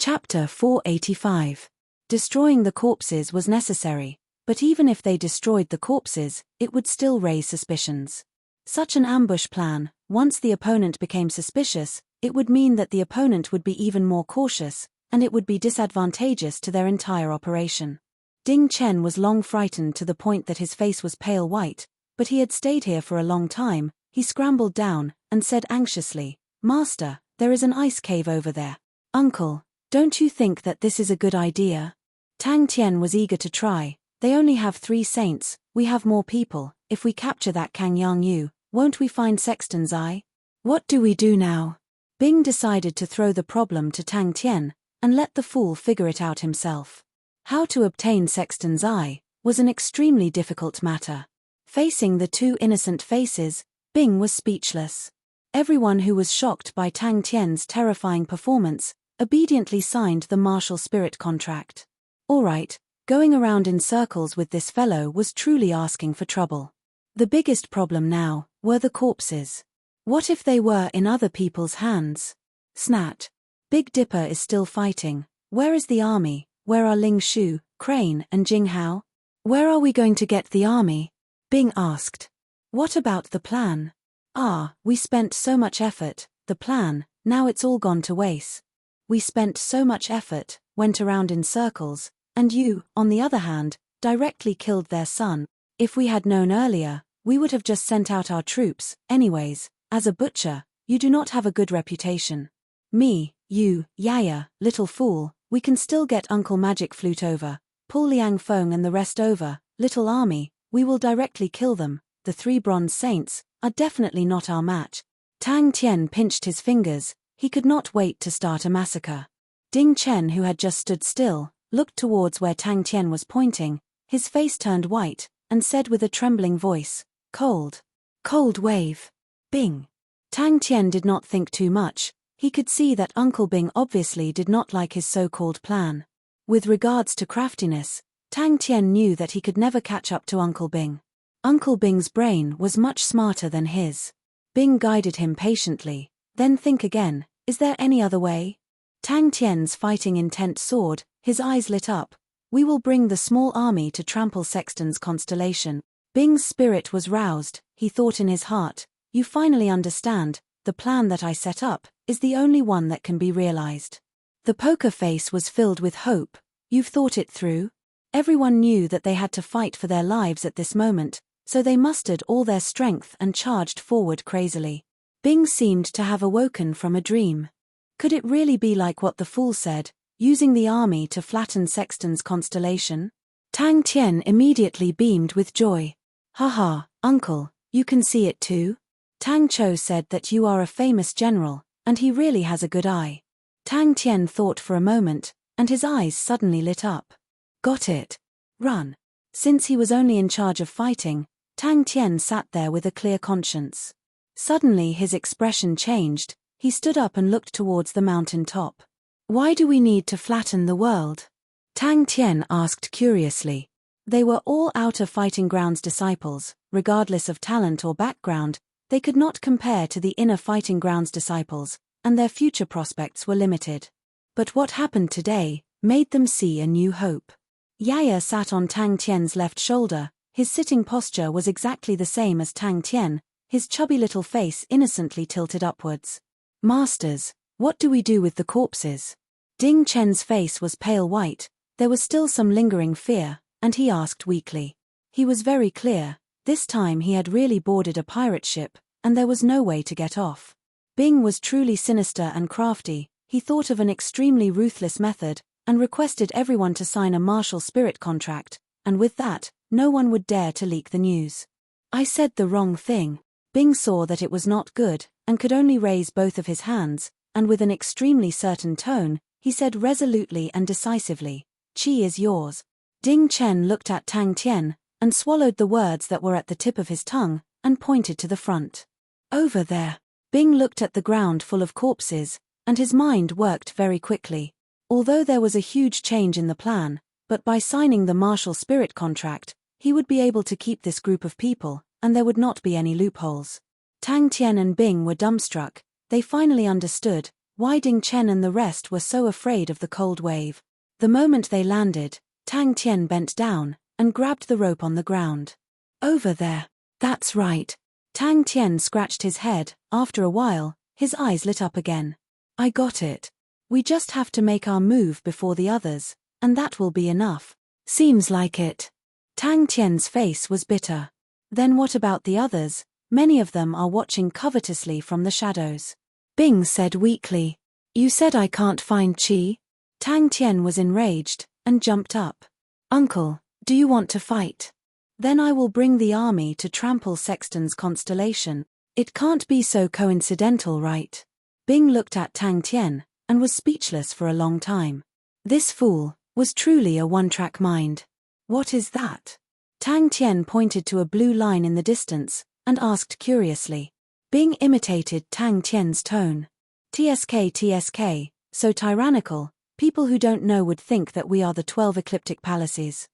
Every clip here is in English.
Chapter 485. Destroying the corpses was necessary, but even if they destroyed the corpses, it would still raise suspicions. Such an ambush plan, once the opponent became suspicious, it would mean that the opponent would be even more cautious, and it would be disadvantageous to their entire operation. Ding Chen was long frightened to the point that his face was pale white, but he had stayed here for a long time. He scrambled down, and said anxiously, "Master, there is an ice cave over there. Uncle, don't you think that this is a good idea?" Tang Tian was eager to try. "They only have 3 saints, we have more people. If we capture that Kang Yang Yu, won't we find Sexton's Eye? What do we do now?" Bing decided to throw the problem to Tang Tian, and let the fool figure it out himself. How to obtain Sexton's Eye was an extremely difficult matter. Facing the 2 innocent faces, Bing was speechless. Everyone who was shocked by Tang Tian's terrifying performance obediently signed the martial spirit contract. All right, going around in circles with this fellow was truly asking for trouble. The biggest problem now were the corpses. What if they were in other people's hands? Snat. Big Dipper is still fighting. Where is the army? Where are Ling Shu, Crane, and Jing Hao? Where are we going to get the army? Bing asked. What about the plan? We spent so much effort, the plan, now it's all gone to waste. We spent so much effort, went around in circles, and you, on the other hand, directly killed their son. If we had known earlier, we would have just sent out our troops. Anyways, as a butcher, you do not have a good reputation. Me, you, Yaya, little fool, we can still get Uncle Magic Flute over, pull Liang Feng and the rest over, little army, we will directly kill them. The 3 bronze saints are definitely not our match. Tang Tian pinched his fingers. He could not wait to start a massacre. Ding Chen, who had just stood still, looked towards where Tang Tian was pointing. His face turned white, and said with a trembling voice, "Cold. Cold wave." Bing. Tang Tian did not think too much. He could see that Uncle Bing obviously did not like his so-called plan. With regards to craftiness, Tang Tian knew that he could never catch up to Uncle Bing. Uncle Bing's brain was much smarter than his. Bing guided him patiently. Then think again, is there any other way? Tang Tian's fighting intent soared, his eyes lit up. We will bring the small army to trample Sexton's constellation. Bing's spirit was roused, he thought in his heart, you finally understand, the plan that I set up is the only one that can be realized. The poker face was filled with hope. You've thought it through? Everyone knew that they had to fight for their lives at this moment, so they mustered all their strength and charged forward crazily. Bing seemed to have awoken from a dream. Could it really be like what the fool said, using the army to flatten Sexton's constellation? Tang Tian immediately beamed with joy. Haha, uncle, you can see it too? Tang Cho said that you are a famous general, and he really has a good eye. Tang Tian thought for a moment, and his eyes suddenly lit up. Got it. Run. Since he was only in charge of fighting, Tang Tian sat there with a clear conscience. Suddenly his expression changed, he stood up and looked towards the mountain top. Why do we need to flatten the world? Tang Tian asked curiously. They were all outer fighting grounds disciples, regardless of talent or background, they could not compare to the inner fighting grounds disciples, and their future prospects were limited. But what happened today made them see a new hope. Yaya sat on Tang Tian's left shoulder, his sitting posture was exactly the same as Tang Tian, his chubby little face innocently tilted upwards. Masters, what do we do with the corpses? Ding Chen's face was pale white, there was still some lingering fear, and he asked weakly. He was very clear, this time he had really boarded a pirate ship, and there was no way to get off. Bing was truly sinister and crafty, he thought of an extremely ruthless method, and requested everyone to sign a martial spirit contract, and with that, no one would dare to leak the news. I said the wrong thing. Bing saw that it was not good, and could only raise both of his hands, and with an extremely certain tone, he said resolutely and decisively, "Qi is yours." Ding Chen looked at Tang Tian, and swallowed the words that were at the tip of his tongue, and pointed to the front. Over there. Bing looked at the ground full of corpses, and his mind worked very quickly. Although there was a huge change in the plan, but by signing the martial spirit contract, he would be able to keep this group of people, and there would not be any loopholes. Tang Tian and Bing were dumbstruck, they finally understood, Why Ding Chen and the rest were so afraid of the cold wave. The moment they landed, Tang Tian bent down and grabbed the rope on the ground. Over there. That's right. Tang Tian scratched his head. After a while, his eyes lit up again. I got it. We just have to make our move before the others, and that will be enough. Seems like it. Tang Tian's face was bitter. Then what about the others? Many of them are watching covetously from the shadows. Bing said weakly. You said I can't find Qi? Tang Tian was enraged and jumped up. Uncle, do you want to fight? Then I will bring the army to trample Sexton's constellation. It can't be so coincidental, right? Bing looked at Tang Tian and was speechless for a long time. This fool was truly a one-track mind. What is that? Tang Tian pointed to a blue line in the distance and asked curiously. Bing imitated Tang Tian's tone. TSK, so tyrannical, people who don't know would think that we are the 12 ecliptic palaces.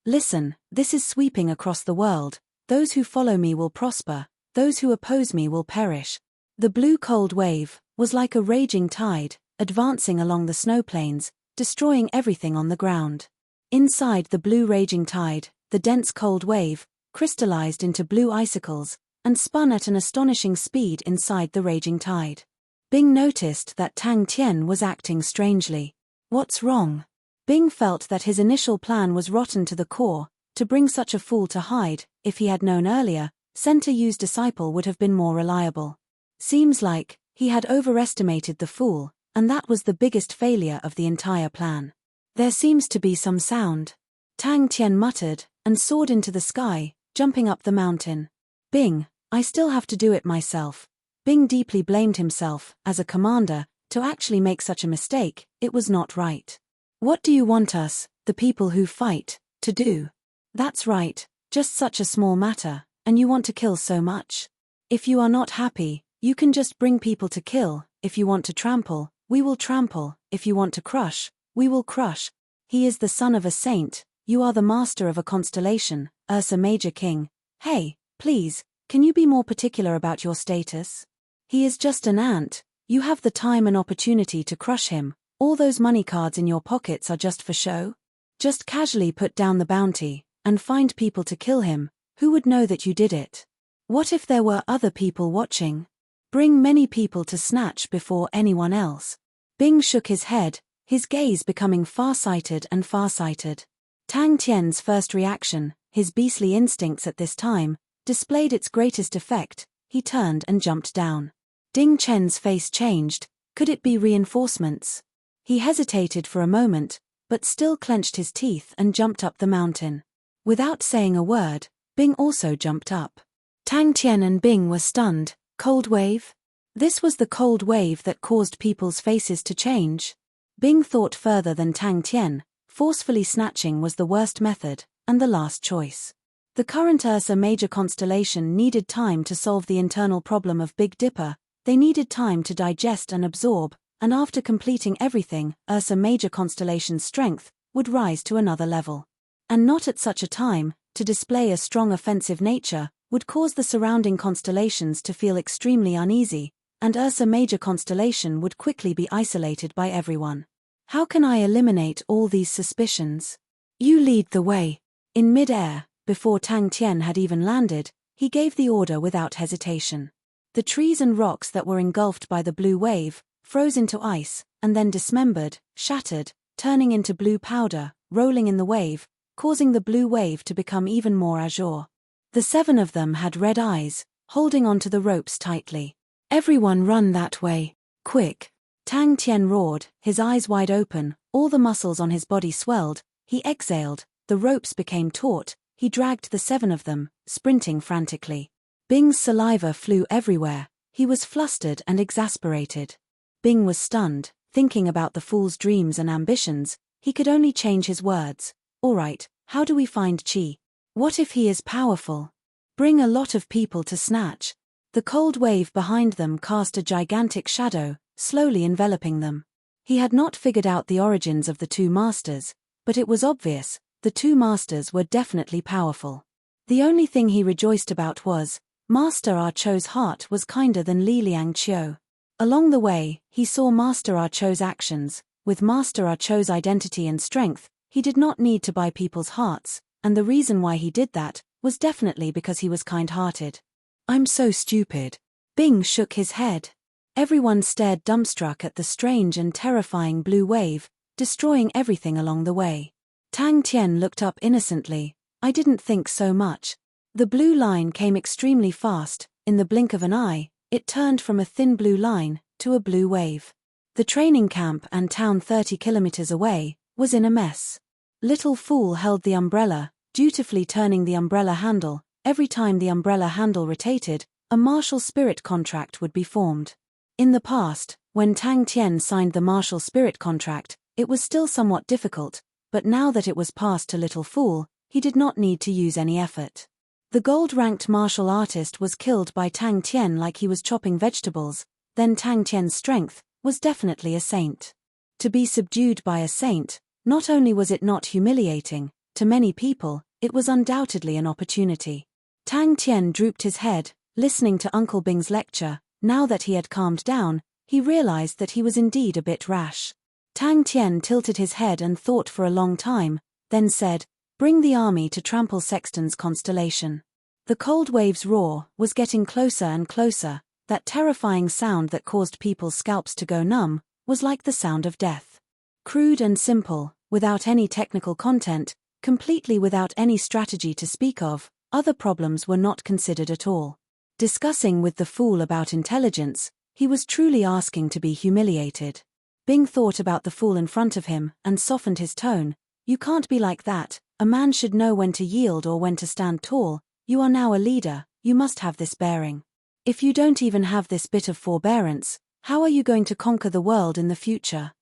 Listen, this is sweeping across the world. Those who follow me will prosper, those who oppose me will perish. The blue cold wave was like a raging tide, advancing along the snow plains, destroying everything on the ground. Inside the blue raging tide, the dense cold wave crystallized into blue icicles and spun at an astonishing speed inside the raging tide. Bing noticed that Tang Tian was acting strangely. What's wrong? Bing felt that his initial plan was rotten to the core. To bring such a fool to hide, if he had known earlier, Center Yu's disciple would have been more reliable. Seems like he had overestimated the fool, and that was the biggest failure of the entire plan. There seems to be some sound. Tang Tian muttered and soared into the sky, jumping up the mountain. Bing, I still have to do it myself. Bing deeply blamed himself, as a commander, to actually make such a mistake. It was not right. What do you want us, the people who fight, to do? That's right, just such a small matter, and you want to kill so much. If you are not happy, you can just bring people to kill. If you want to trample, we will trample. If you want to crush, we will crush. He is the son of a saint. You are the master of a constellation, Ursa Major King. Hey, please, can you be more particular about your status? He is just an ant. You have the time and opportunity to crush him. All those money cards in your pockets are just for show? Just casually put down the bounty and find people to kill him. Who would know that you did it? What if there were other people watching? Bring many people to snatch before anyone else. Bing shook his head, his gaze becoming far-sighted and far-sighted. Tang Tian's first reaction, his beastly instincts at this time, displayed its greatest effect. He turned and jumped down. Ding Chen's face changed. Could it be reinforcements? He hesitated for a moment, but still clenched his teeth and jumped up the mountain. Without saying a word, Bing also jumped up. Tang Tian and Bing were stunned. Cold wave? This was the cold wave that caused people's faces to change. Bing thought further than Tang Tian. Forcefully snatching was the worst method, and the last choice. The current Ursa Major constellation needed time to solve the internal problem of Big Dipper. They needed time to digest and absorb, and after completing everything, Ursa Major constellation's strength would rise to another level. And not at such a time. To display a strong offensive nature would cause the surrounding constellations to feel extremely uneasy, and Ursa Major constellation would quickly be isolated by everyone. How can I eliminate all these suspicions? You lead the way. In mid-air, before Tang Tian had even landed, he gave the order without hesitation. The trees and rocks that were engulfed by the blue wave froze into ice, and then dismembered, shattered, turning into blue powder, rolling in the wave, causing the blue wave to become even more azure. The 7 of them had red eyes, holding onto the ropes tightly. Everyone run that way. Quick! Tang Tian roared, his eyes wide open, all the muscles on his body swelled. He exhaled, the ropes became taut. He dragged the 7 of them, sprinting frantically. Bing's saliva flew everywhere. He was flustered and exasperated. Bing was stunned, thinking about the fool's dreams and ambitions. He could only change his words. All right, how do we find Qi? What if he is powerful? Bring a lot of people to snatch. The cold wave behind them cast a gigantic shadow, slowly enveloping them. He had not figured out the origins of the 2 masters, but it was obvious, the 2 masters were definitely powerful. The only thing he rejoiced about was, Master Ah Cho's heart was kinder than Li Liang Qiu. Along the way, he saw Master Ah Cho's actions. With Master Ah Cho's identity and strength, he did not need to buy people's hearts, and the reason why he did that was definitely because he was kind-hearted. I'm so stupid. Bing shook his head. Everyone stared dumbstruck at the strange and terrifying blue wave, destroying everything along the way. Tang Tian looked up innocently. I didn't think so much. The blue line came extremely fast. In the blink of an eye, it turned from a thin blue line to a blue wave. The training camp and town 30 kilometers away was in a mess. Little Fool held the umbrella, dutifully turning the umbrella handle. Every time the umbrella handle rotated, a martial spirit contract would be formed. In the past, when Tang Tian signed the martial spirit contract, it was still somewhat difficult, but now that it was passed to Little Fool, he did not need to use any effort. The gold-ranked martial artist was killed by Tang Tian like he was chopping vegetables, then Tang Tian's strength was definitely a saint. To be subdued by a saint, not only was it not humiliating, to many people, it was undoubtedly an opportunity. Tang Tian drooped his head, listening to Uncle Bing's lecture. Now that he had calmed down, he realized that he was indeed a bit rash. Tang Tian tilted his head and thought for a long time, then said, "Bring the army to trample Sexton's constellation." The cold wave's roar was getting closer and closer. That terrifying sound that caused people's scalps to go numb was like the sound of death. Crude and simple, without any technical content, completely without any strategy to speak of, other problems were not considered at all. Discussing with the fool about intelligence, he was truly asking to be humiliated. Bing thought about the fool in front of him and softened his tone. You can't be like that. A man should know when to yield or when to stand tall. You are now a leader, you must have this bearing. If you don't even have this bit of forbearance, how are you going to conquer the world in the future?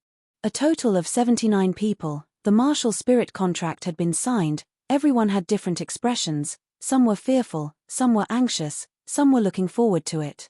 A total of 79 people, the martial spirit contract had been signed. Everyone had different expressions. Some were fearful, some were anxious, some were looking forward to it.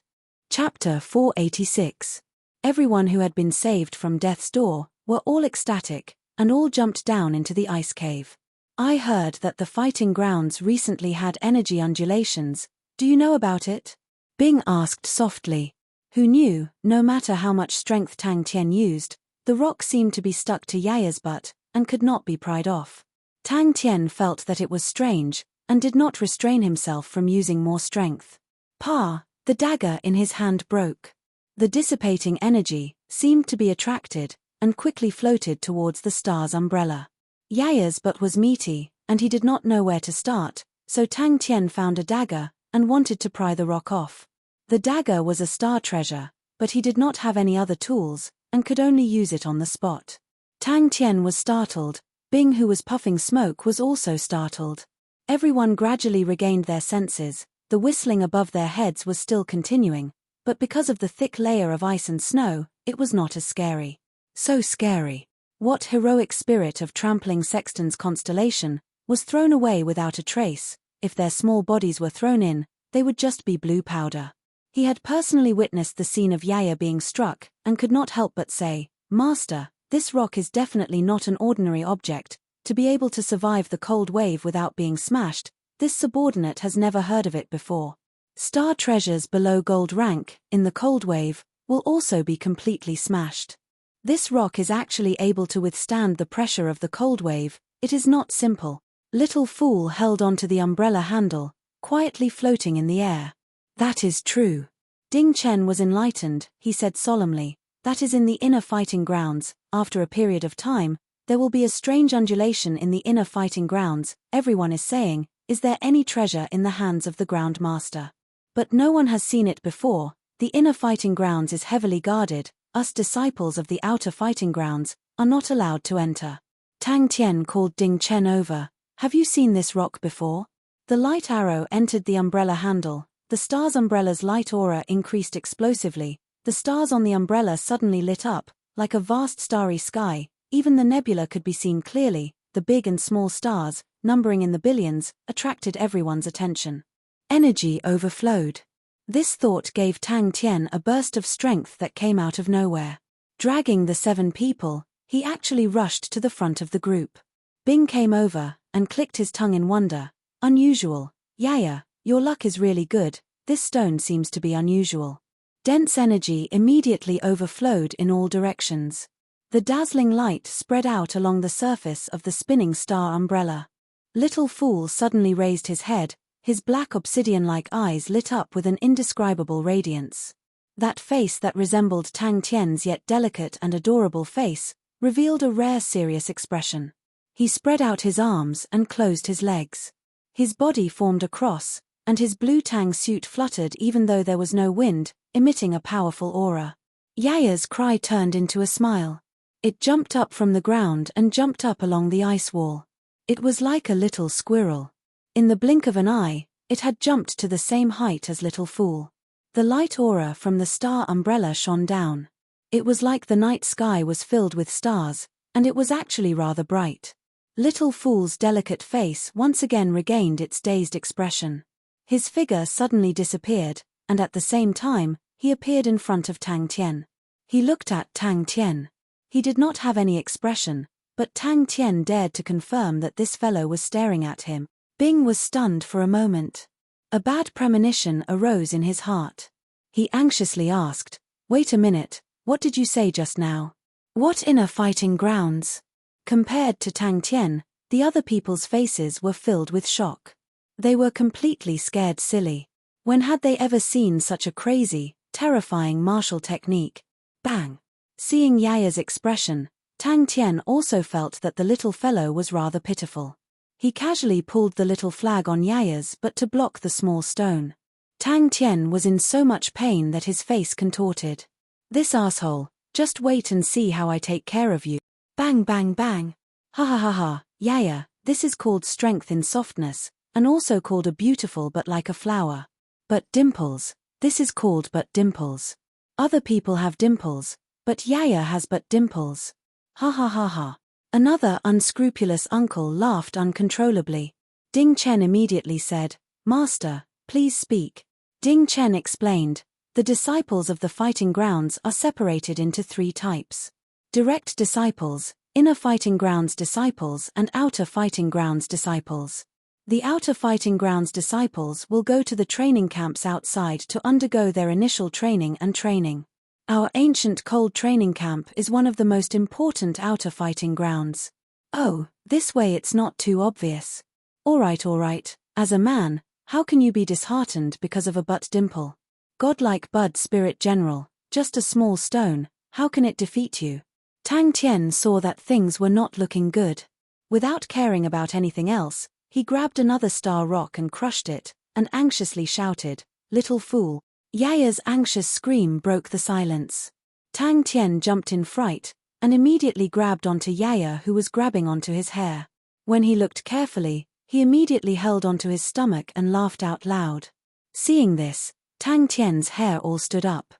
Chapter 486. Everyone who had been saved from death's door were all ecstatic, and all jumped down into the ice cave. I heard that the fighting grounds recently had energy undulations. Do you know about it? Bing asked softly. Who knew? No matter how much strength Tang Tian used, the rock seemed to be stuck to Yaya's butt, and could not be pried off. Tang Tian felt that it was strange, and did not restrain himself from using more strength. Pa! The dagger in his hand broke. The dissipating energy seemed to be attracted, and quickly floated towards the star's umbrella. Yaya's butt was meaty, and he did not know where to start, so Tang Tian found a dagger, and wanted to pry the rock off. The dagger was a star treasure, but he did not have any other tools, and could only use it on the spot. Tang Tian was startled. Bing, who was puffing smoke, was also startled. Everyone gradually regained their senses. The whistling above their heads was still continuing, but because of the thick layer of ice and snow, it was not as scary. So scary. What heroic spirit of trampling Sexton's constellation was thrown away without a trace? If their small bodies were thrown in, they would just be blue powder. He had personally witnessed the scene of Yaya being struck, and could not help but say, "Master, this rock is definitely not an ordinary object. To be able to survive the cold wave without being smashed, this subordinate has never heard of it before. Star treasures below gold rank, in the cold wave, will also be completely smashed. This rock is actually able to withstand the pressure of the cold wave. It is not simple." Little Fool held onto the umbrella handle, quietly floating in the air. "That is true." Ding Chen was enlightened. He said solemnly, "That is in the inner fighting grounds. After a period of time, there will be a strange undulation in the inner fighting grounds. Everyone is saying, is there any treasure in the hands of the Ground Master? But no one has seen it before. The inner fighting grounds is heavily guarded. Us disciples of the outer fighting grounds are not allowed to enter." Tang Tian called Ding Chen over. "Have you seen this rock before?" The light arrow entered the umbrella handle. The star's umbrella's light aura increased explosively. The stars on the umbrella suddenly lit up, like a vast starry sky. Even the nebula could be seen clearly. The big and small stars, numbering in the billions, attracted everyone's attention. Energy overflowed. This thought gave Tang Tian a burst of strength that came out of nowhere. Dragging the 7 people, he actually rushed to the front of the group. Bing came over, and clicked his tongue in wonder. "Unusual. Yaya, your luck is really good. This stone seems to be unusual." Dense energy immediately overflowed in all directions. The dazzling light spread out along the surface of the spinning star umbrella. Little Fool suddenly raised his head, his black obsidian-like eyes lit up with an indescribable radiance. That face that resembled Tang Tian's yet delicate and adorable face revealed a rare serious expression. He spread out his arms and closed his legs. His body formed a cross, and his blue tang suit fluttered even though there was no wind, emitting a powerful aura. Yaya's cry turned into a smile. It jumped up from the ground and jumped up along the ice wall. It was like a little squirrel. In the blink of an eye, it had jumped to the same height as Little Fool. The light aura from the star umbrella shone down. It was like the night sky was filled with stars, and it was actually rather bright. Little Fool's delicate face once again regained its dazed expression. His figure suddenly disappeared, and at the same time, he appeared in front of Tang Tian. He looked at Tang Tian. He did not have any expression, but Tang Tian dared to confirm that this fellow was staring at him. Bing was stunned for a moment. A bad premonition arose in his heart. He anxiously asked, "Wait a minute, what did you say just now? What inner fighting grounds?" Compared to Tang Tian, the other people's faces were filled with shock. They were completely scared silly. When had they ever seen such a crazy, terrifying martial technique? Bang! Seeing Yaya's expression, Tang Tian also felt that the little fellow was rather pitiful. He casually pulled the little flag on Yaya's but to block the small stone. Tang Tian was in so much pain that his face contorted. "This asshole, just wait and see how I take care of you." Bang bang bang. Ha ha ha ha, Yaya, this is called strength in softness, and also called a beautiful but like a flower. But dimples, this is called but dimples. Other people have dimples, but Yaya has but dimples. Ha ha ha ha. Another unscrupulous uncle laughed uncontrollably. Ding Chen immediately said, "Master, please speak." Ding Chen explained, "The disciples of the fighting grounds are separated into 3 types. Direct disciples, inner fighting grounds disciples and outer fighting grounds disciples. The outer fighting grounds disciples will go to the training camps outside to undergo their initial training and training. Our ancient cold training camp is one of the most important outer fighting grounds." "Oh, this way it's not too obvious." Alright, as a man, how can you be disheartened because of a butt dimple? Godlike Bud Spirit General, just a small stone, how can it defeat you? Tang Tian saw that things were not looking good. Without caring about anything else, he grabbed another star rock and crushed it, and anxiously shouted, "Little Fool." Yaya's anxious scream broke the silence. Tang Tian jumped in fright, and immediately grabbed onto Yaya, who was grabbing onto his hair. When he looked carefully, he immediately held onto his stomach and laughed out loud. Seeing this, Tang Tian's hair all stood up.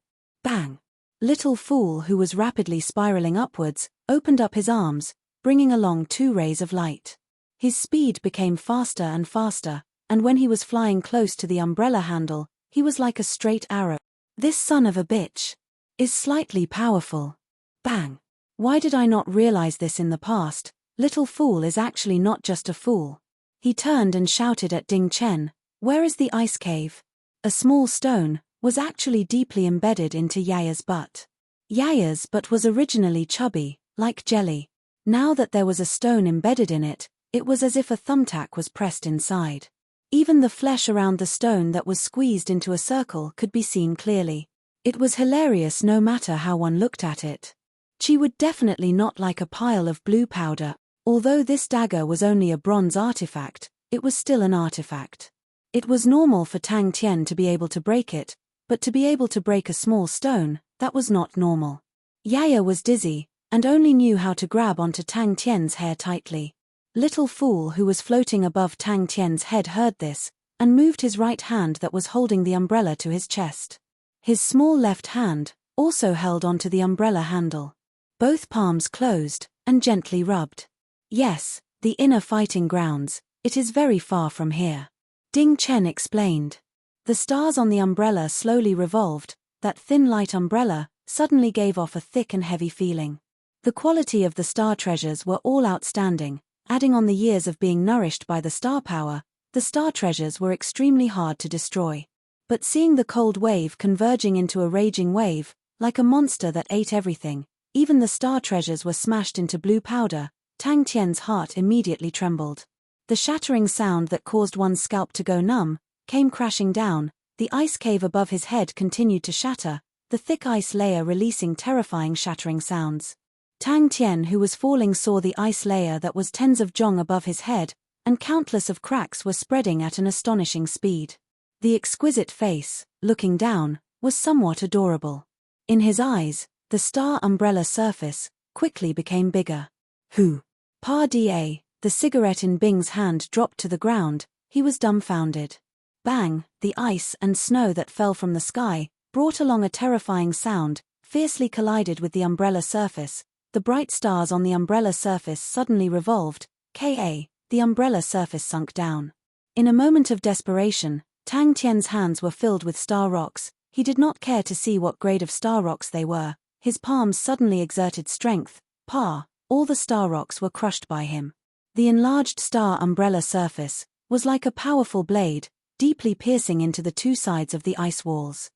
Bang! Little Fool, who was rapidly spiraling upwards, opened up his arms, bringing along 2 rays of light. His speed became faster and faster, and when he was flying close to the umbrella handle, he was like a straight arrow. This son of a bitch is slightly powerful. Bang! Why did I not realize this in the past? Little Fool is actually not just a fool. He turned and shouted at Ding Chen, "Where is the ice cave?" A small stone was actually deeply embedded into Yaya's butt. Yaya's butt was originally chubby, like jelly. Now that there was a stone embedded in it, it was as if a thumbtack was pressed inside. Even the flesh around the stone that was squeezed into a circle could be seen clearly. It was hilarious no matter how one looked at it. She would definitely not like a pile of blue powder. Although this dagger was only a bronze artifact, it was still an artifact. It was normal for Tang Tian to be able to break it, but to be able to break a small stone, that was not normal. Yaya was dizzy, and only knew how to grab onto Tang Tian's hair tightly. Little Fool, who was floating above Tang Tian's head, heard this, and moved his right hand that was holding the umbrella to his chest. His small left hand also held onto the umbrella handle. Both palms closed, and gently rubbed. "Yes, the inner fighting grounds, it is very far from here," Ding Chen explained. The stars on the umbrella slowly revolved. That thin light umbrella suddenly gave off a thick and heavy feeling. The quality of the star treasures were all outstanding. Adding on the years of being nourished by the star power, the star treasures were extremely hard to destroy. But seeing the cold wave converging into a raging wave, like a monster that ate everything, even the star treasures were smashed into blue powder, Tang Tian's heart immediately trembled. The shattering sound that caused one's scalp to go numb came crashing down. The ice cave above his head continued to shatter, the thick ice layer releasing terrifying shattering sounds. Tang Tian, who was falling, saw the ice layer that was tens of zhong above his head, and countless of cracks were spreading at an astonishing speed. The exquisite face, looking down, was somewhat adorable. In his eyes, the star umbrella surface quickly became bigger. Who? Pa-da, the cigarette in Bing's hand dropped to the ground. He was dumbfounded. Bang, the ice and snow that fell from the sky brought along a terrifying sound, fiercely collided with the umbrella surface. The bright stars on the umbrella surface suddenly revolved, the umbrella surface sunk down. In a moment of desperation, Tang Tian's hands were filled with star rocks. He did not care to see what grade of star rocks they were. His palms suddenly exerted strength. All the star rocks were crushed by him. The enlarged star umbrella surface was like a powerful blade, deeply piercing into the two sides of the ice walls.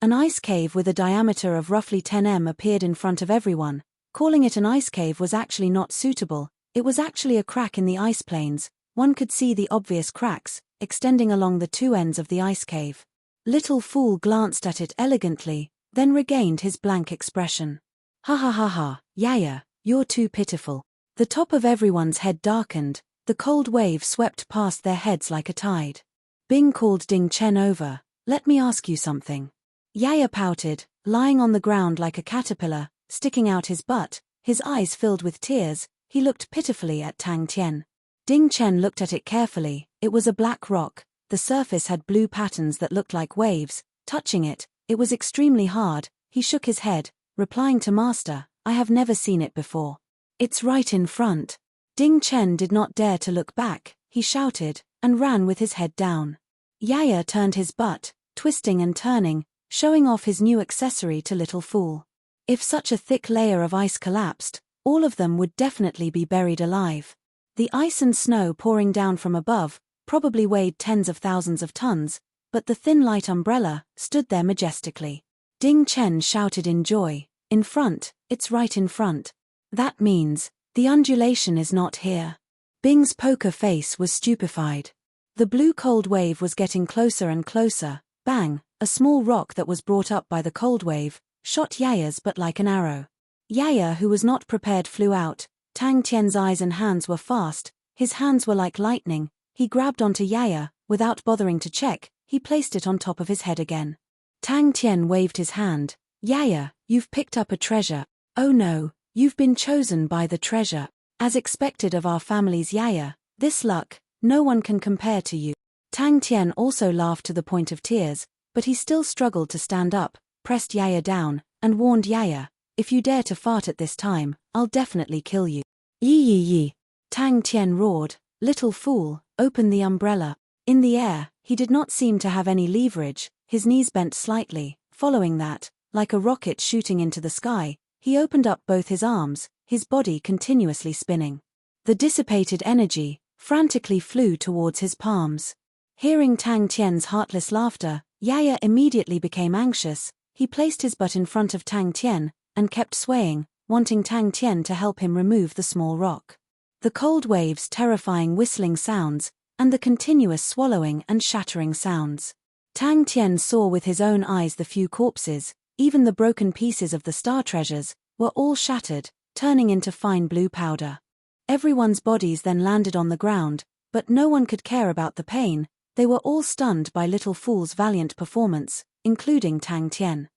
An ice cave with a diameter of roughly 10 m appeared in front of everyone. Calling it an ice cave was actually not suitable. It was actually a crack in the ice plains. One could see the obvious cracks extending along the two ends of the ice cave. Little Fool glanced at it elegantly, then regained his blank expression. Ha ha ha ha, Yaya, you're too pitiful. The top of everyone's head darkened, the cold wave swept past their heads like a tide. Bing called Ding Chen over. Let me ask you something. Yaya pouted, lying on the ground like a caterpillar, sticking out his butt, his eyes filled with tears. He looked pitifully at Tang Tian. Ding Chen looked at it carefully. It was a black rock. The surface had blue patterns that looked like waves. Touching it, it was extremely hard. He shook his head, replying to Master, I have never seen it before. It's right in front. Ding Chen did not dare to look back. He shouted, and ran with his head down. Yaya turned his butt, twisting and turning, showing off his new accessory to Little Fool. If such a thick layer of ice collapsed, all of them would definitely be buried alive. The ice and snow pouring down from above probably weighed tens of thousands of tons, but the thin light umbrella stood there majestically. Ding Chen shouted in joy, in front, it's right in front. That means, the undulation is not here. Bing's poker face was stupefied. The blue cold wave was getting closer and closer. Bang, a small rock that was brought up by the cold wave shot Yaya's butt like an arrow. Yaya, who was not prepared, flew out. Tang Tian's eyes and hands were fast. His hands were like lightning. He grabbed onto Yaya, without bothering to check. He placed it on top of his head again. Tang Tian waved his hand. Yaya, you've picked up a treasure. Oh no, you've been chosen by the treasure. As expected of our family's Yaya, this luck, no one can compare to you. Tang Tian also laughed to the point of tears, but he still struggled to stand up, pressed Yaya down, and warned Yaya, if you dare to fart at this time, I'll definitely kill you. Yee. Tang Tian roared, Little Fool, open the umbrella. In the air, he did not seem to have any leverage. His knees bent slightly. Following that, like a rocket shooting into the sky, he opened up both his arms, his body continuously spinning. The dissipated energy frantically flew towards his palms. Hearing Tang Tian's heartless laughter, Yaya immediately became anxious. He placed his butt in front of Tang Tian and kept swaying, wanting Tang Tian to help him remove the small rock. The cold waves, terrifying whistling sounds, and the continuous swallowing and shattering sounds. Tang Tian saw with his own eyes the few corpses, even the broken pieces of the star treasures, were all shattered, turning into fine blue powder. Everyone's bodies then landed on the ground, but no one could care about the pain. They were all stunned by Little Fool's valiant performance, including Tang Tian.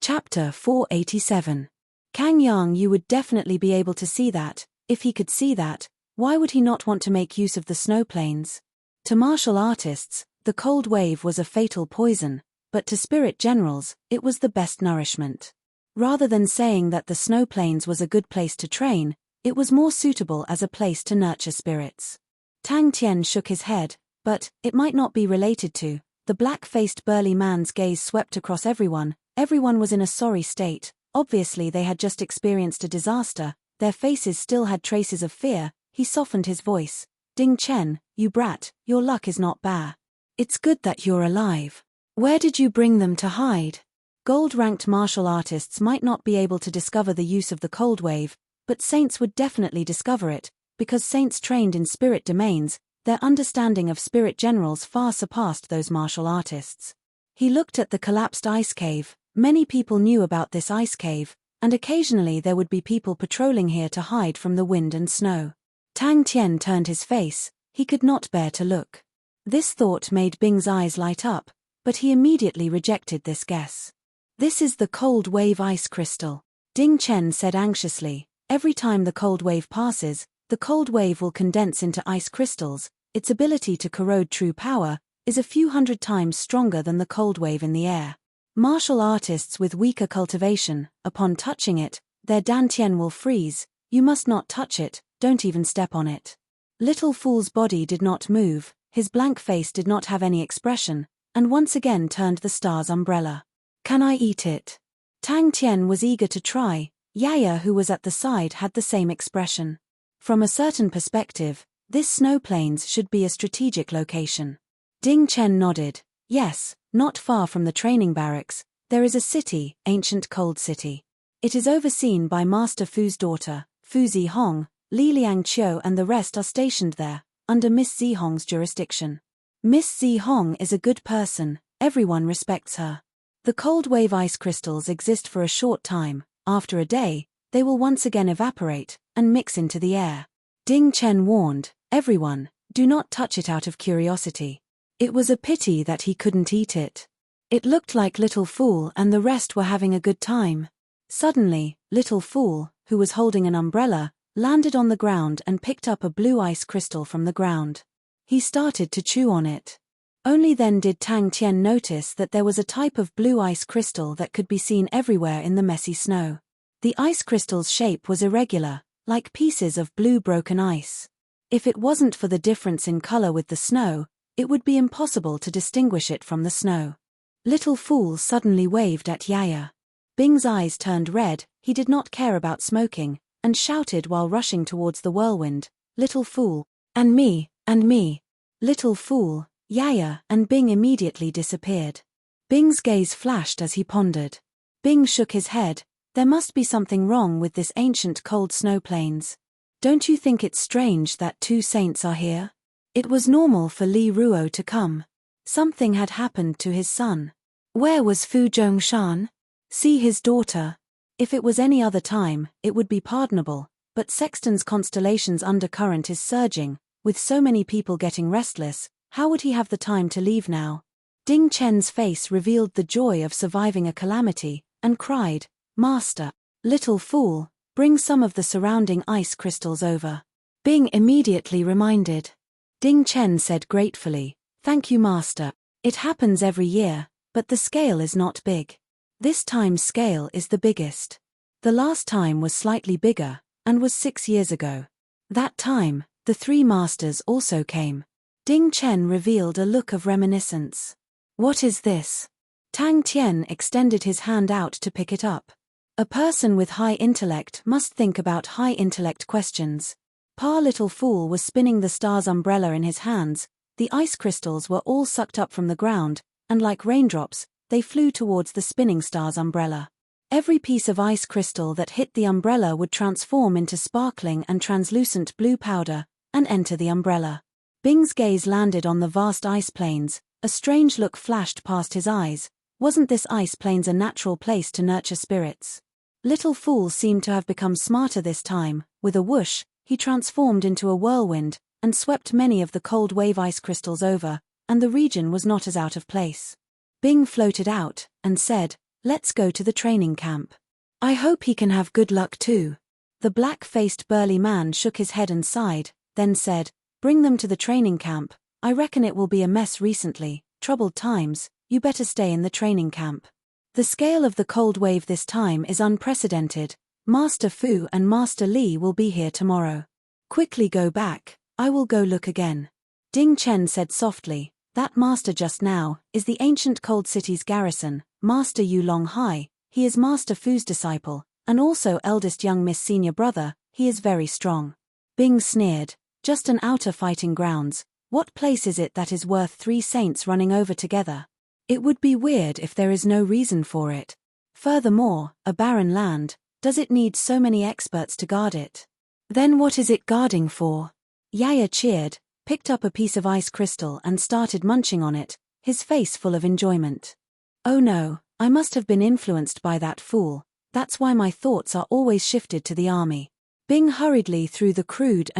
Chapter 487. Kang Yang, you would definitely be able to see that. If he could see that, why would he not want to make use of the snow plains? To martial artists, the cold wave was a fatal poison, but to spirit generals, it was the best nourishment. Rather than saying that the snow plains was a good place to train, it was more suitable as a place to nurture spirits. Tang Tian shook his head, but it might not be related to. The black-faced burly man's gaze swept across everyone. Everyone was in a sorry state. Obviously they had just experienced a disaster. Their faces still had traces of fear. He softened his voice. Ding Chen, you brat, your luck is not bad. It's good that you're alive. Where did you bring them to hide? Gold-ranked martial artists might not be able to discover the use of the cold wave, but saints would definitely discover it, because saints trained in spirit domains, their understanding of spirit generals far surpassed those martial artists. He looked at the collapsed ice cave. Many people knew about this ice cave, and occasionally there would be people patrolling here to hide from the wind and snow. Tang Tian turned his face. He could not bear to look. This thought made Bing's eyes light up, but he immediately rejected this guess. This is the cold wave ice crystal, Ding Chen said anxiously. Every time the cold wave passes, the cold wave will condense into ice crystals. Its ability to corrode true power is a few hundred times stronger than the cold wave in the air. Martial artists with weaker cultivation, upon touching it, their dantian will freeze. You must not touch it, don't even step on it. Little Fool's body did not move, his blank face did not have any expression, and once again turned the star's umbrella. Can I eat it? Tang Tian was eager to try. Yaya, who was at the side, had the same expression. From a certain perspective, this snow plains should be a strategic location. Ding Chen nodded. Yes, not far from the training barracks, there is a city, ancient cold city. It is overseen by Master Fu's daughter, Fu Zihong. Li Liangqiu and the rest are stationed there, under Miss Zihong's jurisdiction. Miss Zihong is a good person, everyone respects her. The cold wave ice crystals exist for a short time. After a day, they will once again evaporate and mix into the air. Ding Chen warned, everyone, do not touch it out of curiosity. It was a pity that he couldn't eat it. It looked like Little Fool and the rest were having a good time. Suddenly, Little Fool, who was holding an umbrella, landed on the ground and picked up a blue ice crystal from the ground. He started to chew on it. Only then did Tang Tian notice that there was a type of blue ice crystal that could be seen everywhere in the messy snow. The ice crystal's shape was irregular, like pieces of blue broken ice. If it wasn't for the difference in color with the snow, it would be impossible to distinguish it from the snow. Little Fool suddenly waved at Yaya. Bing's eyes turned red, he did not care about smoking, and shouted while rushing towards the whirlwind, Little Fool, and me, and me. Little Fool, Yaya and Bing immediately disappeared. Bing's gaze flashed as he pondered. Bing shook his head. There must be something wrong with this ancient cold snow plains. Don't you think it's strange that two saints are here? It was normal for Li Ruo to come. Something had happened to his son. Where was Fu Zhongshan? See his daughter. If it was any other time, it would be pardonable, but Sexton's constellation's undercurrent is surging, with so many people getting restless. How would he have the time to leave now? Ding Chen's face revealed the joy of surviving a calamity, and cried, Master, Little Fool, bring some of the surrounding ice crystals over. Bing immediately reminded. Ding Chen said gratefully, Thank you, Master. It happens every year, but the scale is not big. This time's scale is the biggest. The last time was slightly bigger, and was 6 years ago. That time, the three masters also came. Ding Chen revealed a look of reminiscence. What is this? Tang Tian extended his hand out to pick it up. A person with high intellect must think about high intellect questions. Pa Little Fool was spinning the star's umbrella in his hands. The ice crystals were all sucked up from the ground, and like raindrops, they flew towards the spinning star's umbrella. Every piece of ice crystal that hit the umbrella would transform into sparkling and translucent blue powder, and enter the umbrella. Bing's gaze landed on the vast ice plains. A strange look flashed past his eyes. Wasn't this ice plains a natural place to nurture spirits? Little Fool seemed to have become smarter this time. With a whoosh, he transformed into a whirlwind, and swept many of the cold wave ice crystals over, and the region was not as out of place. Bing floated out, and said, Let's go to the training camp. I hope he can have good luck too. The black-faced burly man shook his head and sighed, then said, Bring them to the training camp. I reckon it will be a mess recently, troubled times, you better stay in the training camp. The scale of the cold wave this time is unprecedented. Master Fu and Master Li will be here tomorrow. Quickly go back, I will go look again. Ding Chen said softly, That master just now is the ancient cold city's garrison, Master Yu Longhai. He is Master Fu's disciple, and also eldest young Miss senior brother. He is very strong. Bing sneered, Just an outer fighting grounds. What place is it that is worth 3 saints running over together? It would be weird if there is no reason for it. Furthermore, a barren land, does it need so many experts to guard it? Then what is it guarding for? Yaya cheered, picked up a piece of ice crystal and started munching on it, his face full of enjoyment. Oh no, I must have been influenced by that fool, that's why my thoughts are always shifted to the army. Bing hurriedly threw the crude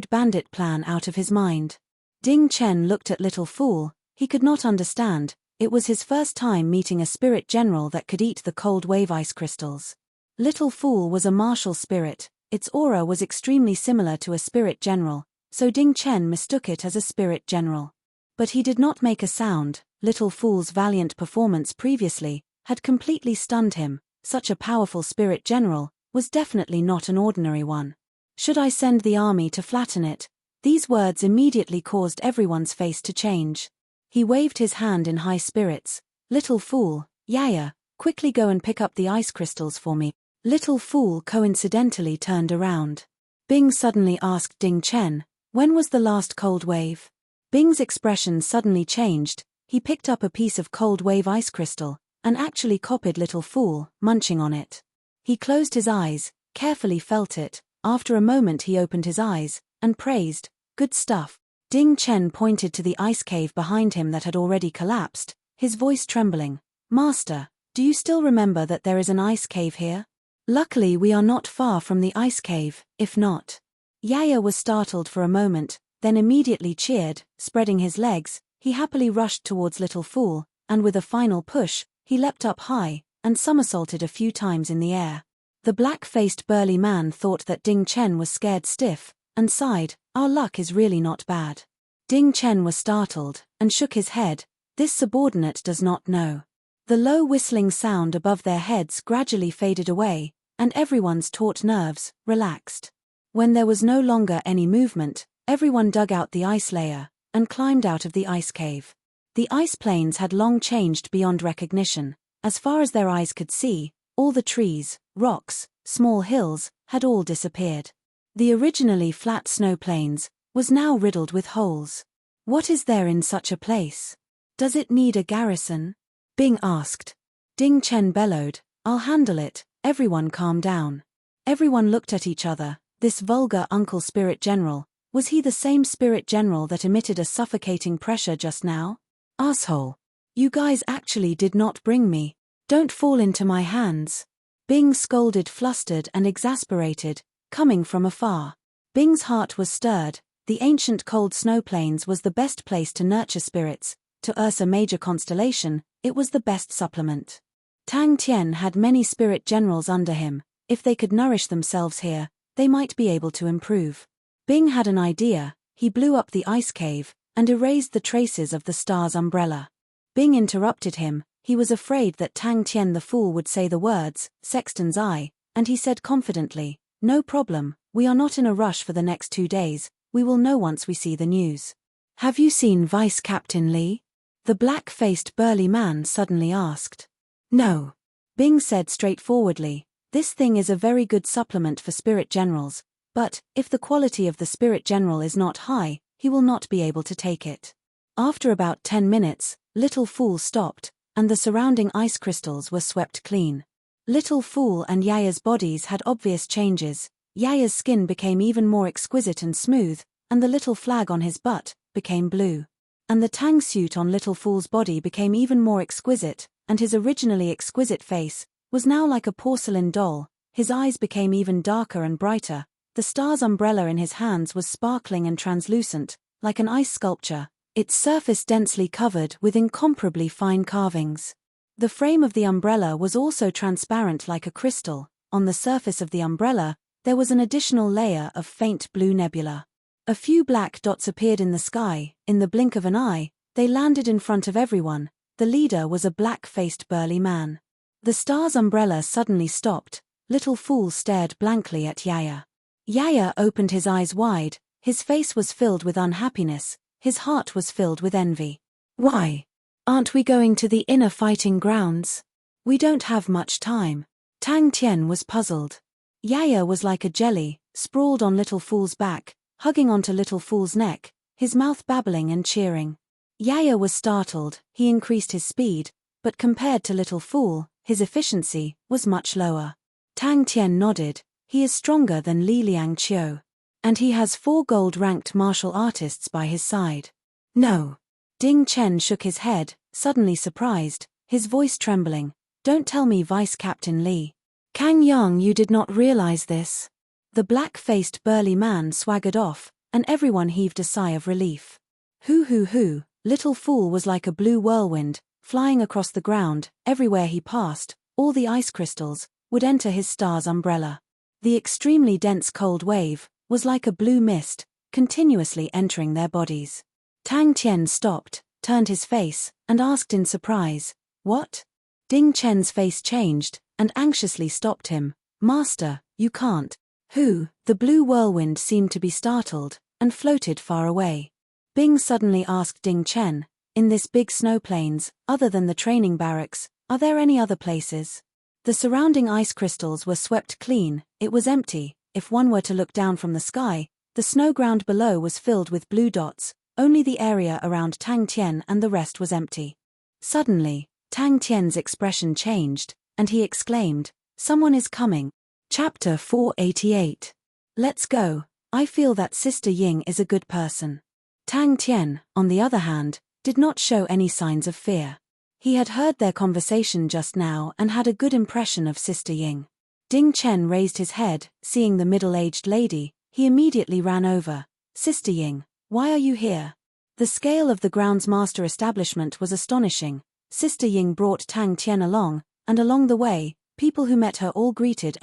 bandit plan out of his mind. Ding Chen looked at Little Fool, he could not understand, it was his first time meeting a spirit general that could eat the cold wave ice crystals. Little Fool was a martial spirit, its aura was extremely similar to a spirit general, so Ding Chen mistook it as a spirit general. But he did not make a sound. Little Fool's valiant performance previously had completely stunned him. Such a powerful spirit general was definitely not an ordinary one. Should I send the army to flatten it? These words immediately caused everyone's face to change. He waved his hand in high spirits. Little Fool, Yaya, quickly go and pick up the ice crystals for me. Little Fool coincidentally turned around. Bing suddenly asked Ding Chen, when was the last cold wave? Bing's expression suddenly changed, he picked up a piece of cold wave ice crystal, and actually copied Little Fool, munching on it. He closed his eyes, carefully felt it, after a moment he opened his eyes, and praised, good stuff. Ding Chen pointed to the ice cave behind him that had already collapsed, his voice trembling. Master, do you still remember that there is an ice cave here? Luckily we are not far from the ice cave, if not. Yaya was startled for a moment, then immediately cheered, spreading his legs, he happily rushed towards Little Fool, and with a final push, he leapt up high, and somersaulted a few times in the air. The black-faced burly man thought that Ding Chen was scared stiff, and sighed, our luck is really not bad. Ding Chen was startled, and shook his head, this subordinate does not know. The low whistling sound above their heads gradually faded away, and everyone's taut nerves relaxed. When there was no longer any movement, everyone dug out the ice layer, and climbed out of the ice cave. The ice plains had long changed beyond recognition. As far as their eyes could see, all the trees, rocks, small hills, had all disappeared. The originally flat snow plains was now riddled with holes. What is there in such a place? Does it need a garrison? Bing asked. Ding Chen bellowed, I'll handle it, everyone calm down. Everyone looked at each other, this vulgar uncle spirit general, was he the same spirit general that emitted a suffocating pressure just now? Asshole. You guys actually did not bring me. Don't fall into my hands. Bing scolded, flustered and exasperated, coming from afar. Bing's heart was stirred. The ancient cold snow plains was the best place to nurture spirits. To Ursa major constellation, it was the best supplement. Tang Tian had many spirit generals under him. If they could nourish themselves here, they might be able to improve. Bing had an idea. He blew up the ice cave and erased the traces of the star's umbrella. Bing interrupted him. He was afraid that Tang Tian the fool would say the words, Sexton's Eye, and he said confidently, no problem, we are not in a rush for the next 2 days, we will know once we see the news. Have you seen Vice Captain Li? The black-faced burly man suddenly asked. No. Bing said straightforwardly, this thing is a very good supplement for spirit generals, but, if the quality of the spirit general is not high, he will not be able to take it. After about 10 minutes, Little Fool stopped, and the surrounding ice crystals were swept clean. Little Fool and Yaya's bodies had obvious changes. Yaya's skin became even more exquisite and smooth, and the little flag on his butt became blue. And the tang suit on Little Fool's body became even more exquisite, and his originally exquisite face was now like a porcelain doll. His eyes became even darker and brighter. The star's umbrella in his hands was sparkling and translucent, like an ice sculpture, its surface densely covered with incomparably fine carvings. The frame of the umbrella was also transparent like a crystal. On the surface of the umbrella, there was an additional layer of faint blue nebula. A few black dots appeared in the sky. In the blink of an eye, they landed in front of everyone. The leader was a black-faced burly man. The star's umbrella suddenly stopped. Little Fool stared blankly at Yaya. Yaya opened his eyes wide, his face was filled with unhappiness, his heart was filled with envy. Why? Aren't we going to the inner fighting grounds? We don't have much time. Tang Tian was puzzled. Yaya was like a jelly, sprawled on Little Fool's back, hugging onto Little Fool's neck, his mouth babbling and cheering. Yaya was startled. He increased his speed, but compared to Little Fool, his efficiency was much lower. Tang Tian nodded. He is stronger than Li Liang Qiu. And he has 4 gold-ranked martial artists by his side. No. Ding Chen shook his head, suddenly surprised, his voice trembling. Don't tell me Vice Captain Li. Kang Yang, you did not realize this. The black-faced burly man swaggered off, and everyone heaved a sigh of relief. Hoo. Little Fool was like a blue whirlwind, flying across the ground. Everywhere he passed, all the ice crystals would enter his star's umbrella. The extremely dense cold wave was like a blue mist, continuously entering their bodies. Tang Tian stopped, turned his face, and asked in surprise, "What?" Ding Chen's face changed, and anxiously stopped him. "Master, you can't." Who? The blue whirlwind seemed to be startled, and floated far away. Bing suddenly asked Ding Chen, "In this big snow plains, other than the training barracks, are there any other places?" The surrounding ice crystals were swept clean. It was empty. If one were to look down from the sky, the snow ground below was filled with blue dots. Only the area around Tang Tian and the rest was empty. Suddenly, Tang Tian's expression changed, and he exclaimed, "Someone is coming." Chapter 488. Let's go. I feel that Sister Ying is a good person. Tang Tian, on the other hand, did not show any signs of fear. He had heard their conversation just now and had a good impression of Sister Ying. Ding Chen raised his head, seeing the middle-aged lady. He immediately ran over. "Sister Ying, why are you here?" The scale of the grounds master establishment was astonishing. Sister Ying brought Tang Tian along, and along the way, people who met her all greeted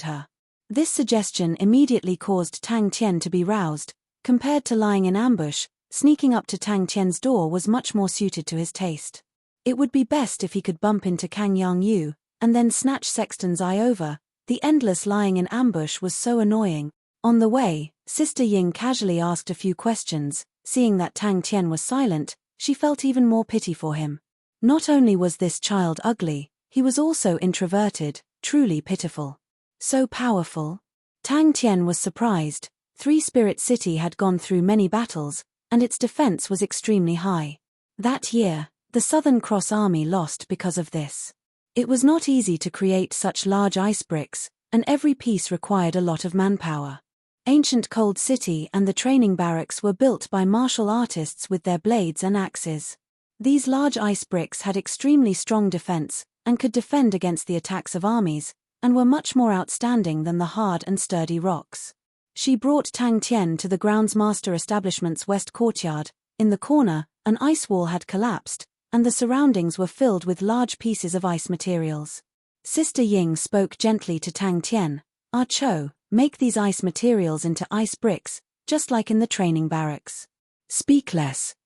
her. This suggestion immediately caused Tang Tian to be roused. Compared to lying in ambush, sneaking up to Tang Tian's door was much more suited to his taste. It would be best if he could bump into Kang Yang Yu, and then snatch Sexton's eye over. The endless lying in ambush was so annoying. On the way, Sister Ying casually asked a few questions. Seeing that Tang Tian was silent, she felt even more pity for him. Not only was this child ugly, he was also introverted, truly pitiful. So powerful. Tang Tian was surprised. Three Spirit City had gone through many battles, and its defense was extremely high. That year, the Southern Cross Army lost because of this. It was not easy to create such large ice bricks, and every piece required a lot of manpower. Ancient Cold City and the training barracks were built by martial artists with their blades and axes. These large ice bricks had extremely strong defense, and could defend against the attacks of armies, and were much more outstanding than the hard and sturdy rocks. She brought Tang Tian to the groundsmaster establishment's west courtyard. In the corner, an ice wall had collapsed, and the surroundings were filled with large pieces of ice materials. Sister Ying spoke gently to Tang Tian. "Ah Cho, make these ice materials into ice bricks, just like in the training barracks." Speak less,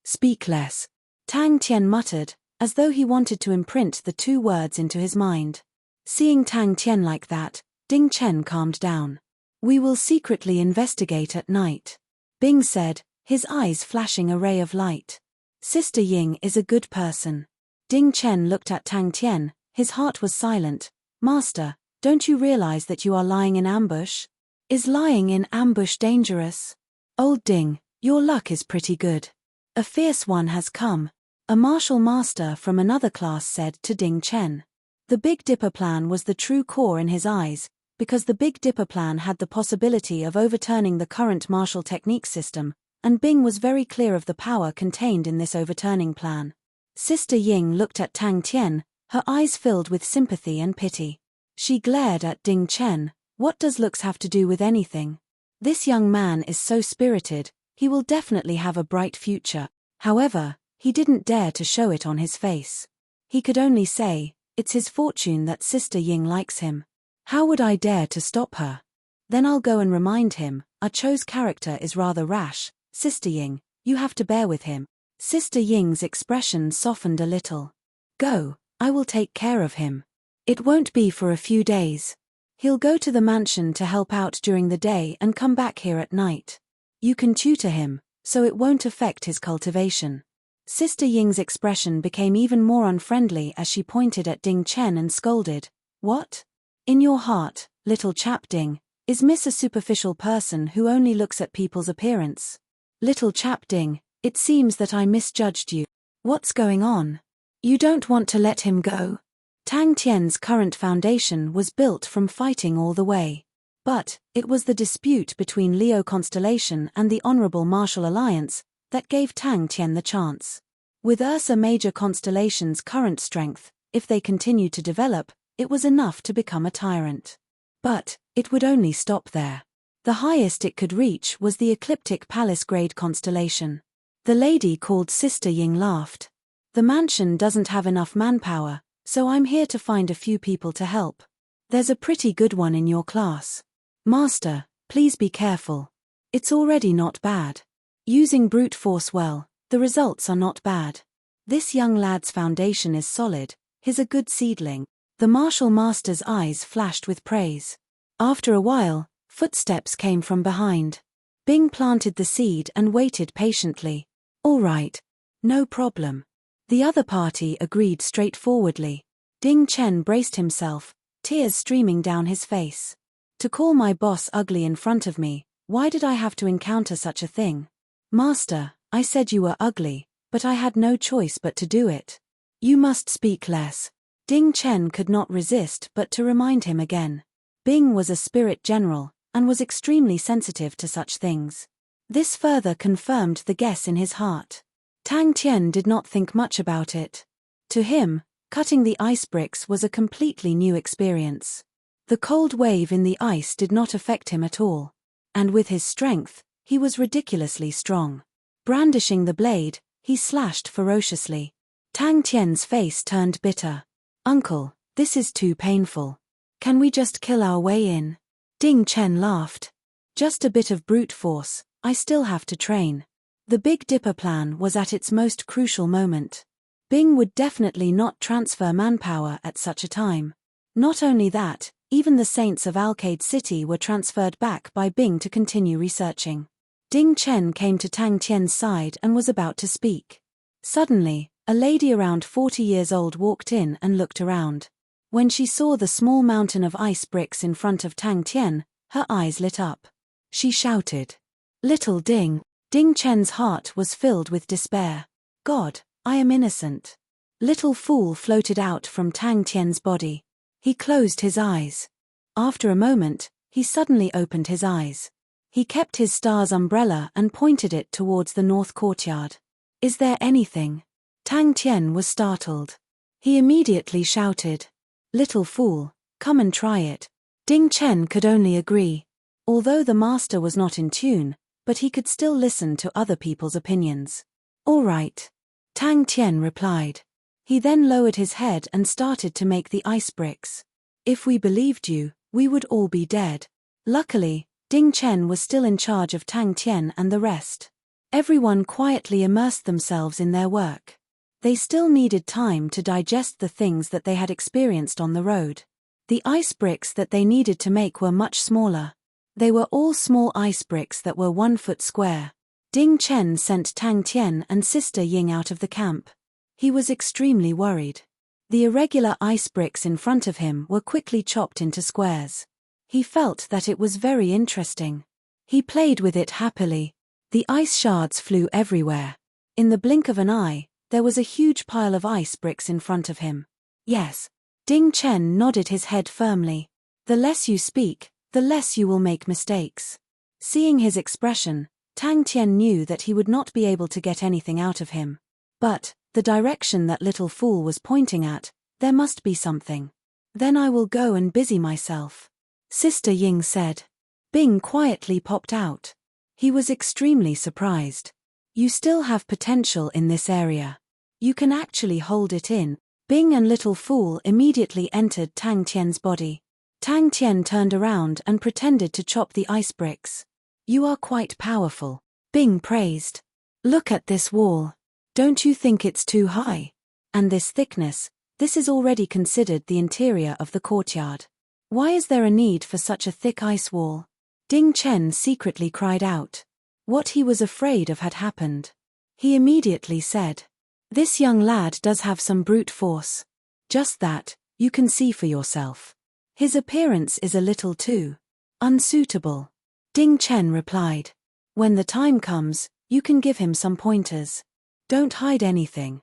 Tang Tian muttered, as though he wanted to imprint the 2 words into his mind. Seeing Tang Tian like that, Ding Chen calmed down. "We will secretly investigate at night," Bing said, his eyes flashing a ray of light. "Sister Ying is a good person." Ding Chen looked at Tang Tian, his heart was silent. "Master, don't you realize that you are lying in ambush? Is lying in ambush dangerous?" "Old Ding, your luck is pretty good. A fierce one has come," a martial master from another class said to Ding Chen. The Big Dipper plan was the true core in his eyes, because the Big Dipper plan had the possibility of overturning the current martial technique system, and Bing was very clear of the power contained in this overturning plan. Sister Ying looked at Tang Tian, her eyes filled with sympathy and pity. She glared at Ding Chen. "What does looks have to do with anything? This young man is so spirited, he will definitely have a bright future." However, he didn't dare to show it on his face. He could only say, "It's his fortune that Sister Ying likes him. How would I dare to stop her? Then I'll go and remind him, Ah Cho's character is rather rash. Sister Ying, you have to bear with him." Sister Ying's expression softened a little. "Go, I will take care of him. It won't be for a few days. He'll go to the mansion to help out during the day and come back here at night. You can tutor him, so it won't affect his cultivation." Sister Ying's expression became even more unfriendly as she pointed at Ding Chen and scolded. "What? In your heart, little chap Ding, is Miss a superficial person who only looks at people's appearance? Little chap Ding, it seems that I misjudged you." What's going on? You don't want to let him go? Tang Tian's current foundation was built from fighting all the way. But it was the dispute between Leo Constellation and the Honorable Martial Alliance that gave Tang Tian the chance. With Ursa Major Constellation's current strength, if they continued to develop, it was enough to become a tyrant. But it would only stop there. The highest it could reach was the ecliptic palace-grade constellation. The lady called Sister Ying laughed. The mansion doesn't have enough manpower, so I'm here to find a few people to help. There's a pretty good one in your class. Master, please be careful. It's already not bad. Using brute force well, the results are not bad. This young lad's foundation is solid, he's a good seedling. The martial master's eyes flashed with praise. After a while, footsteps came from behind. Bing planted the seed and waited patiently. All right. No problem. The other party agreed straightforwardly. Ding Chen braced himself, tears streaming down his face. To call my boss ugly in front of me, why did I have to encounter such a thing? Master, I said you were ugly, but I had no choice but to do it. You must speak less. Ding Chen could not resist but to remind him again. Bing was a spirit general, and was extremely sensitive to such things. This further confirmed the guess in his heart. Tang Tian did not think much about it. To him, cutting the ice bricks was a completely new experience. The cold wave in the ice did not affect him at all. And with his strength, he was ridiculously strong. Brandishing the blade, he slashed ferociously. Tang Tian's face turned bitter. Uncle, this is too painful. Can we just kill our way in? Ding Chen laughed. Just a bit of brute force, I still have to train. The Big Dipper plan was at its most crucial moment. Bing would definitely not transfer manpower at such a time. Not only that, even the Saints of Alcade City were transferred back by Bing to continue researching. Ding Chen came to Tang Tian's side and was about to speak. Suddenly, a lady around 40 years old walked in and looked around. When she saw the small mountain of ice bricks in front of Tang Tian, her eyes lit up. She shouted, "Little Ding!" Ding Chen's heart was filled with despair. God, I am innocent. Little fool floated out from Tang Tian's body. He closed his eyes. After a moment, he suddenly opened his eyes. He kept his star's umbrella and pointed it towards the north courtyard. Is there anything? Tang Tian was startled. He immediately shouted, "Little fool, come and try it." Ding Chen could only agree. Although the master was not in tune, but he could still listen to other people's opinions. All right. Tang Tian replied. He then lowered his head and started to make the ice bricks. If we believed you, we would all be dead. Luckily, Ding Chen was still in charge of Tang Tian and the rest. Everyone quietly immersed themselves in their work. They still needed time to digest the things that they had experienced on the road. The ice bricks that they needed to make were much smaller. They were all small ice bricks that were 1 foot square. Ding Chen sent Tang Tian and Sister Ying out of the camp. He was extremely worried. The irregular ice bricks in front of him were quickly chopped into squares. He felt that it was very interesting. He played with it happily. The ice shards flew everywhere. In the blink of an eye, there was a huge pile of ice bricks in front of him. Yes. Ding Chen nodded his head firmly. The less you speak, the less you will make mistakes. Seeing his expression, Tang Tian knew that he would not be able to get anything out of him. But, the direction that little fool was pointing at, there must be something. Then I will go and busy myself. Sister Ying said. Bing quietly popped out. He was extremely surprised. You still have potential in this area. You can actually hold it in. Bing and little fool immediately entered Tang Tian's body. Tang Tian turned around and pretended to chop the ice bricks. You are quite powerful. Bing praised. Look at this wall. Don't you think it's too high? And this thickness, this is already considered the interior of the courtyard. Why is there a need for such a thick ice wall? Ding Chen secretly cried out. What he was afraid of had happened. He immediately said, "This young lad does have some brute force. Just that, you can see for yourself. His appearance is a little too unsuitable." Ding Chen replied. When the time comes, you can give him some pointers. Don't hide anything.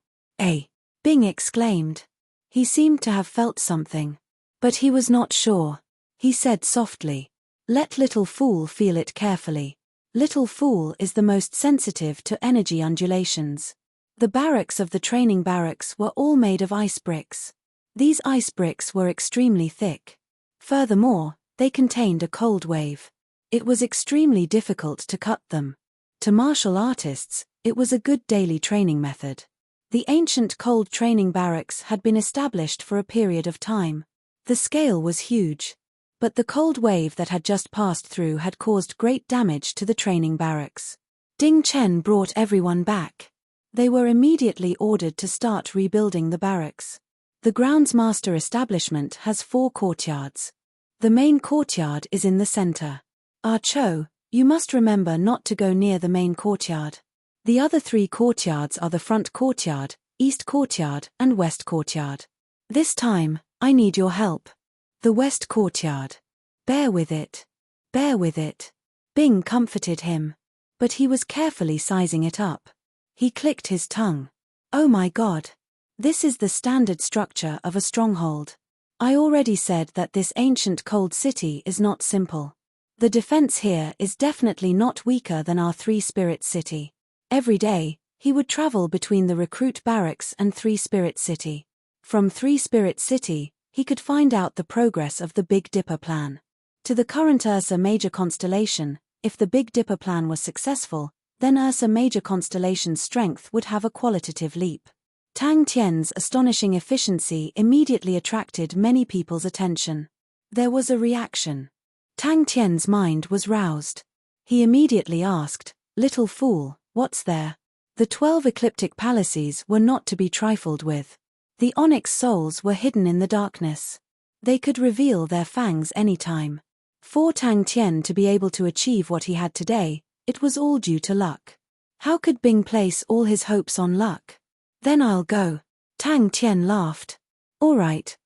Bing exclaimed. He seemed to have felt something. But he was not sure. He said softly, "Let little fool feel it carefully. Little fool is the most sensitive to energy undulations." The barracks of the training barracks were all made of ice bricks. These ice bricks were extremely thick. Furthermore, they contained a cold wave. It was extremely difficult to cut them. To martial artists, it was a good daily training method. The ancient cold training barracks had been established for a period of time. The scale was huge. But the cold wave that had just passed through had caused great damage to the training barracks. Ding Chen brought everyone back. They were immediately ordered to start rebuilding the barracks. The groundsmaster establishment has 4 courtyards. The main courtyard is in the center. Cho, you must remember not to go near the main courtyard. The other 3 courtyards are the front courtyard, east courtyard, and west courtyard. This time, I need your help. The west courtyard. Bear with it. Bear with it. Bing comforted him. But he was carefully sizing it up. He clicked his tongue. Oh my God. This is the standard structure of a stronghold. I already said that this ancient cold city is not simple. The defense here is definitely not weaker than our 3-spirit city. Every day, he would travel between the recruit barracks and 3-spirit city. From 3-spirit city, he could find out the progress of the Big Dipper plan. To the current Ursa Major constellation, if the Big Dipper plan was successful, then Ursa Major constellation's strength would have a qualitative leap. Tang Tian's astonishing efficiency immediately attracted many people's attention. There was a reaction. Tang Tian's mind was roused. He immediately asked, "Little fool, what's there?" The 12 ecliptic palaces were not to be trifled with. The onyx souls were hidden in the darkness. They could reveal their fangs any time. For Tang Tian to be able to achieve what he had today, it was all due to luck. How could Bing place all his hopes on luck? "Then I'll go." Tang Tian laughed. All right.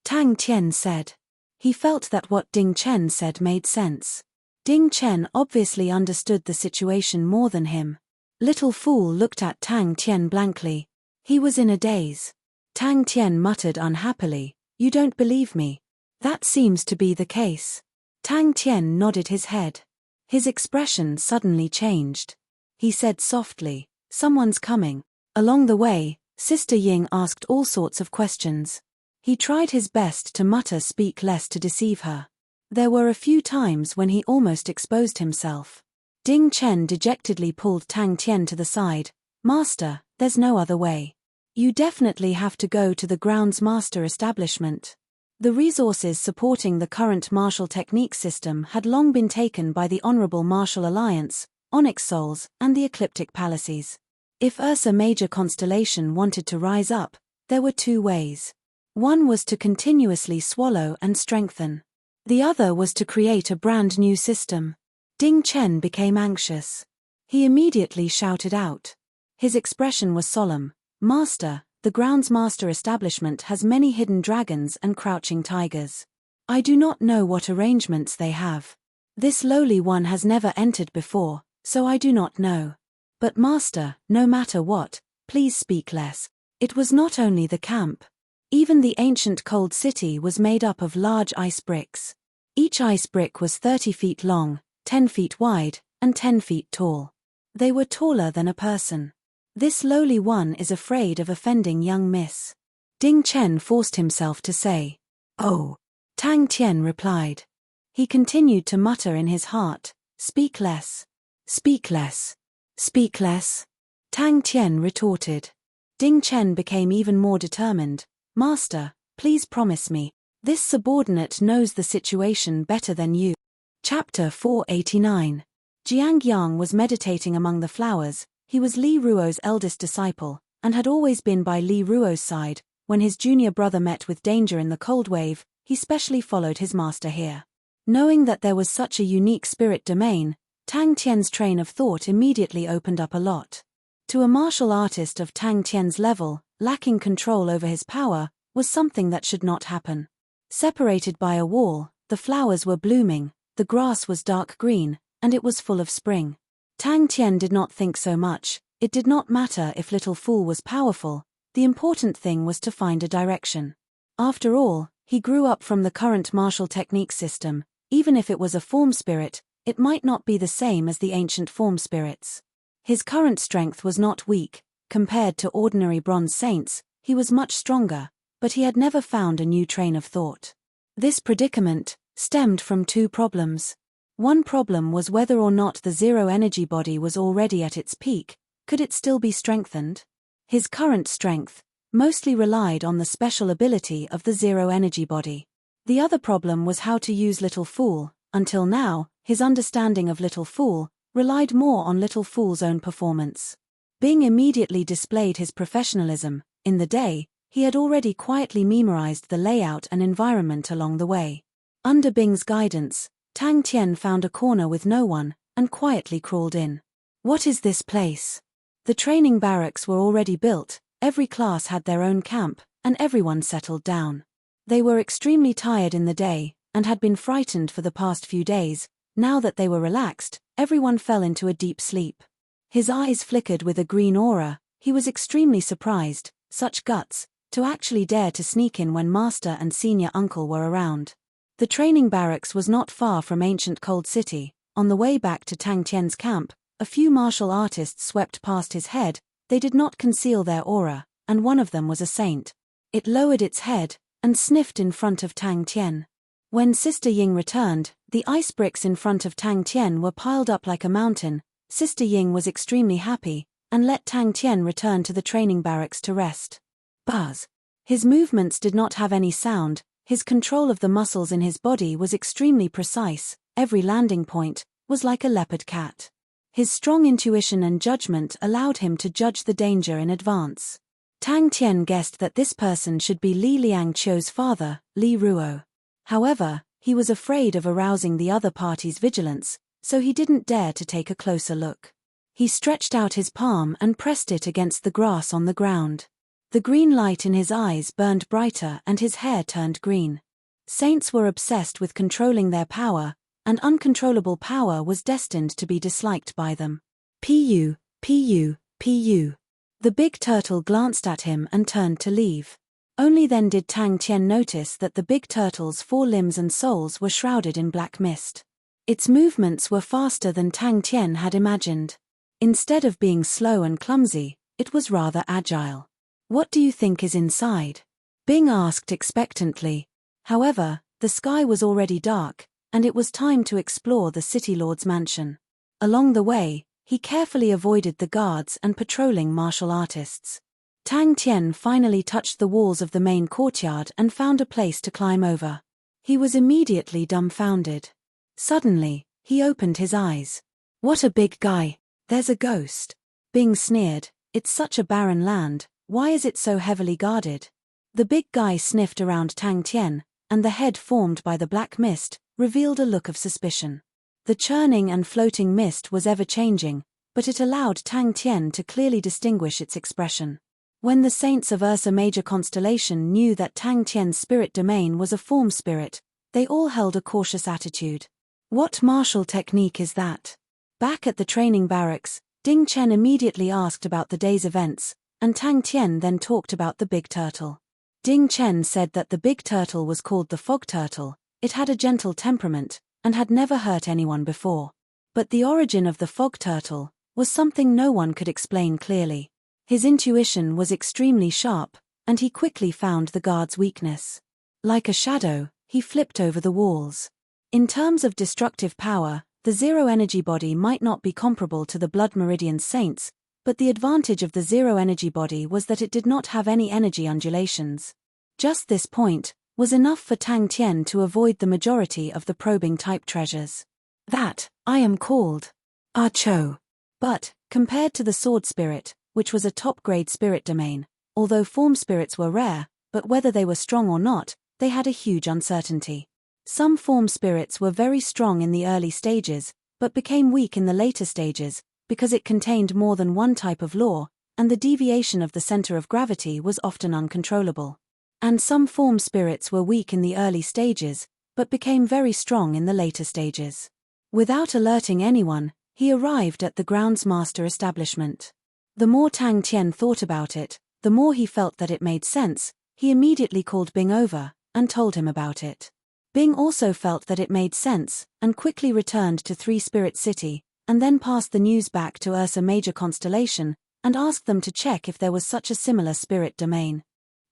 Tang Tian said. He felt that what Ding Chen said made sense. Ding Chen obviously understood the situation more than him. Little fool looked at Tang Tian blankly. He was in a daze. Tang Tian muttered unhappily, "You don't believe me?" "That seems to be the case." Tang Tian nodded his head. His expression suddenly changed. He said softly, "Someone's coming." Along the way, Sister Ying asked all sorts of questions. He tried his best to mutter speak less to deceive her. There were a few times when he almost exposed himself. Ding Chen dejectedly pulled Tang Tian to the side. "Master, there's no other way. You definitely have to go to the groundsmaster establishment." The resources supporting the current martial technique system had long been taken by the Honorable Martial Alliance, Onyx Souls, and the Ecliptic Palaces. If Ursa Major constellation wanted to rise up, there were 2 ways. One was to continuously swallow and strengthen. The other was to create a brand new system. Ding Chen became anxious. He immediately shouted out. His expression was solemn. "Master, the groundsmaster establishment has many hidden dragons and crouching tigers. I do not know what arrangements they have. This lowly one has never entered before, so I do not know. But master, no matter what, please speak less." It was not only the camp. Even the ancient cold city was made up of large ice bricks. Each ice brick was 30 feet long, 10 feet wide, and 10 feet tall. They were taller than a person. "This lowly one is afraid of offending young miss." Ding Chen forced himself to say. "Oh." Tang Tian replied. He continued to mutter in his heart, "Speak less. Speak less. Speak less." Tang Tian retorted. Ding Chen became even more determined. "Master, please promise me. This subordinate knows the situation better than you." Chapter 489. Jiang Yang was meditating among the flowers. He was Li Ruo's eldest disciple, and had always been by Li Ruo's side. When his junior brother met with danger in the cold wave, he specially followed his master here. Knowing that there was such a unique spirit domain, Tang Tian's train of thought immediately opened up a lot. To a martial artist of Tang Tian's level, lacking control over his power was something that should not happen. Separated by a wall, the flowers were blooming, the grass was dark green, and it was full of spring. Tang Tian did not think so much. It did not matter if Little Fool was powerful, the important thing was to find a direction. After all, he grew up from the current martial technique system. Even if it was a form spirit, it might not be the same as the ancient form spirits. His current strength was not weak. Compared to ordinary bronze saints, he was much stronger, but he had never found a new train of thought. This predicament stemmed from two problems. One problem was whether or not the zero-energy body was already at its peak. Could it still be strengthened? His current strength mostly relied on the special ability of the zero-energy body. The other problem was how to use Little Fool. Until now, his understanding of Little Fool relied more on Little Fool's own performance. Bing immediately displayed his professionalism. In the day, he had already quietly memorized the layout and environment along the way. Under Bing's guidance, Tang Tian found a corner with no one, and quietly crawled in. What is this place? The training barracks were already built, every class had their own camp, and everyone settled down. They were extremely tired in the day, and had been frightened for the past few days. Now that they were relaxed, everyone fell into a deep sleep. His eyes flickered with a green aura. He was extremely surprised, such guts, to actually dare to sneak in when Master and Senior Uncle were around. The training barracks was not far from ancient Cold City. On the way back to Tang Tian's camp, a few martial artists swept past his head. They did not conceal their aura, and one of them was a saint. It lowered its head and sniffed in front of Tang Tian. When Sister Ying returned, the ice bricks in front of Tang Tian were piled up like a mountain. Sister Ying was extremely happy, and let Tang Tian return to the training barracks to rest. Buzz. His movements did not have any sound. His control of the muscles in his body was extremely precise. Every landing point was like a leopard cat. His strong intuition and judgment allowed him to judge the danger in advance. Tang Tian guessed that this person should be Li Liangqiu's father, Li Ruo. However, he was afraid of arousing the other party's vigilance, so he didn't dare to take a closer look. He stretched out his palm and pressed it against the grass on the ground. The green light in his eyes burned brighter and his hair turned green. Saints were obsessed with controlling their power, and uncontrollable power was destined to be disliked by them. Pu, pu, pu. The big turtle glanced at him and turned to leave. Only then did Tang Tian notice that the big turtle's 4 limbs and soles were shrouded in black mist. Its movements were faster than Tang Tian had imagined. Instead of being slow and clumsy, it was rather agile. What do you think is inside? Bing asked expectantly. However, the sky was already dark, and it was time to explore the city lord's mansion. Along the way, he carefully avoided the guards and patrolling martial artists. Tang Tian finally touched the walls of the main courtyard and found a place to climb over. He was immediately dumbfounded. Suddenly, he opened his eyes. What a big guy! There's a ghost. Bing sneered. It's such a barren land, why is it so heavily guarded? The big guy sniffed around Tang Tian, and the head formed by the black mist revealed a look of suspicion. The churning and floating mist was ever-changing, but it allowed Tang Tian to clearly distinguish its expression. When the saints of Ursa Major constellation knew that Tang Tian's spirit domain was a form spirit, they all held a cautious attitude. What martial technique is that? Back at the training barracks, Ding Chen immediately asked about the day's events, and Tang Tian then talked about the big turtle. Ding Chen said that the big turtle was called the fog turtle. It had a gentle temperament, and had never hurt anyone before. But the origin of the fog turtle was something no one could explain clearly. His intuition was extremely sharp, and he quickly found the guard's weakness. Like a shadow, he flipped over the walls. In terms of destructive power, the zero-energy body might not be comparable to the Blood Meridian Saints, but the advantage of the zero-energy body was that it did not have any energy undulations. Just this point was enough for Tang Tian to avoid the majority of the probing-type treasures. That, I am called Ah Cho. But, compared to the sword spirit, which was a top-grade spirit domain, although form spirits were rare, but whether they were strong or not, they had a huge uncertainty. Some form spirits were very strong in the early stages, but became weak in the later stages, because it contained more than one type of law, and the deviation of the center of gravity was often uncontrollable. And some form spirits were weak in the early stages, but became very strong in the later stages. Without alerting anyone, he arrived at the groundsmaster establishment. The more Tang Tian thought about it, the more he felt that it made sense. He immediately called Bing over and told him about it. Bing also felt that it made sense and quickly returned to Three Spirit City, and then passed the news back to Ursa Major Constellation and asked them to check if there was such a similar spirit domain.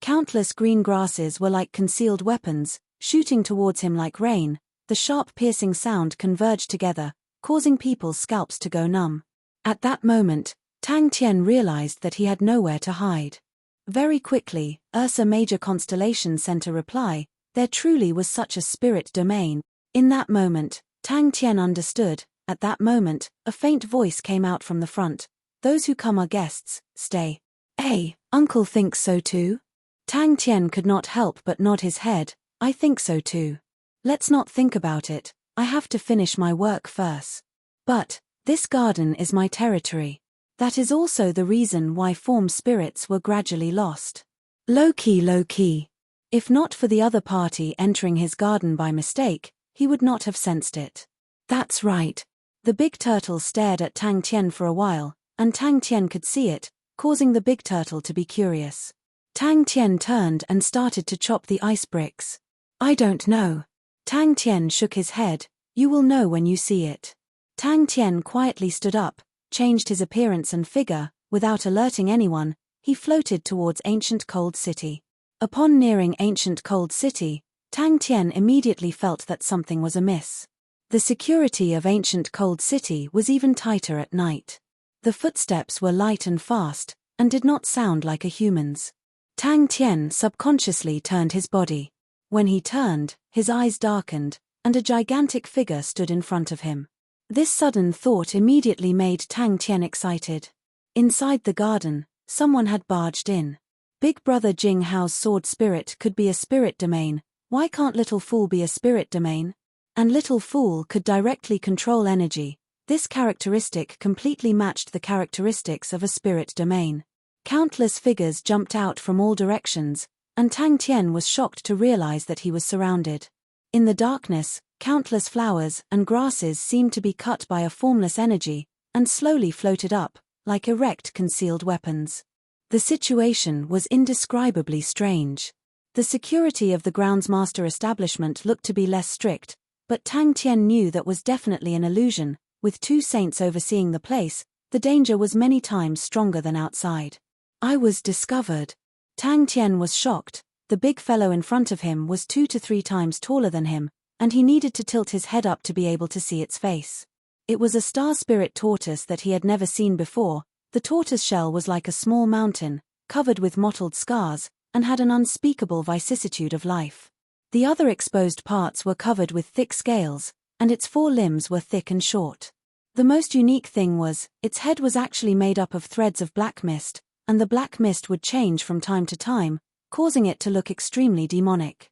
Countless green grasses were like concealed weapons, shooting towards him like rain. The sharp piercing sound converged together, causing people's scalps to go numb. At that moment, Tang Tian realized that he had nowhere to hide. Very quickly, Ursa Major Constellation sent a reply. There truly was such a spirit domain. In that moment, Tang Tian understood. At that moment, a faint voice came out from the front. Those who come are guests, stay. Hey, uncle thinks so too? Tang Tian could not help but nod his head. I think so too. Let's not think about it, I have to finish my work first. But, this garden is my territory. That is also the reason why form spirits were gradually lost. Low key. If not for the other party entering his garden by mistake, he would not have sensed it. That's right. The big turtle stared at Tang Tian for a while, and Tang Tian could see it, causing the big turtle to be curious. Tang Tian turned and started to chop the ice bricks. I don't know. Tang Tian shook his head. You will know when you see it. Tang Tian quietly stood up, changed his appearance and figure. Without alerting anyone, he floated towards Ancient Cold City. Upon nearing Ancient Cold City, Tang Tian immediately felt that something was amiss. The security of Ancient Cold City was even tighter at night. The footsteps were light and fast, and did not sound like a human's. Tang Tian subconsciously turned his body. When he turned, his eyes darkened, and a gigantic figure stood in front of him. This sudden thought immediately made Tang Tian excited. Inside the garden, someone had barged in. Big Brother Jing Hao's sword spirit could be a spirit domain. Why can't Little Fool be a spirit domain? And Little Fool could directly control energy. This characteristic completely matched the characteristics of a spirit domain. Countless figures jumped out from all directions, and Tang Tian was shocked to realize that he was surrounded. In the darkness, countless flowers and grasses seemed to be cut by a formless energy, and slowly floated up, like erect concealed weapons. The situation was indescribably strange. The security of the groundsmaster establishment looked to be less strict, but Tang Tian knew that was definitely an illusion. With two saints overseeing the place, the danger was many times stronger than outside. I was discovered. Tang Tian was shocked. The big fellow in front of him was 2 to 3 times taller than him, and he needed to tilt his head up to be able to see its face. It was a star spirit tortoise that he had never seen before. The tortoise shell was like a small mountain, covered with mottled scars, and had an unspeakable vicissitude of life. The other exposed parts were covered with thick scales, and its 4 limbs were thick and short. The most unique thing was, its head was actually made up of threads of black mist, and the black mist would change from time to time, causing it to look extremely demonic.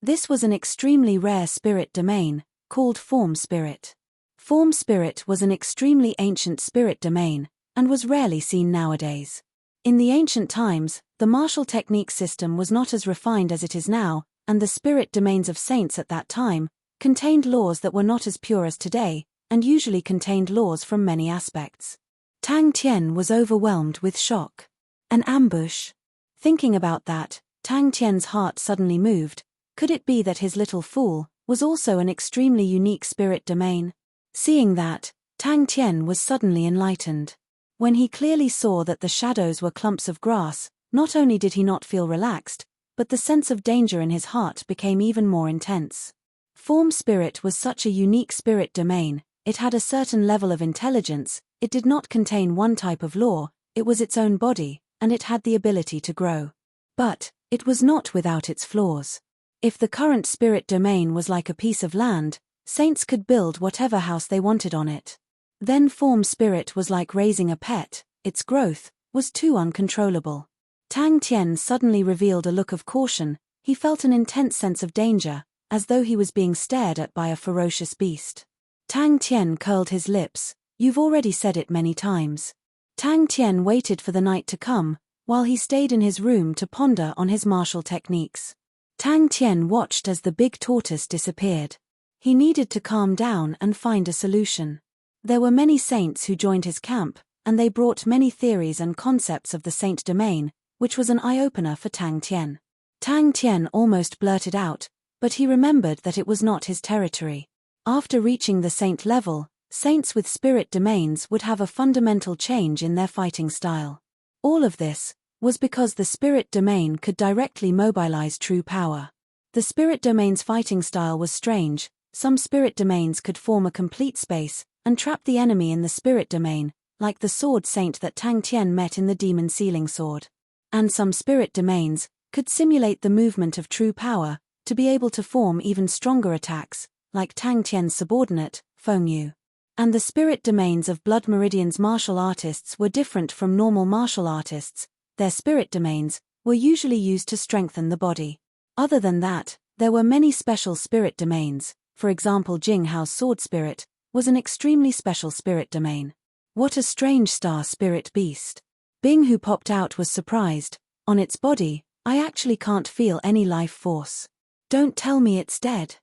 This was an extremely rare spirit domain, called Form Spirit. Form Spirit was an extremely ancient spirit domain, and was rarely seen nowadays. In the ancient times, the martial technique system was not as refined as it is now, and the spirit domains of saints at that time contained laws that were not as pure as today, and usually contained laws from many aspects. Tang Tian was overwhelmed with shock. An ambush. Thinking about that, Tang Tian's heart suddenly moved. Could it be that his Little Fool was also an extremely unique spirit domain? Seeing that, Tang Tian was suddenly enlightened. When he clearly saw that the shadows were clumps of grass, not only did he not feel relaxed, but the sense of danger in his heart became even more intense. Form Spirit was such a unique spirit domain. It had a certain level of intelligence. It did not contain one type of law. It was its own body, and it had the ability to grow. But it was not without its flaws. If the current spirit domain was like a piece of land, saints could build whatever house they wanted on it. Then Form Spirit was like raising a pet. Its growth was too uncontrollable. Tang Tian suddenly revealed a look of caution. He felt an intense sense of danger, as though he was being stared at by a ferocious beast. Tang Tian curled his lips. You've already said it many times. Tang Tian waited for the night to come, while he stayed in his room to ponder on his martial techniques. Tang Tian watched as the big tortoise disappeared. He needed to calm down and find a solution. There were many saints who joined his camp, and they brought many theories and concepts of the Saint domain, which was an eye-opener for Tang Tien. Tang Tien almost blurted out, but he remembered that it was not his territory. After reaching the Saint level, Saints with spirit domains would have a fundamental change in their fighting style. All of this was because the spirit domain could directly mobilize true power. The spirit domain's fighting style was strange. Some spirit domains could form a complete space and trap the enemy in the spirit domain, like the sword saint that Tang Tien met in the demon sealing sword. And some spirit domains could simulate the movement of true power to be able to form even stronger attacks, like Tang Tien's subordinate, Feng Yu. And the spirit domains of Blood Meridian's martial artists were different from normal martial artists. Their spirit domains were usually used to strengthen the body. Other than that, there were many special spirit domains. For example, Jing Hao's sword spirit was an extremely special spirit domain. What a strange star spirit beast. Bing, who popped out, was surprised. On its body, I actually can't feel any life force. Don't tell me it's dead.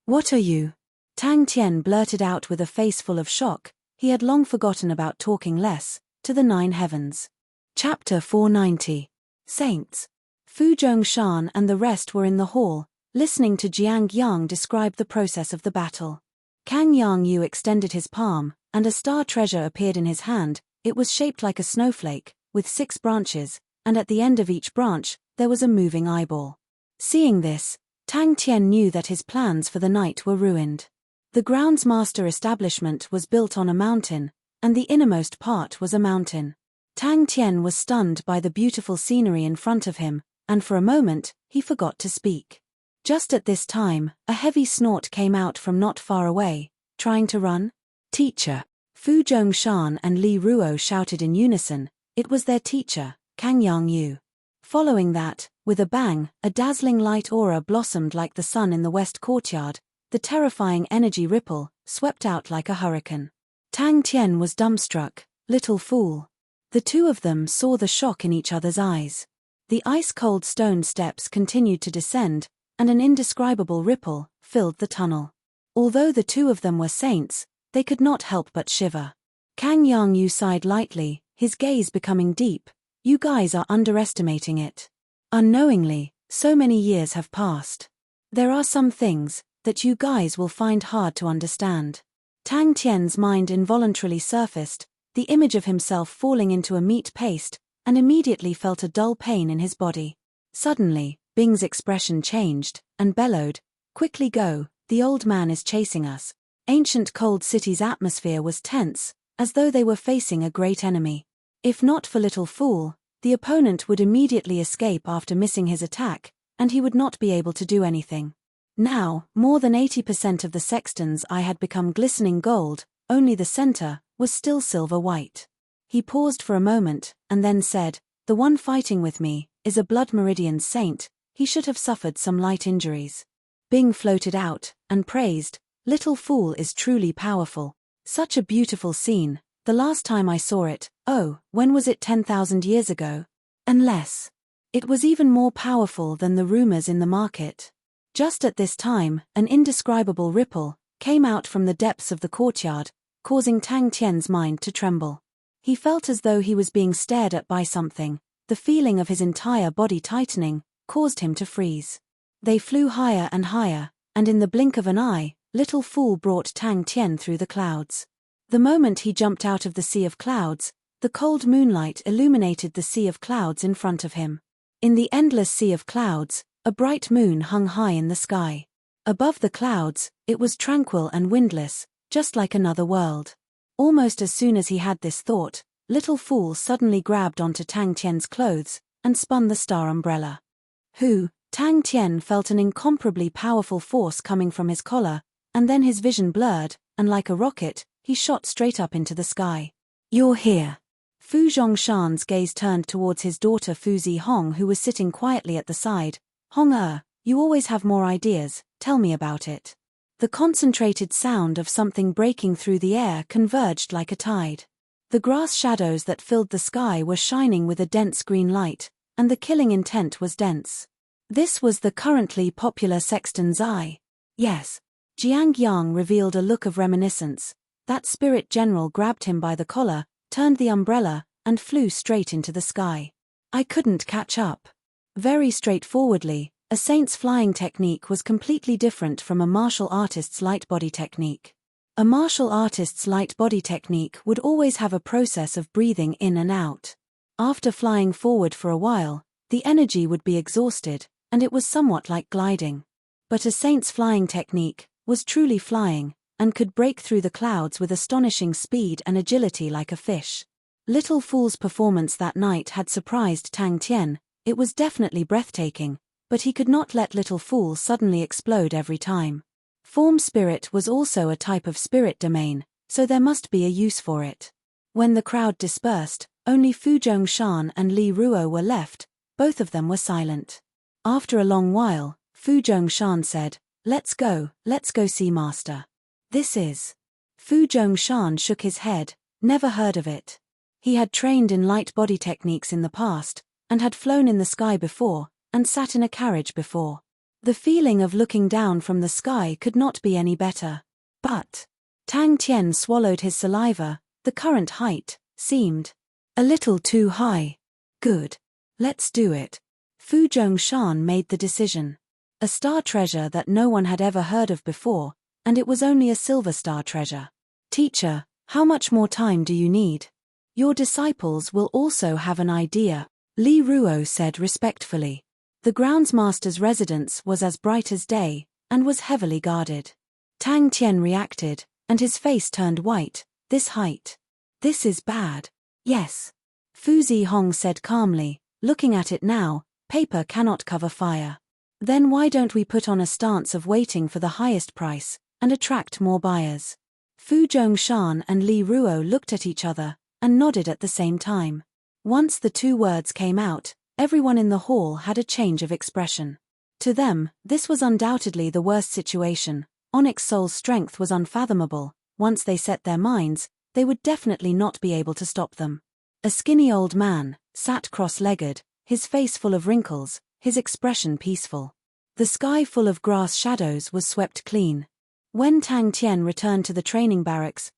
What are you? Tang Tien blurted out with a face full of shock. He had long forgotten about talking less to the 9 heavens. Chapter 490. Saints. Fu Zhongshan and the rest were in the hall, listening to Jiang Yang describe the process of the battle. Kang Yang Yu extended his palm, and a star treasure appeared in his hand. It was shaped like a snowflake, with 6 branches, and at the end of each branch, there was a moving eyeball. Seeing this, Tang Tien knew that his plans for the night were ruined. The groundsmaster establishment was built on a mountain, and the innermost part was a mountain. Tang Tien was stunned by the beautiful scenery in front of him, and for a moment, he forgot to speak. Just at this time, a heavy snort came out from not far away. Trying to run? Teacher. Fu Zhongshan and Li Ruo shouted in unison. It was their teacher, Kang Yang Yu. Following that, with a bang, a dazzling light aura blossomed like the sun in the west courtyard. The terrifying energy ripple swept out like a hurricane. Tang Tien was dumbstruck. Little fool. The two of them saw the shock in each other's eyes. The ice-cold stone steps continued to descend, and an indescribable ripple filled the tunnel. Although the two of them were saints, they could not help but shiver. Kang Yang Yu sighed lightly, his gaze becoming deep. You guys are underestimating it. Unknowingly, so many years have passed. There are some things that you guys will find hard to understand. Tang Tien's mind involuntarily surfaced, the image of himself falling into a meat paste, and immediately felt a dull pain in his body. Suddenly, Bing's expression changed, and bellowed, "Quickly go, the old man is chasing us." Ancient Cold City's atmosphere was tense, as though they were facing a great enemy. If not for Little Fool, the opponent would immediately escape after missing his attack, and he would not be able to do anything. Now, more than 80% of the sexton's eye had become glistening gold, only the center was still silver-white. He paused for a moment, and then said, "The one fighting with me is a Blood Meridian saint. He should have suffered some light injuries." Bing floated out, and praised, "Little Fool is truly powerful. Such a beautiful scene. The last time I saw it, when was it? 10,000 years ago? Unless it was even more powerful than the rumors in the market." Just at this time, an indescribable ripple came out from the depths of the courtyard, causing Tang Tien's mind to tremble. He felt as though he was being stared at by something. The feeling of his entire body tightening caused him to freeze. They flew higher and higher, and in the blink of an eye, Little Fool brought Tang Tien through the clouds. The moment he jumped out of the sea of clouds, the cold moonlight illuminated the sea of clouds in front of him. In the endless sea of clouds, a bright moon hung high in the sky. Above the clouds, it was tranquil and windless, just like another world. Almost as soon as he had this thought, Little Fool suddenly grabbed onto Tang Tien's clothes and spun the star umbrella. Tang Tien felt an incomparably powerful force coming from his collar, and then his vision blurred, and like a rocket, he shot straight up into the sky. "You're here." Fu Zhongshan's gaze turned towards his daughter Fu Zihong, who was sitting quietly at the side. "Hong you always have more ideas, tell me about it." The concentrated sound of something breaking through the air converged like a tide. The grass shadows that filled the sky were shining with a dense green light, and the killing intent was dense. This was the currently popular Sexton's Eye. Yes. Jiang Yang revealed a look of reminiscence. That spirit general grabbed him by the collar turned the umbrella, and flew straight into the sky. I couldn't catch up. Very straightforwardly, a saint's flying technique was completely different from a martial artist's light body technique. A martial artist's light body technique would always have a process of breathing in and out. After flying forward for a while, the energy would be exhausted, and it was somewhat like gliding. But a saint's flying technique was truly flying, and could break through the clouds with astonishing speed and agility like a fish. Little Fool's performance that night had surprised Tang Tian. It was definitely breathtaking, but he could not let Little Fool suddenly explode every time. Form spirit was also a type of spirit domain, so there must be a use for it. When the crowd dispersed, only Fu Zhongshan and Li Ruo were left. Both of them were silent. After a long while, Fu Zhongshan said, let's go see Master. This is. Fu Zhongshan shook his head, never heard of it. He had trained in light body techniques in the past, and had flown in the sky before, and sat in a carriage before. The feeling of looking down from the sky could not be any better. But Tang Tian swallowed his saliva. The current height seemed a little too high. Good. Let's do it. Fu Zhongshan made the decision. A star treasure that no one had ever heard of before, and it was only a silver star treasure. Teacher, how much more time do you need? Your disciples will also have an idea, Li Ruo said respectfully. The groundsmaster's residence was as bright as day, and was heavily guarded. Tang Tian reacted, and his face turned white. This height. This is bad. Yes. Fu Zihong said calmly, looking at it now, paper cannot cover fire. Then why don't we put on a stance of waiting for the highest price, and attract more buyers? Fu Zhongshan and Li Ruo looked at each other, and nodded at the same time. Once the two words came out, everyone in the hall had a change of expression. To them, this was undoubtedly the worst situation. Onyx Soul's strength was unfathomable. Once they set their minds, they would definitely not be able to stop them. A skinny old man sat cross-legged, his face full of wrinkles, his expression peaceful. The sky full of grass shadows was swept clean. When Tang Tian returned to the training barracks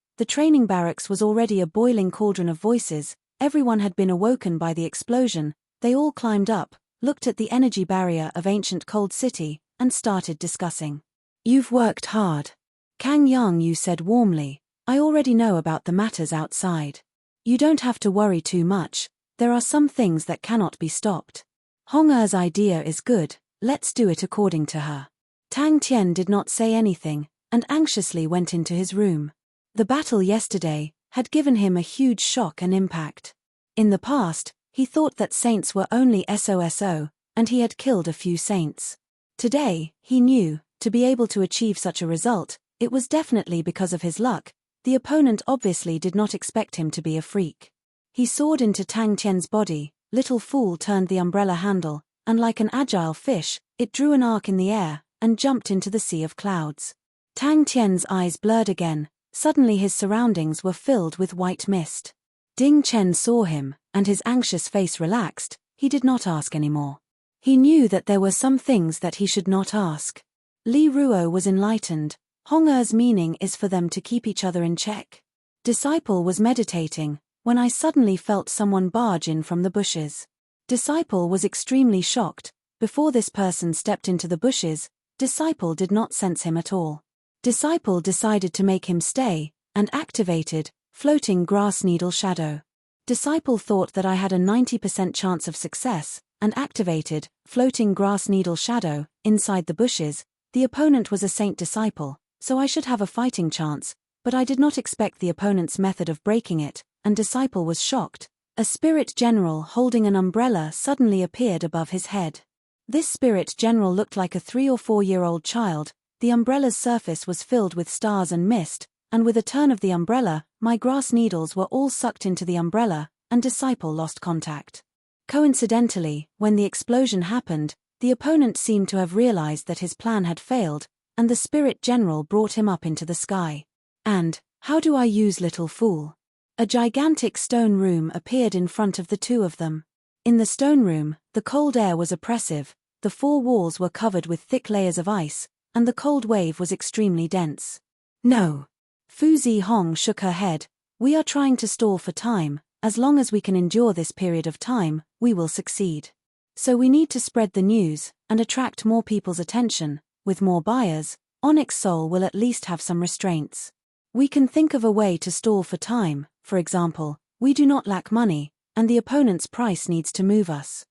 was already a boiling cauldron of voices. Everyone had been awoken by the explosion. They all climbed up, looked at the energy barrier of ancient cold city, and started discussing. You've worked hard. Kang Yang Yu said warmly, I already know about the matters outside. You don't have to worry too much. There are some things that cannot be stopped. Hong Er's idea is good, let's do it according to her. Tang Tian did not say anything, and anxiously went into his room. The battle yesterday had given him a huge shock and impact. In the past, he thought that saints were only SOSO, and he had killed a few saints. Today, he knew, to be able to achieve such a result, it was definitely because of his luck. The opponent obviously did not expect him to be a freak. He soared into Tang Tian's body. Little Fool turned the umbrella handle, and like an agile fish, it drew an arc in the air, and jumped into the sea of clouds. Tang Tian's eyes blurred again. Suddenly his surroundings were filled with white mist. Ding Chen saw him, and his anxious face relaxed. He did not ask anymore. He knew that there were some things that he should not ask. Li Ruo was enlightened. Hong Er's meaning is for them to keep each other in check. Disciple was meditating, when I suddenly felt someone barge in from the bushes. Disciple was extremely shocked. Before this person stepped into the bushes, Disciple did not sense him at all. Disciple decided to make him stay, and activated floating grass needle shadow. Disciple thought that I had a 90% chance of success, and activated floating grass needle shadow inside the bushes. The opponent was a saint disciple, so I should have a fighting chance, but I did not expect the opponent's method of breaking it, and Disciple was shocked. A spirit general holding an umbrella suddenly appeared above his head. This spirit general looked like a 3 or 4-year-old child. The umbrella's surface was filled with stars and mist, and with a turn of the umbrella, my grass needles were all sucked into the umbrella, and Disciple lost contact. Coincidentally, when the explosion happened, the opponent seemed to have realized that his plan had failed, and the spirit general brought him up into the sky. And, how do I use Little Fool? A gigantic stone room appeared in front of the two of them. In the stone room, the cold air was oppressive. The 4 walls were covered with thick layers of ice, and the cold wave was extremely dense. No. Fu Zihong shook her head. We are trying to stall for time. As long as we can endure this period of time, we will succeed. So we need to spread the news and attract more people's attention. With more buyers, Onyx Soul will at least have some restraints. We can think of a way to stall for time. For example, we do not lack money, and the opponent's price needs to move us.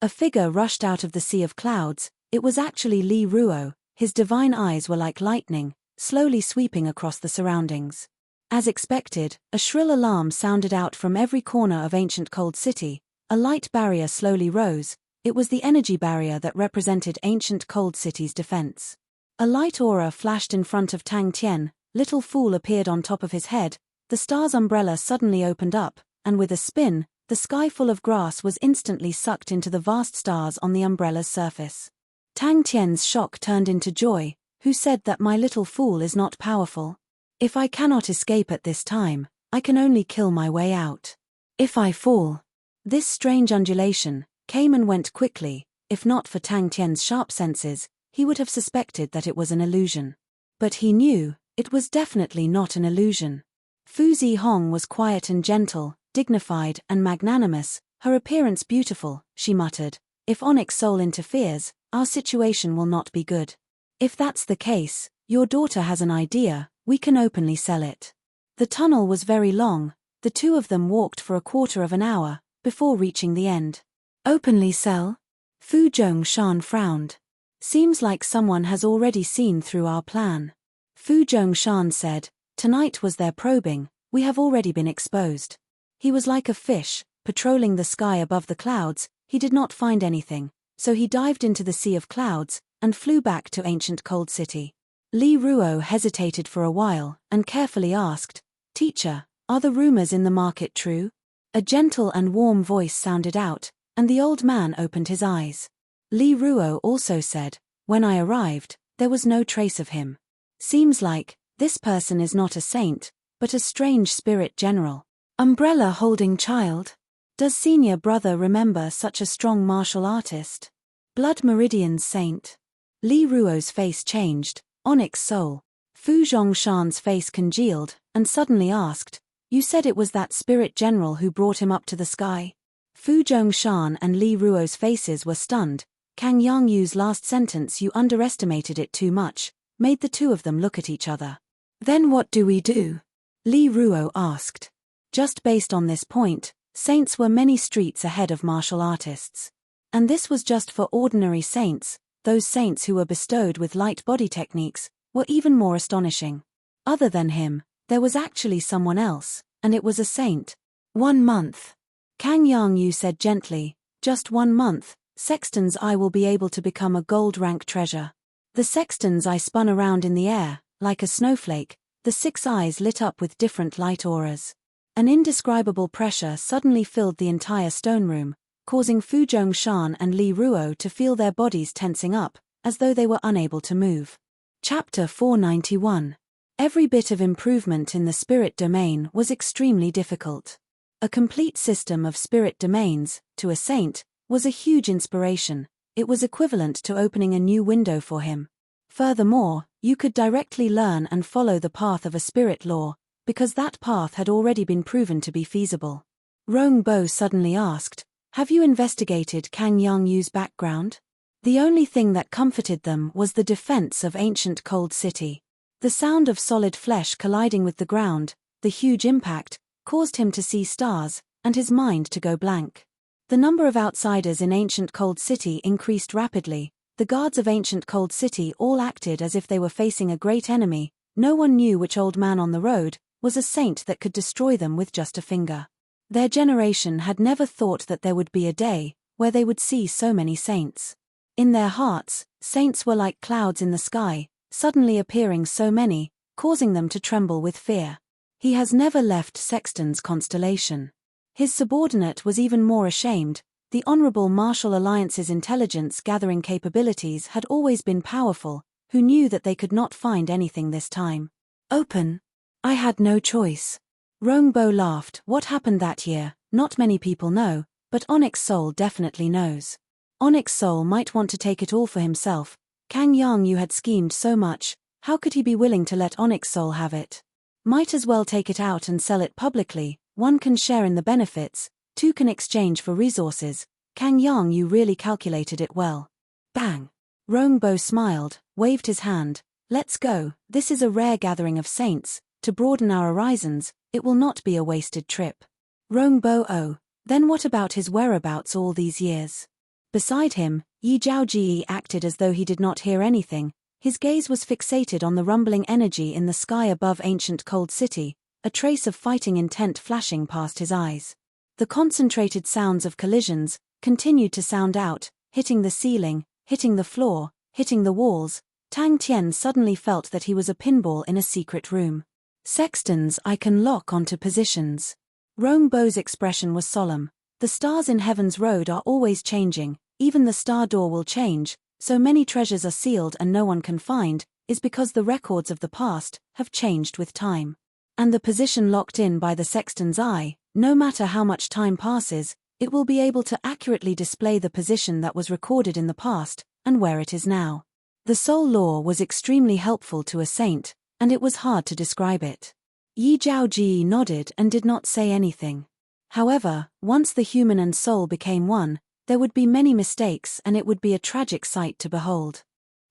A figure rushed out of the sea of clouds. It was actually Li Ruo. His divine eyes were like lightning, slowly sweeping across the surroundings. As expected, a shrill alarm sounded out from every corner of ancient Cold City. A light barrier slowly rose. It was the energy barrier that represented ancient Cold City's defense. A light aura flashed in front of Tang Tian. Little Fool appeared on top of his head. The star's umbrella suddenly opened up, and with a spin, the sky full of grass was instantly sucked into the vast stars on the umbrella's surface. Tang Tian's shock turned into joy. Who said that my little fool is not powerful? If I cannot escape at this time, I can only kill my way out. If I fall. This strange undulation came and went quickly. If not for Tang Tian's sharp senses, he would have suspected that it was an illusion. But he knew, it was definitely not an illusion. Fu Zihong was quiet and gentle, dignified and magnanimous, her appearance beautiful. She muttered, "If Onyx Soul interferes, our situation will not be good. If that's the case, your daughter has an idea, we can openly sell it." The tunnel was very long. The two of them walked for a quarter of an hour, before reaching the end. Openly sell? Fu Zhongshan frowned. Seems like someone has already seen through our plan. Fu Zhongshan said, "Tonight was their probing, we have already been exposed." He was like a fish, patrolling the sky above the clouds. He did not find anything, so he dived into the sea of clouds, and flew back to ancient Cold City. Li Ruo hesitated for a while, and carefully asked, "Teacher, are the rumors in the market true?" A gentle and warm voice sounded out, and the old man opened his eyes. Li Ruo also said, "When I arrived, there was no trace of him. Seems like, this person is not a saint, but a strange spirit general. Umbrella-holding child? Does senior brother remember such a strong martial artist? Blood Meridian's saint?" Li Ruo's face changed. Onyx Soul. Fu Zhongshan's face congealed, and suddenly asked, "You said it was that spirit general who brought him up to the sky?" Fu Zhongshan and Li Ruo's faces were stunned. Kang Yangyu's last sentence, "You underestimated it too much," made the two of them look at each other. "Then what do we do?" Li Ruo asked. Just based on this point, saints were many streets ahead of martial artists. And this was just for ordinary saints. Those saints who were bestowed with light body techniques were even more astonishing. Other than him, there was actually someone else, and it was a saint. 1 month. Kang Yangyu said gently, "Just 1 month, Sexton's eye will be able to become a gold rank treasure." The Sexton's eye spun around in the air, like a snowflake. The 6 eyes lit up with different light auras. An indescribable pressure suddenly filled the entire stone room, causing Fu Zhongshan and Li Ruo to feel their bodies tensing up, as though they were unable to move. Chapter 491. Every bit of improvement in the spirit domain was extremely difficult. A complete system of spirit domains, to a saint, was a huge inspiration. It was equivalent to opening a new window for him. Furthermore, you could directly learn and follow the path of a spirit law, because that path had already been proven to be feasible. Rong Bo suddenly asked, "Have you investigated Kang Yangyu's background?" The only thing that comforted them was the defense of ancient Cold City. The sound of solid flesh colliding with the ground, the huge impact, caused him to see stars, and his mind to go blank. The number of outsiders in ancient Cold City increased rapidly. The guards of ancient Cold City all acted as if they were facing a great enemy. No one knew which old man on the road was a saint that could destroy them with just a finger. Their generation had never thought that there would be a day where they would see so many saints. In their hearts, saints were like clouds in the sky, suddenly appearing so many, causing them to tremble with fear. He has never left Sexton's constellation. His subordinate was even more ashamed. The Honorable Martial Alliance's intelligence-gathering capabilities had always been powerful. Who knew that they could not find anything this time? "Open. I had no choice." Rong Bo laughed. "What happened that year, not many people know, but Onyx Soul definitely knows. Onyx Soul might want to take it all for himself. Kang Yangyu had schemed so much, how could he be willing to let Onyx Soul have it? Might as well take it out and sell it publicly. 1 can share in the benefits, 2 can exchange for resources. Kang Yang, you really calculated it well. Bang! Rongbo smiled, waved his hand. Let's go, this is a rare gathering of saints. To broaden our horizons, it will not be a wasted trip. Rongbo, oh, then what about his whereabouts all these years? Beside him, Yi Zhaoji acted as though he did not hear anything. His gaze was fixated on the rumbling energy in the sky above ancient cold city, a trace of fighting intent flashing past his eyes. The concentrated sounds of collisions continued to sound out, hitting the ceiling, hitting the floor, hitting the walls. Tang Tian suddenly felt that he was a pinball in a secret room. Sextons, I can lock onto positions. Rongbo's expression was solemn. The stars in Heaven's Road are always changing, even the star door will change. So many treasures are sealed and no one can find, is because the records of the past have changed with time. And the position locked in by the sexton's eye, no matter how much time passes, it will be able to accurately display the position that was recorded in the past, and where it is now. The soul law was extremely helpful to a saint, and it was hard to describe it. Yi Zhaoji nodded and did not say anything. However, once the human and soul became one, there would be many mistakes and it would be a tragic sight to behold.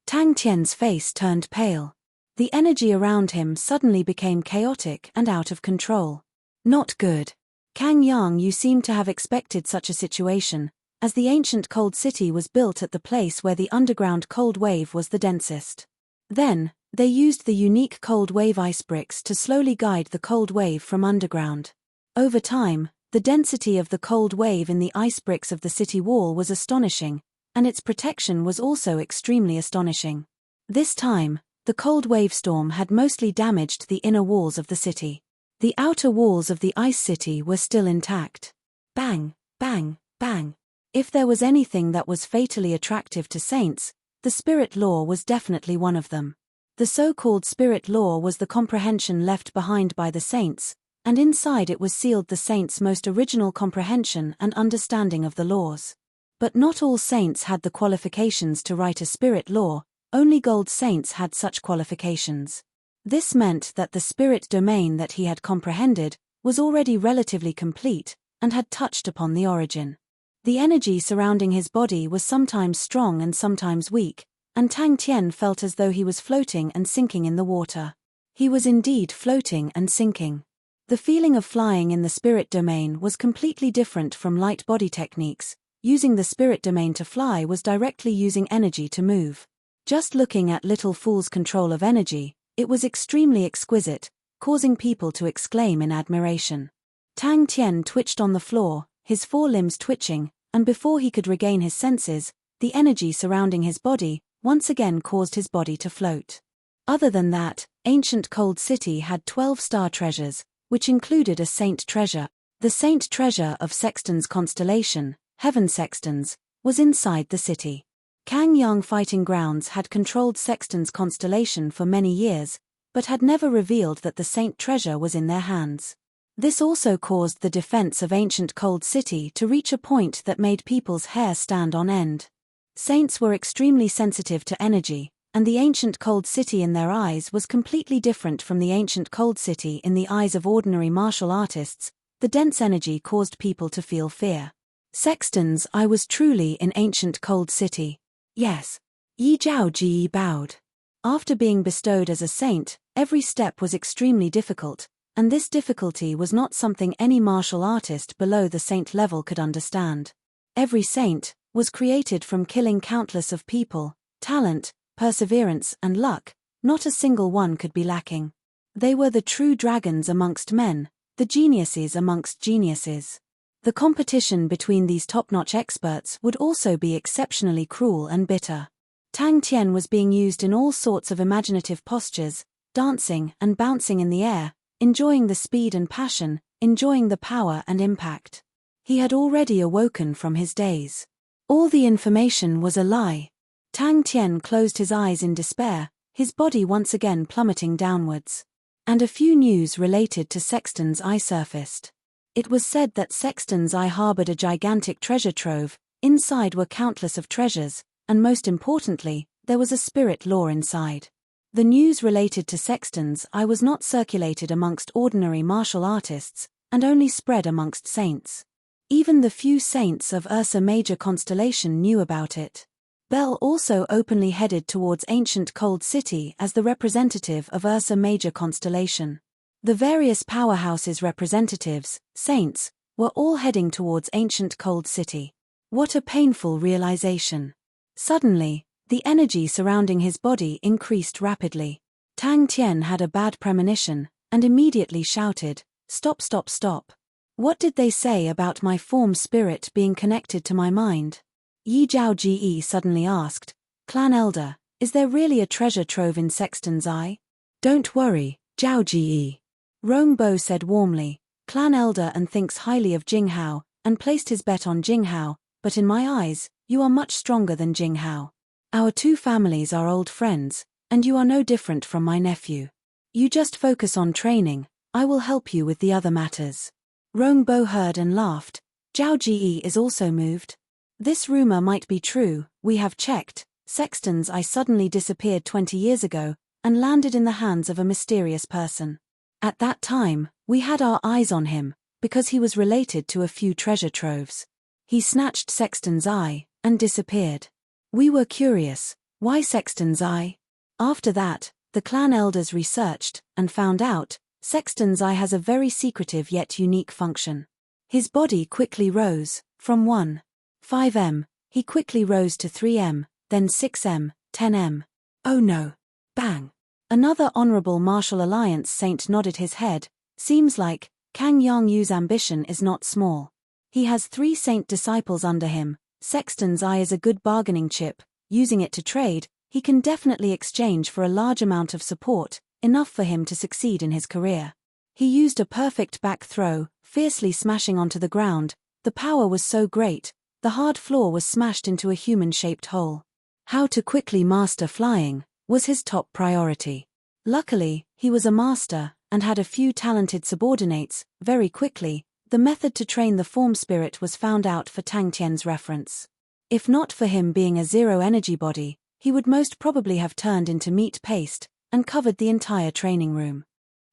Tang Tian's face turned pale. The energy around him suddenly became chaotic and out of control. Not good. Kang Yang, you seem to have expected such a situation, as the ancient cold city was built at the place where the underground cold wave was the densest. Then, they used the unique cold wave ice bricks to slowly guide the cold wave from underground. Over time, the density of the cold wave in the ice bricks of the city wall was astonishing, and its protection was also extremely astonishing. This time, the cold wave storm had mostly damaged the inner walls of the city. The outer walls of the ice city were still intact. Bang, bang, bang. If there was anything that was fatally attractive to saints, the spirit law was definitely one of them. The so-called spirit law was the comprehension left behind by the saints, and inside it was sealed the saints' most original comprehension and understanding of the laws. But not all saints had the qualifications to write a spirit law, only gold saints had such qualifications. This meant that the spirit domain that he had comprehended was already relatively complete, and had touched upon the origin. The energy surrounding his body was sometimes strong and sometimes weak, and Tang Tian felt as though he was floating and sinking in the water. He was indeed floating and sinking. The feeling of flying in the spirit domain was completely different from light body techniques. Using the spirit domain to fly was directly using energy to move. Just looking at Little Fool's control of energy, it was extremely exquisite, causing people to exclaim in admiration. Tang Tian twitched on the floor, his forelimbs twitching, and before he could regain his senses, the energy surrounding his body once again caused his body to float. Other than that, ancient cold city had 12 star treasures, which included a saint treasure. The saint treasure of Sexton's constellation, Heaven Sextons, was inside the city. Kang Yang Fighting Grounds had controlled Sexton's constellation for many years, but had never revealed that the saint treasure was in their hands. This also caused the defense of ancient cold city to reach a point that made people's hair stand on end. Saints were extremely sensitive to energy, and the ancient cold city in their eyes was completely different from the ancient cold city in the eyes of ordinary martial artists. The dense energy caused people to feel fear. Sextons, I was truly in ancient cold city. Yes. Yi Zhaoji bowed. After being bestowed as a saint, every step was extremely difficult, and this difficulty was not something any martial artist below the saint level could understand. Every saint was created from killing countless of people. Talent, perseverance and luck, not a single one could be lacking. They were the true dragons amongst men, the geniuses amongst geniuses. The competition between these top-notch experts would also be exceptionally cruel and bitter. Tang Tian was being used in all sorts of imaginative postures, dancing and bouncing in the air, enjoying the speed and passion, enjoying the power and impact. He had already awoken from his daze. All the information was a lie. Tang Tian closed his eyes in despair, his body once again plummeting downwards. And a few news related to Sexton's eye surfaced. It was said that Sexton's eye harbored a gigantic treasure trove, inside were countless of treasures, and most importantly, there was a spirit law inside. The news related to sextons I was not circulated amongst ordinary martial artists, and only spread amongst saints. Even the few saints of Ursa Major constellation knew about it. Bell also openly headed towards ancient Cold City as the representative of Ursa Major constellation. The various powerhouses' representatives, saints, were all heading towards ancient Cold City. What a painful realization. Suddenly, the energy surrounding his body increased rapidly. Tang Tian had a bad premonition, and immediately shouted, "Stop, stop, stop. What did they say about my form spirit being connected to my mind?" Yi Zhao Ji suddenly asked, "Clan Elder, is there really a treasure trove in Sexton's Eye?" "Don't worry, Zhao Ji." Rong Bo said warmly, "Clan Elder and thinks highly of Jing Hao, and placed his bet on Jing Hao, but in my eyes, you are much stronger than Jing Hao. Our two families are old friends, and you are no different from my nephew. You just focus on training, I will help you with the other matters." Rong Bo heard and laughed. Zhao Ji is also moved. This rumor might be true, we have checked. Sexton's Eye suddenly disappeared 20 years ago, and landed in the hands of a mysterious person. At that time, we had our eyes on him, because he was related to a few treasure troves. He snatched Sexton's Eye, and disappeared. We were curious, why Sexton's Eye? After that, the clan elders researched, and found out, Sexton's Eye has a very secretive yet unique function. His body quickly rose, from 1.5 m, he quickly rose to 3 m, then 6 m, 10 m. Oh no. Bang. Another honorable martial alliance saint nodded his head. Seems like, Kang Yang-yu's ambition is not small. He has 3 saint disciples under him. Sexton's Eye is a good bargaining chip. Using it to trade, he can definitely exchange for a large amount of support, enough for him to succeed in his career. He used a perfect back throw, fiercely smashing onto the ground. The power was so great, the hard floor was smashed into a human-shaped hole. How to quickly master flying was his top priority. Luckily, he was a master, and had a few talented subordinates. Very quickly, the method to train the form spirit was found out for Tang Tian's reference. If not for him being a zero-energy body, he would most probably have turned into meat paste, and covered the entire training room.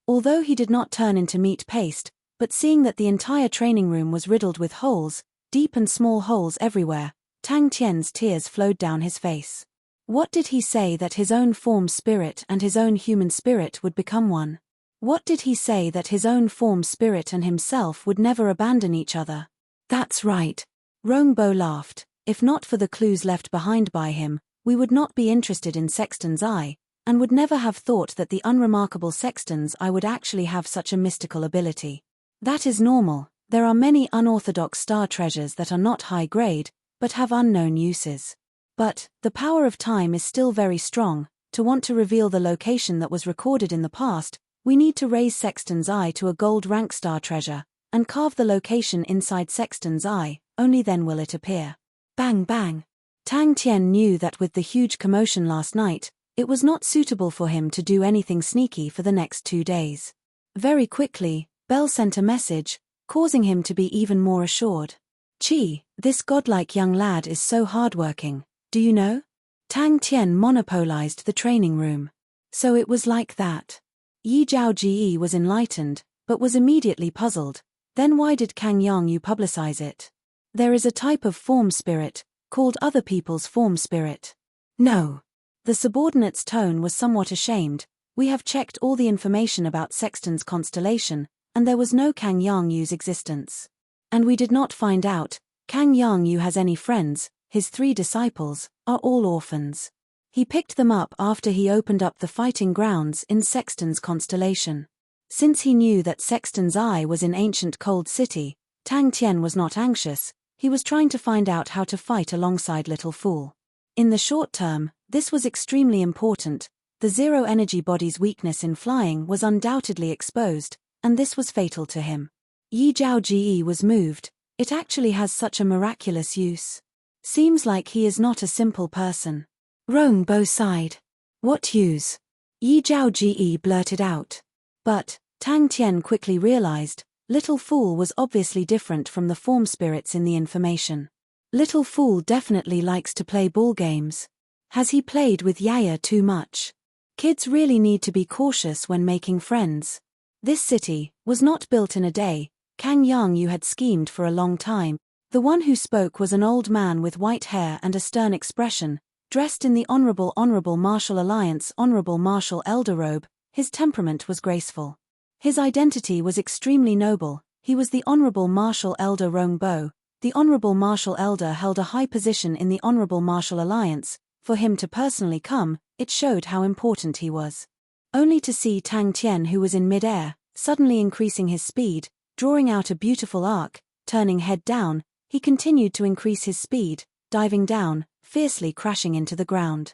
Although he did not turn into meat paste, but seeing that the entire training room was riddled with holes, deep and small holes everywhere, Tang Tian's tears flowed down his face. What did he say that his own form spirit and his own human spirit would become one? What did he say that his own form spirit and himself would never abandon each other? That's right. Rong Bo laughed. If not for the clues left behind by him, we would not be interested in Sexton's Eye, and would never have thought that the unremarkable Sexton's Eye would actually have such a mystical ability. That is normal. There are many unorthodox star treasures that are not high grade, but have unknown uses. But, the power of time is still very strong. To want to reveal the location that was recorded in the past, we need to raise Sexton's Eye to a gold rank star treasure, and carve the location inside Sexton's Eye, only then will it appear. Bang bang. Tang Tian knew that with the huge commotion last night, it was not suitable for him to do anything sneaky for the next 2 days. Very quickly, Bell sent a message, causing him to be even more assured. "Chi, this godlike young lad is so hardworking. Do you know?" Tang Tian monopolized the training room. So it was like that. Yi Zhao Ji was enlightened, but was immediately puzzled. Then why did Kang Yang-yu publicize it? There is a type of form spirit, called other people's form spirit. No. The subordinate's tone was somewhat ashamed. We have checked all the information about Sexton's constellation, and there was no Kang Yang-yu's existence. And we did not find out, Kang Yang-yu has any friends. His 3 disciples are all orphans. He picked them up after he opened up the fighting grounds in Sexton's constellation. Since he knew that Sexton's Eye was in ancient Cold City, Tang Tian was not anxious. He was trying to find out how to fight alongside Little Fool. In the short term, this was extremely important. The zero-energy body's weakness in flying was undoubtedly exposed, and this was fatal to him. Yi Zhao Ji was moved. It actually has such a miraculous use. Seems like he is not a simple person. Rong Bo sighed. What use? Yi Zhao Ji blurted out. But, Tang Tian quickly realized, Little Fool was obviously different from the form spirits in the information. Little Fool definitely likes to play ball games. Has he played with Yaya too much? Kids really need to be cautious when making friends. This city was not built in a day. Kang Yang Yu had schemed for a long time. The one who spoke was an old man with white hair and a stern expression, dressed in the Honorable Martial Alliance Honorable Martial Elder robe. His temperament was graceful. His identity was extremely noble. He was the Honorable Martial Elder Rong Bo. The Honorable Martial Elder held a high position in the Honorable Martial Alliance. For him to personally come, it showed how important he was. Only to see Tang Tian, who was in mid-air, suddenly increasing his speed, drawing out a beautiful arc, turning head down, he continued to increase his speed, diving down, fiercely crashing into the ground.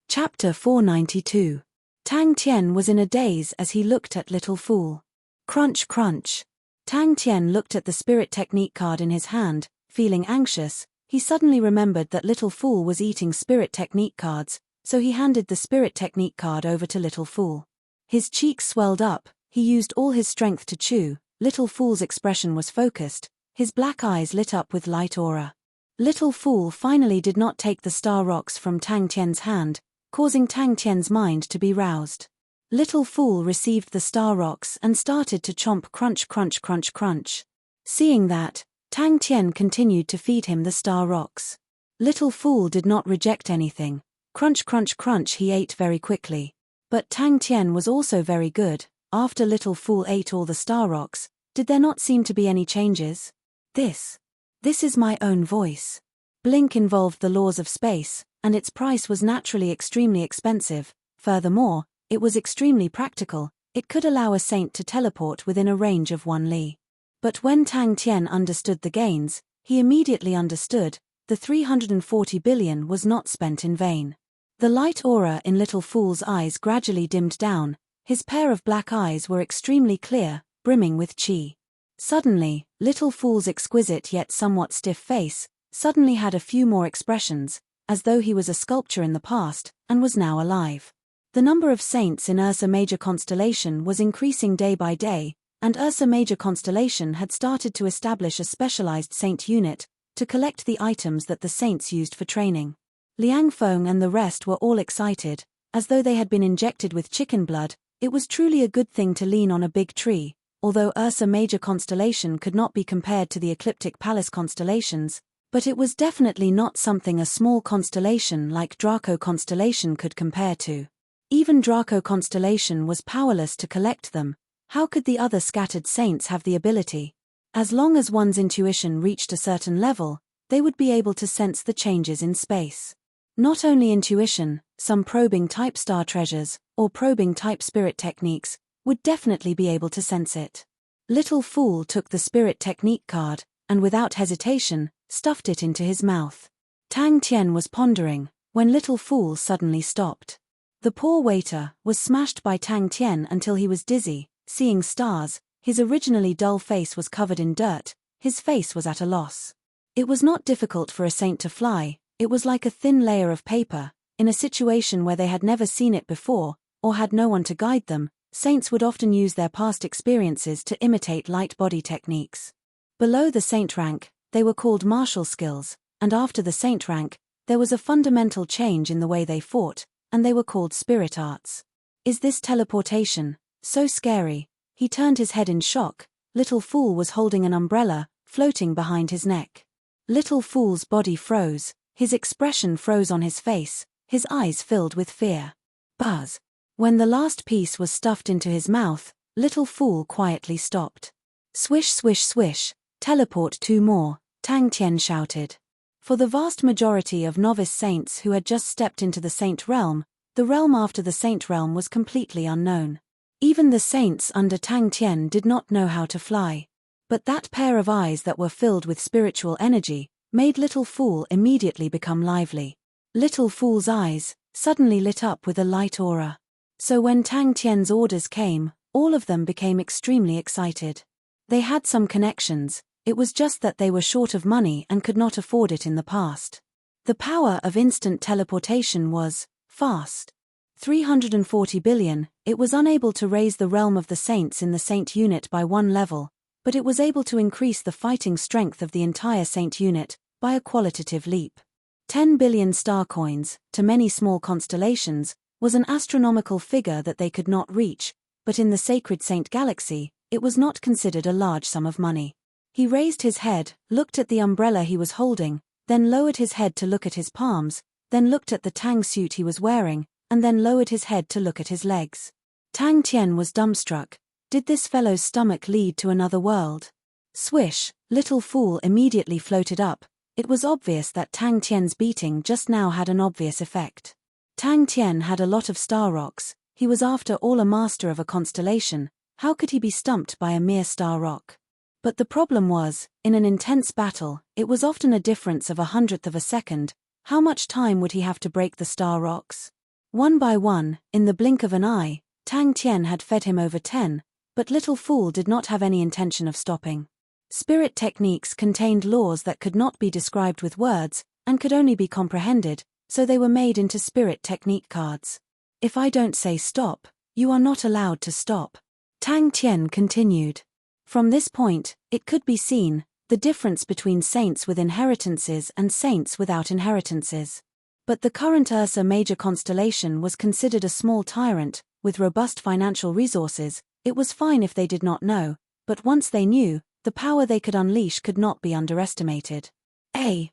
Chapter 492. Tang Tian was in a daze as he looked at Little Fool. Crunch crunch. Tang Tian looked at the spirit technique card in his hand, feeling anxious. He suddenly remembered that Little Fool was eating spirit technique cards, so he handed the spirit technique card over to Little Fool. His cheeks swelled up, he used all his strength to chew. Little Fool's expression was focused, his black eyes lit up with light aura. Little Fool finally did not take the star rocks from Tang Tian's hand, causing Tang Tian's mind to be roused. Little Fool received the star rocks and started to chomp crunch crunch crunch crunch. Seeing that, Tang Tian continued to feed him the star rocks. Little Fool did not reject anything. Crunch crunch crunch he ate very quickly. But Tang Tian was also very good. After Little Fool ate all the star rocks, did there not seem to be any changes? This is my own voice. Blink involved the laws of space, and its price was naturally extremely expensive. Furthermore, it was extremely practical. It could allow a saint to teleport within a range of 1 li. But when Tang Tian understood the gains, he immediately understood, the 340 billion was not spent in vain. The light aura in Little Fool's eyes gradually dimmed down, his pair of black eyes were extremely clear, brimming with chi. Suddenly, Little Fool's exquisite yet somewhat stiff face, suddenly had a few more expressions, as though he was a sculpture in the past, and was now alive. The number of saints in Ursa Major constellation was increasing day by day, and Ursa Major constellation had started to establish a specialized saint unit, to collect the items that the saints used for training. Liang Feng and the rest were all excited, as though they had been injected with chicken blood. It was truly a good thing to lean on a big tree. Although Ursa Major constellation could not be compared to the ecliptic palace constellations, but it was definitely not something a small constellation like Draco constellation could compare to. Even Draco constellation was powerless to collect them. How could the other scattered saints have the ability? As long as one's intuition reached a certain level, they would be able to sense the changes in space. Not only intuition, some probing type star treasures, or probing type spirit techniques, would definitely be able to sense it. Little Fool took the spirit technique card, and without hesitation, stuffed it into his mouth. Tang Tian was pondering, when Little Fool suddenly stopped. The poor waiter was smashed by Tang Tian until he was dizzy, seeing stars. His originally dull face was covered in dirt, his face was at a loss. It was not difficult for a saint to fly, it was like a thin layer of paper. In a situation where they had never seen it before, or had no one to guide them, saints would often use their past experiences to imitate light body techniques. Below the saint rank, they were called martial skills, and after the saint rank, there was a fundamental change in the way they fought, and they were called spirit arts. Is this teleportation so scary? He turned his head in shock. Little Fool was holding an umbrella, floating behind his neck. Little Fool's body froze, his expression froze on his face, his eyes filled with fear. Buzz. When the last piece was stuffed into his mouth, Little Fool quietly stopped. Swish swish swish, teleport 2 more, Tang Tian shouted. For the vast majority of novice saints who had just stepped into the saint realm, the realm after the saint realm was completely unknown. Even the saints under Tang Tian did not know how to fly. But that pair of eyes that were filled with spiritual energy made Little Fool immediately become lively. Little Fool's eyes suddenly lit up with a light aura. So when Tang Tian's orders came, all of them became extremely excited. They had some connections, it was just that they were short of money and could not afford it in the past. The power of instant teleportation was fast. 340 billion, it was unable to raise the realm of the saints in the saint unit by 1 level, but it was able to increase the fighting strength of the entire saint unit by a qualitative leap. 10 billion star coins, to many small constellations, was an astronomical figure that they could not reach, but in the sacred Saint Galaxy, it was not considered a large sum of money. He raised his head, looked at the umbrella he was holding, then lowered his head to look at his palms, then looked at the Tang suit he was wearing, and then lowered his head to look at his legs. Tang Tien was dumbstruck. Did this fellow's stomach lead to another world? Swish, little fool immediately floated up. It was obvious that Tang Tien's beating just now had an obvious effect. Tang Tien had a lot of star rocks. He was after all a master of a constellation. How could he be stumped by a mere star rock? But the problem was, in an intense battle, it was often a difference of 1/100th of a second. How much time would he have to break the star rocks? One by one, in the blink of an eye, Tang Tien had fed him over 10, but little fool did not have any intention of stopping. Spirit techniques contained laws that could not be described with words, and could only be comprehended, so they were made into spirit technique cards. If I don't say stop, you are not allowed to stop. Tang Tien continued. From this point, it could be seen, the difference between saints with inheritances and saints without inheritances. But the current Ursa Major constellation was considered a small tyrant, with robust financial resources. It was fine if they did not know, but once they knew, the power they could unleash could not be underestimated.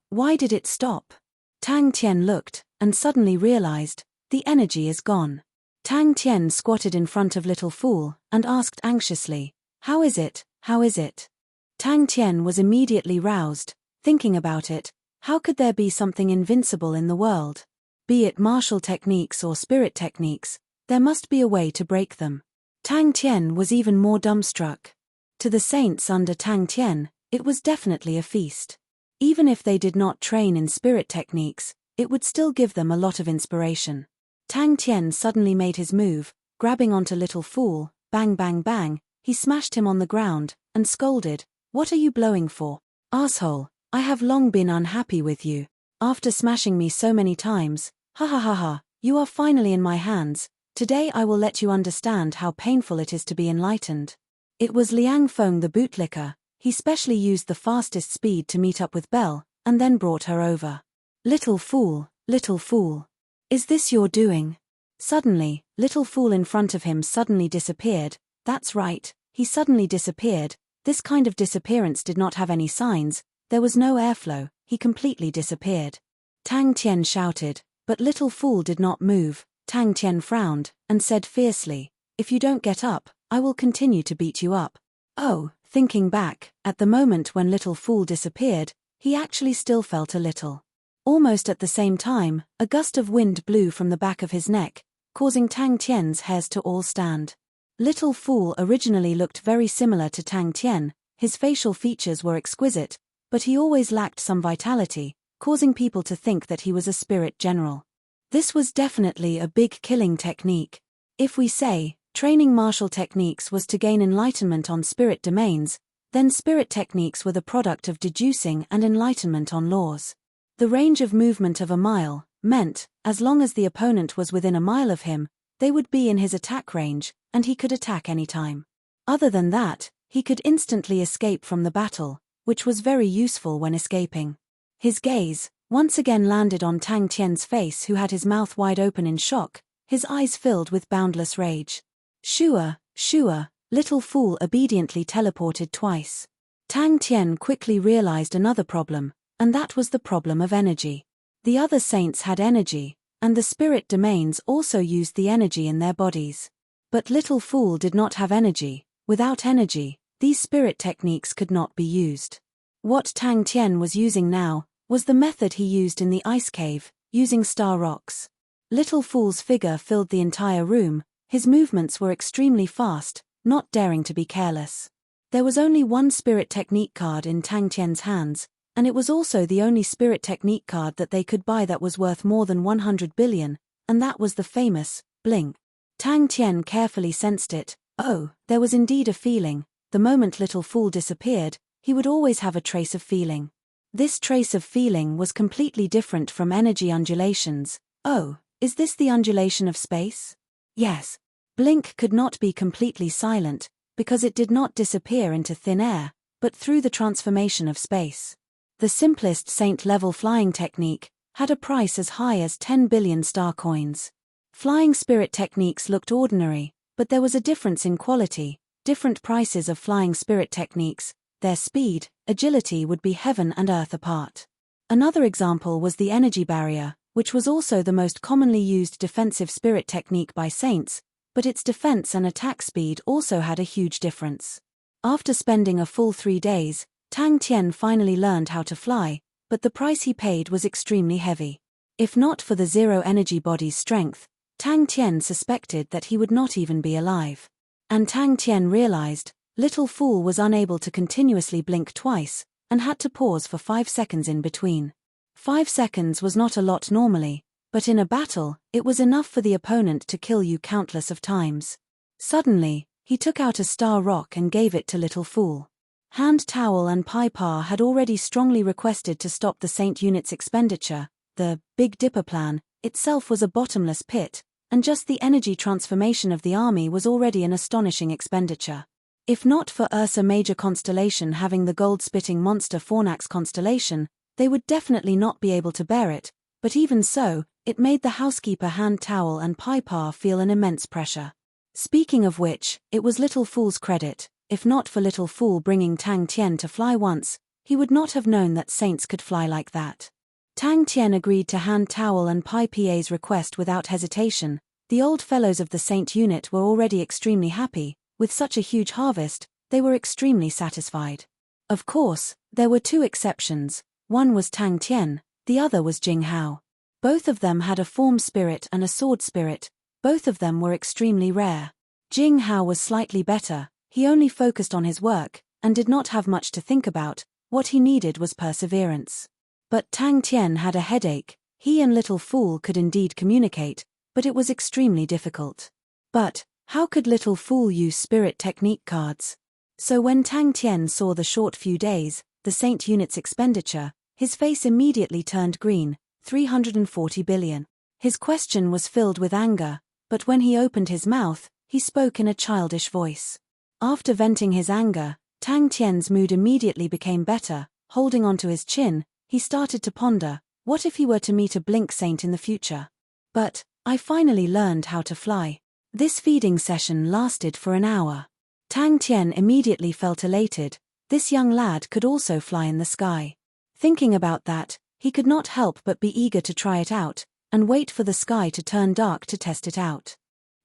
Why did it stop? Tang Tien looked, and suddenly realized, the energy is gone. Tang Tien squatted in front of little fool, and asked anxiously, how is it, how is it? Tang Tien was immediately roused, thinking about it, how could there be something invincible in the world? Be it martial techniques or spirit techniques, there must be a way to break them. Tang Tien was even more dumbstruck. To the saints under Tang Tien, it was definitely a feast. Even if they did not train in spirit techniques, it would still give them a lot of inspiration. Tang Tien suddenly made his move, grabbing onto little fool, bang bang bang, he smashed him on the ground, and scolded, what are you blowing for? Asshole, I have long been unhappy with you. After smashing me so many times, ha ha ha ha, you are finally in my hands. Today I will let you understand how painful it is to be enlightened. It was Liang Feng the bootlicker. He specially used the fastest speed to meet up with Belle, and then brought her over. Little fool, is this your doing? Suddenly, little fool in front of him suddenly disappeared. That's right, he suddenly disappeared. This kind of disappearance did not have any signs, there was no airflow, he completely disappeared. Tang Tien shouted, but little fool did not move. Tang Tien frowned, and said fiercely, if you don't get up, I will continue to beat you up. Oh, thinking back, at the moment when little fool disappeared, he actually still felt a little. Almost at the same time, a gust of wind blew from the back of his neck, causing Tang Tien's hairs to all stand. Little fool originally looked very similar to Tang Tien, his facial features were exquisite, but he always lacked some vitality, causing people to think that he was a spirit general. This was definitely a big killing technique. If we say, training martial techniques was to gain enlightenment on spirit domains, then spirit techniques were the product of deducing and enlightenment on laws. The range of movement of a mile meant, as long as the opponent was within a mile of him, they would be in his attack range, and he could attack any time. Other than that, he could instantly escape from the battle, which was very useful when escaping. His gaze once again landed on Tang Tien's face, who had his mouth wide open in shock, his eyes filled with boundless rage. Shua, little fool obediently teleported twice. Tang Tien quickly realized another problem, and that was the problem of energy. The other saints had energy, and the spirit domains also used the energy in their bodies. But little fool did not have energy. Without energy, these spirit techniques could not be used. What Tang Tien was using now was the method he used in the ice cave, using star rocks. Little fool's figure filled the entire room, his movements were extremely fast, not daring to be careless. There was only one spirit technique card in Tang Tien's hands, and it was also the only spirit technique card that they could buy that was worth more than 100 billion, and that was the famous Blink. Tang Tien carefully sensed it. Oh, there was indeed a feeling. The moment little fool disappeared, he would always have a trace of feeling. This trace of feeling was completely different from energy undulations. Oh, is this the undulation of space? Yes. Blink could not be completely silent, because it did not disappear into thin air, but through the transformation of space. The simplest saint-level flying technique had a price as high as 10 billion star coins. Flying spirit techniques looked ordinary, but there was a difference in quality. Different prices of flying spirit techniques, their speed, agility would be heaven and earth apart. Another example was the energy barrier, which was also the most commonly used defensive spirit technique by saints, but its defense and attack speed also had a huge difference. After spending a full 3 days, Tang Tian finally learned how to fly, but the price he paid was extremely heavy. If not for the zero energy body's strength, Tang Tian suspected that he would not even be alive. And Tang Tian realized, Little Fool was unable to continuously blink twice, and had to pause for 5 seconds in between. 5 seconds was not a lot normally, but in a battle, it was enough for the opponent to kill you countless of times. Suddenly, he took out a star rock and gave it to Little Fool. Hand Towel and Pai Pa had already strongly requested to stop the Saint unit's expenditure. The Big Dipper plan itself was a bottomless pit, and just the energy transformation of the army was already an astonishing expenditure. If not for Ursa Major constellation having the gold-spitting monster Fornax constellation, they would definitely not be able to bear it, but even so, it made the housekeeper Hand Towel and Pai Pa feel an immense pressure. Speaking of which, it was Little Fool's credit. If not for Little Fool bringing Tang Tian to fly once, he would not have known that saints could fly like that. Tang Tian agreed to Hand Towel and Pai Pa's request without hesitation. The old fellows of the Saint unit were already extremely happy. With such a huge harvest, they were extremely satisfied. Of course, there were 2 exceptions. One was Tang Tian, the other was Jing Hao. Both of them had a form spirit and a sword spirit. Both of them were extremely rare. Jing Hao was slightly better. He only focused on his work, and did not have much to think about. What he needed was perseverance. But Tang Tian had a headache. He and Little Fool could indeed communicate, but it was extremely difficult. But how could Little Fool use spirit technique cards? So when Tang Tian saw the short few days, the Saint unit's expenditure, his face immediately turned green. 340 billion. His question was filled with anger, but when he opened his mouth, he spoke in a childish voice. After venting his anger, Tang Tian's mood immediately became better. Holding onto his chin, he started to ponder, what if he were to meet a blink saint in the future? But I finally learned how to fly. This feeding session lasted for an hour. Tang Tian immediately felt elated. This young lad could also fly in the sky. Thinking about that, he could not help but be eager to try it out, and wait for the sky to turn dark to test it out.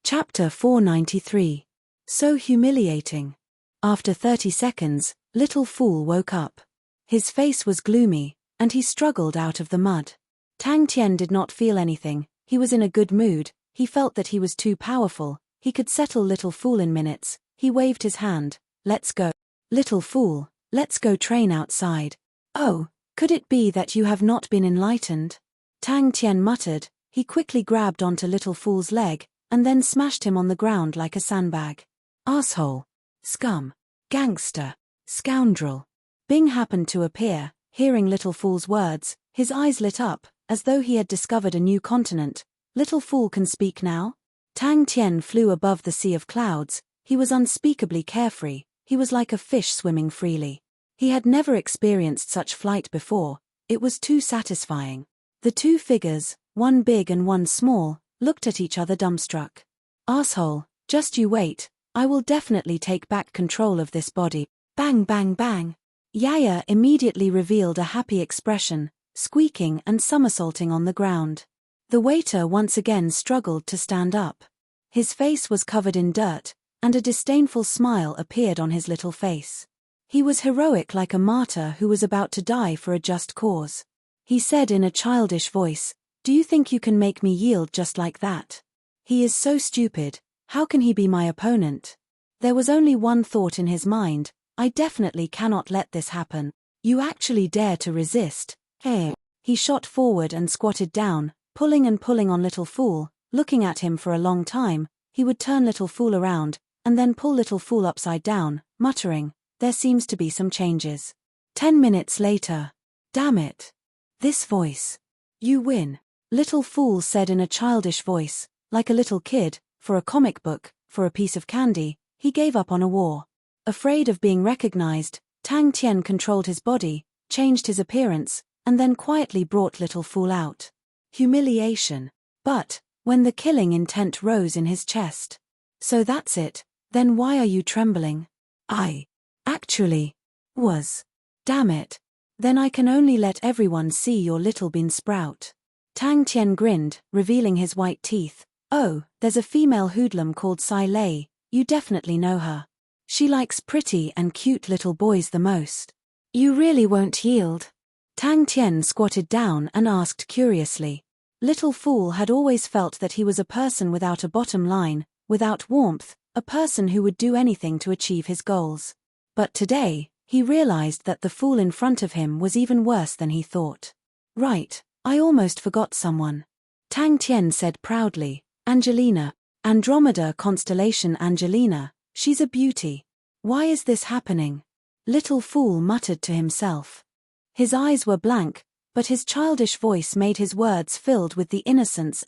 Chapter 493. So humiliating. After 30 seconds, Little Fool woke up. His face was gloomy, and he struggled out of the mud. Tang Tian did not feel anything. He was in a good mood. He felt that he was too powerful. He could settle Little Fool in minutes. He waved his hand. Let's go. Little Fool, let's go train outside. Oh, could it be that you have not been enlightened? Tang Tian muttered. He quickly grabbed onto Little Fool's leg, and then smashed him on the ground like a sandbag. Asshole. Scum. Gangster. Scoundrel. Bing happened to appear. Hearing Little Fool's words, his eyes lit up, as though he had discovered a new continent. Little Fool can speak now? Tang Tian flew above the sea of clouds. He was unspeakably carefree. He was like a fish swimming freely. He had never experienced such flight before. It was too satisfying. The 2 figures, one big and one small, looked at each other dumbstruck. Asshole, just you wait. I will definitely take back control of this body. Bang bang bang. Yaya immediately revealed a happy expression, squeaking and somersaulting on the ground. The waiter once again struggled to stand up. His face was covered in dirt, and a disdainful smile appeared on his little face. He was heroic like a martyr who was about to die for a just cause. He said in a childish voice, "Do you think you can make me yield just like that? He is so stupid, how can he be my opponent?" There was only one thought in his mind, I definitely cannot let this happen. You actually dare to resist? Hey. He shot forward and squatted down, pulling and pulling on Little Fool, looking at him for a long time. He would turn Little Fool around, and then pull Little Fool upside down, muttering, "There seems to be some changes." 10 minutes later. Damn it. This voice. You win. Little Fool said in a childish voice, like a little kid, for a comic book, for a piece of candy, he gave up on a war. Afraid of being recognized, Tang Tian controlled his body, changed his appearance, and then quietly brought Little Fool out. Humiliation. But when the killing intent rose in his chest. So that's it, then why are you trembling? I actually was. Damn it. Then I can only let everyone see your little bean sprout. Tang Tian grinned, revealing his white teeth. Oh, there's a female hoodlum called Sai Lei, you definitely know her. She likes pretty and cute little boys the most. You really won't yield? Tang Tian squatted down and asked curiously. Little Fool had always felt that he was a person without a bottom line, without warmth, a person who would do anything to achieve his goals. But today, he realized that the fool in front of him was even worse than he thought. Right, I almost forgot someone. Tang Tian said proudly, Angelina. Andromeda constellation Angelina, she's a beauty. Why is this happening? Little Fool muttered to himself. His eyes were blank, but his childish voice made his words filled with the innocence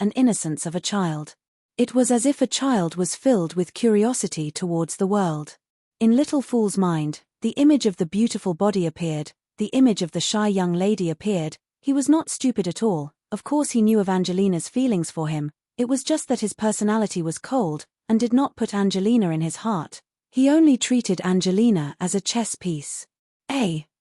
of a child. It was as if a child was filled with curiosity towards the world. In Little Fool's mind, the image of the beautiful body appeared, the image of the shy young lady appeared. He was not stupid at all, of course he knew of Angelina's feelings for him, it was just that his personality was cold, and did not put Angelina in his heart. He only treated Angelina as a chess piece.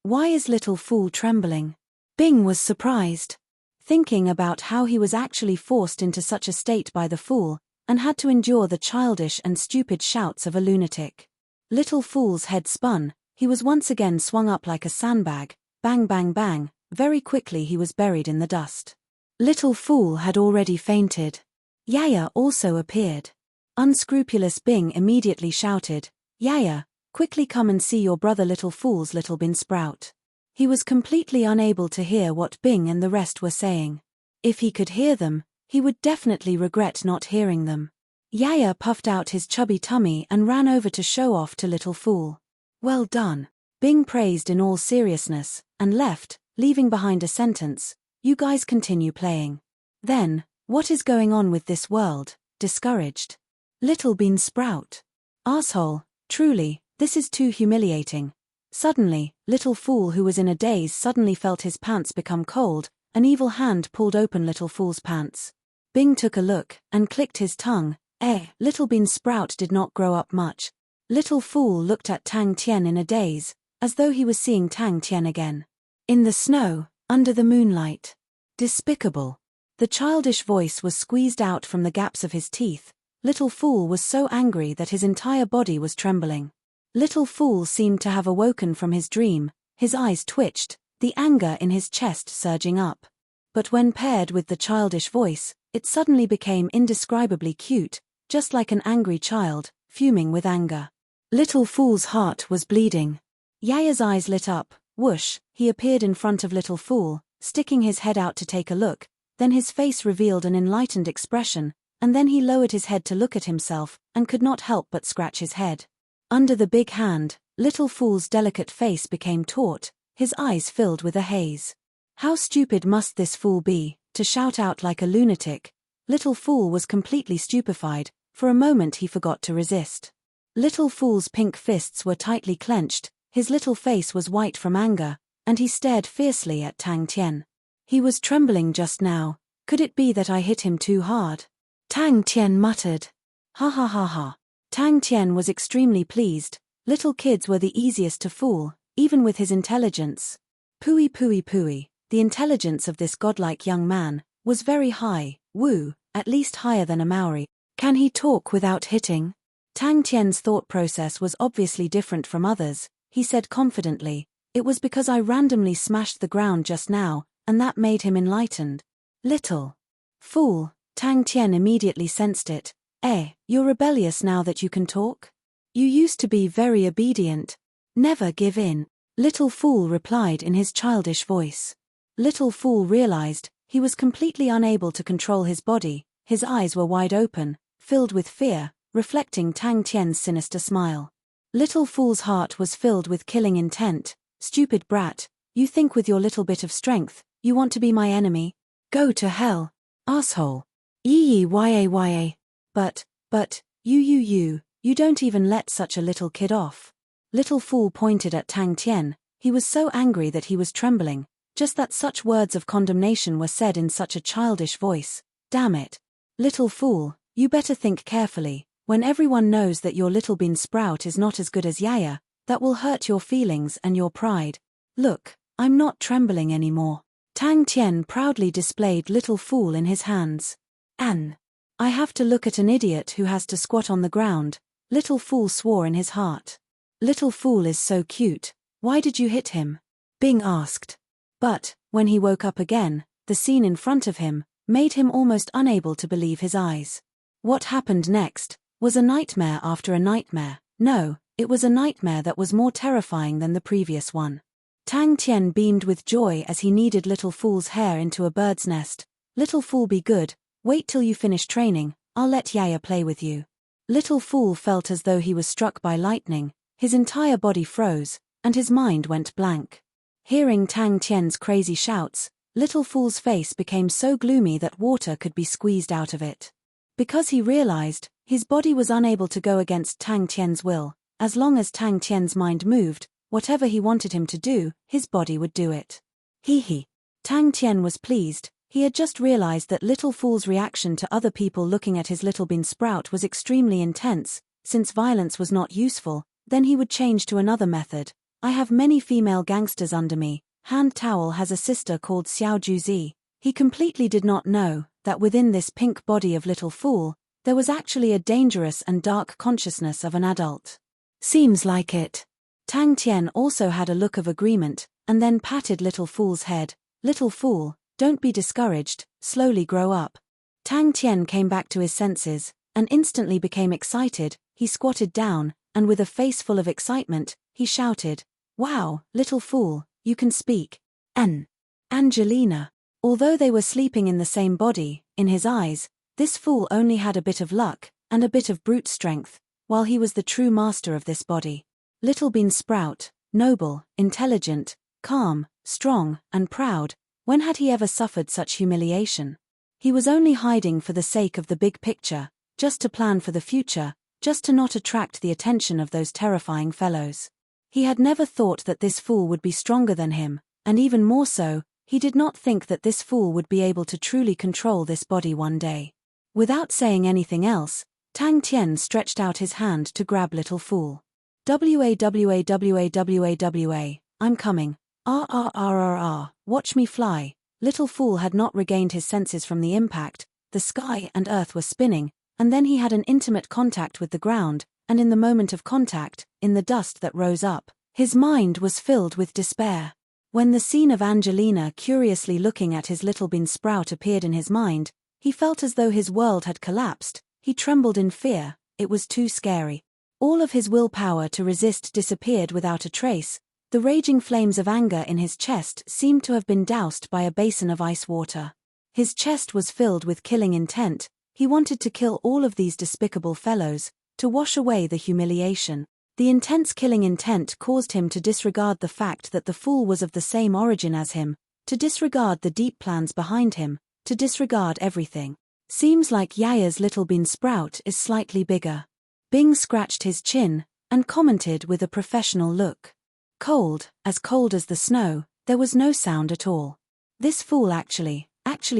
Why is Little Fool trembling? Bing was surprised. Thinking about how he was actually forced into such a state by the fool, and had to endure the childish and stupid shouts of a lunatic. Little Fool's head spun, he was once again swung up like a sandbag, bang bang bang, very quickly he was buried in the dust. Little Fool had already fainted. Yaya also appeared. Unscrupulous Bing immediately shouted, Yaya, quickly come and see your brother Little Fool's little bean sprout. He was completely unable to hear what Bing and the rest were saying. If he could hear them, he would definitely regret not hearing them. Yaya puffed out his chubby tummy and ran over to show off to Little Fool. Well done. Bing praised in all seriousness, and left, leaving behind a sentence, you guys continue playing. Then, what is going on with this world? Discouraged. Little bean sprout. Asshole, truly, this is too humiliating. Suddenly, Little Fool who was in a daze suddenly felt his pants become cold, an evil hand pulled open Little Fool's pants. Bing took a look, and clicked his tongue. Little bean sprout did not grow up much. Little Fool looked at Tang Tian in a daze, as though he was seeing Tang Tian again. In the snow, under the moonlight. Despicable. The childish voice was squeezed out from the gaps of his teeth. Little Fool was so angry that his entire body was trembling. Little Fool seemed to have awoken from his dream, his eyes twitched, the anger in his chest surging up. But when paired with the childish voice, it suddenly became indescribably cute, just like an angry child, fuming with anger. Little Fool's heart was bleeding. Yaya's eyes lit up, whoosh, he appeared in front of Little Fool, sticking his head out to take a look, then his face revealed an enlightened expression, and then he lowered his head to look at himself, and could not help but scratch his head. Under the big hand, Little Fool's delicate face became taut, his eyes filled with a haze. How stupid must this fool be, to shout out like a lunatic? Little Fool was completely stupefied, for a moment he forgot to resist. Little Fool's pink fists were tightly clenched, his little face was white from anger, and he stared fiercely at Tang Tian. He was trembling just now, could it be that I hit him too hard? Tang Tian muttered. Ha ha ha ha. Tang Tian was extremely pleased, little kids were the easiest to fool, even with his intelligence. Pooey pooey pooey, the intelligence of this godlike young man, was very high, at least higher than a Maori. Can he talk without hitting? Tang Tian's thought process was obviously different from others, he said confidently, it was because I randomly smashed the ground just now, and that made him enlightened. Little fool, Tang Tian immediately sensed it. You're rebellious now that you can talk? You used to be very obedient. Never give in. Little Fool replied in his childish voice. Little Fool realized, he was completely unable to control his body, his eyes were wide open, filled with fear, reflecting Tang Tian's sinister smile. Little Fool's heart was filled with killing intent. Stupid brat, you think with your little bit of strength, you want to be my enemy? Go to hell. Asshole. Yee. But, you don't even let such a little kid off. Little Fool pointed at Tang Tian, he was so angry that he was trembling, just that such words of condemnation were said in such a childish voice. Damn it. Little fool, you better think carefully. When everyone knows that your little bean sprout is not as good as Yaya, that will hurt your feelings and your pride. Look, I'm not trembling anymore. Tang Tian proudly displayed Little Fool in his hands. I have to look at an idiot who has to squat on the ground, Little Fool swore in his heart. Little Fool is so cute, why did you hit him? Bing asked. But, when he woke up again, the scene in front of him made him almost unable to believe his eyes. What happened next was a nightmare after a nightmare. No, it was a nightmare that was more terrifying than the previous one. Tang Tian beamed with joy as he kneaded Little Fool's hair into a bird's nest. Little Fool, be good, wait till you finish training, I'll let Yaya play with you. Little Fool felt as though he was struck by lightning, his entire body froze, and his mind went blank. Hearing Tang Tian's crazy shouts, Little Fool's face became so gloomy that water could be squeezed out of it. Because he realized, his body was unable to go against Tang Tian's will. As long as Tang Tian's mind moved, whatever he wanted him to do, his body would do it. Hee. Tang Tian was pleased. He had just realized that Little Fool's reaction to other people looking at his little bean sprout was extremely intense. Since violence was not useful, then he would change to another method. I have many female gangsters under me. Hand Towel has a sister called Xiao Juzi. He completely did not know that within this pink body of Little Fool, there was actually a dangerous and dark consciousness of an adult. Seems like it. Tang Tian also had a look of agreement, and then patted Little Fool's head. Little Fool, don't be discouraged, slowly grow up. Tang Tian came back to his senses, and instantly became excited. He squatted down, and with a face full of excitement, he shouted, "Wow, Little Fool, you can speak." Angelina. Although they were sleeping in the same body, in his eyes, this fool only had a bit of luck, and a bit of brute strength, while he was the true master of this body. Little Bean Sprout, noble, intelligent, calm, strong, and proud. When had he ever suffered such humiliation? He was only hiding for the sake of the big picture, just to plan for the future, just to not attract the attention of those terrifying fellows. He had never thought that this fool would be stronger than him, and even more so, he did not think that this fool would be able to truly control this body one day. Without saying anything else, Tang Tian stretched out his hand to grab Little Fool. "Wawawawawawa, I'm coming. Watch me fly." Little Fool had not regained his senses from the impact. The sky and earth were spinning, and then he had an intimate contact with the ground, and in the moment of contact, in the dust that rose up, his mind was filled with despair. When the scene of Angelina curiously looking at his little bean sprout appeared in his mind, he felt as though his world had collapsed. He trembled in fear. It was too scary. All of his willpower to resist disappeared without a trace. The raging flames of anger in his chest seemed to have been doused by a basin of ice water. His chest was filled with killing intent. He wanted to kill all of these despicable fellows, to wash away the humiliation. The intense killing intent caused him to disregard the fact that the fool was of the same origin as him, to disregard the deep plans behind him, to disregard everything. Seems like Yaya's little bean sprout is slightly bigger. Bing scratched his chin, and commented with a professional look. Cold as the snow, there was no sound at all. This fool actually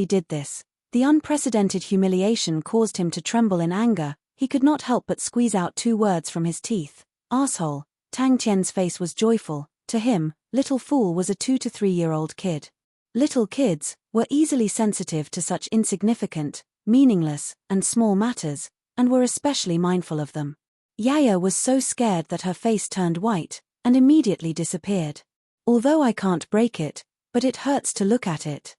did this. The unprecedented humiliation caused him to tremble in anger. He could not help but squeeze out 2 words from his teeth. Asshole. Tang Tian's face was joyful. To him, Little Fool was a 2 to 3-year-old kid. Little kids were easily sensitive to such insignificant, meaningless, and small matters, and were especially mindful of them. Yaya was so scared that her face turned white, and immediately disappeared. Although I can't break it, but it hurts to look at it.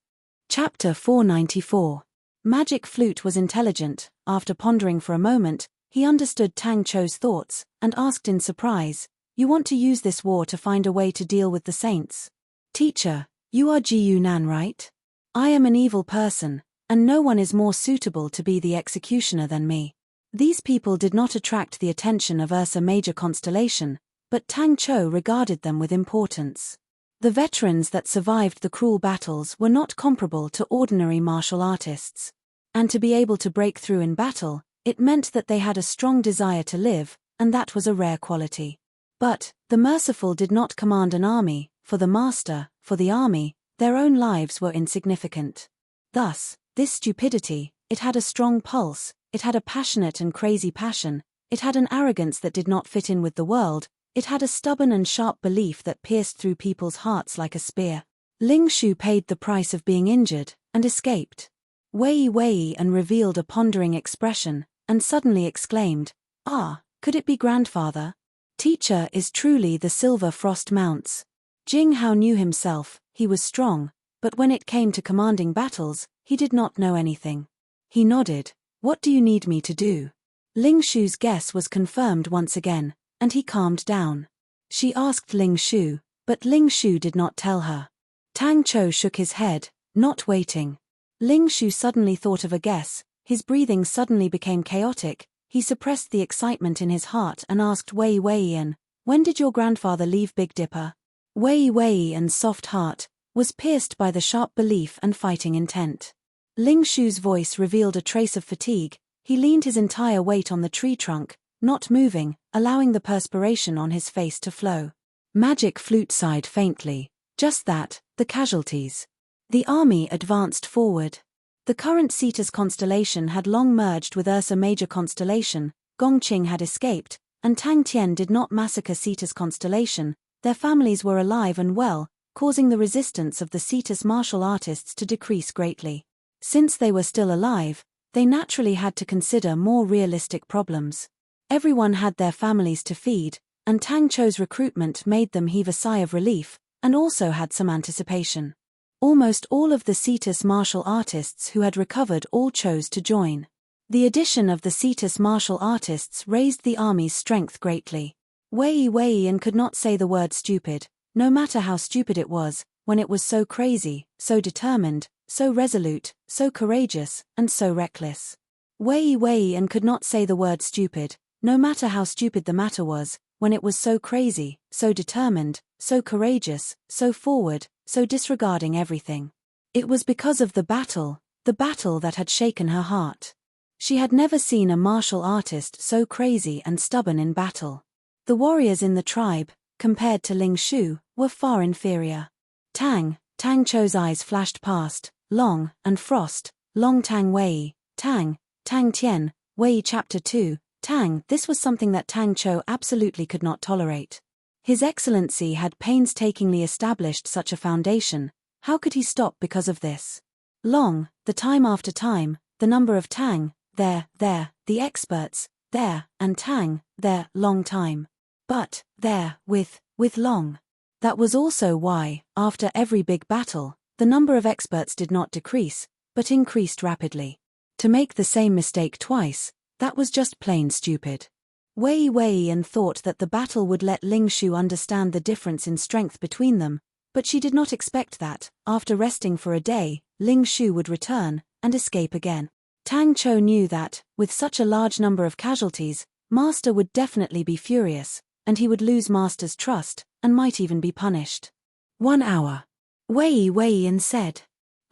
Chapter 494. Magic Flute was intelligent. After pondering for a moment, he understood Tang Cho's thoughts, and asked in surprise, "You want to use this war to find a way to deal with the saints? Teacher, you are Ji Yunan, right? I am an evil person, and no one is more suitable to be the executioner than me." These people did not attract the attention of Ursa Major Constellation, but Tang Cho regarded them with importance. The veterans that survived the cruel battles were not comparable to ordinary martial artists. And to be able to break through in battle, it meant that they had a strong desire to live, and that was a rare quality. But the merciful did not command an army. For the master, for the army, their own lives were insignificant. Thus, this stupidity, It had a strong pulse, it had a passionate and crazy passion, it had an arrogance that did not fit in with the world, it had a stubborn and sharp belief that pierced through people's hearts like a spear. Ling Shu paid the price of being injured, and escaped. Wei and revealed a pondering expression, and suddenly exclaimed, "Ah, could it be grandfather? Teacher is truly the silver frost mounts." Jing Hao knew himself, he was strong, but when it came to commanding battles, he did not know anything. He nodded. "What do you need me to do?" Ling Shu's guess was confirmed once again, and he calmed down. She asked Ling Shu, but Ling Shu did not tell her. Tang Chou shook his head, not waiting. Ling Shu suddenly thought of a guess, his breathing suddenly became chaotic, he suppressed the excitement in his heart and asked Wei Weiyan, "When did your grandfather leave Big Dipper?" Wei Weiyan's soft heart was pierced by the sharp belief and fighting intent. Ling Shu's voice revealed a trace of fatigue, he leaned his entire weight on the tree trunk, not moving, allowing the perspiration on his face to flow. Magic Flute sighed faintly. Just that, the casualties. The army advanced forward. The current Cetus constellation had long merged with Ursa Major constellation, Gongqing had escaped, and Tang Tian did not massacre Cetus constellation, their families were alive and well, causing the resistance of the Cetus martial artists to decrease greatly. Since they were still alive, they naturally had to consider more realistic problems. Everyone had their families to feed, and Tang Chou's recruitment made them heave a sigh of relief, and also had some anticipation. Almost all of the Cetus martial artists who had recovered all chose to join. The addition of the Cetus martial artists raised the army's strength greatly. Wei Weiyan could not say the word stupid, no matter how stupid it was, when it was so crazy, so determined, so resolute, so courageous, and so reckless. Wei Weiyan could not say the word stupid, no matter how stupid the matter was, when it was so crazy, so determined, so courageous, so forward, so disregarding everything. It was because of the battle that had shaken her heart. She had never seen a martial artist so crazy and stubborn in battle. The warriors in the tribe, compared to Ling Shu, were far inferior. Tang Chou's eyes flashed past, Long, and Frost, Long Tang Wei, Tang Tian, Wei Chapter 2, Tang. This was something that Tang Chou absolutely could not tolerate. His Excellency had painstakingly established such a foundation, how could he stop because of this? Long, the time after time, the number of Tang, there, the experts, there, and Tang, there, long time. But, there, with Long. That was also why, after every big battle, the number of experts did not decrease, but increased rapidly. To make the same mistake twice, that was just plain stupid. Wei Weiyan thought that the battle would let Ling Shu understand the difference in strength between them, but she did not expect that, after resting for a day, Ling Shu would return, and escape again. Tang Chou knew that, with such a large number of casualties, Master would definitely be furious, and he would lose Master's trust, and might even be punished. 1 hour. Wei Weiyan said.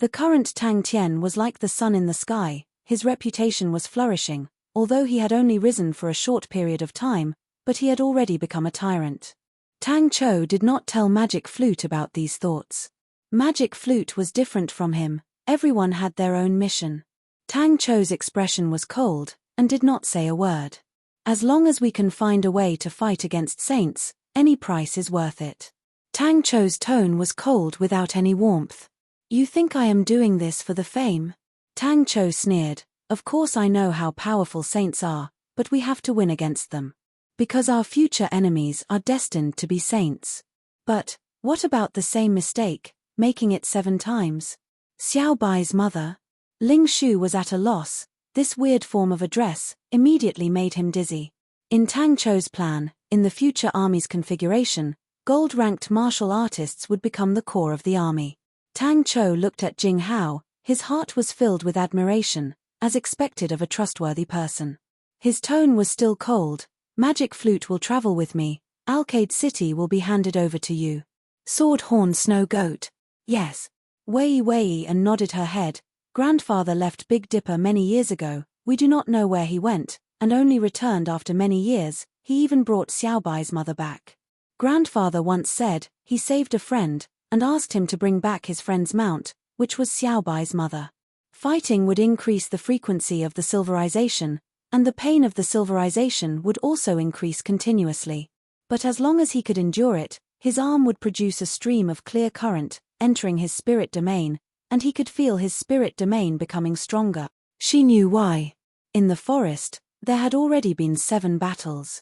The current Tang Tian was like the sun in the sky, his reputation was flourishing, although he had only risen for a short period of time, but he had already become a tyrant. Tang Chou did not tell Magic Flute about these thoughts. Magic Flute was different from him, everyone had their own mission. Tang Chou's expression was cold, and did not say a word. As long as we can find a way to fight against saints, any price is worth it. Tang Chou's tone was cold without any warmth. You think I am doing this for the fame? Tang Chou sneered. Of course I know how powerful saints are, but we have to win against them. Because our future enemies are destined to be saints. But, what about the same mistake, making it 7 times? Xiao Bai's mother? Ling Shu was at a loss, this weird form of address immediately made him dizzy. In Tang Chou's plan, in the future army's configuration, gold-ranked martial artists would become the core of the army. Tang Chou looked at Jing Hao, his heart was filled with admiration, as expected of a trustworthy person. His tone was still cold. Magic Flute will travel with me, Alcade City will be handed over to you. Sword Horn Snow Goat. Yes. Wei Weiyan nodded her head. Grandfather left Big Dipper many years ago, we do not know where he went, and only returned after many years, he even brought Xiaobai's mother back. Grandfather once said, he saved a friend, and asked him to bring back his friend's mount, which was Xiaobai's mother. Fighting would increase the frequency of the silverization, and the pain of the silverization would also increase continuously. But as long as he could endure it, his arm would produce a stream of clear current, entering his spirit domain, and he could feel his spirit domain becoming stronger. She knew why. In the forest, there had already been 7 battles.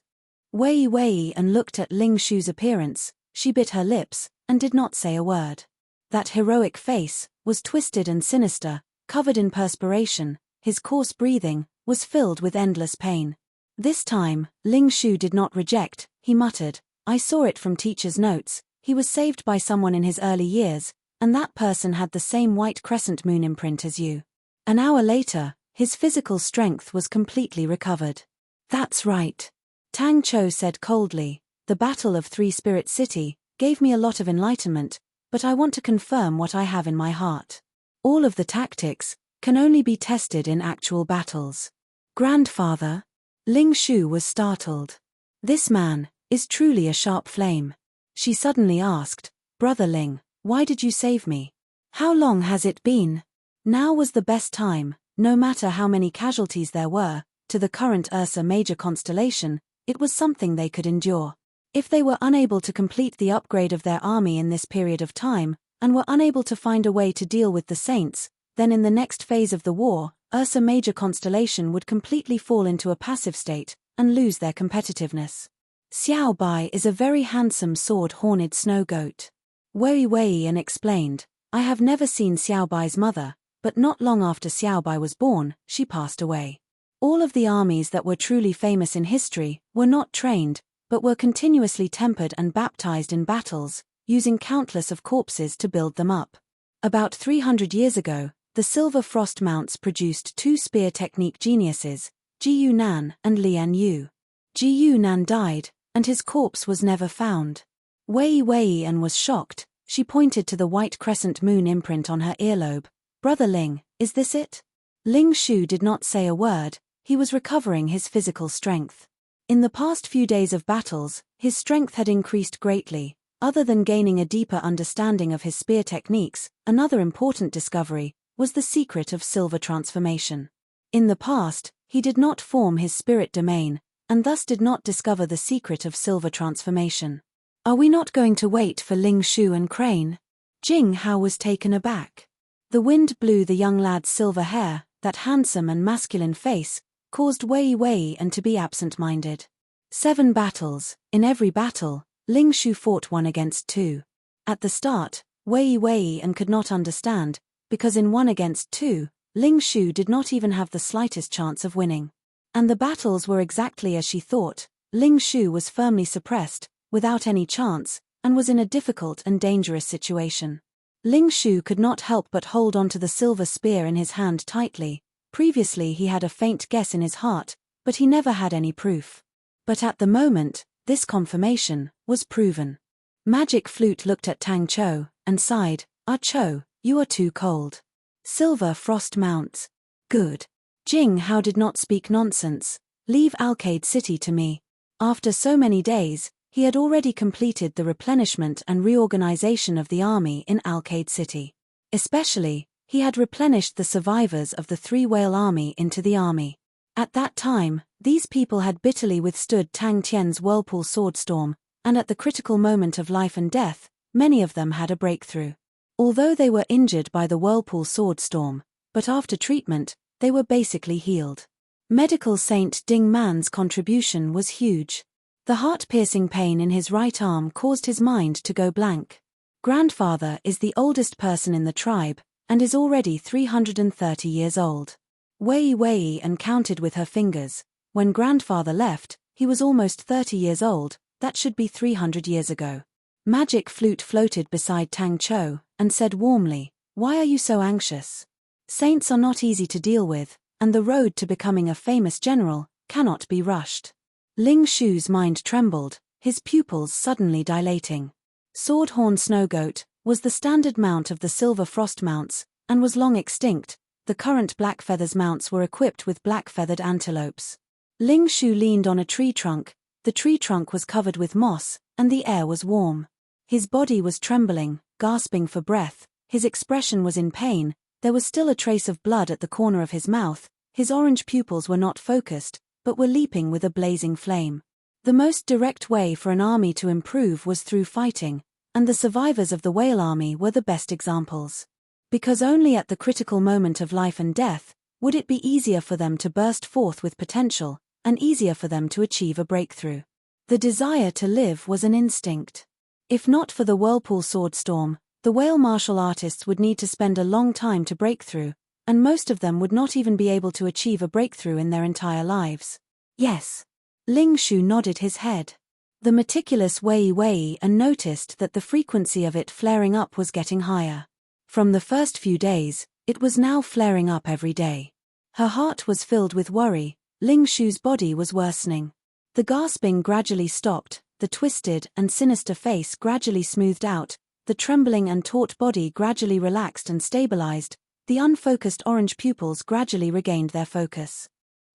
Wei Wei and looked at Ling Shu's appearance, she bit her lips, and did not say a word. That heroic face was twisted and sinister, covered in perspiration, his coarse breathing was filled with endless pain. This time, Ling Shu did not reject, he muttered, "I saw it from teacher's notes, he was saved by someone in his early years, and that person had the same white crescent moon imprint as you." An hour later, his physical strength was completely recovered. "That's right," Tang Cho said coldly, "the Battle of Three Spirit City gave me a lot of enlightenment, but I want to confirm what I have in my heart. All of the tactics can only be tested in actual battles." "Grandfather?" Ling Shu was startled. "This man is truly a sharp flame." She suddenly asked, "Brother Ling, why did you save me? How long has it been?" Now was the best time, no matter how many casualties there were, to the current Ursa Major constellation, it was something they could endure. If they were unable to complete the upgrade of their army in this period of time, and were unable to find a way to deal with the Saints, then in the next phase of the war, Ursa Major constellation would completely fall into a passive state, and lose their competitiveness. "Xiao Bai is a very handsome sword-horned snow goat," Wei Weiyan explained. "I have never seen Xiao Bai's mother, but not long after Xiao Bai was born, she passed away. All of the armies that were truly famous in history were not trained, but were continuously tempered and baptized in battles, using countless of corpses to build them up. About 300 years ago, the Silver Frost Mounts produced 2 spear technique geniuses, Ji Yunan and Lian Yu. Ji Yunan died, and his corpse was never found." Wei Weiyan was shocked. She pointed to the white crescent moon imprint on her earlobe. "Brother Ling, is this it?" Ling Shu did not say a word, he was recovering his physical strength. In the past few days of battles, his strength had increased greatly. Other than gaining a deeper understanding of his spear techniques, another important discovery was the secret of silver transformation. In the past, he did not form his spirit domain, and thus did not discover the secret of silver transformation. "Are we not going to wait for Ling Shu and Crane?" Jing Hao was taken aback. The wind blew the young lad's silver hair, that handsome and masculine face, caused Wei Weiyan to be absent-minded. 7 battles, in every battle, Ling Shu fought 1 against 2. At the start, Wei Weiyan could not understand, because in 1 against 2, Ling Shu did not even have the slightest chance of winning. And the battles were exactly as she thought. Ling Shu was firmly suppressed, without any chance, and was in a difficult and dangerous situation. Ling Shu could not help but hold onto the silver spear in his hand tightly. Previously he had a faint guess in his heart, but he never had any proof. But at the moment, this confirmation was proven. Magic Flute looked at Tang Cho, and sighed, "Ah Cho, you are too cold." Silver Frost Mounts. "Good. Jing Hao did not speak nonsense. Leave Alcade City to me." After so many days, he had already completed the replenishment and reorganization of the army in Alcade City. Especially, he had replenished the survivors of the 3 Whale army into the army. At that time, these people had bitterly withstood Tang Tian's whirlpool sword storm, and at the critical moment of life and death, many of them had a breakthrough. Although they were injured by the whirlpool sword storm, but after treatment, they were basically healed. Medical Saint Ding Man's contribution was huge. The heart-piercing pain in his right arm caused his mind to go blank. Grandfather is the oldest person in the tribe, and is already 330 years old. Wei Weiyan counted with her fingers. When grandfather left, he was almost 30 years old, that should be 300 years ago. Magic Flute floated beside Tang Cho, and said warmly, "Why are you so anxious? Saints are not easy to deal with, and the road to becoming a famous general cannot be rushed." Ling Shu's mind trembled, his pupils suddenly dilating. Swordhorn Snowgoat was the standard mount of the Silver Frost Mounts, and was long extinct. The current Blackfeathers mounts were equipped with black-feathered antelopes. Ling Shu leaned on a tree trunk. The tree trunk was covered with moss, and the air was warm. His body was trembling, gasping for breath, his expression was in pain, There was still a trace of blood at the corner of his mouth, his orange pupils were not focused, but were leaping with a blazing flame. The most direct way for an army to improve was through fighting, and the survivors of the whale army were the best examples. Because only at the critical moment of life and death would it be easier for them to burst forth with potential, and easier for them to achieve a breakthrough. The desire to live was an instinct. If not for the whirlpool sword storm, the whale martial artists would need to spend a long time to break through, and most of them would not even be able to achieve a breakthrough in their entire lives. Yes. Ling Shu nodded his head. The meticulous Wei and noticed that the frequency of it flaring up was getting higher. From the first few days, it was now flaring up every day. Her heart was filled with worry, Ling Shu's body was worsening. The gasping gradually stopped, the twisted and sinister face gradually smoothed out, the trembling and taut body gradually relaxed and stabilized, the unfocused orange pupils gradually regained their focus.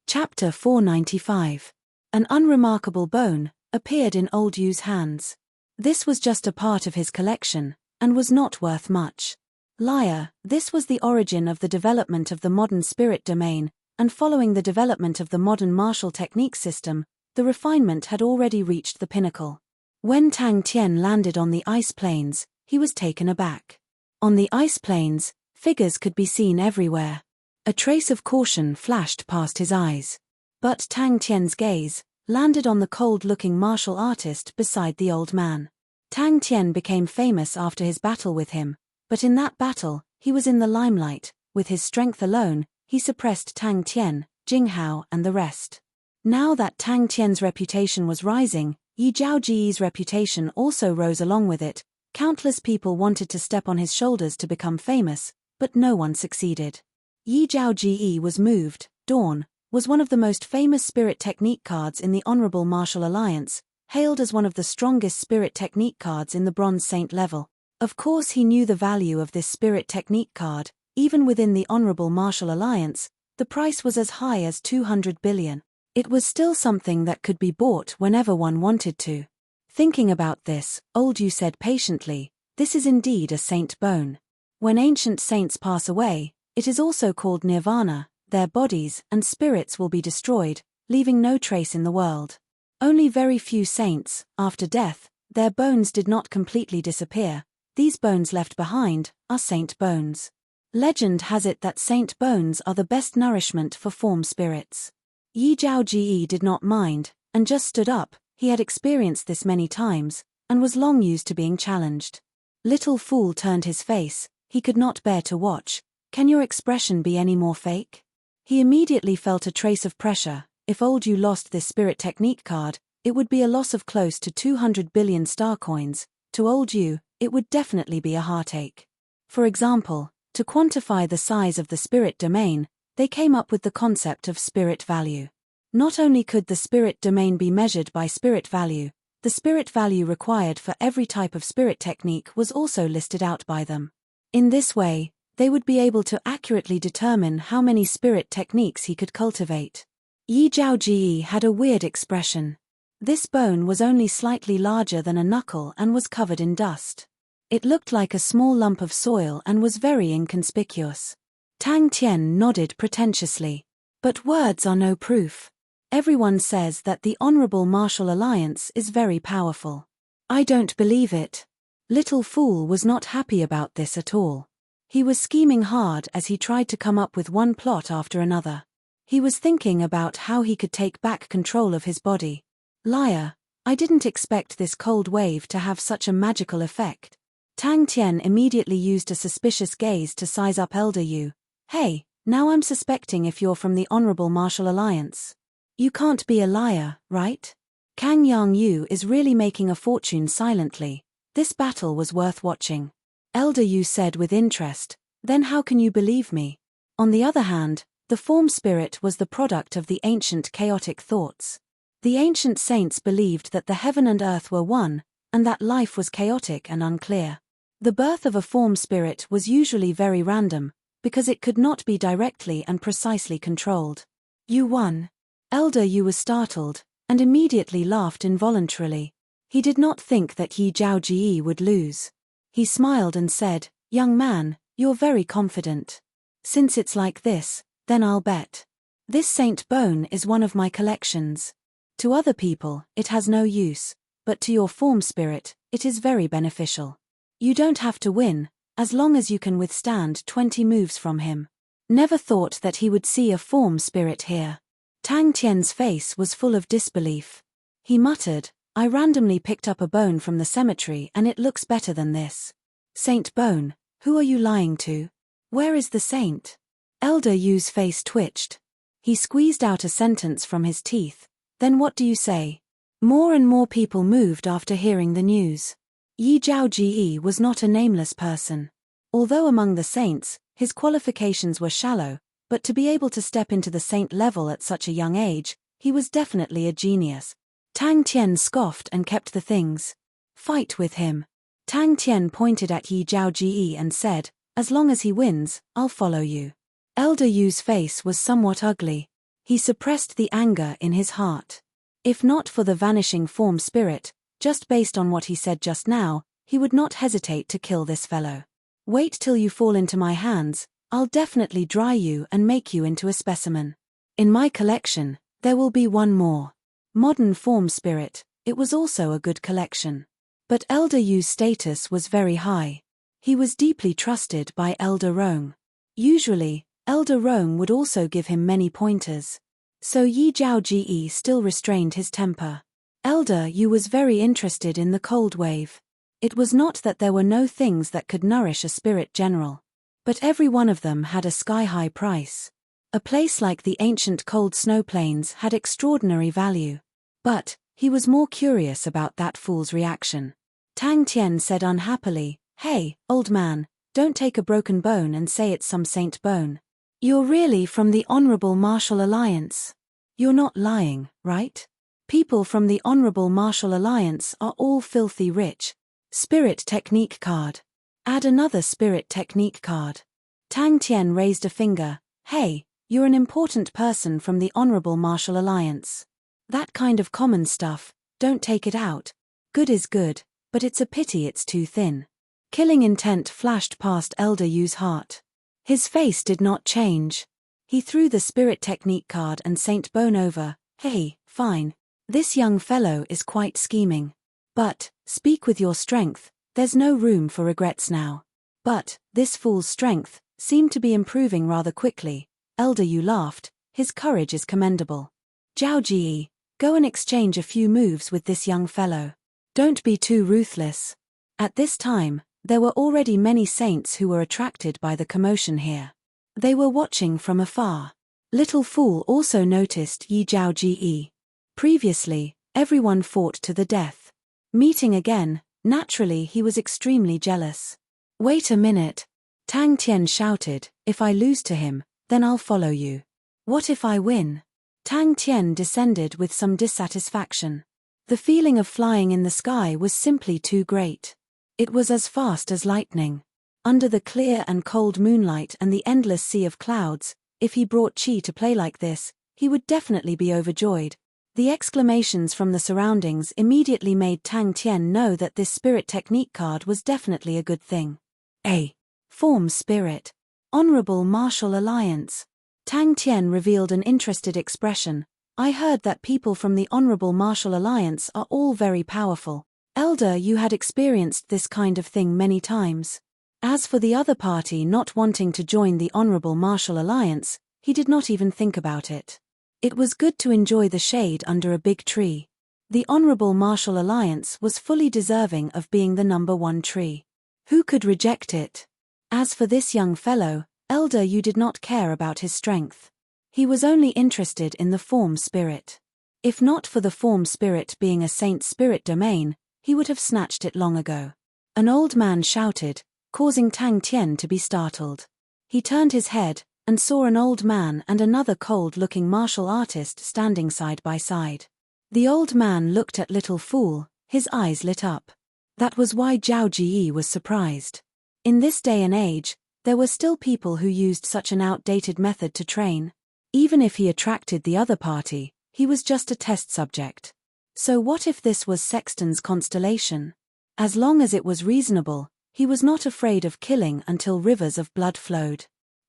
Chapter 495. An unremarkable bone appeared in Old Yu's hands. This was just a part of his collection, and was not worth much. Liar, this was the origin of the development of the modern spirit domain, and following the development of the modern martial technique system, the refinement had already reached the pinnacle. When Tang Tian landed on the ice plains, he was taken aback. On the ice plains, figures could be seen everywhere. A trace of caution flashed past his eyes. But Tang Tian's gaze landed on the cold-looking martial artist beside the old man. Tang Tian became famous after his battle with him, but in that battle, he was in the limelight. With his strength alone, he suppressed Tang Tian, Jing Hao and the rest. Now that Tang Tian's reputation was rising, Yi Zhaoji's reputation also rose along with it. Countless people wanted to step on his shoulders to become famous, but no one succeeded. Yi Zhaoji was moved. Dawn was one of the most famous spirit technique cards in the Honorable Martial Alliance, hailed as one of the strongest spirit technique cards in the Bronze Saint level. Of course he knew the value of this spirit technique card. Even within the Honorable Martial Alliance, the price was as high as 200 billion. It was still something that could be bought whenever one wanted to. Thinking about this, Old Yu said patiently, "This is indeed a saint bone. When ancient saints pass away, it is also called nirvana, their bodies and spirits will be destroyed, leaving no trace in the world. Only very few saints, after death, their bones did not completely disappear. These bones left behind are saint bones. Legend has it that saint bones are the best nourishment for form spirits." Yi Zhaoji did not mind, and just stood up. He had experienced this many times, and was long used to being challenged. Little Fool turned his face, he could not bear to watch. "Can your expression be any more fake?" He immediately felt a trace of pressure. If Old Yu lost this spirit technique card, it would be a loss of close to 200 billion star coins. To Old Yu, it would definitely be a heartache. For example, to quantify the size of the spirit domain, they came up with the concept of spirit value. Not only could the spirit domain be measured by spirit value, the spirit value required for every type of spirit technique was also listed out by them. In this way, they would be able to accurately determine how many spirit techniques he could cultivate. Yi Zhaoji had a weird expression. This bone was only slightly larger than a knuckle and was covered in dust. It looked like a small lump of soil and was very inconspicuous. Tang Tian nodded pretentiously. "But words are no proof. Everyone says that the Honorable Martial Alliance is very powerful. I don't believe it." Little Fool was not happy about this at all. He was scheming hard as he tried to come up with one plot after another. He was thinking about how he could take back control of his body. "Liar, I didn't expect this cold wave to have such a magical effect." Tang Tian immediately used a suspicious gaze to size up Elder Yu. "Hey, now I'm suspecting if you're from the Honorable Martial Alliance. You can't be a liar, right? Kang Yang Yu is really making a fortune silently. This battle was worth watching." Elder Yu said with interest, "Then how can you believe me?" On the other hand, the form spirit was the product of the ancient chaotic thoughts. The ancient saints believed that the heaven and earth were one, and that life was chaotic and unclear. The birth of a form spirit was usually very random, because it could not be directly and precisely controlled. "You won." Elder Yu was startled, and immediately laughed involuntarily. He did not think that Yi Zhaoji would lose. He smiled and said, "Young man, you're very confident. Since it's like this, then I'll bet. This saint bone is one of my collections. To other people, it has no use, but to your form spirit, it is very beneficial. You don't have to win, as long as you can withstand 20 moves from him. Never thought that he would see a form spirit here. Tang Tian's face was full of disbelief. He muttered, I randomly picked up a bone from the cemetery and it looks better than this. Saint bone, who are you lying to? Where is the saint? Elder Yu's face twitched. He squeezed out a sentence from his teeth. Then what do you say? More and more people moved after hearing the news. Yi Zhaoji was not a nameless person. Although among the saints, his qualifications were shallow, but to be able to step into the saint level at such a young age, he was definitely a genius. Tang Tian scoffed and kept the things. Fight with him. Tang Tian pointed at Yi Zhaoji and said, as long as he wins, I'll follow you. Elder Yu's face was somewhat ugly. He suppressed the anger in his heart. If not for the vanishing form spirit, just based on what he said just now, he would not hesitate to kill this fellow. Wait till you fall into my hands, I'll definitely dry you and make you into a specimen. In my collection, there will be one more. Modern form spirit, it was also a good collection. But Elder Yu's status was very high. He was deeply trusted by Elder Rong. Usually, Elder Rong would also give him many pointers. So Yi Zhaoji still restrained his temper. Elder Yu was very interested in the cold wave. It was not that there were no things that could nourish a spirit general. But every one of them had a sky-high price. A place like the ancient cold snow plains had extraordinary value. But, he was more curious about that fool's reaction. Tang Tian said unhappily, Hey, old man, don't take a broken bone and say it's some saint bone. You're really from the Honorable Martial Alliance. You're not lying, right? People from the Honorable Martial Alliance are all filthy rich. Spirit Technique card. Add another Spirit Technique card. Tang Tian raised a finger. Hey, you're an important person from the Honorable Martial Alliance. That kind of common stuff, don't take it out. Good is good, but it's a pity it's too thin. Killing intent flashed past Elder Yu's heart. His face did not change. He threw the Spirit Technique card and Saint Bone over. Hey, fine. This young fellow is quite scheming. But, speak with your strength, there's no room for regrets now. But, this fool's strength seemed to be improving rather quickly. Elder Yu laughed, his courage is commendable. Zhaoji, go and exchange a few moves with this young fellow. Don't be too ruthless. At this time, there were already many saints who were attracted by the commotion here. They were watching from afar. Little Fool also noticed Yi Zhaoji. Previously, everyone fought to the death. Meeting again, naturally he was extremely jealous. Wait a minute. Tang Tian shouted, if I lose to him, then I'll follow you. What if I win? Tang Tian descended with some dissatisfaction. The feeling of flying in the sky was simply too great. It was as fast as lightning. Under the clear and cold moonlight and the endless sea of clouds, if he brought Qi to play like this, he would definitely be overjoyed. The exclamations from the surroundings immediately made Tang Tian know that this Spirit Technique card was definitely a good thing. A form spirit. Honorable Martial Alliance. Tang Tian revealed an interested expression. I heard that people from the Honorable Martial Alliance are all very powerful. Elder Yu had experienced this kind of thing many times. As for the other party not wanting to join the Honorable Martial Alliance, he did not even think about it. It was good to enjoy the shade under a big tree. The Honorable Martial Alliance was fully deserving of being the #1 tree. Who could reject it? As for this young fellow, Elder Yu did not care about his strength. He was only interested in the form spirit. If not for the form spirit being a saint spirit domain, he would have snatched it long ago. An old man shouted, causing Tang Tian to be startled. He turned his head, and saw an old man and another cold-looking martial artist standing side by side. The old man looked at Little Fool, his eyes lit up. That was why Zhaoji was surprised. In this day and age, there were still people who used such an outdated method to train. Even if he attracted the other party, he was just a test subject. So what if this was Sexton's constellation? As long as it was reasonable, he was not afraid of killing until rivers of blood flowed.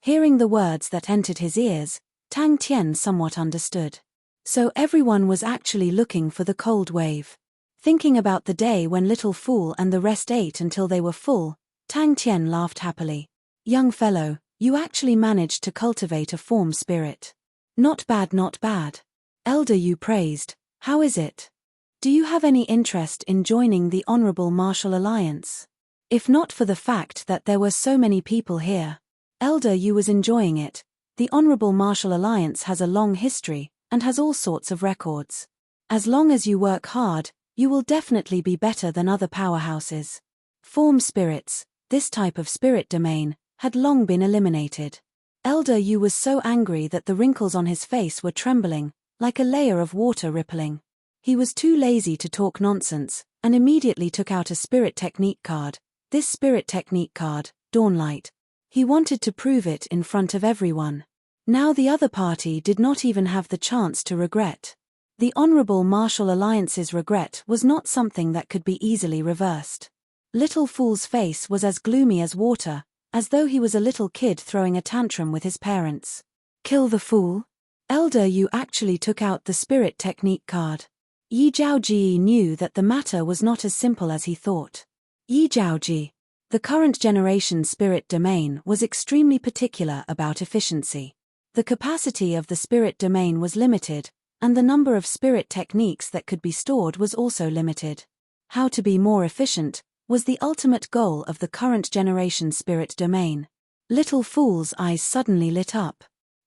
Hearing the words that entered his ears, Tang Tian somewhat understood. So everyone was actually looking for the cold wave. Thinking about the day when Little Fool and the rest ate until they were full, Tang Tian laughed happily. Young fellow, you actually managed to cultivate a form spirit. Not bad, not bad. Elder, you praised. How is it? Do you have any interest in joining the Honorable Martial Alliance? If not for the fact that there were so many people here. Elder, you was enjoying it. The Honorable Martial Alliance has a long history, and has all sorts of records. As long as you work hard, you will definitely be better than other powerhouses. Form spirits, this type of spirit domain, had long been eliminated. Elder Yu was so angry that the wrinkles on his face were trembling, like a layer of water rippling. He was too lazy to talk nonsense, and immediately took out a spirit technique card. This spirit technique card, Dawnlight. He wanted to prove it in front of everyone. Now the other party did not even have the chance to regret. The Honorable Martial Alliance's regret was not something that could be easily reversed. Little Fool's face was as gloomy as water, as though he was a little kid throwing a tantrum with his parents. Kill the fool? Elder Yu actually took out the spirit technique card. Yi Zhaoji knew that the matter was not as simple as he thought. Yi Zhaoji, the current generation spirit domain, was extremely particular about efficiency. The capacity of the spirit domain was limited, and the number of spirit techniques that could be stored was also limited. How to be more efficient was the ultimate goal of the current generation spirit domain. Little Fool's eyes suddenly lit up.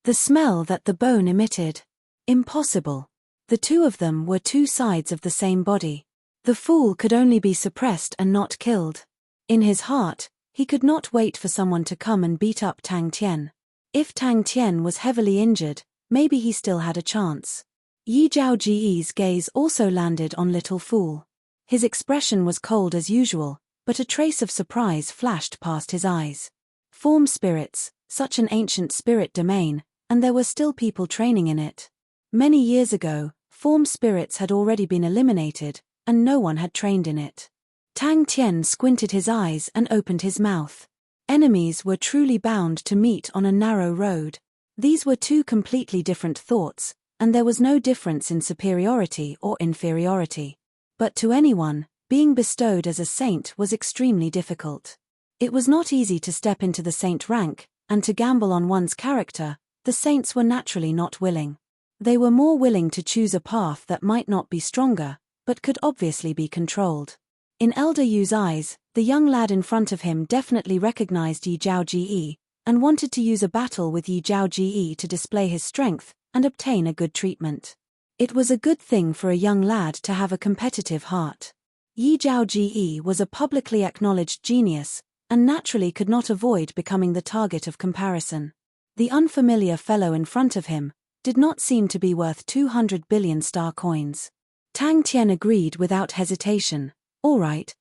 The smell that the bone emitted. Impossible. The two of them were two sides of the same body. The fool could only be suppressed and not killed. In his heart, he could not wait for someone to come and beat up Tang Tian. If Tang Tian was heavily injured, maybe he still had a chance. Yi Zhaoji's gaze also landed on Little Fool. His expression was cold as usual, but a trace of surprise flashed past his eyes. Form spirits, such an ancient spirit domain, and there were still people training in it. Many years ago, form spirits had already been eliminated, and no one had trained in it. Tang Tian squinted his eyes and opened his mouth. Enemies were truly bound to meet on a narrow road. These were two completely different thoughts, and there was no difference in superiority or inferiority. But to anyone, being bestowed as a saint was extremely difficult. It was not easy to step into the saint rank, and to gamble on one's character. The saints were naturally not willing. They were more willing to choose a path that might not be stronger, but could obviously be controlled. In Elder Yu's eyes, the young lad in front of him definitely recognized Yi Zhaoji, and wanted to use a battle with Yi Zhaoji to display his strength and obtain a good treatment. It was a good thing for a young lad to have a competitive heart. Yi Zhaoji was a publicly acknowledged genius, and naturally could not avoid becoming the target of comparison. The unfamiliar fellow in front of him did not seem to be worth 200 billion star coins. Tang Tian agreed without hesitation. All right.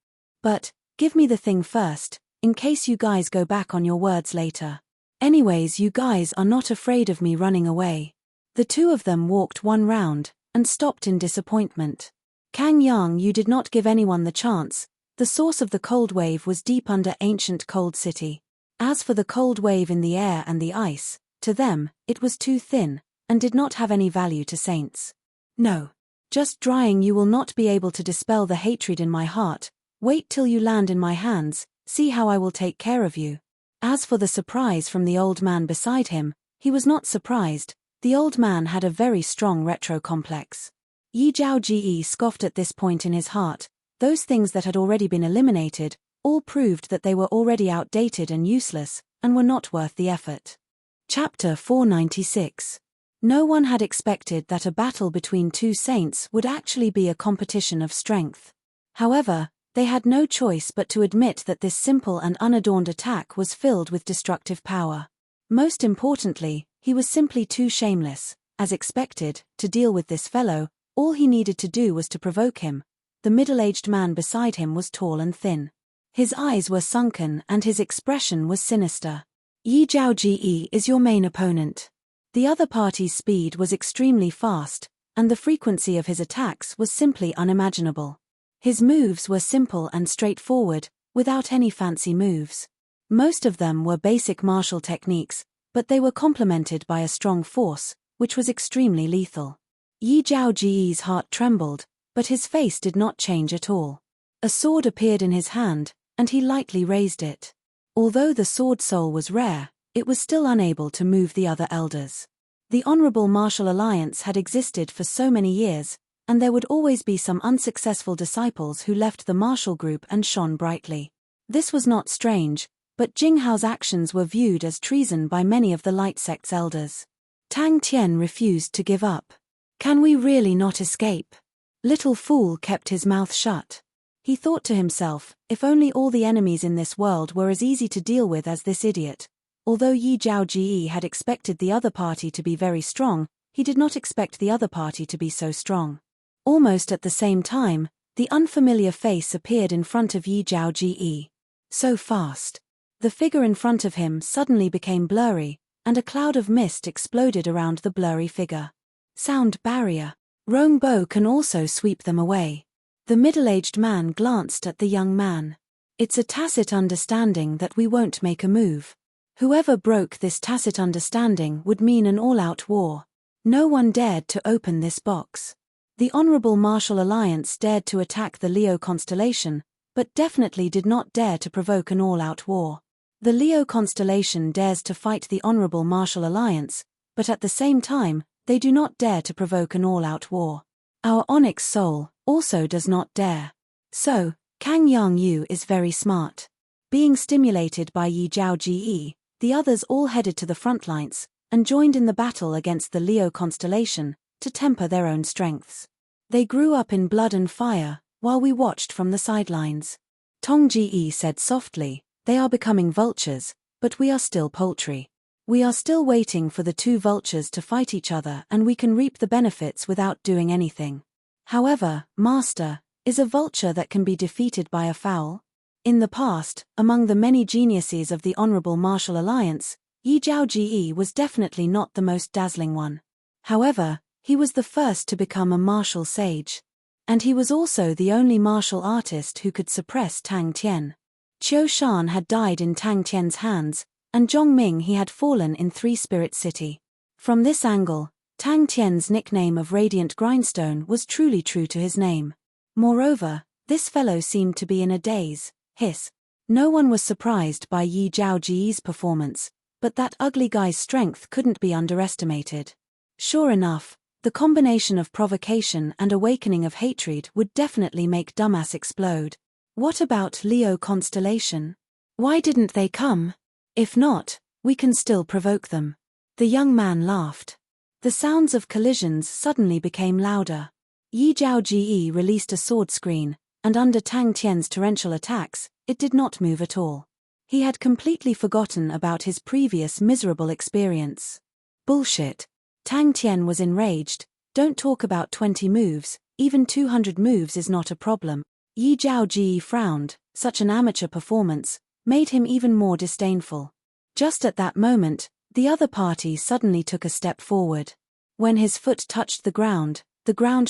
But, give me the thing first, in case you guys go back on your words later. Anyways, you guys are not afraid of me running away. The two of them walked one round, and stopped in disappointment. Kang Yang, you did not give anyone the chance. The source of the cold wave was deep under ancient cold city. As for the cold wave in the air and the ice, to them, it was too thin, and did not have any value to saints. No. Just drying, you will not be able to dispel the hatred in my heart. Wait till you land in my hands, see how I will take care of you. As for the surprise from the old man beside him, he was not surprised. The old man had a very strong retro complex. Yi Zhaoji scoffed at this point in his heart. Those things that had already been eliminated, all proved that they were already outdated and useless, and were not worth the effort. Chapter 496. No one had expected that a battle between two saints would actually be a competition of strength. However, they had no choice but to admit that this simple and unadorned attack was filled with destructive power. Most importantly, he was simply too shameless, as expected, to deal with this fellow. All he needed to do was to provoke him. The middle-aged man beside him was tall and thin. His eyes were sunken and his expression was sinister. Yi Zhaoji is your main opponent. The other party's speed was extremely fast, and the frequency of his attacks was simply unimaginable. His moves were simple and straightforward, without any fancy moves. Most of them were basic martial techniques, but they were complemented by a strong force, which was extremely lethal. Yi Zhaoji's heart trembled, but his face did not change at all. A sword appeared in his hand, and he lightly raised it. Although the sword soul was rare, it was still unable to move the other elders. The Honorable Martial Alliance had existed for so many years, and there would always be some unsuccessful disciples who left the martial group and shone brightly. This was not strange, but Jinghao's actions were viewed as treason by many of the light sect's elders. Tang Tian refused to give up. Can we really not escape? Little fool kept his mouth shut. He thought to himself, if only all the enemies in this world were as easy to deal with as this idiot. Although Yi Zhaoji had expected the other party to be very strong, he did not expect the other party to be so strong. Almost at the same time, the unfamiliar face appeared in front of Yi Zhaoji. So fast. The figure in front of him suddenly became blurry, and a cloud of mist exploded around the blurry figure. Sound barrier. Rongbo can also sweep them away. The middle-aged man glanced at the young man. It's a tacit understanding that we won't make a move. Whoever broke this tacit understanding would mean an all-out war. No one dared to open this box. The Honorable Martial Alliance dared to attack the Leo constellation, but definitely did not dare to provoke an all-out war. The Leo constellation dares to fight the Honorable Martial Alliance, but at the same time, they do not dare to provoke an all-out war. Our Onyx Soul also does not dare. So, Kang Yang-yu is very smart. Being stimulated by Yi Zhaoji, the others all headed to the front lines, and joined in the battle against the Leo constellation, to temper their own strengths. They grew up in blood and fire, while we watched from the sidelines. Tongji said softly, they are becoming vultures, but we are still poultry. We are still waiting for the two vultures to fight each other and we can reap the benefits without doing anything. However, Master, is a vulture that can be defeated by a fowl? In the past, among the many geniuses of the Honorable Martial Alliance, Yi Zhaoji was definitely not the most dazzling one. However, he was the first to become a martial sage. And he was also the only martial artist who could suppress Tang Tian. Qiu Shan had died in Tang Tian's hands, and Zhongming he had fallen in Three Spirit City. From this angle, Tang Tian's nickname of Radiant Grindstone was truly true to his name. Moreover, this fellow seemed to be in a daze. No one was surprised by Yi Zhaoji's performance, but that ugly guy's strength couldn't be underestimated. Sure enough, the combination of provocation and awakening of hatred would definitely make Dumbass explode. What about Leo constellation? Why didn't they come? If not, we can still provoke them. The young man laughed. The sounds of collisions suddenly became louder. Yi Zhaoji released a sword screen, and under Tang Tian's torrential attacks, it did not move at all. He had completely forgotten about his previous miserable experience. Bullshit. Tang Tian was enraged. Don't talk about 20 moves, even 200 moves is not a problem. Yi Zhaoji frowned. Such an amateur performance made him even more disdainful. Just at that moment, the other party suddenly took a step forward. When his foot touched the ground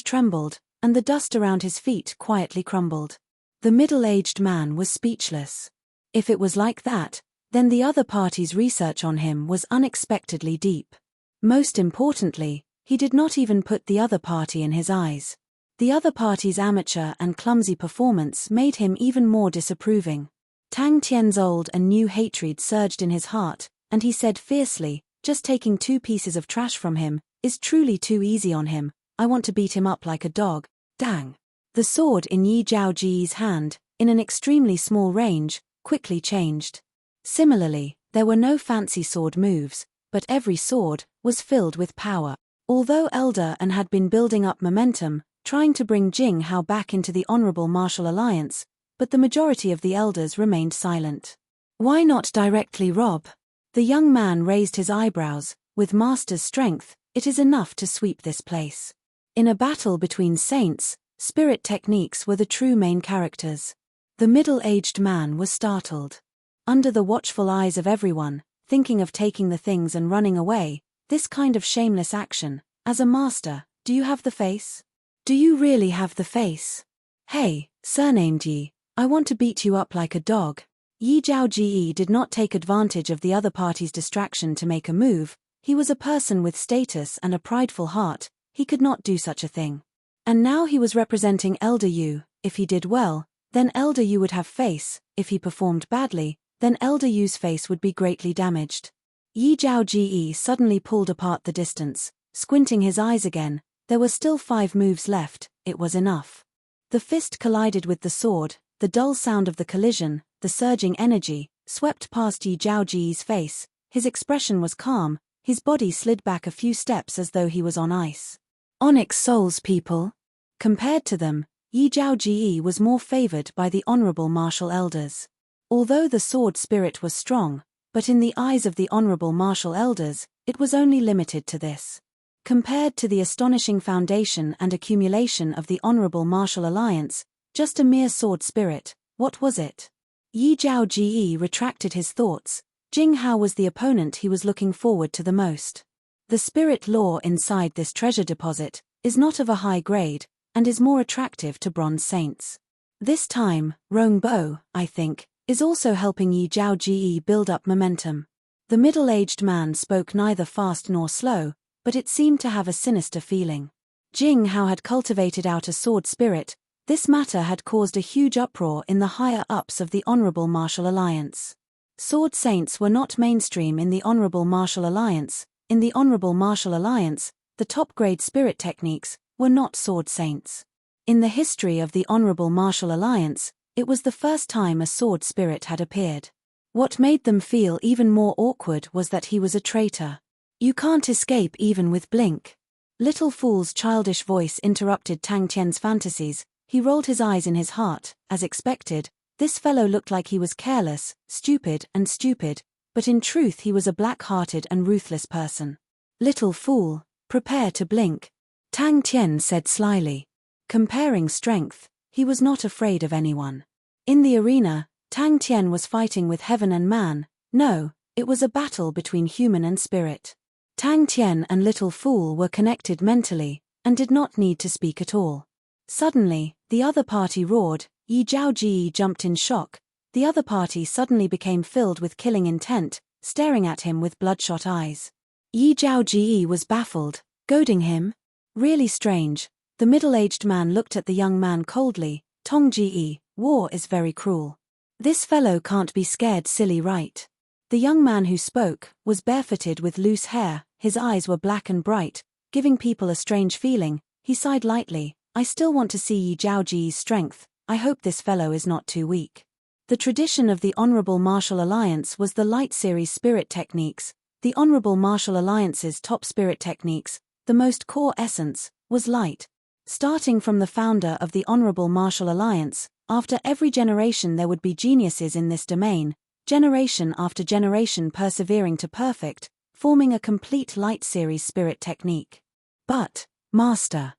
trembled, and the dust around his feet quietly crumbled. The middle-aged man was speechless. If it was like that, then the other party's research on him was unexpectedly deep. Most importantly, he did not even put the other party in his eyes. The other party's amateur and clumsy performance made him even more disapproving. Tang Tian's old and new hatred surged in his heart, and he said fiercely, just taking 2 pieces of trash from him is truly too easy on him. I want to beat him up like a dog. Dang. The sword in Yi Zhaoji's hand, in an extremely small range, quickly changed. Similarly, there were no fancy sword moves, but every sword was filled with power. Although Elder and had been building up momentum, trying to bring Jing Hao back into the Honorable Martial Alliance, but the majority of the elders remained silent. Why not directly rob? The young man raised his eyebrows. With Master's strength, it is enough to sweep this place. In a battle between saints, spirit techniques were the true main characters. The middle-aged man was startled. Under the watchful eyes of everyone, thinking of taking the things and running away, this kind of shameless action, as a master, do you have the face? Do you really have the face? Hey, surnamed Yi, I want to beat you up like a dog. Yi Zhaoji did not take advantage of the other party's distraction to make a move. He was a person with status and a prideful heart. He could not do such a thing. And now he was representing Elder Yu. If he did well, then Elder Yu would have face. If he performed badly, then Elder Yu's face would be greatly damaged. Yi Zhaoji suddenly pulled apart the distance, squinting his eyes again. There were still 5 moves left. It was enough. The fist collided with the sword. The dull sound of the collision, the surging energy, swept past Yi Zhaoji's face. His expression was calm. His body slid back a few steps as though he was on ice. Onyx souls, people. Compared to them, Yi Zhaoji was more favored by the honorable martial elders. Although the sword spirit was strong, but in the eyes of the honorable martial elders, it was only limited to this. Compared to the astonishing foundation and accumulation of the honorable martial alliance, just a mere sword spirit, what was it? Yi Zhaoji retracted his thoughts. Jing Hao was the opponent he was looking forward to the most. The spirit lore inside this treasure deposit is not of a high grade, and is more attractive to bronze saints. This time, Rongbo, I think, is also helping Yi Zhaoji build up momentum. The middle-aged man spoke neither fast nor slow, but it seemed to have a sinister feeling. Jing Hao had cultivated out a sword spirit. This matter had caused a huge uproar in the higher-ups of the Honorable Martial Alliance. Sword saints were not mainstream in the Honorable Martial Alliance. In the Honorable Martial Alliance, the top-grade spirit techniques were not sword saints. In the history of the Honorable Martial Alliance, it was the first time a sword spirit had appeared. What made them feel even more awkward was that he was a traitor. You can't escape even with blink. Little Fool's childish voice interrupted Tang Tian's fantasies. He rolled his eyes in his heart. As expected, this fellow looked like he was careless, stupid, but in truth he was a black-hearted and ruthless person. Little Fool, prepare to blink, Tang Tian said slyly. Comparing strength, he was not afraid of anyone. In the arena, Tang Tian was fighting with heaven and man. No, it was a battle between human and spirit. Tang Tian and Little Fool were connected mentally, and did not need to speak at all. Suddenly, the other party roared. Yi Zhaoji jumped in shock. The other party suddenly became filled with killing intent, staring at him with bloodshot eyes. Yi Zhaoji was baffled. Goading him? Really strange. The middle-aged man looked at the young man coldly. Tongji, war is very cruel. This fellow can't be scared silly, right? The young man who spoke was barefooted with loose hair. His eyes were black and bright, giving people a strange feeling. He sighed lightly. I still want to see Yi Zhaoji's strength. I hope this fellow is not too weak. The tradition of the Honorable Martial Alliance was the Light Series spirit techniques. The Honorable Martial Alliance's top spirit techniques, the most core essence, was light. Starting from the founder of the Honorable Martial Alliance, after every generation there would be geniuses in this domain, generation after generation persevering to perfect, forming a complete Light Series spirit technique. But, Master.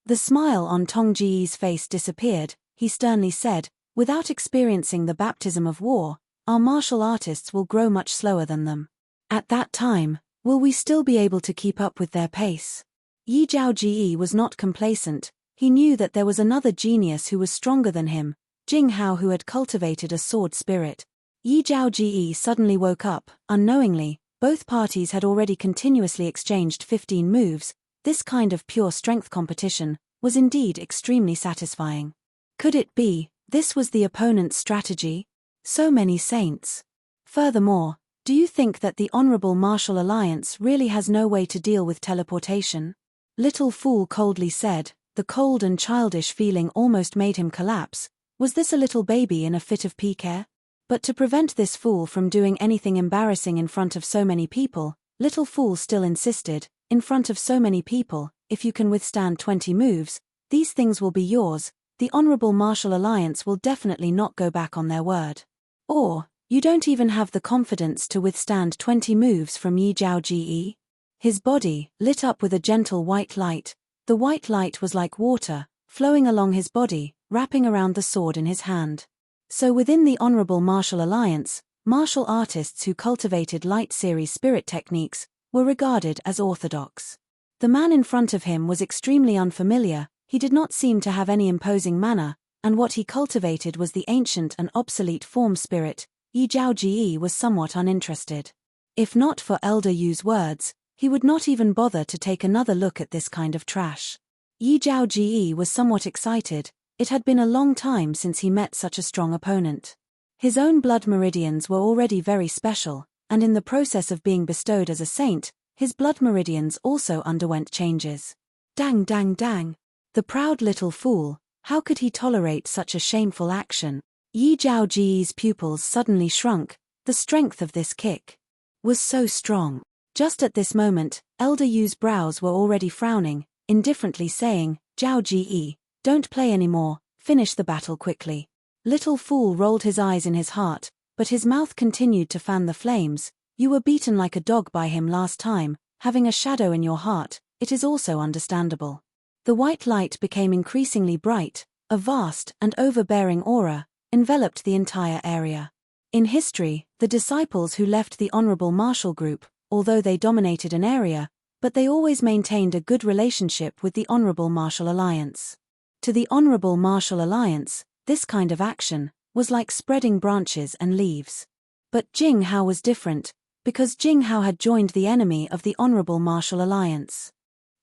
The smile on Tongji's face disappeared. He sternly said, without experiencing the baptism of war, our martial artists will grow much slower than them. At that time, will we still be able to keep up with their pace? Yi Zhaoji was not complacent. He knew that there was another genius who was stronger than him, Jing Hao, who had cultivated a sword spirit. Yi Zhaoji suddenly woke up. Unknowingly, both parties had already continuously exchanged 15 moves. This kind of pure strength competition was indeed extremely satisfying. Could it be, this was the opponent's strategy? So many saints. Furthermore, do you think that the Honorable Martial Alliance really has no way to deal with teleportation? Little Fool coldly said. The cold and childish feeling almost made him collapse. Was this a little baby in a fit of pique? But to prevent this fool from doing anything embarrassing in front of so many people, Little Fool still insisted, in front of so many people, if you can withstand 20 moves, these things will be yours. The Honorable Martial Alliance will definitely not go back on their word. Or, you don't even have the confidence to withstand 20 moves from Yi Zhaoji? His body lit up with a gentle white light. The white light was like water, flowing along his body, wrapping around the sword in his hand. So within the Honorable Martial Alliance, martial artists who cultivated Light Series spirit techniques were regarded as orthodox. The man in front of him was extremely unfamiliar. He did not seem to have any imposing manner, and what he cultivated was the ancient and obsolete form spirit. Yi Zhaoji was somewhat uninterested. If not for Elder Yu's words, he would not even bother to take another look at this kind of trash. Yi Zhaoji was somewhat excited. It had been a long time since he met such a strong opponent. His own blood meridians were already very special, and in the process of being bestowed as a saint, his blood meridians also underwent changes. Dang dang dang. The proud little fool, how could he tolerate such a shameful action? Yi Zhaoji's pupils suddenly shrunk. The strength of this kick was so strong. Just at this moment, Elder Yu's brows were already frowning, indifferently saying, Zhaoji, don't play anymore, finish the battle quickly. Little fool rolled his eyes in his heart, but his mouth continued to fan the flames. You were beaten like a dog by him last time, having a shadow in your heart, it is also understandable. The white light became increasingly bright, a vast and overbearing aura enveloped the entire area. In history, the disciples who left the Honorable Martial Group, although they dominated an area, but they always maintained a good relationship with the Honorable Martial Alliance. To the Honorable Martial Alliance, this kind of action was like spreading branches and leaves. But Jing Hao was different, because Jing Hao had joined the enemy of the Honorable Martial Alliance.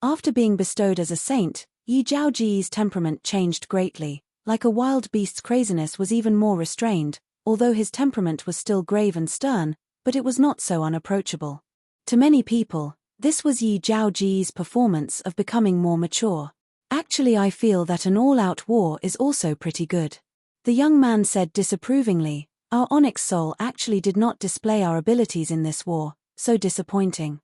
After being bestowed as a saint, Yi Zhaoji's temperament changed greatly. Like a wild beast's craziness was even more restrained, although his temperament was still grave and stern, but it was not so unapproachable. To many people, this was Yi Zhaoji's performance of becoming more mature. Actually, I feel that an all-out war is also pretty good. The young man said disapprovingly, our Onyx Soul actually did not display our abilities in this war, so disappointing.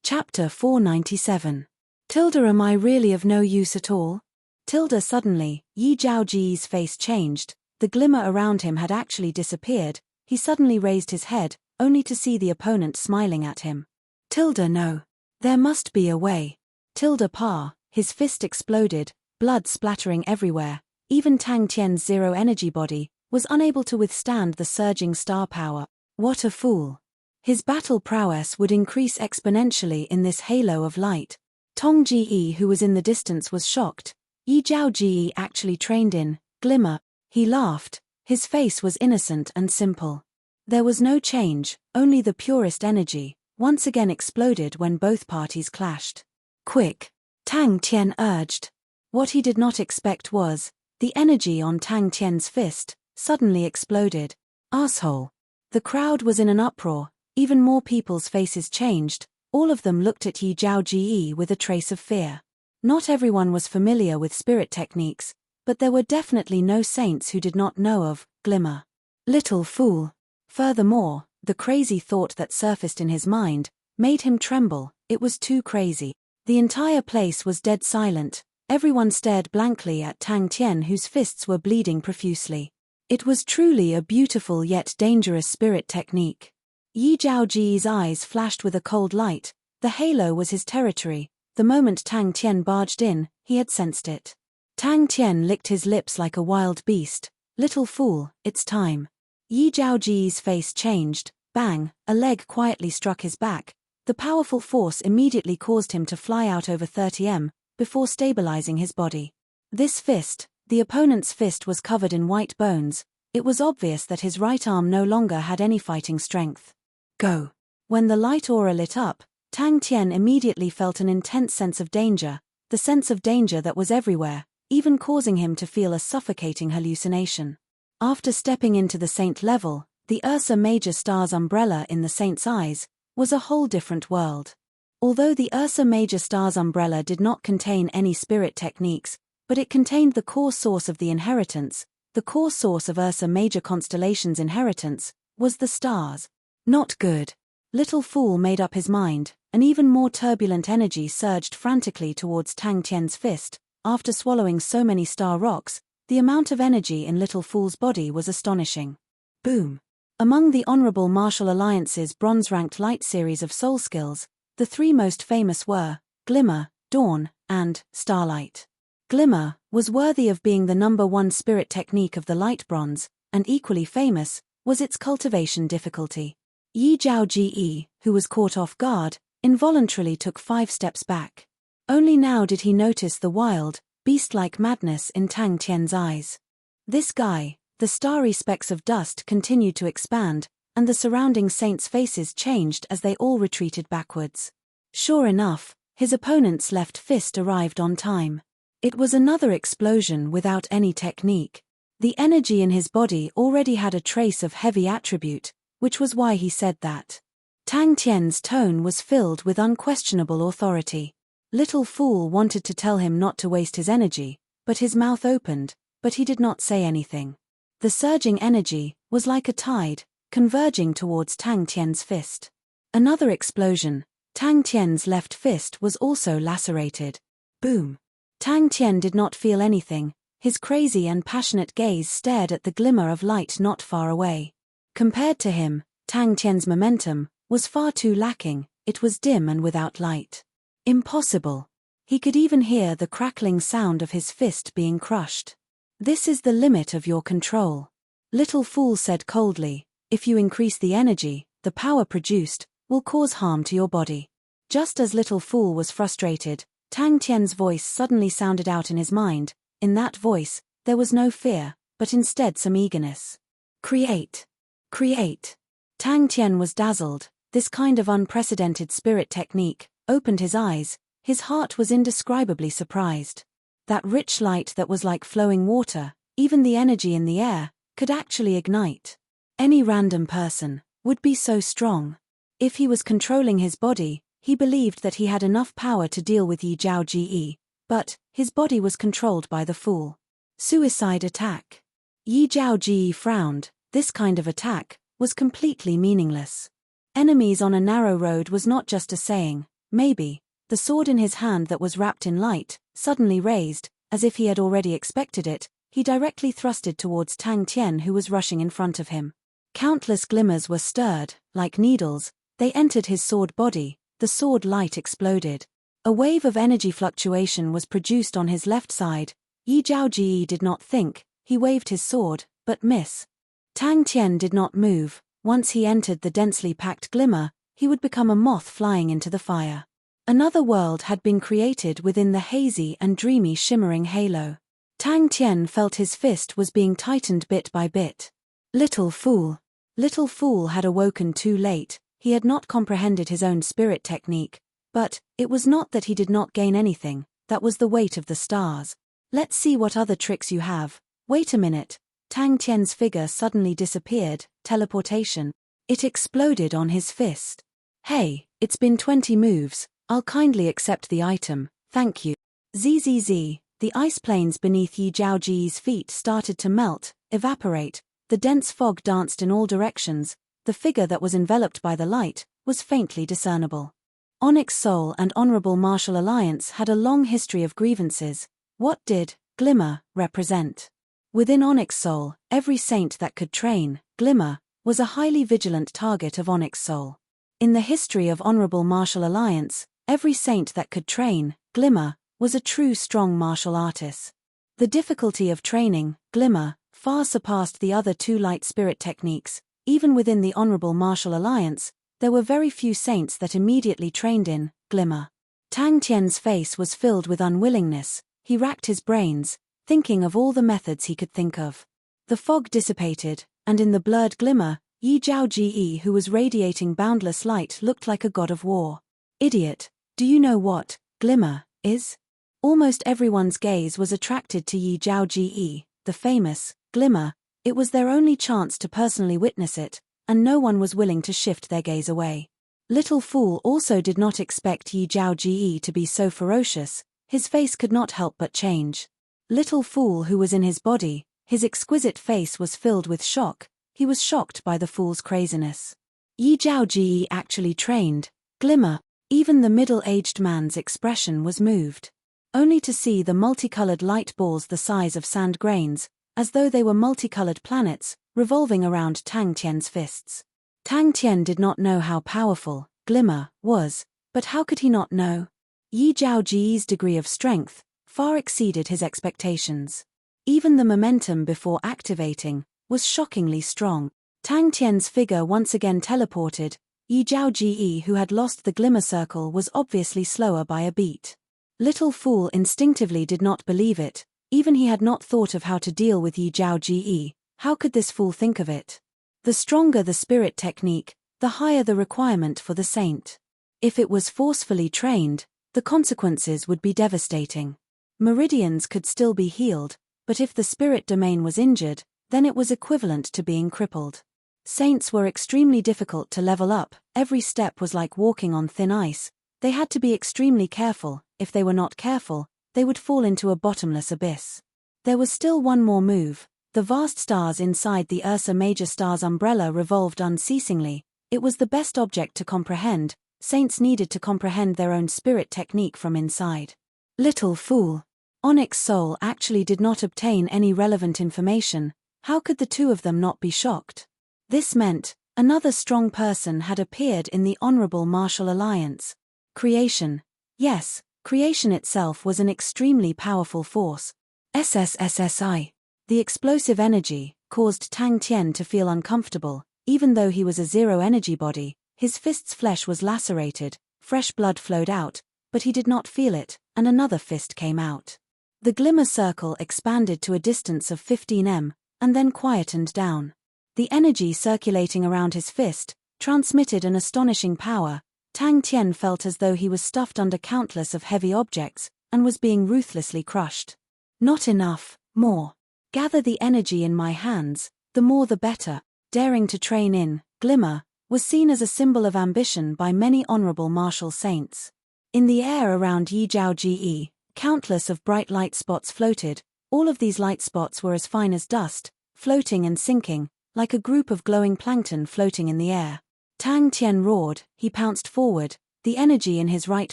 Chapter 497. Tilda, am I really of no use at all? Tilda suddenly, Yi Zhaoji's face changed, the glimmer around him had actually disappeared, he suddenly raised his head, only to see the opponent smiling at him. Tilda, no. There must be a way. Tilda Pa, his fist exploded, blood splattering everywhere, even Tang Tian's zero-energy body was unable to withstand the surging star power. What a fool. His battle prowess would increase exponentially in this halo of light. Tong Ji, who was in the distance, was shocked. Yi Zhaoji actually trained in glimmer. He laughed. His face was innocent and simple. There was no change, only the purest energy, once again exploded when both parties clashed. Quick! Tang Tian urged. What he did not expect was, the energy on Tang Tian's fist suddenly exploded. Asshole! The crowd was in an uproar, even more people's faces changed, all of them looked at Yi Zhaoji with a trace of fear. Not everyone was familiar with spirit techniques, but there were definitely no saints who did not know of glimmer. Little fool! Furthermore, the crazy thought that surfaced in his mind made him tremble. It was too crazy. The entire place was dead silent. Everyone stared blankly at Tang Tian, whose fists were bleeding profusely. It was truly a beautiful yet dangerous spirit technique. Yi Zhaoji's eyes flashed with a cold light. The halo was his territory. The moment Tang Tian barged in, he had sensed it. Tang Tian licked his lips like a wild beast. Little fool, it's time. Yi Zhaoji's face changed. Bang, a leg quietly struck his back. The powerful force immediately caused him to fly out over 30 m, before stabilizing his body. This fist, the opponent's fist, was covered in white bones. It was obvious that his right arm no longer had any fighting strength. Go! When the light aura lit up, Tang Tian immediately felt an intense sense of danger, the sense of danger that was everywhere, even causing him to feel a suffocating hallucination. After stepping into the saint level, the Ursa Major Star's umbrella in the saint's eyes was a whole different world. Although the Ursa Major Star's umbrella did not contain any spirit techniques, but it contained the core source of the inheritance. The core source of Ursa Major Constellation's inheritance was the stars. Not good. Little fool made up his mind. An even more turbulent energy surged frantically towards Tang Tian's fist. After swallowing so many star rocks, the amount of energy in Little Fool's body was astonishing. Boom! Among the Honorable Martial Alliance's bronze-ranked light series of soul skills, the three most famous were Glimmer, Dawn, and Starlight. Glimmer was worthy of being the #1 spirit technique of the light bronze, and equally famous was its cultivation difficulty. Yi Zhaoji, who was caught off guard, involuntarily took 5 steps back. Only now did he notice the wild, beast-like madness in Tang Tian's eyes. This guy, The starry specks of dust continued to expand, and the surrounding saints' faces changed as they all retreated backwards. Sure enough, his opponent's left fist arrived on time. It was another explosion without any technique. The energy in his body already had a trace of heavy attribute, which was why he said that. Tang Tian's tone was filled with unquestionable authority. Little Fool wanted to tell him not to waste his energy, but his mouth opened, but he did not say anything. The surging energy was like a tide, converging towards Tang Tian's fist. Another explosion. Tang Tian's left fist was also lacerated. Boom. Tang Tian did not feel anything. His crazy and passionate gaze stared at the glimmer of light not far away. Compared to him, Tang Tian's momentum was far too lacking. It was dim and without light. Impossible. He could even hear the crackling sound of his fist being crushed. This is the limit of your control. Little Fool said coldly, if you increase the energy, the power produced will cause harm to your body. Just as Little Fool was frustrated, Tang Tian's voice suddenly sounded out in his mind. In that voice, there was no fear, but instead some eagerness. Create. Create. Tang Tian was dazzled. This kind of unprecedented spirit technique opened his eyes. His heart was indescribably surprised. That rich light that was like flowing water, even the energy in the air, could actually ignite. Any random person would be so strong. If he was controlling his body, he believed that he had enough power to deal with Yi Zhao Ji, but his body was controlled by the fool. Suicide attack. Yi Zhao Ji frowned. This kind of attack was completely meaningless. Enemies on a narrow road was not just a saying. Maybe. The sword in his hand that was wrapped in light, suddenly raised, as if he had already expected it, he directly thrusted towards Tang Tian who was rushing in front of him. Countless glimmers were stirred, like needles, they entered his sword body, the sword light exploded. A wave of energy fluctuation was produced on his left side. Yi Zhao Ji did not think, he waved his sword, but miss. Tang Tian did not move. Once he entered the densely packed glimmer, he would become a moth flying into the fire. Another world had been created within the hazy and dreamy shimmering halo. Tang Tian felt his fist was being tightened bit by bit. Little Fool. Little Fool had awoken too late. He had not comprehended his own spirit technique. But it was not that he did not gain anything, that was the weight of the stars. Let's see what other tricks you have. Wait a minute. Tang Tian's figure suddenly disappeared. Teleportation. It exploded on his fist. Hey, it's been 20 moves. I'll kindly accept the item, thank you. Zzz. The ice planes beneath Yi Zhao Ji's feet started to melt, evaporate. The dense fog danced in all directions. The figure that was enveloped by the light was faintly discernible. Onyx Soul and Honorable Martial Alliance had a long history of grievances. What did Glimmer represent? Within Onyx Soul, every saint that could train, Glimmer, was a highly vigilant target of Onyx Soul. In the history of Honorable Martial Alliance, every saint that could train, Glimmer, was a true strong martial artist. The difficulty of training, Glimmer, far surpassed the other two light spirit techniques. Even within the Honorable Martial Alliance, there were very few saints that immediately trained in Glimmer. Tang Tian's face was filled with unwillingness. He racked his brains, thinking of all the methods he could think of. The fog dissipated, and in the blurred glimmer, Yi Zhao Ji, who was radiating boundless light, looked like a god of war. Idiot, do you know what Glimmer is? Almost everyone's gaze was attracted to Yi Zhao Ji, the famous Glimmer. It was their only chance to personally witness it, and no one was willing to shift their gaze away. Little Fool also did not expect Yi Zhao Ji to be so ferocious. His face could not help but change. Little Fool, who was in his body, his exquisite face was filled with shock. He was shocked by the fool's craziness. Yi Zhao Ji actually trained Glimmer. Even the middle-aged man's expression was moved. Only to see the multicolored light balls the size of sand grains, as though they were multicolored planets, revolving around Tang Tian's fists. Tang Tian did not know how powerful Glimmer was, but how could he not know? Yi Zhao Ji's degree of strength far exceeded his expectations. Even the momentum before activating was shockingly strong. Tang Tian's figure once again teleported. Yi Zhao Ji, who had lost the glimmer circle, was obviously slower by a beat. Little Fool instinctively did not believe it. Even he had not thought of how to deal with Yi Zhao Ji. How could this fool think of it? The stronger the spirit technique, the higher the requirement for the saint. If it was forcefully trained, the consequences would be devastating. Meridians could still be healed, but if the spirit domain was injured, then it was equivalent to being crippled. Saints were extremely difficult to level up, every step was like walking on thin ice. They had to be extremely careful. If they were not careful, they would fall into a bottomless abyss. There was still one more move. The vast stars inside the Ursa Major star's umbrella revolved unceasingly. It was the best object to comprehend. Saints needed to comprehend their own spirit technique from inside. Little fool. Onyx Soul actually did not obtain any relevant information. How could the two of them not be shocked? This meant another strong person had appeared in the Honorable Martial Alliance. Creation. Yes, creation itself was an extremely powerful force. SSSSI. The explosive energy caused Tang Tian to feel uncomfortable. Even though he was a zero-energy body, his fist's flesh was lacerated, fresh blood flowed out, but he did not feel it, and another fist came out. The glimmer circle expanded to a distance of 15 m, and then quietened down. The energy circulating around his fist transmitted an astonishing power. Tang Tian felt as though he was stuffed under countless of heavy objects, and was being ruthlessly crushed. Not enough, more. Gather the energy in my hands, the more the better. Daring to train in glimmer was seen as a symbol of ambition by many honorable martial saints. In the air around Yi Zhao Ji, countless of bright light spots floated. All of these light spots were as fine as dust, floating and sinking, like a group of glowing plankton floating in the air. Tang Tian roared, he pounced forward, the energy in his right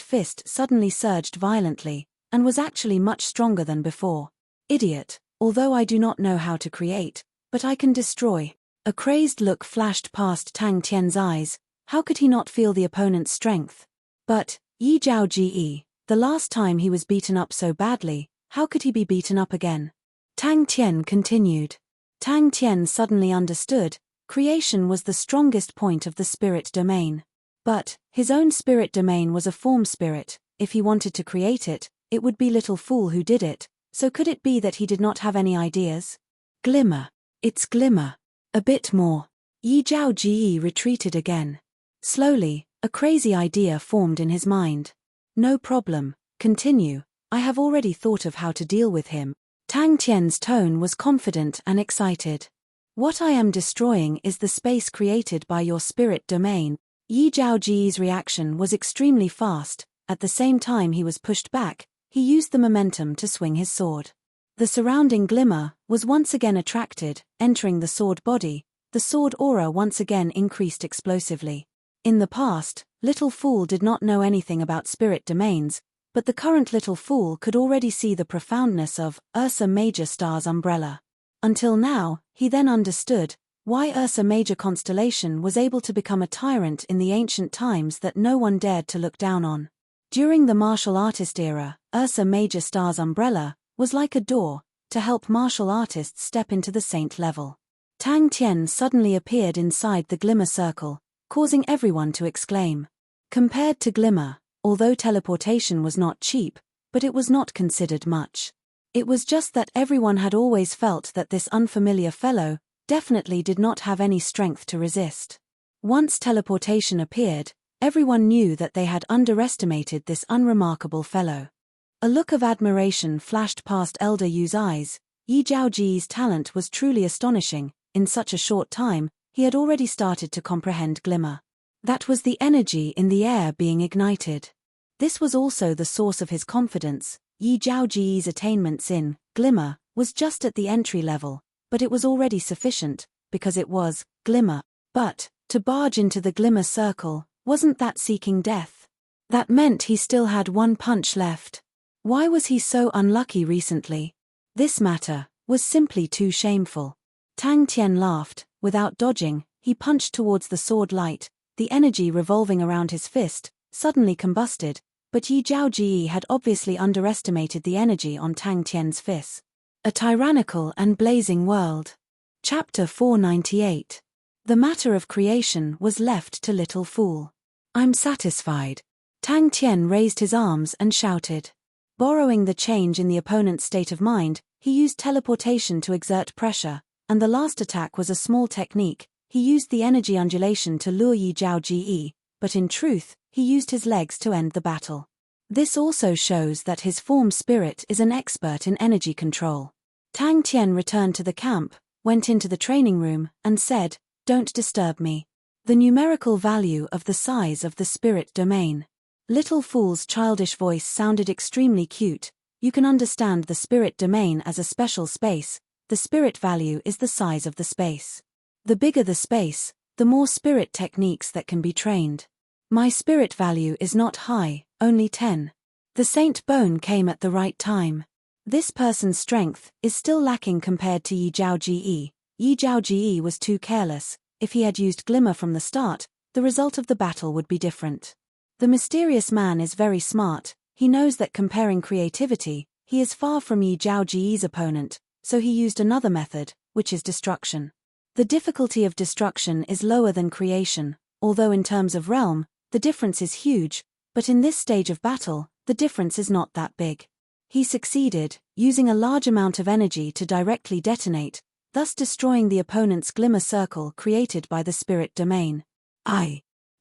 fist suddenly surged violently, and was actually much stronger than before. Idiot, although I do not know how to create, but I can destroy. A crazed look flashed past Tang Tian's eyes. How could he not feel the opponent's strength? But, Yi Zhao Ji, the last time he was beaten up so badly, how could he be beaten up again? Tang Tian continued. Tang Tian suddenly understood, creation was the strongest point of the spirit domain. But, his own spirit domain was a form spirit. If he wanted to create it, it would be little fool who did it. So could it be that he did not have any ideas? Glimmer. It's glimmer. A bit more. Yi Zhao Ji retreated again. Slowly, a crazy idea formed in his mind. No problem, continue, I have already thought of how to deal with him. Tang Tian's tone was confident and excited. What I am destroying is the space created by your spirit domain. Yi Zhao Ji's reaction was extremely fast. At the same time he was pushed back, he used the momentum to swing his sword. The surrounding glimmer was once again attracted, entering the sword body. The sword aura once again increased explosively. In the past, Little Fool did not know anything about spirit domains, but the current Little Fool could already see the profoundness of Ursa Major star's umbrella. Until now, he then understood why Ursa Major constellation was able to become a tyrant in the ancient times that no one dared to look down on. During the martial artist era, Ursa Major star's umbrella was like a door to help martial artists step into the saint level. Tang Tian suddenly appeared inside the glimmer circle, causing everyone to exclaim. Compared to glimmer, although teleportation was not cheap, but it was not considered much. It was just that everyone had always felt that this unfamiliar fellow definitely did not have any strength to resist. Once teleportation appeared, everyone knew that they had underestimated this unremarkable fellow. A look of admiration flashed past Elder Yu's eyes. Yi Zhao Ji's talent was truly astonishing. In such a short time, he had already started to comprehend glimmer. That was the energy in the air being ignited. This was also the source of his confidence. Yi Zhao Ji's attainments in glimmer was just at the entry level, but it was already sufficient, because it was glimmer. But, to barge into the glimmer circle, wasn't that seeking death? That meant he still had one punch left. Why was he so unlucky recently? This matter was simply too shameful. Tang Tian laughed. Without dodging, he punched towards the sword light. The energy revolving around his fist suddenly combusted, but Yi Zhao Ji had obviously underestimated the energy on Tang Tian's fist. A Tyrannical and Blazing World. Chapter 498. The matter of creation was left to Little Fool. I'm satisfied. Tang Tian raised his arms and shouted. Borrowing the change in the opponent's state of mind, he used teleportation to exert pressure. and the last attack was a small technique. He used the energy undulation to lure Yi Zhao Ji, but in truth, he used his legs to end the battle. This also shows that his form spirit is an expert in energy control. Tang Tian returned to the camp, went into the training room, and said, "Don't disturb me." The numerical value of the size of the spirit domain. Little Fool's childish voice sounded extremely cute. You can understand the spirit domain as a special space. The spirit value is the size of the space. The bigger the space, the more spirit techniques that can be trained. My spirit value is not high, only 10. The Saint Bone came at the right time. This person's strength is still lacking compared to Yi Zhao Ji. Yi Zhao Ji was too careless. If he had used Glimmer from the start, the result of the battle would be different. The mysterious man is very smart. He knows that comparing creativity, he is far from Yi Zhao Ji's opponent, so he used another method, which is destruction. The difficulty of destruction is lower than creation, although in terms of realm, the difference is huge, but in this stage of battle, the difference is not that big. He succeeded, using a large amount of energy to directly detonate, thus destroying the opponent's glimmer circle created by the spirit domain.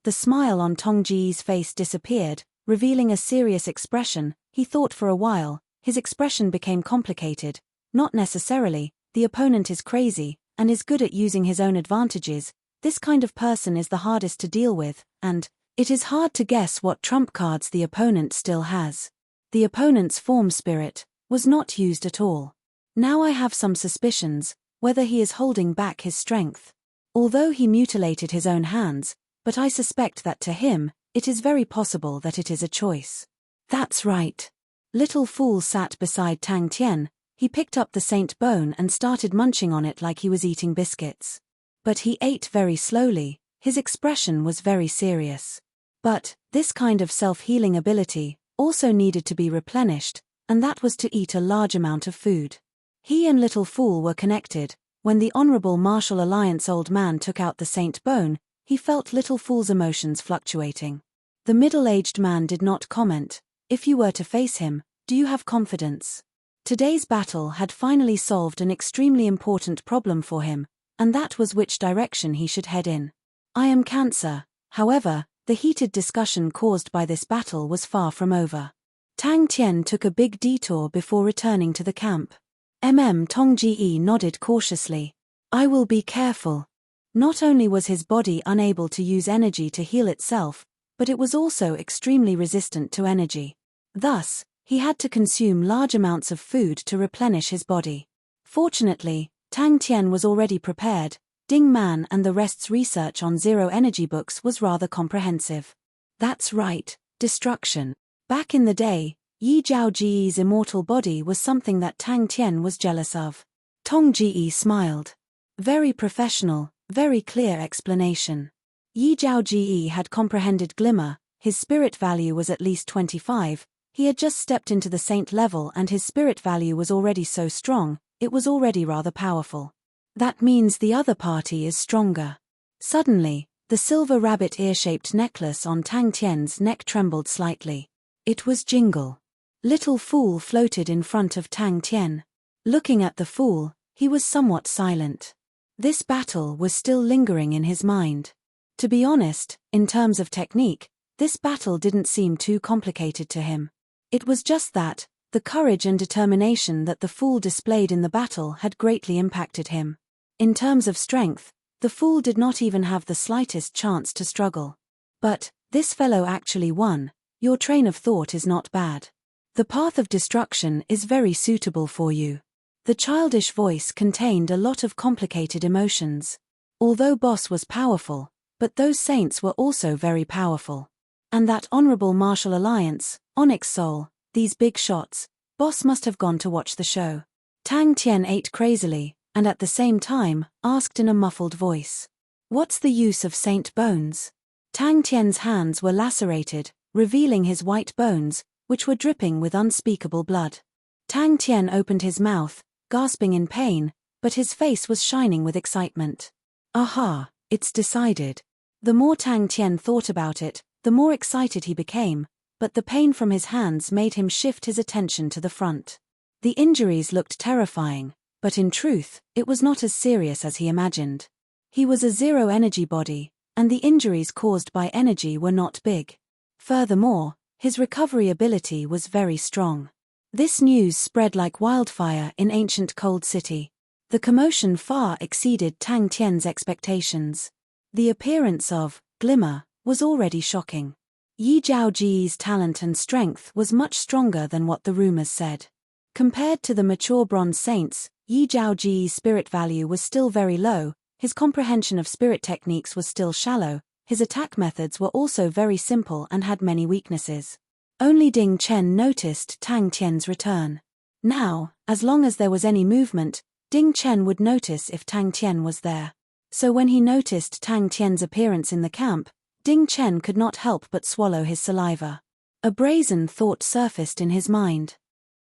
The smile on Tong Ji's face disappeared, revealing a serious expression. He thought for a while. His expression became complicated. Not necessarily, the opponent is crazy, and is good at using his own advantages. This kind of person is the hardest to deal with, and it is hard to guess what trump cards the opponent still has. The opponent's form spirit was not used at all. Now I have some suspicions, whether he is holding back his strength. Although he mutilated his own hands, but I suspect that to him, it is very possible that it is a choice. That's right. Little Fool sat beside Tang Tian. He picked up the Saint Bone and started munching on it like he was eating biscuits. But he ate very slowly. His expression was very serious. But this kind of self-healing ability also needed to be replenished, and that was to eat a large amount of food. He and Little Fool were connected. When the Honorable Martial Alliance old man took out the Saint Bone, he felt Little Fool's emotions fluctuating. The middle-aged man did not comment. If you were to face him, do you have confidence? Today's battle had finally solved an extremely important problem for him, and that was which direction he should head in. I am Cancer. However, the heated discussion caused by this battle was far from over. Tang Tian took a big detour before returning to the camp. Tong Ji nodded cautiously. I will be careful. Not only was his body unable to use energy to heal itself, but it was also extremely resistant to energy. Thus, he had to consume large amounts of food to replenish his body. Fortunately, Tang Tian was already prepared. Ding Man and the rest's research on zero-energy books was rather comprehensive. That's right, destruction. Back in the day, Yi Zhao Ji's immortal body was something that Tang Tian was jealous of. Tong Ji smiled. Very professional, very clear explanation. Yi Zhao Ji had comprehended Glimmer. His spirit value was at least 25. He had just stepped into the saint level and his spirit value was already so strong, it was already rather powerful. That means the other party is stronger. Suddenly, the silver rabbit ear-shaped necklace on Tang Tian's neck trembled slightly. It was Jingle. Little Fool floated in front of Tang Tian. Looking at the fool, he was somewhat silent. This battle was still lingering in his mind. To be honest, in terms of technique, this battle didn't seem too complicated to him. It was just that, the courage and determination that the fool displayed in the battle had greatly impacted him. In terms of strength, the fool did not even have the slightest chance to struggle. But, this fellow actually won. Your train of thought is not bad. The path of destruction is very suitable for you. The childish voice contained a lot of complicated emotions. Although Boss was powerful, but those saints were also very powerful. And that Honorable Martial Alliance, Onyx Soul, these big shots, Boss must have gone to watch the show. Tang Tian ate crazily, and at the same time, asked in a muffled voice. What's the use of saint bones? Tang Tian's hands were lacerated, revealing his white bones, which were dripping with unspeakable blood. Tang Tian opened his mouth, gasping in pain, but his face was shining with excitement. Aha, it's decided. The more Tang Tian thought about it, the more excited he became, but the pain from his hands made him shift his attention to the front. The injuries looked terrifying. But in truth, it was not as serious as he imagined. He was a zero-energy body, and the injuries caused by energy were not big. Furthermore, his recovery ability was very strong. This news spread like wildfire in ancient Cold City. The commotion far exceeded Tang Tian's expectations. The appearance of Glimmer was already shocking. Yi Zhaoji's talent and strength was much stronger than what the rumors said. Compared to the mature bronze saints, Yi Zhaoji's spirit value was still very low, his comprehension of spirit techniques was still shallow, his attack methods were also very simple and had many weaknesses. Only Ding Chen noticed Tang Tian's return. Now, as long as there was any movement, Ding Chen would notice if Tang Tian was there. So when he noticed Tang Tian's appearance in the camp, Ding Chen could not help but swallow his saliva. A brazen thought surfaced in his mind.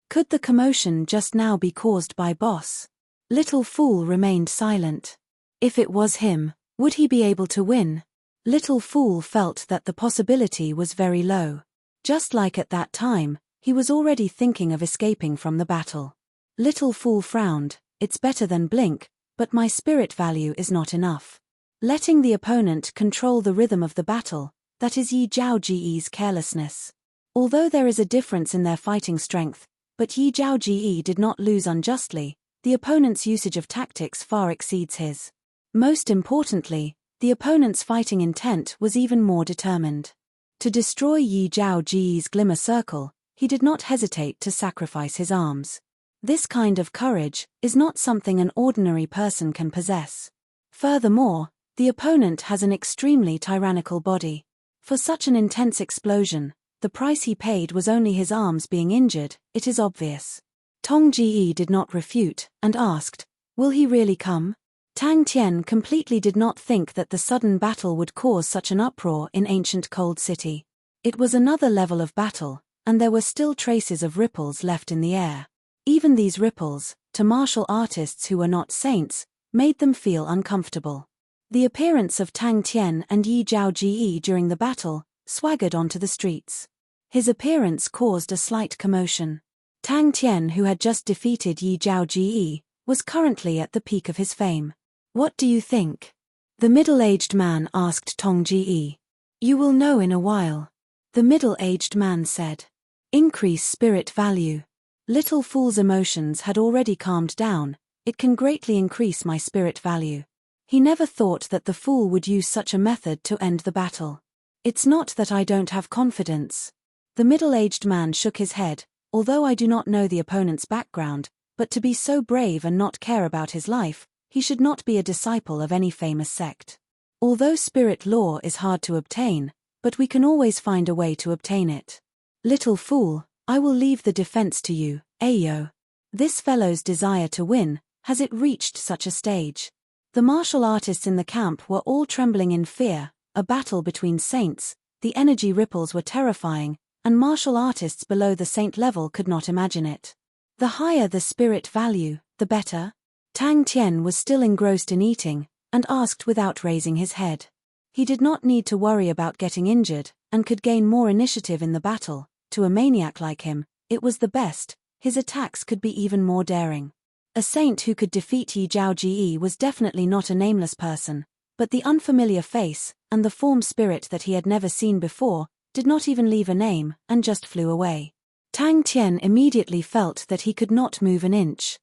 Could the commotion just now be caused by Boss? Little Fool remained silent. If it was him, would he be able to win? Little Fool felt that the possibility was very low. Just like at that time, he was already thinking of escaping from the battle. Little Fool frowned. It's better than blink, but my spirit value is not enough. Letting the opponent control the rhythm of the battle, that is Yi Zhaoji's carelessness. Although there is a difference in their fighting strength, but Yi Zhaoji did not lose unjustly, the opponent's usage of tactics far exceeds his. Most importantly, the opponent's fighting intent was even more determined. To destroy Yi Zhaoji's glimmer circle, he did not hesitate to sacrifice his arms. This kind of courage is not something an ordinary person can possess. Furthermore, the opponent has an extremely tyrannical body. For such an intense explosion, the price he paid was only his arms being injured, it is obvious. Tong Ji did not refute, and asked, "Will he really come?" Tang Tian completely did not think that the sudden battle would cause such an uproar in ancient Cold City. It was another level of battle, and there were still traces of ripples left in the air. Even these ripples, to martial artists who were not saints, made them feel uncomfortable. The appearance of Tang Tian and Yi Zhaoji during the battle swaggered onto the streets. His appearance caused a slight commotion. Tang Tian, who had just defeated Yi Zhaoji, was currently at the peak of his fame. "What do you think?" the middle-aged man asked Tong Ji. "You will know in a while," the middle-aged man said. "Increase spirit value." Little Fool's emotions had already calmed down. "It can greatly increase my spirit value." He never thought that the fool would use such a method to end the battle. "It's not that I don't have confidence." The middle-aged man shook his head. "Although I do not know the opponent's background, but to be so brave and not care about his life, he should not be a disciple of any famous sect. Although spirit lore is hard to obtain, but we can always find a way to obtain it. Little Fool, I will leave the defense to you, Ayo. This fellow's desire to win, has it reached such a stage?" The martial artists in the camp were all trembling in fear. A battle between saints, the energy ripples were terrifying, and martial artists below the saint level could not imagine it. The higher the spirit value, the better. Tang Tian was still engrossed in eating, and asked without raising his head. He did not need to worry about getting injured, and could gain more initiative in the battle. To a maniac like him, it was the best. His attacks could be even more daring. A saint who could defeat Yi Zhaoji was definitely not a nameless person, but the unfamiliar face, and the form spirit that he had never seen before, did not even leave a name, and just flew away. Tang Tian immediately felt that he could not move an inch.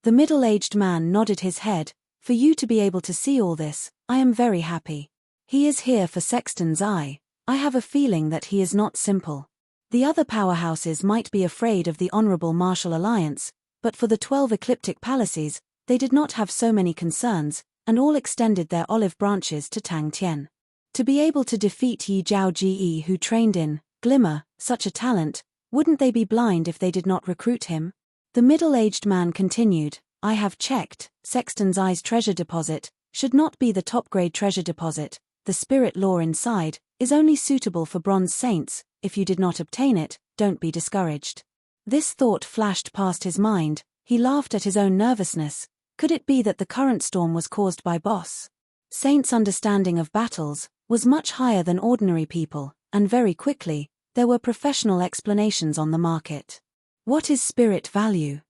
The middle-aged man nodded his head. "For you to be able to see all this, I am very happy. He is here for Sexton's eye. I have a feeling that he is not simple." The other powerhouses might be afraid of the Honorable Martial Alliance, but for the 12 ecliptic palaces, they did not have so many concerns, and all extended their olive branches to Tang Tian. To be able to defeat Yi Zhaoji, who trained in Glimmer, such a talent, wouldn't they be blind if they did not recruit him? The middle-aged man continued, "I have checked, Sexton's Eye's treasure deposit should not be the top-grade treasure deposit. The spirit lore inside is only suitable for bronze saints. If you did not obtain it, don't be discouraged." This thought flashed past his mind. He laughed at his own nervousness. Could it be that the current storm was caused by Boss? Saint's understanding of battles was much higher than ordinary people, and very quickly, there were professional explanations on the market. What is spirit value?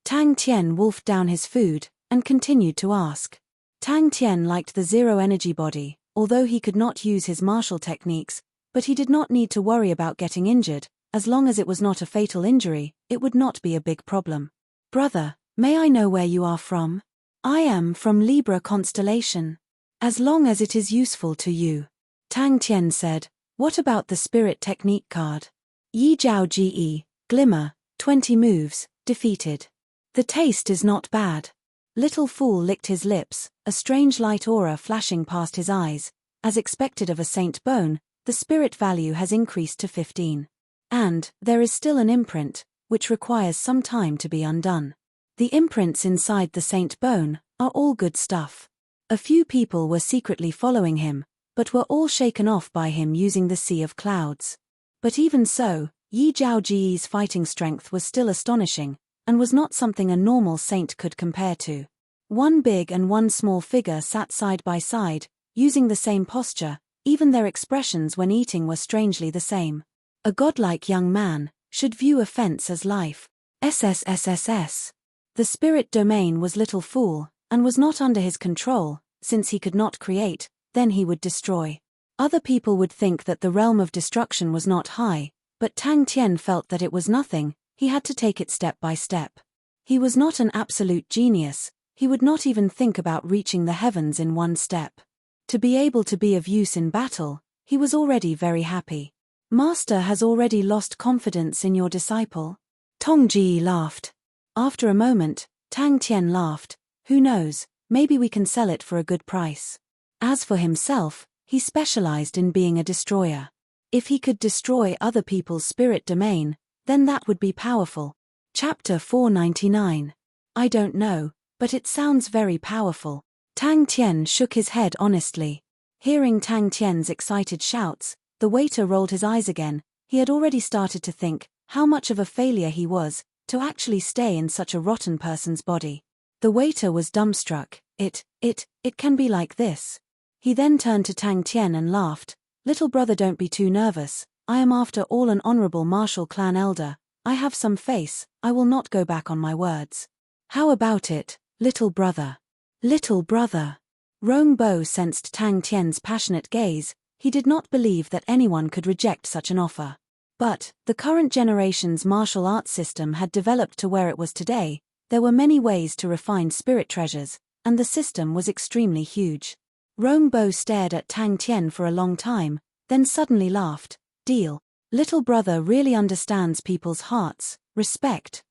Tang Tian wolfed down his food, and continued to ask. Tang Tian liked the zero-energy body, although he could not use his martial techniques, but he did not need to worry about getting injured. As long as it was not a fatal injury, it would not be a big problem. Brother, may I know where you are from? I am from Libra constellation. As long as it is useful to you. Tang Tian said. What about the spirit technique card? Yi Jiao Ge, glimmer, 20 moves, defeated. The taste is not bad. Little Fool licked his lips, a strange light aura flashing past his eyes. As expected of a Saint Bone, the spirit value has increased to 15. And, there is still an imprint, which requires some time to be undone. The imprints inside the Saint Bone are all good stuff. A few people were secretly following him, but were all shaken off by him using the Sea of Clouds. But even so, Yi Jiao Ge's fighting strength was still astonishing, and was not something a normal saint could compare to. One big and one small figure sat side by side, using the same posture, even their expressions when eating were strangely the same. A godlike young man should view offense as life. SSSSS. The spirit domain was Little Fool, and was not under his control, since he could not create, then he would destroy. Other people would think that the realm of destruction was not high, but Tang Tian felt that it was nothing. He had to take it step by step. He was not an absolute genius, he would not even think about reaching the heavens in one step. To be able to be of use in battle, he was already very happy. Master has already lost confidence in your disciple? Tongji laughed. After a moment, Tang Tian laughed. Who knows, maybe we can sell it for a good price. As for himself, he specialized in being a destroyer. If he could destroy other people's spirit domain, then that would be powerful. Chapter 499. I don't know, but it sounds very powerful. Tang Tian shook his head honestly. Hearing Tang Tian's excited shouts, the waiter rolled his eyes again. He had already started to think how much of a failure he was to actually stay in such a rotten person's body. The waiter was dumbstruck. It can be like this. He then turned to Tang Tian and laughed. Little brother, don't be too nervous. I am after all an honorable martial clan elder. I have some face, I will not go back on my words. How about it, little brother? Little brother. Rong Bo sensed Tang Tian's passionate gaze. He did not believe that anyone could reject such an offer. But, the current generation's martial arts system had developed to where it was today. There were many ways to refine spirit treasures, and the system was extremely huge. Rong Bo stared at Tang Tian for a long time, then suddenly laughed. Deal. Little brother really understands people's hearts. Respect.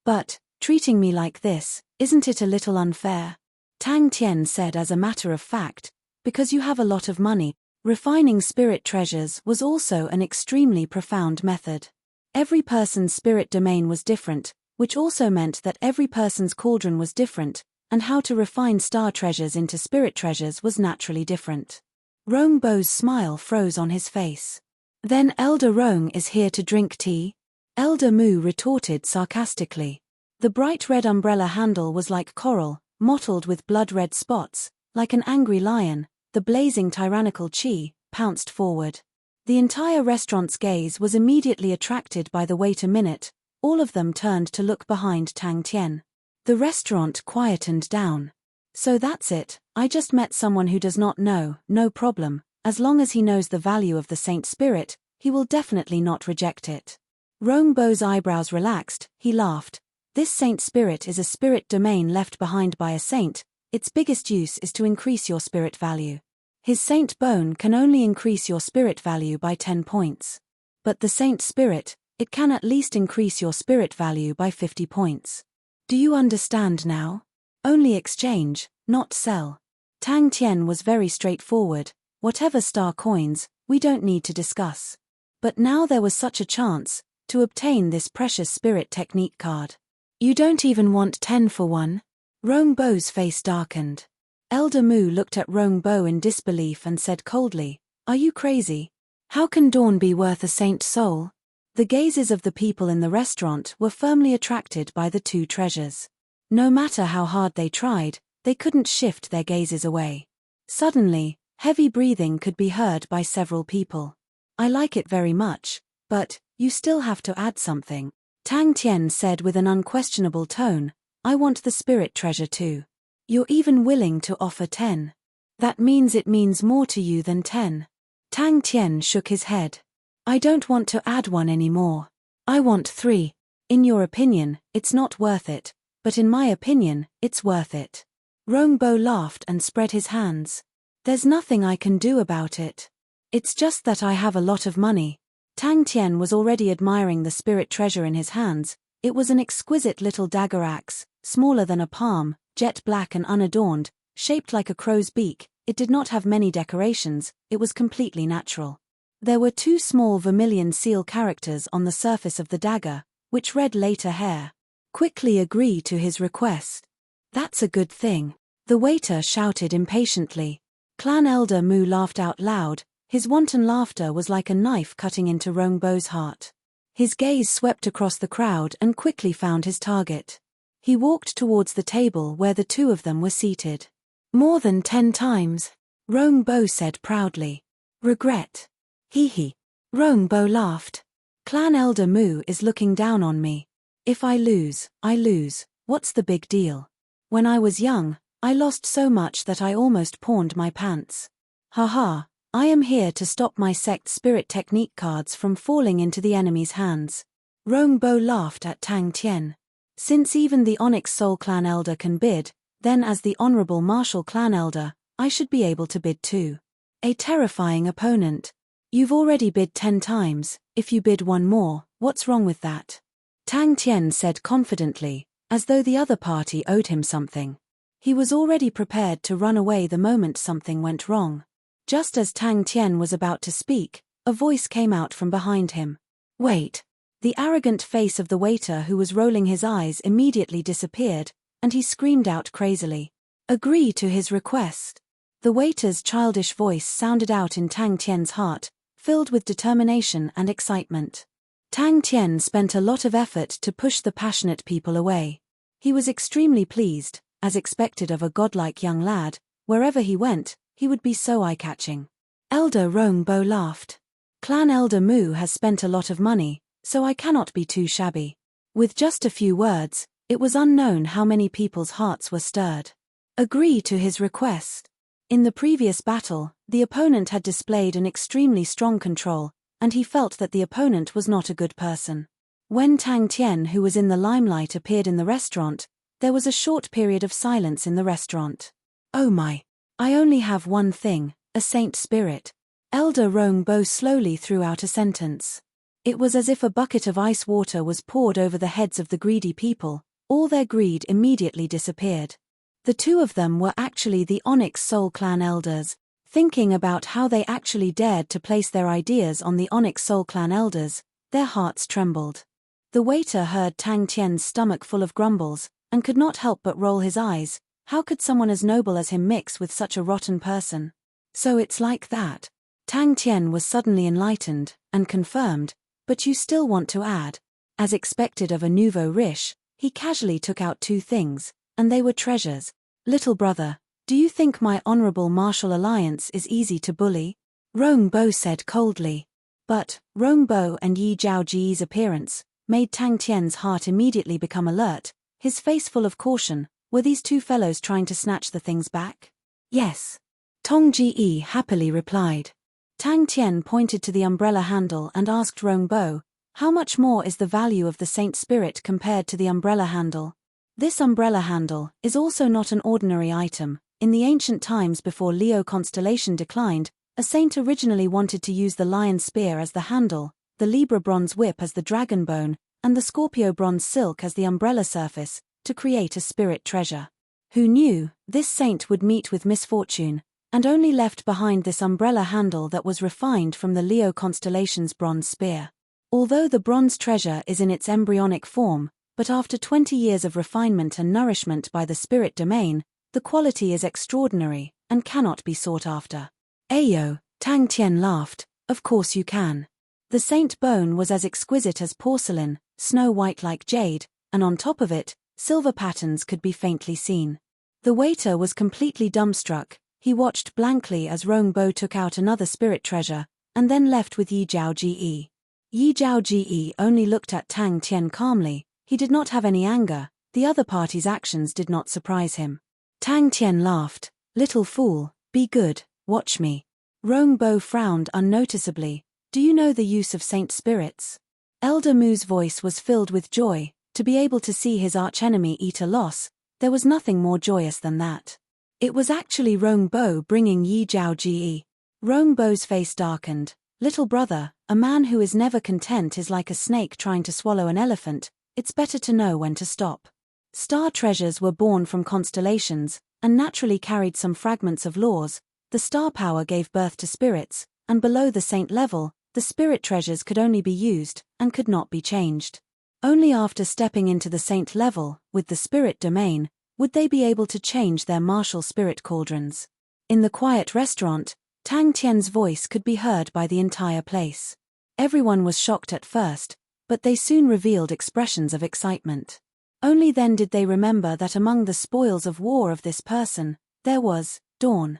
But, treating me like this, isn't it a little unfair? Tang Tian said as a matter of fact, because you have a lot of money. Refining spirit treasures was also an extremely profound method. Every person's spirit domain was different, which also meant that every person's cauldron was different, and how to refine star treasures into spirit treasures was naturally different. Rong Bo's smile froze on his face. Then Elder Rong is here to drink tea? Elder Mu retorted sarcastically. The bright red umbrella handle was like coral, mottled with blood-red spots. Like an angry lion, the blazing tyrannical Qi pounced forward. The entire restaurant's gaze was immediately attracted by the wait a minute. All of them turned to look behind Tang Tian. The restaurant quietened down. So that's it, I just met someone who does not know, no problem. As long as he knows the value of the saint spirit, he will definitely not reject it. Rong Bo's eyebrows relaxed, he laughed. This saint spirit is a spirit domain left behind by a saint. Its biggest use is to increase your spirit value. His saint bone can only increase your spirit value by 10 points. But the saint spirit, it can at least increase your spirit value by 50 points. Do you understand now? Only exchange, not sell. Tang Tian was very straightforward. Whatever star coins, we don't need to discuss. But now there was such a chance to obtain this precious spirit technique card. You don't even want 10 for one? Rong Bo's face darkened. Elder Mu looked at Rong Bo in disbelief and said coldly, "Are you crazy? How can Dawn be worth a saint soul?" The gazes of the people in the restaurant were firmly attracted by the two treasures. No matter how hard they tried, they couldn't shift their gazes away. Suddenly, heavy breathing could be heard by several people. I like it very much, but you still have to add something. Tang Tian said with an unquestionable tone, I want the spirit treasure too. You're even willing to offer 10. That means it means more to you than 10. Tang Tian shook his head. I don't want to add 1 anymore. I want 3. In your opinion, it's not worth it, but in my opinion, it's worth it. Rongbo laughed and spread his hands. There's nothing I can do about it. It's just that I have a lot of money. Tang Tian was already admiring the spirit treasure in his hands. It was an exquisite little dagger axe, smaller than a palm, jet black and unadorned, shaped like a crow's beak. It did not have many decorations, it was completely natural. There were 2 small vermilion seal characters on the surface of the dagger, which read later hair. Quickly agree to his request. That's a good thing. The waiter shouted impatiently. Clan Elder Mu laughed out loud. His wanton laughter was like a knife cutting into Rongbo's heart. His gaze swept across the crowd and quickly found his target. He walked towards the table where the 2 of them were seated. More than 10 times, Rongbo said proudly. Regret. Hee. Rongbo laughed. Clan Elder Mu is looking down on me. If I lose, I lose. What's the big deal? When I was young, I lost so much that I almost pawned my pants. Haha. I am here to stop my sect spirit technique cards from falling into the enemy's hands. Rongbo laughed at Tang Tian. Since even the Onyx Soul Clan Elder can bid, then as the Honorable Martial Clan Elder, I should be able to bid too. A terrifying opponent. You've already bid 10 times, if you bid 1 more, what's wrong with that? Tang Tian said confidently, as though the other party owed him something. He was already prepared to run away the moment something went wrong. Just as Tang Tian was about to speak, a voice came out from behind him. Wait. The arrogant face of the waiter who was rolling his eyes immediately disappeared, and he screamed out crazily. Agree to his request. The waiter's childish voice sounded out in Tang Tian's heart, filled with determination and excitement. Tang Tian spent a lot of effort to push the passionate people away. He was extremely pleased, as expected of a godlike young lad. Wherever he went, he would be so eye-catching. Elder Rongbo laughed. Clan Elder Mu has spent a lot of money, so I cannot be too shabby. With just a few words, it was unknown how many people's hearts were stirred. Agree to his request. In the previous battle, the opponent had displayed an extremely strong control, and he felt that the opponent was not a good person. When Tang Tian, who was in the limelight, appeared in the restaurant, there was a short period of silence in the restaurant. Oh my. I only have one thing, a saint spirit. Elder Rongbo slowly threw out a sentence. It was as if a bucket of ice water was poured over the heads of the greedy people. All their greed immediately disappeared. The 2 of them were actually the Onyx Soul Clan elders. Thinking about how they actually dared to place their ideas on the Onyx Soul Clan elders, their hearts trembled. The waiter heard Tang Tian's stomach full of grumbles, and could not help but roll his eyes. How could someone as noble as him mix with such a rotten person? So it's like that. Tang Tian was suddenly enlightened, and confirmed, but you still want to add. As expected of a nouveau riche, he casually took out 2 things, and they were treasures. Little brother, do you think my honorable martial alliance is easy to bully? Rongbo said coldly. But, Rongbo and Yi Zhaoji's appearance made Tang Tian's heart immediately become alert, his face full of caution. Were these 2 fellows trying to snatch the things back? Yes. Tong Ji happily replied. Tang Tian pointed to the umbrella handle and asked Rongbo, how much more is the value of the saint spirit compared to the umbrella handle? This umbrella handle is also not an ordinary item. In the ancient times before Leo constellation declined, a saint originally wanted to use the lion spear as the handle, the Libra bronze whip as the dragon bone, and the Scorpio bronze silk as the umbrella surface, to create a spirit treasure. Who knew, this saint would meet with misfortune, and only left behind this umbrella handle that was refined from the Leo constellation's bronze spear. Although the bronze treasure is in its embryonic form, but after 20 years of refinement and nourishment by the spirit domain, the quality is extraordinary, and cannot be sought after. Ayo, Tang Tian laughed, of course you can. The saint bone was as exquisite as porcelain, snow-white like jade, and on top of it, silver patterns could be faintly seen. The waiter was completely dumbstruck. He watched blankly as Rongbo took out another spirit treasure, and then left with Yi Zhaoji. Yi Zhaoji only looked at Tang Tian calmly. He did not have any anger. The other party's actions did not surprise him. Tang Tian laughed. Little fool, be good, watch me. Rong Bo frowned unnoticeably. Do you know the use of saint spirits? Elder Mu's voice was filled with joy. To be able to see his archenemy eat a loss, there was nothing more joyous than that. It was actually Rong Bo bringing Yi Zhaoji. Rong Bo's face darkened. Little brother, a man who is never content is like a snake trying to swallow an elephant. It's better to know when to stop. Star treasures were born from constellations, and naturally carried some fragments of laws. The star power gave birth to spirits, and below the saint level, the spirit treasures could only be used, and could not be changed. Only after stepping into the saint level, with the spirit domain, would they be able to change their martial spirit cauldrons. In the quiet restaurant, Tang Tian's voice could be heard by the entire place. Everyone was shocked at first, but they soon revealed expressions of excitement. Only then did they remember that among the spoils of war of this person, there was Dawn.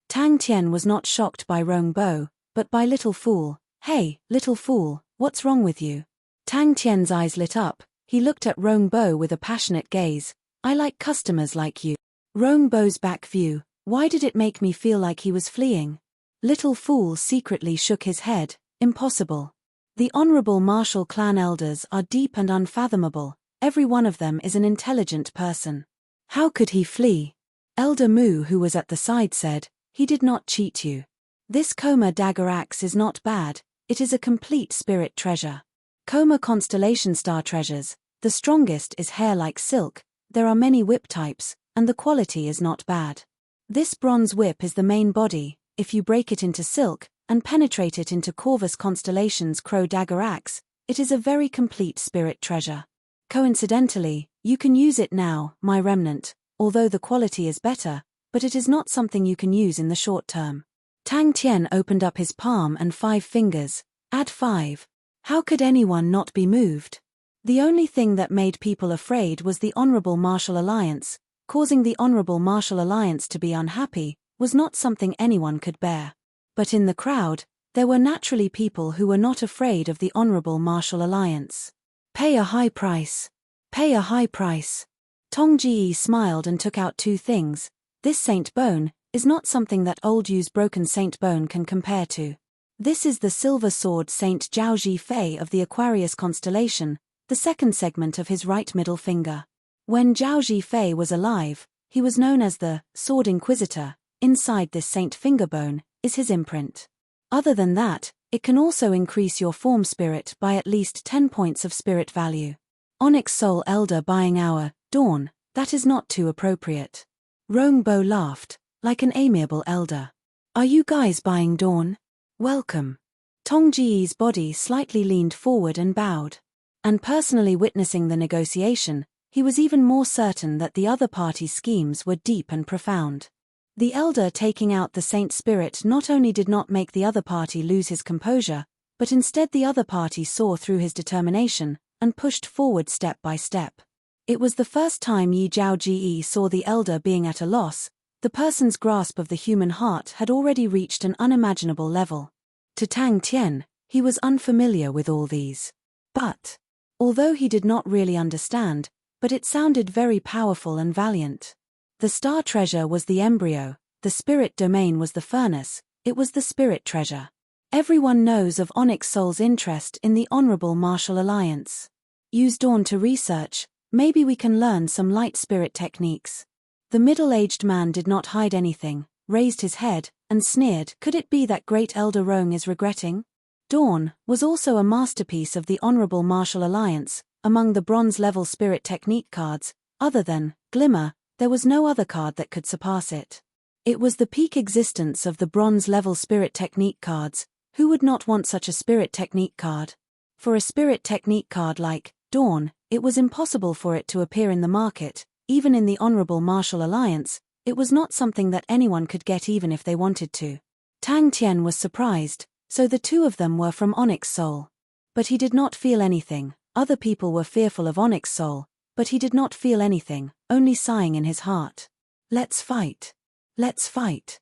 Tang Tian was not shocked by Rong Bo, but by Little Fool. Hey, Little Fool, what's wrong with you? Tang Tian's eyes lit up. He looked at Rong Bo with a passionate gaze. I like customers like you. Rong Bo's back view. Why did it make me feel like he was fleeing? Little Fool secretly shook his head. Impossible. The honorable martial clan elders are deep and unfathomable. Every one of them is an intelligent person. How could he flee? Elder Mu, who was at the side, said, he did not cheat you. This Koma dagger axe is not bad. It is a complete spirit treasure. Koma constellation star treasures. The strongest is hair like silk. There are many whip types, and the quality is not bad. This bronze whip is the main body. If you break it into silk, and penetrate it into Corvus Constellation's crow dagger axe, it is a very complete spirit treasure. Coincidentally, you can use it now, my remnant, although the quality is better, but it is not something you can use in the short term. Tang Tian opened up his palm and 5 fingers. Add 5. How could anyone not be moved? The only thing that made people afraid was the Honorable Martial Alliance. Causing the Honorable Martial Alliance to be unhappy was not something anyone could bear. But in the crowd, there were naturally people who were not afraid of the Honorable Martial Alliance. Pay a high price. Pay a high price. Tong Ji smiled and took out 2 things. This saint bone is not something that old Yu's broken saint bone can compare to. This is the silver sword Saint Zhaoji Fei of the Aquarius constellation, the second segment of his right middle finger. When Zhaoji Fei was alive, he was known as the Sword Inquisitor. Inside this saint fingerbone is his imprint. Other than that, it can also increase your form spirit by at least 10 points of spirit value. Onyx Soul Elder buying our Dawn, that is not too appropriate. Rong Bo laughed, like an amiable elder. Are you guys buying Dawn? Welcome. Tong Ji's body slightly leaned forward and bowed. And personally witnessing the negotiation, he was even more certain that the other party's schemes were deep and profound. The elder taking out the saint spirit not only did not make the other party lose his composure, but instead the other party saw through his determination, and pushed forward step by step. It was the first time Yi Zhaoji saw the elder being at a loss. The person's grasp of the human heart had already reached an unimaginable level. To Tang Tian, he was unfamiliar with all these. But, although he did not really understand, but it sounded very powerful and valiant. The star treasure was the embryo, the spirit domain was the furnace, it was the spirit treasure. Everyone knows of Onyx Soul's interest in the Honorable Martial Alliance. Use Dawn to research, maybe we can learn some light spirit techniques. The middle-aged man did not hide anything, raised his head, and sneered. Could it be that Great Elder Rong is regretting? Dawn was also a masterpiece of the Honorable Martial Alliance. Among the bronze-level spirit technique cards, other than Glimmer, there was no other card that could surpass it. It was the peak existence of the bronze-level spirit technique cards. Who would not want such a spirit technique card? For a spirit technique card like Dawn, it was impossible for it to appear in the market. Even in the Honorable Martial Alliance, it was not something that anyone could get even if they wanted to. Tang Tian was surprised, so the 2 of them were from Onyx Soul. But he did not feel anything. Other people were fearful of Onyx Soul, but he did not feel anything, only sighing in his heart. Let's fight. Let's fight.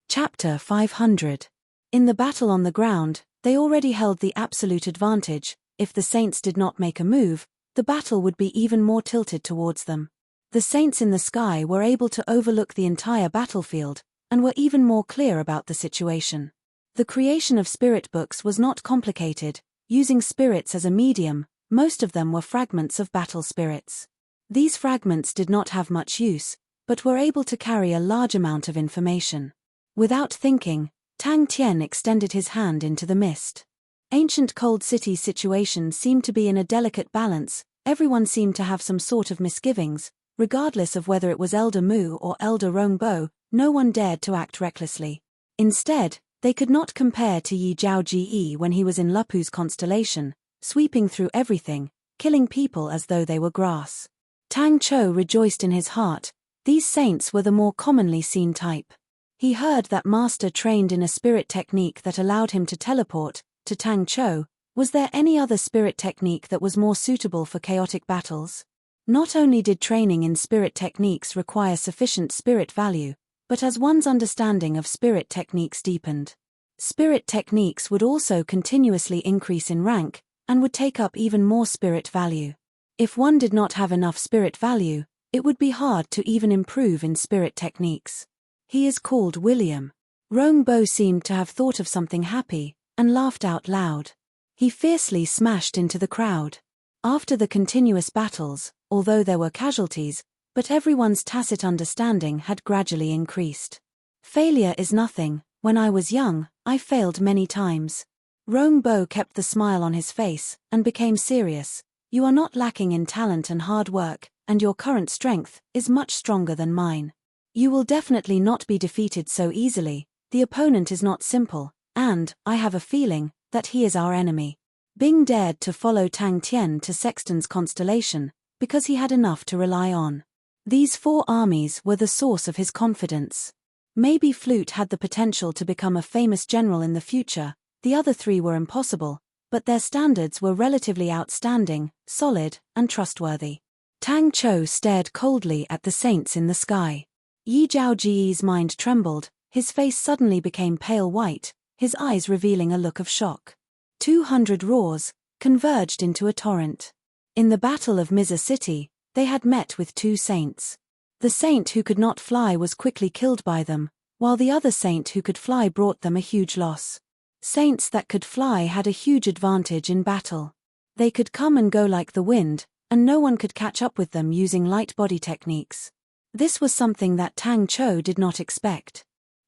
Chapter 500. In the battle on the ground, They already held the absolute advantage. If the Saints did not make a move, the battle would be even more tilted towards them. The Saints in the sky were able to overlook the entire battlefield, and were even more clear about the situation. The creation of spirit books was not complicated. Using spirits as a medium, most of them were fragments of battle spirits. These fragments did not have much use, but were able to carry a large amount of information. Without thinking, Tang Tian extended his hand into the mist. Ancient Cold City situation seemed to be in a delicate balance. Everyone seemed to have some sort of misgivings. Regardless of whether it was Elder Mu or Elder Rongbo, no one dared to act recklessly. Instead, they could not compare to Yi Zhao Ji when he was in Lupu's constellation, sweeping through everything, killing people as though they were grass. Tang Chou rejoiced in his heart. These saints were the more commonly seen type. He heard that Master trained in a spirit technique that allowed him to teleport. To Tang Chou, was there any other spirit technique that was more suitable for chaotic battles? Not only did training in spirit techniques require sufficient spirit value, but as one's understanding of spirit techniques deepened, spirit techniques would also continuously increase in rank, and would take up even more spirit value. If one did not have enough spirit value, it would be hard to even improve in spirit techniques. He is called William. Rongbo seemed to have thought of something happy, and laughed out loud. He fiercely smashed into the crowd. After the continuous battles, although there were casualties, but everyone's tacit understanding had gradually increased. Failure is nothing. When I was young, I failed many times. Rongbo kept the smile on his face, and became serious. You are not lacking in talent and hard work, and your current strength is much stronger than mine. You will definitely not be defeated so easily. The opponent is not simple, and, I have a feeling, that he is our enemy. Bing dared to follow Tang Tian to Sexton's constellation, because he had enough to rely on. These 4 armies were the source of his confidence. Maybe Flute had the potential to become a famous general in the future. The other 3 were impossible, but their standards were relatively outstanding, solid, and trustworthy. Tang Chou stared coldly at the saints in the sky. Yi Zhao Ji's mind trembled, his face suddenly became pale white, his eyes revealing a look of shock. 200 roars converged into a torrent. In the Battle of Miza City, they had met with 2 saints. The saint who could not fly was quickly killed by them, while the other saint who could fly brought them a huge loss. Saints that could fly had a huge advantage in battle. They could come and go like the wind, and no one could catch up with them using light body techniques. This was something that Tang Chou did not expect.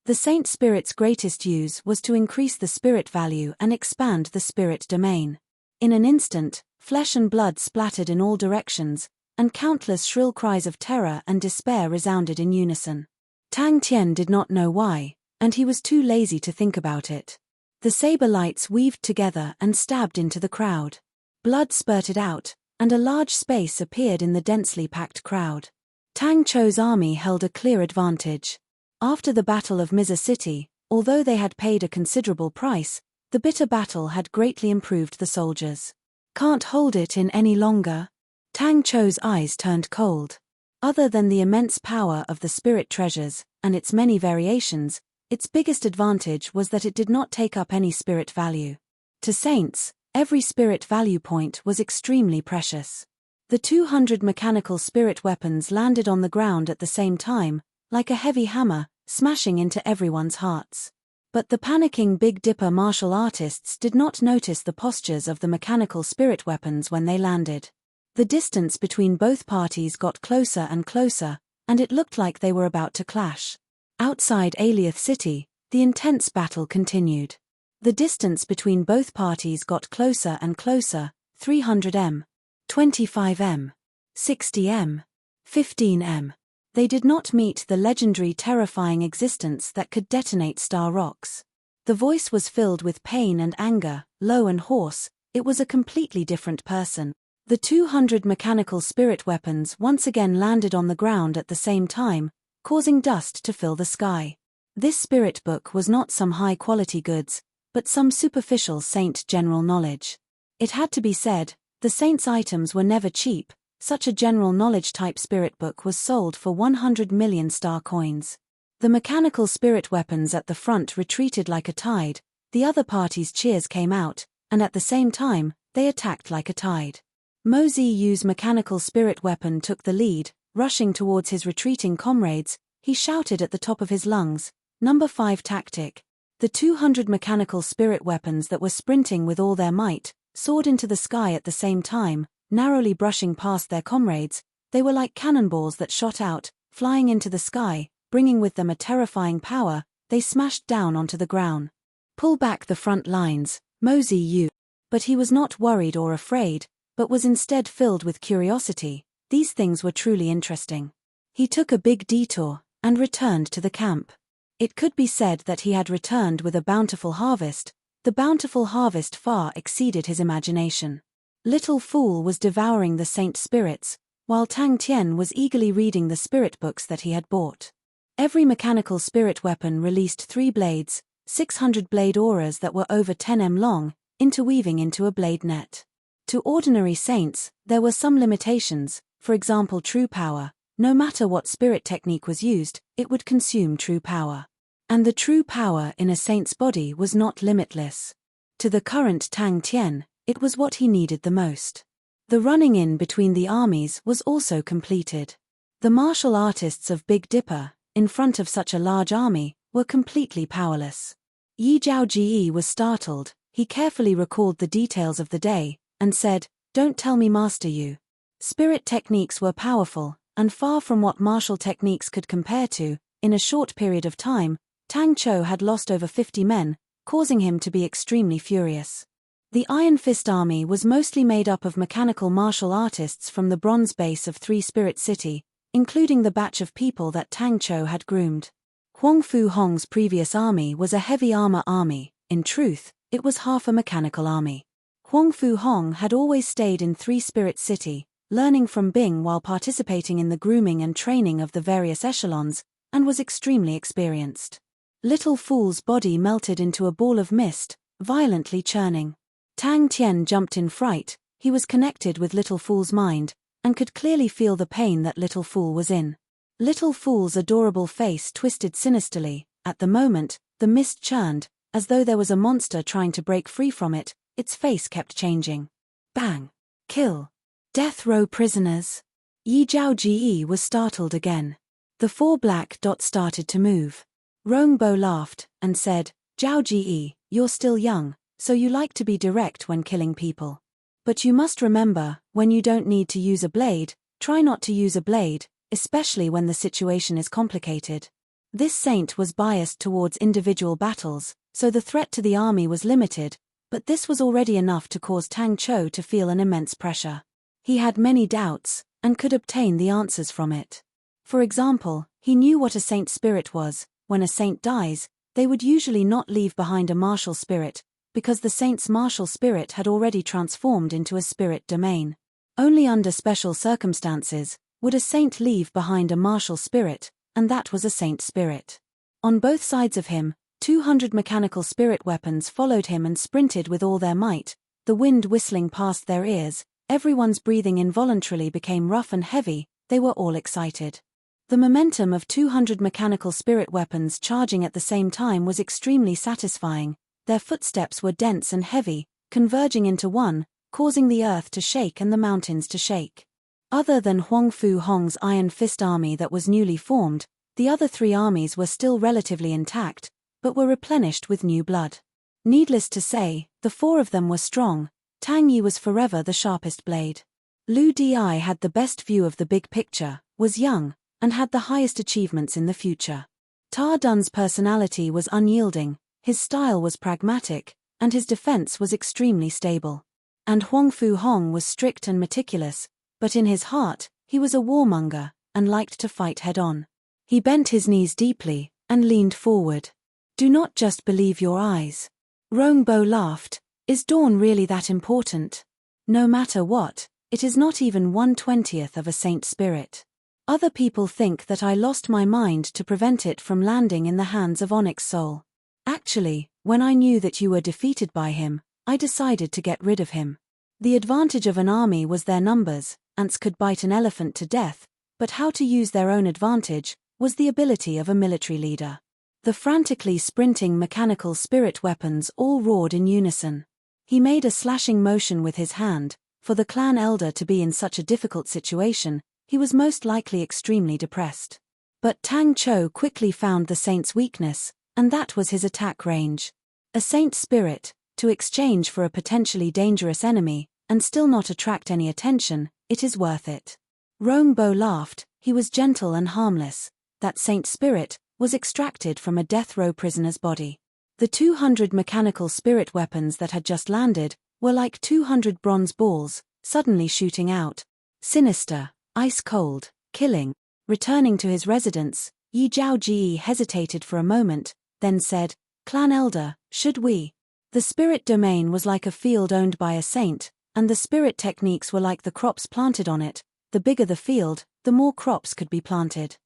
The saint spirit's greatest use was to increase the spirit value and expand the spirit domain. In an instant, flesh and blood splattered in all directions, and countless shrill cries of terror and despair resounded in unison. Tang Tian did not know why, and he was too lazy to think about it. The saber lights weaved together and stabbed into the crowd. Blood spurted out, and a large space appeared in the densely packed crowd. Tang Chou's army held a clear advantage. After the Battle of Miza City, although they had paid a considerable price, the bitter battle had greatly improved the soldiers. Can't hold it in any longer. Tang Chou's eyes turned cold. Other than the immense power of the spirit treasures, and its many variations, its biggest advantage was that it did not take up any spirit value. To saints, every spirit value point was extremely precious. The 200 mechanical spirit weapons landed on the ground at the same time, like a heavy hammer, smashing into everyone's hearts. But the panicking Big Dipper martial artists did not notice the postures of the mechanical spirit weapons when they landed. The distance between both parties got closer and closer, and it looked like they were about to clash. Outside Aliath City, the intense battle continued. The distance between both parties got closer and closer, 300 m, 25 m, 60 m, 15 m. They did not meet the legendary terrifying existence that could detonate star rocks. The voice was filled with pain and anger, low and hoarse. It was a completely different person. The 200 mechanical spirit weapons once again landed on the ground at the same time, causing dust to fill the sky. This spirit book was not some high-quality goods, but some superficial saint general knowledge. It had to be said, the saint's items were never cheap. Such a general knowledge type spirit book was sold for 100 million star coins. The mechanical spirit weapons at the front retreated like a tide. The other party's cheers came out, and at the same time, they attacked like a tide. Mosey Yu's mechanical spirit weapon took the lead, rushing towards his retreating comrades. He shouted at the top of his lungs, "Number 5 tactic." The 200 mechanical spirit weapons that were sprinting with all their might soared into the sky at the same time, narrowly brushing past their comrades. They were like cannonballs that shot out, flying into the sky, bringing with them a terrifying power. They smashed down onto the ground. "Pull back the front lines, Mosey Yu." But he was not worried or afraid, but was instead filled with curiosity. These things were truly interesting. He took a big detour, and returned to the camp. It could be said that he had returned with a bountiful harvest. The bountiful harvest far exceeded his imagination. Little Fool was devouring the saint spirits, while Tang Tian was eagerly reading the spirit books that he had bought. Every mechanical spirit weapon released 3 blades, 600 blade auras that were over 10 m long, interweaving into a blade net. To ordinary saints, there were some limitations, for example true power. No matter what spirit technique was used, it would consume true power. And the true power in a saint's body was not limitless. To the current Tang Tian, it was what he needed the most. The running in between the armies was also completed. The martial artists of Big Dipper, in front of such a large army, were completely powerless. Yi Zhaoji was startled. He carefully recalled the details of the day, and said, "Don't tell me, Master Yu." Spirit techniques were powerful, and far from what martial techniques could compare to. In a short period of time, Tang Chou had lost over 50 men, causing him to be extremely furious. The Iron Fist army was mostly made up of mechanical martial artists from the bronze base of 3 Spirit City, including the batch of people that Tang Chou had groomed. Huang Fu Hong's previous army was a heavy armor army. In truth, it was half a mechanical army. Huang Fu Hong had always stayed in 3 Spirit City, learning from Bing while participating in the grooming and training of the various echelons, and was extremely experienced. Little Fool's body melted into a ball of mist, violently churning. Tang Tian jumped in fright. He was connected with Little Fool's mind, and could clearly feel the pain that Little Fool was in. Little Fool's adorable face twisted sinisterly. At the moment, the mist churned, as though there was a monster trying to break free from it. Its face kept changing. Bang! Kill! Death row prisoners! Yi Zhaoji was startled again. The 4 black dots started to move. Rongbo laughed, and said, "Zhaoji, you're still young, so you like to be direct when killing people. But you must remember, when you don't need to use a blade, try not to use a blade, especially when the situation is complicated." This saint was biased towards individual battles, so the threat to the army was limited, but this was already enough to cause Tang Chou to feel an immense pressure. He had many doubts, and could obtain the answers from it. For example, he knew what a saint spirit was. When a saint dies, they would usually not leave behind a martial spirit, because the saint's martial spirit had already transformed into a spirit domain. Only under special circumstances would a saint leave behind a martial spirit, and that was a saint spirit. On both sides of him, 200 mechanical spirit weapons followed him and sprinted with all their might, the wind whistling past their ears. Everyone's breathing involuntarily became rough and heavy. They were all excited. The momentum of 200 mechanical spirit weapons charging at the same time was extremely satisfying. Their footsteps were dense and heavy, converging into one, causing the earth to shake and the mountains to shake. Other than Huang Fu Hong's Iron Fist army that was newly formed, the other 3 armies were still relatively intact, but were replenished with new blood. Needless to say, the 4 of them were strong. Tang Yi was forever the sharpest blade. Lu Di had the best view of the big picture, was young, and had the highest achievements in the future. Ta Dun's personality was unyielding, his style was pragmatic, and his defense was extremely stable. And Huang Fu Hong was strict and meticulous, but in his heart, he was a warmonger, and liked to fight head-on. He bent his knees deeply, and leaned forward. "Do not just believe your eyes." Rongbo laughed. "Is dawn really that important? No matter what, it is not even 1/20th of a saint spirit. Other people think that I lost my mind to prevent it from landing in the hands of Onyx Soul. Actually, when I knew that you were defeated by him, I decided to get rid of him. The advantage of an army was their numbers. Ants could bite an elephant to death, but how to use their own advantage was the ability of a military leader. The frantically sprinting mechanical spirit weapons all roared in unison. He made a slashing motion with his hand. For the clan elder to be in such a difficult situation, he was most likely extremely depressed. But Tang Cho quickly found the saint's weakness, and that was his attack range. A saint spirit, to exchange for a potentially dangerous enemy, and still not attract any attention, it is worth it. Rongbo laughed. He was gentle and harmless. That saint spirit was extracted from a death row prisoner's body. The 200 mechanical spirit weapons that had just landed were like 200 bronze balls, suddenly shooting out. Sinister, ice-cold, killing. Returning to his residence, Yi Zhaoji hesitated for a moment, then said, "Clan Elder, should we?" The spirit domain was like a field owned by a saint, and the spirit techniques were like the crops planted on it. The bigger the field, the more crops could be planted.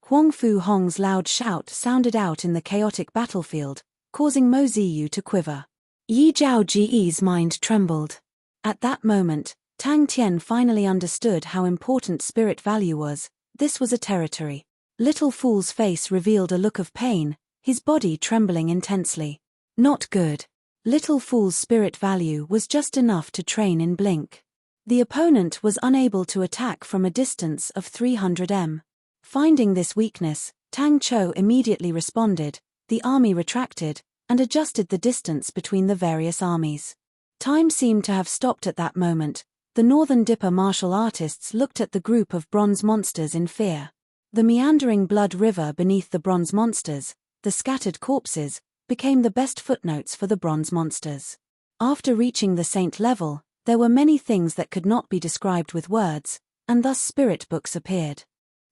Huang Fu Hong's loud shout sounded out in the chaotic battlefield, causing Mo Ziyu to quiver. Yi Zhaoji's mind trembled. At that moment, Tang Tian finally understood how important spirit value was. This was a territory. Little Fool's face revealed a look of pain, his body trembling intensely. Not good. Little Fool's spirit value was just enough to train in blink. The opponent was unable to attack from a distance of 300 m. Finding this weakness, Tang Cho immediately responded. The army retracted, and adjusted the distance between the various armies. Time seemed to have stopped at that moment. The Northern Dipper martial artists looked at the group of bronze monsters in fear. The meandering blood river beneath the bronze monsters, the scattered corpses, became the best footnotes for the bronze monsters. After reaching the saint level, there were many things that could not be described with words, and thus spirit books appeared.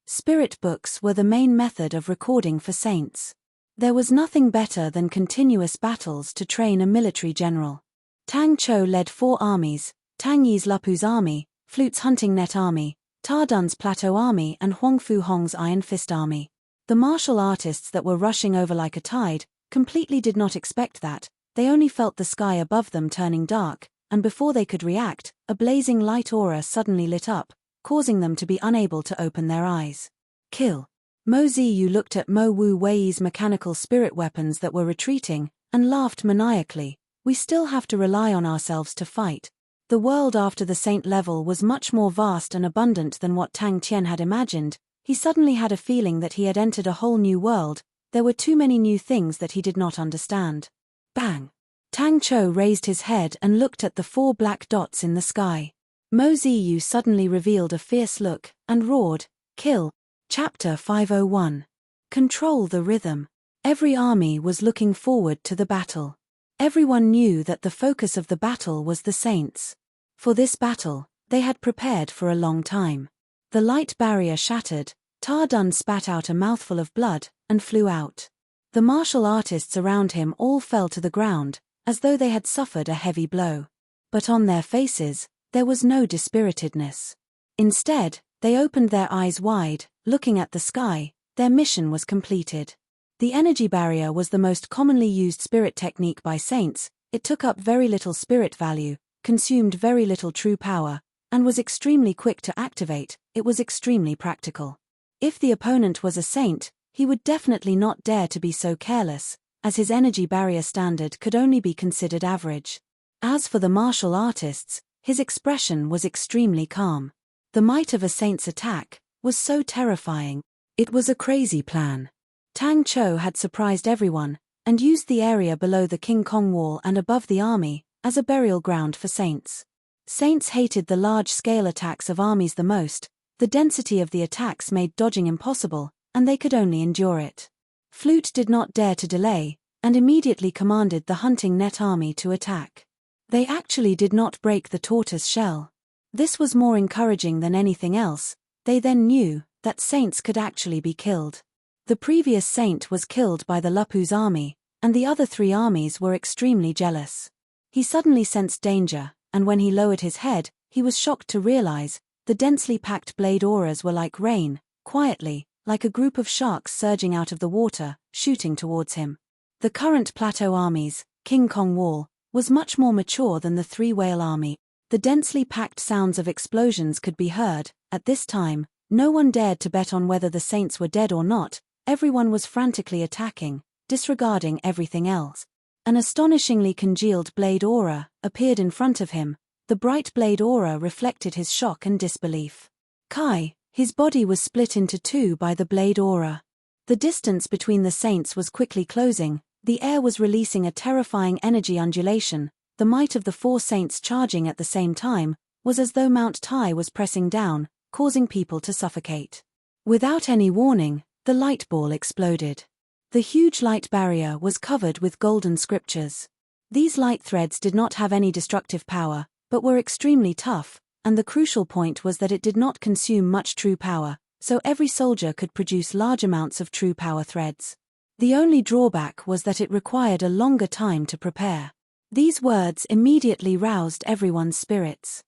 Spirit books were the main method of recording for saints. There was nothing better than continuous battles to train a military general. Tang Cho led 4 armies, Tang Yi's Lupu's army, Flute's hunting net army, Ta Dun's plateau army and Huang Fu Hong's iron fist army. The martial artists that were rushing over like a tide completely did not expect that. They only felt the sky above them turning dark, and before they could react, a blazing light aura suddenly lit up, causing them to be unable to open their eyes. Kill. Mo Ziyu looked at Mo Wu Wei's mechanical spirit weapons that were retreating, and laughed maniacally. We still have to rely on ourselves to fight. The world after the saint level was much more vast and abundant than what Tang Tian had imagined. He suddenly had a feeling that he had entered a whole new world. There were too many new things that he did not understand. Bang! Tang Cho raised his head and looked at the 4 black dots in the sky. Mo Ziyu suddenly revealed a fierce look, and roared, "Kill!" Chapter 501. Control the rhythm. Every army was looking forward to the battle. Everyone knew that the focus of the battle was the saints. For this battle, they had prepared for a long time. The light barrier shattered, Ta Dun spat out a mouthful of blood, and flew out. The martial artists around him all fell to the ground, as though they had suffered a heavy blow. But on their faces, there was no dispiritedness. Instead, they opened their eyes wide, looking at the sky. Their mission was completed. The energy barrier was the most commonly used spirit technique by saints. It took up very little spirit value, consumed very little true power, and was extremely quick to activate. It was extremely practical. If the opponent was a saint, he would definitely not dare to be so careless, as his energy barrier standard could only be considered average. As for the martial artists, his expression was extremely calm. The might of a saint's attack was so terrifying. It was a crazy plan. Tang Cho had surprised everyone, and used the area below the King Kong Wall and above the army as a burial ground for saints. Saints hated the large-scale attacks of armies the most. The density of the attacks made dodging impossible, and they could only endure it. Flute did not dare to delay, and immediately commanded the hunting net army to attack. They actually did not break the tortoise shell. This was more encouraging than anything else. They then knew that saints could actually be killed. The previous saint was killed by the Lupu's army, and the other 3 armies were extremely jealous. He suddenly sensed danger, and when he lowered his head, he was shocked to realize the densely packed blade auras were like rain, quietly, like a group of sharks surging out of the water, shooting towards him. The current plateau armies, King Kong Wall, was much more mature than the 3 whale army. The densely packed sounds of explosions could be heard. At this time, no one dared to bet on whether the saints were dead or not. Everyone was frantically attacking. disregarding everything else. An astonishingly congealed blade aura appeared in front of him. The bright blade aura reflected his shock and disbelief. Kai, his body was split into two by the blade aura. The distance between the saints was quickly closing, the air was releasing a terrifying energy undulation, the might of the four saints charging at the same time, was as though Mount Tai was pressing down, causing people to suffocate. Without any warning, the light ball exploded. The huge light barrier was covered with golden scriptures. These light threads did not have any destructive power, but were extremely tough, and the crucial point was that it did not consume much true power, so every soldier could produce large amounts of true power threads. The only drawback was that it required a longer time to prepare. These words immediately roused everyone's spirits.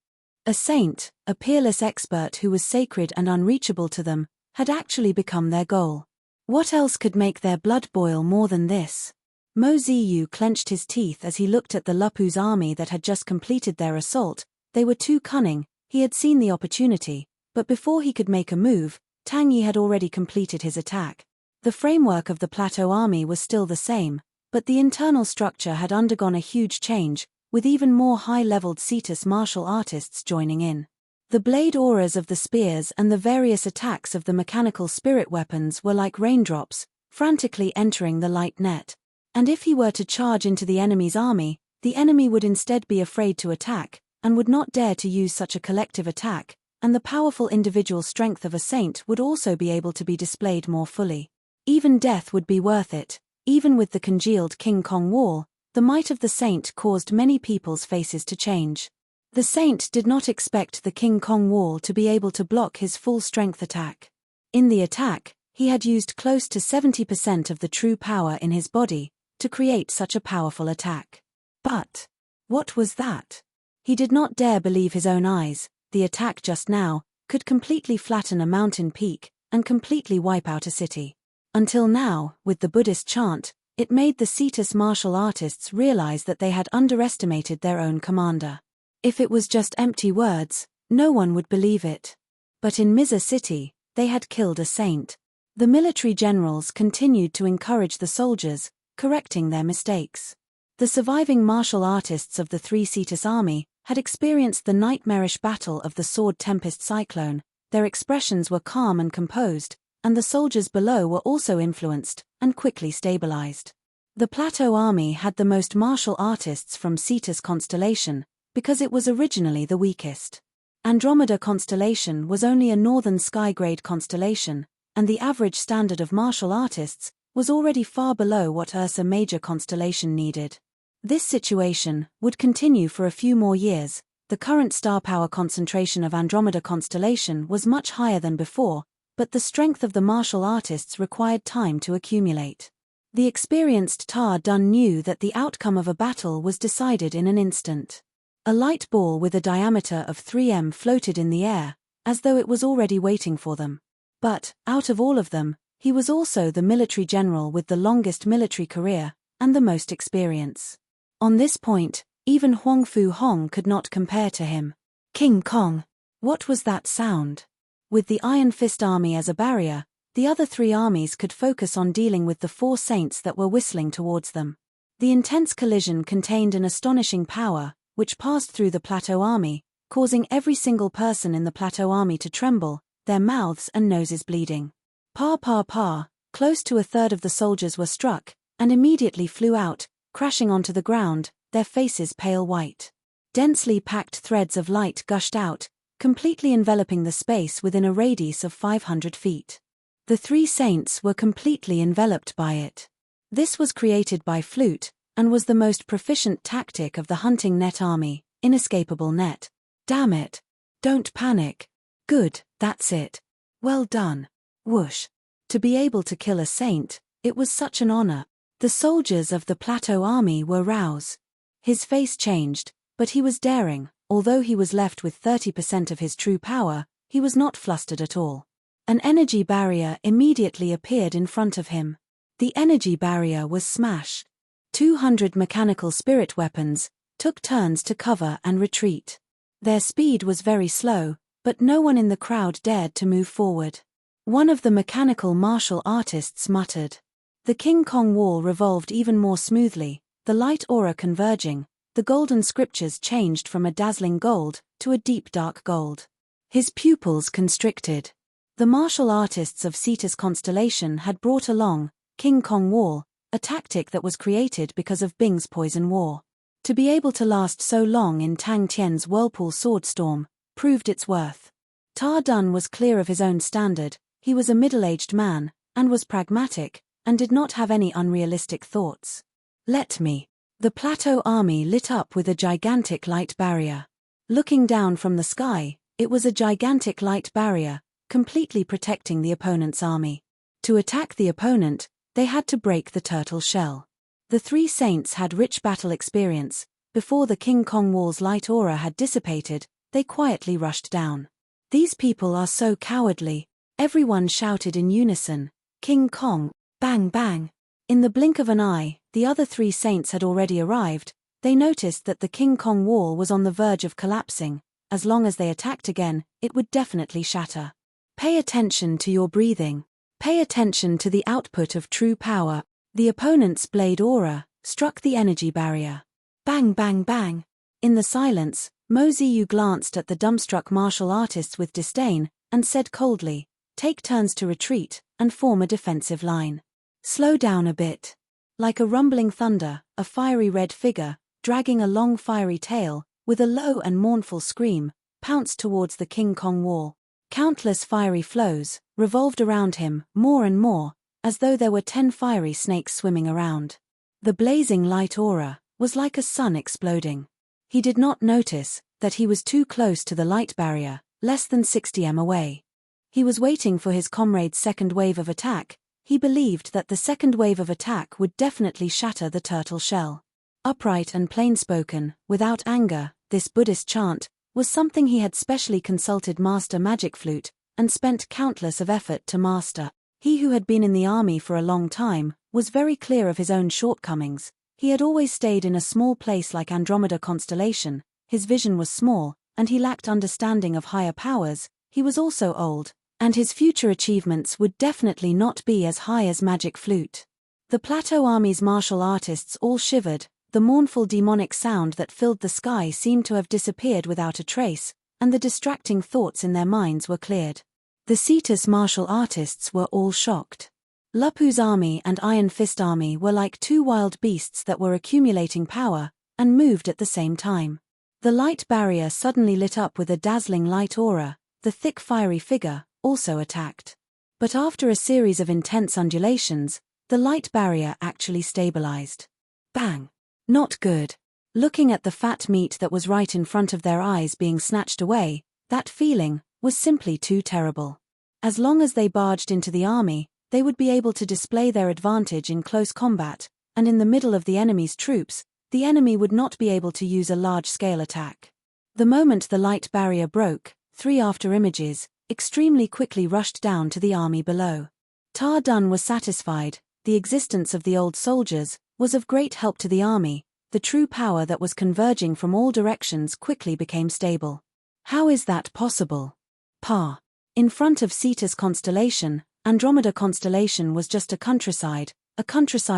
A saint, a peerless expert who was sacred and unreachable to them, had actually become their goal. What else could make their blood boil more than this? Mo Ziyu clenched his teeth as he looked at the Lupu's army that had just completed their assault. They were too cunning, he had seen the opportunity, but before he could make a move, Tang Yi had already completed his attack. The framework of the plateau army was still the same, but the internal structure had undergone a huge change, with even more high-leveled Cetus martial artists joining in. The blade auras of the spears and the various attacks of the mechanical spirit weapons were like raindrops, frantically entering the light net. And if he were to charge into the enemy's army, the enemy would instead be afraid to attack, and would not dare to use such a collective attack, and the powerful individual strength of a saint would also be able to be displayed more fully. Even death would be worth it. Even with the congealed King Kong wall, the might of the saint caused many people's faces to change. The saint did not expect the King Kong wall to be able to block his full-strength attack. In the attack, he had used close to 70% of the true power in his body to create such a powerful attack. But what was that? He did not dare believe his own eyes. The attack just now could completely flatten a mountain peak and completely wipe out a city. Until now, with the Buddhist chant, it made the Cetus martial artists realize that they had underestimated their own commander. If it was just empty words, no one would believe it. But in Miza City, they had killed a saint. The military generals continued to encourage the soldiers, correcting their mistakes. The surviving martial artists of the three Cetus army had experienced the nightmarish battle of the Sword Tempest Cyclone. Their expressions were calm and composed, and the soldiers below were also influenced and quickly stabilized. The Plateau army had the most martial artists from Cetus constellation, because it was originally the weakest. Andromeda constellation was only a northern sky-grade constellation, and the average standard of martial artists was already far below what Ursa Major constellation needed. This situation would continue for a few more years. The current star power concentration of Andromeda constellation was much higher than before, but the strength of the martial artists required time to accumulate. The experienced Ta Dun knew that the outcome of a battle was decided in an instant. A light ball with a diameter of 3 m floated in the air, as though it was already waiting for them. But, out of all of them, he was also the military general with the longest military career, and the most experience. On this point, even Huang Fu Hong could not compare to him. King Kong! What was that sound? With the Iron Fist army as a barrier, the other three armies could focus on dealing with the four saints that were whistling towards them. The intense collision contained an astonishing power, which passed through the Plateau army, causing every single person in the Plateau army to tremble, their mouths and noses bleeding. Pa pa pa, close to a third of the soldiers were struck, and immediately flew out, crashing onto the ground, their faces pale white. Densely packed threads of light gushed out, completely enveloping the space within a radius of 500 feet. The three saints were completely enveloped by it. This was created by Flute, and was the most proficient tactic of the hunting net army, inescapable net. Damn it. Don't panic. Good, that's it. Well done. Whoosh. To be able to kill a saint, it was such an honor. The soldiers of the Plateau army were roused. His face changed, but he was daring. Although he was left with 30% of his true power, he was not flustered at all. An energy barrier immediately appeared in front of him. The energy barrier was smashed. 200 mechanical spirit weapons took turns to cover and retreat. Their speed was very slow, but no one in the crowd dared to move forward. One of the mechanical martial artists muttered, The King Kong wall revolved even more smoothly, the light aura converging. The golden scriptures changed from a dazzling gold to a deep dark gold. His pupils constricted. The martial artists of Cetus constellation had brought along King Kong Wall, a tactic that was created because of Bing's poison war. To be able to last so long in Tang Tian's whirlpool sword storm proved its worth. Ta Dun was clear of his own standard. He was a middle-aged man, and was pragmatic, and did not have any unrealistic thoughts. Let me. The plateau army lit up with a gigantic light barrier. Looking down from the sky, it was a gigantic light barrier, completely protecting the opponent's army. To attack the opponent, they had to break the turtle shell. The three saints had rich battle experience. Before the King Kong wall's light aura had dissipated, they quietly rushed down. These people are so cowardly. Everyone shouted in unison, King Kong, bang bang. In the blink of an eye, the other three saints had already arrived. They noticed that the King Kong wall was on the verge of collapsing. As long as they attacked again, it would definitely shatter. Pay attention to your breathing. Pay attention to the output of true power. The opponent's blade aura struck the energy barrier. Bang bang bang. In the silence, Mo Ziyu glanced at the dumbstruck martial artists with disdain, and said coldly, take turns to retreat, and form a defensive line. Slow down a bit. Like a rumbling thunder, a fiery red figure, dragging a long fiery tail, with a low and mournful scream, pounced towards the King Kong wall. Countless fiery flows revolved around him, more and more, as though there were 10 fiery snakes swimming around. The blazing light aura was like a sun exploding. He did not notice that he was too close to the light barrier, less than 60 m away. He was waiting for his comrade's second wave of attack. He believed that the second wave of attack would definitely shatter the turtle shell. Upright and plain-spoken, without anger, this Buddhist chant was something he had specially consulted Master Magic Flute and spent countless of effort to master. He who had been in the army for a long time was very clear of his own shortcomings. He had always stayed in a small place like Andromeda constellation. His vision was small, and he lacked understanding of higher powers. He was also old, and his future achievements would definitely not be as high as Magic Flute. The Plateau Army's martial artists all shivered. The mournful demonic sound that filled the sky seemed to have disappeared without a trace, and the distracting thoughts in their minds were cleared. The Cetus martial artists were all shocked. Lupu's army and Iron Fist army were like two wild beasts that were accumulating power, and moved at the same time. The light barrier suddenly lit up with a dazzling light aura. The thick fiery figure also attacked. But after a series of intense undulations, the light barrier actually stabilized. Bang! Not good. Looking at the fat meat that was right in front of their eyes being snatched away, that feeling was simply too terrible. As long as they barged into the army, they would be able to display their advantage in close combat, and in the middle of the enemy's troops, the enemy would not be able to use a large-scale attack. The moment the light barrier broke, 3 after-images extremely quickly rushed down to the army below. Ta Dun was satisfied. The existence of the old soldiers was of great help to the army. The true power that was converging from all directions quickly became stable. How is that possible? Pa. In front of Cetus constellation, Andromeda constellation was just a countryside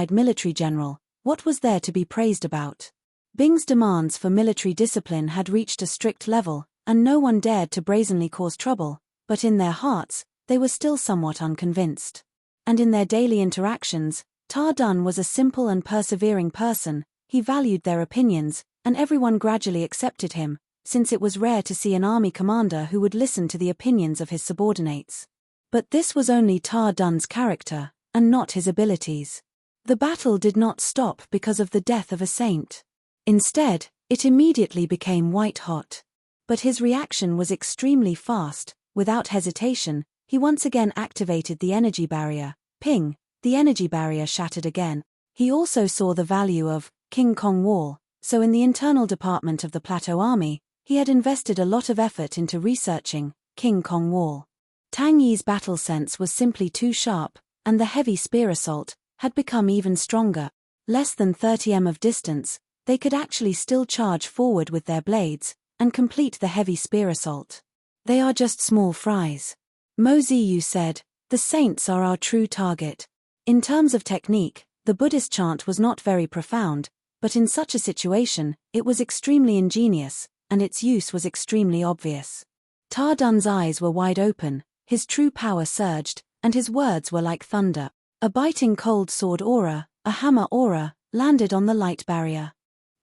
military general. What was there to be praised about? Bing's demands for military discipline had reached a strict level, and no one dared to brazenly cause trouble, but in their hearts, they were still somewhat unconvinced. And in their daily interactions, Ta Dun was a simple and persevering person. He valued their opinions, and everyone gradually accepted him, since it was rare to see an army commander who would listen to the opinions of his subordinates. But this was only Ta Dun's character, and not his abilities. The battle did not stop because of the death of a saint. Instead, it immediately became white-hot. But his reaction was extremely fast. Without hesitation, he once again activated the energy barrier. Ping! The energy barrier shattered again. He also saw the value of King Kong Wall, so in the internal department of the Plateau Army, he had invested a lot of effort into researching King Kong Wall. Tang Yi's battle sense was simply too sharp, and the heavy spear assault had become even stronger. Less than 30 m of distance, they could actually still charge forward with their blades, and complete the heavy spear assault. They are just small fries. Mo Ziyu said, the saints are our true target. In terms of technique, the Buddhist chant was not very profound, but in such a situation, it was extremely ingenious, and its use was extremely obvious. Ta Dun's eyes were wide open, his true power surged, and his words were like thunder. A biting cold sword aura, a hammer aura, landed on the light barrier.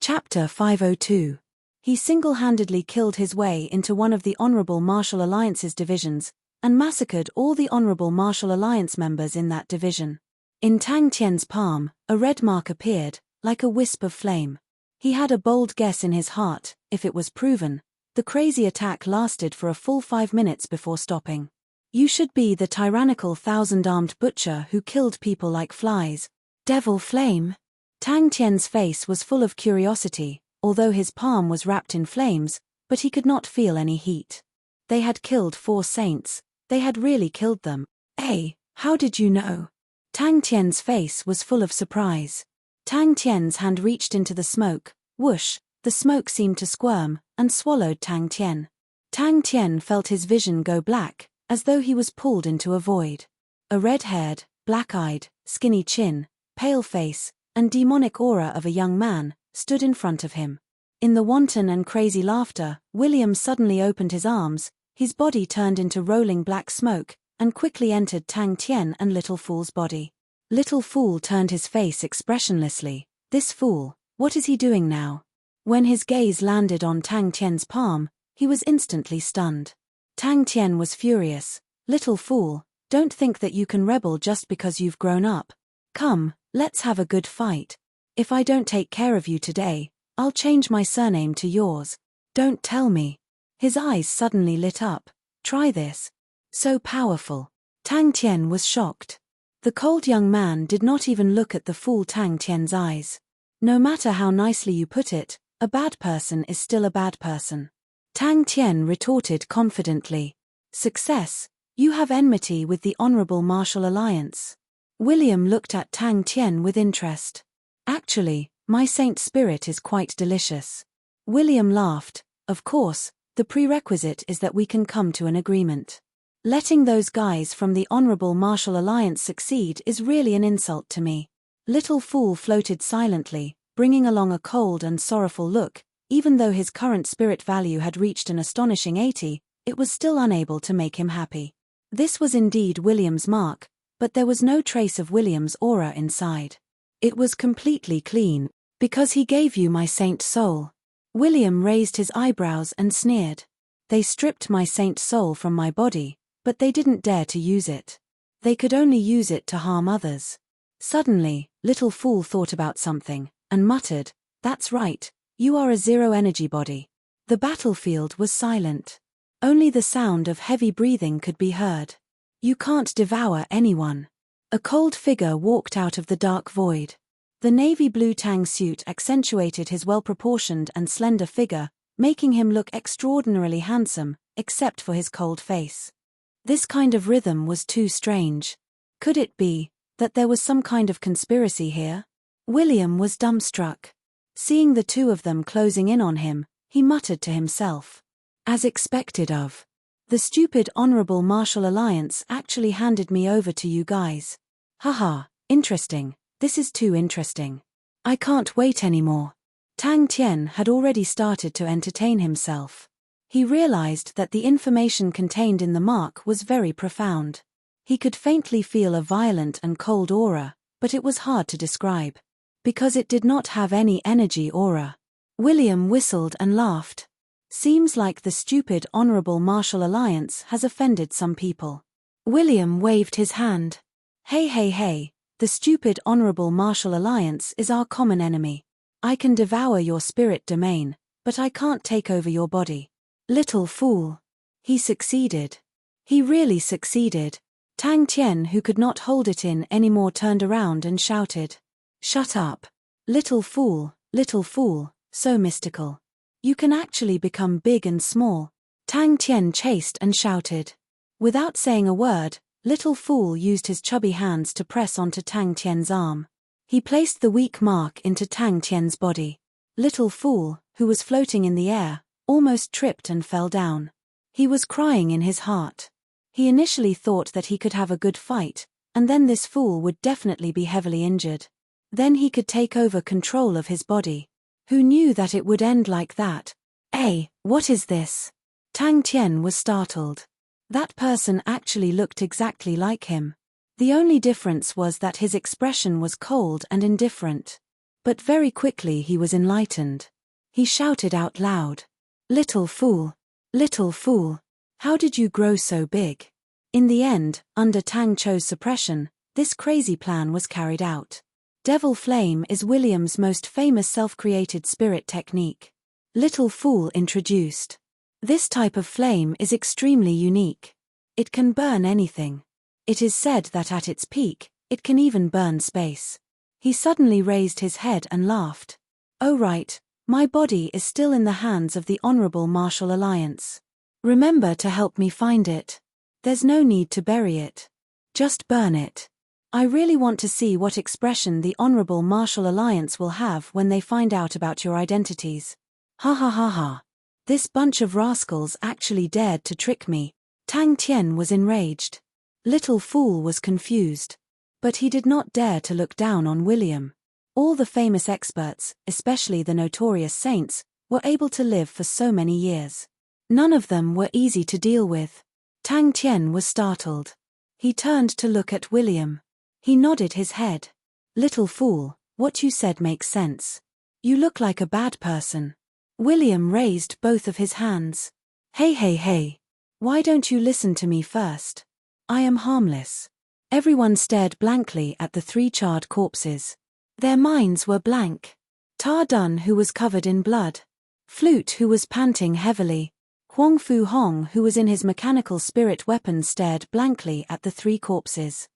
Chapter 502. He single-handedly killed his way into one of the Honorable Martial Alliance's divisions, and massacred all the Honorable Martial Alliance members in that division. In Tang Tian's palm, a red mark appeared, like a wisp of flame. He had a bold guess in his heart: if it was proven, the crazy attack lasted for a full 5 minutes before stopping. You should be the tyrannical thousand-armed butcher who killed people like flies. Devil flame? Tang Tian's face was full of curiosity, although his palm was wrapped in flames, but he could not feel any heat. They had killed 4 saints. They had really killed them. Hey, how did you know? Tang Tian's face was full of surprise. Tang Tian's hand reached into the smoke. Whoosh, the smoke seemed to squirm, and swallowed Tang Tian. Tang Tian felt his vision go black, as though he was pulled into a void. A red-haired, black-eyed, skinny chin, pale face, and demonic aura of a young man stood in front of him. In the wanton and crazy laughter, William suddenly opened his arms, his body turned into rolling black smoke, and quickly entered Tang Tian and Little Fool's body. Little Fool turned his face expressionlessly. This fool, what is he doing now? When his gaze landed on Tang Tian's palm, he was instantly stunned. Tang Tian was furious. Little fool, don't think that you can rebel just because you've grown up. Come, let's have a good fight. If I don't take care of you today, I'll change my surname to yours. Don't tell me. His eyes suddenly lit up. Try this. So powerful. Tang Tian was shocked. The cold young man did not even look at the fool Tang Tian's eyes. No matter how nicely you put it, a bad person is still a bad person. Tang Tian retorted confidently. Success. You have enmity with the Honorable Martial Alliance. William looked at Tang Tian with interest. Actually, my saint spirit is quite delicious. William laughed. Of course, the prerequisite is that we can come to an agreement. Letting those guys from the Honorable Martial Alliance succeed is really an insult to me. Little Fool floated silently, bringing along a cold and sorrowful look. Even though his current spirit value had reached an astonishing 80, it was still unable to make him happy. This was indeed William's mark, but there was no trace of William's aura inside. It was completely clean. Because he gave you my saint soul. William raised his eyebrows and sneered. They stripped my saint soul from my body, but they didn't dare to use it. They could only use it to harm others. Suddenly, Little Fool thought about something, and muttered, "That's right, you are a zero-energy body." The battlefield was silent. Only the sound of heavy breathing could be heard. You can't devour anyone. A cold figure walked out of the dark void. The navy blue tang suit accentuated his well-proportioned and slender figure, making him look extraordinarily handsome, except for his cold face. This kind of rhythm was too strange. Could it be that there was some kind of conspiracy here? William was dumbstruck. Seeing the two of them closing in on him, he muttered to himself. As expected of. The stupid Honorable Martial Alliance actually handed me over to you guys. Haha, interesting. This is too interesting. I can't wait anymore. Tang Tian had already started to entertain himself. He realized that the information contained in the mark was very profound. He could faintly feel a violent and cold aura, but it was hard to describe. Because it did not have any energy aura. William whistled and laughed. Seems like the stupid Honorable Martial Alliance has offended some people. William waved his hand. Hey, the stupid Honorable Martial Alliance is our common enemy. I can devour your spirit domain, but I can't take over your body. Little fool. He succeeded. He really succeeded. Tang Tian, who could not hold it in anymore, turned around and shouted. Shut up. Little fool, so mystical. You can actually become big and small. Tang Tian chased and shouted. Without saying a word, Little Fool used his chubby hands to press onto Tang Tian's arm. He placed the weak mark into Tang Tian's body. Little Fool, who was floating in the air, almost tripped and fell down. He was crying in his heart. He initially thought that he could have a good fight, And then this fool would definitely be heavily injured. Then he could take over control of his body. Who knew that it would end like that? What is this? Tang Tian was startled. That person actually looked exactly like him. The only difference was that his expression was cold and indifferent. But very quickly he was enlightened. He shouted out loud. Little fool! Little fool! How did you grow so big? In the end, under Tang Cho's suppression, this crazy plan was carried out. Devil Flame is William's most famous self-created spirit technique. Little Fool introduced. This type of flame is extremely unique. It can burn anything. It is said that at its peak, it can even burn space. He suddenly raised his head and laughed. Oh right, my body is still in the hands of the Honorable Martial Alliance. Remember to help me find it. There's no need to bury it. Just burn it. I really want to see what expression the Honorable Martial Alliance will have when they find out about your identities. Ha ha ha ha. This bunch of rascals actually dared to trick me. Tang Tian was enraged. Little Fool was confused. But he did not dare to look down on William. All the famous experts, especially the notorious saints, were able to live for so many years. None of them were easy to deal with. Tang Tian was startled. He turned to look at William. He nodded his head. Little fool, what you said makes sense. You look like a bad person. William raised both of his hands. Hey. Why don't you listen to me first? I am harmless. Everyone stared blankly at the 3 charred corpses. Their minds were blank. Ta Dun, who was covered in blood. Flute, who was panting heavily. Huang Fu Hong, who was in his mechanical spirit weapon, stared blankly at the 3 corpses.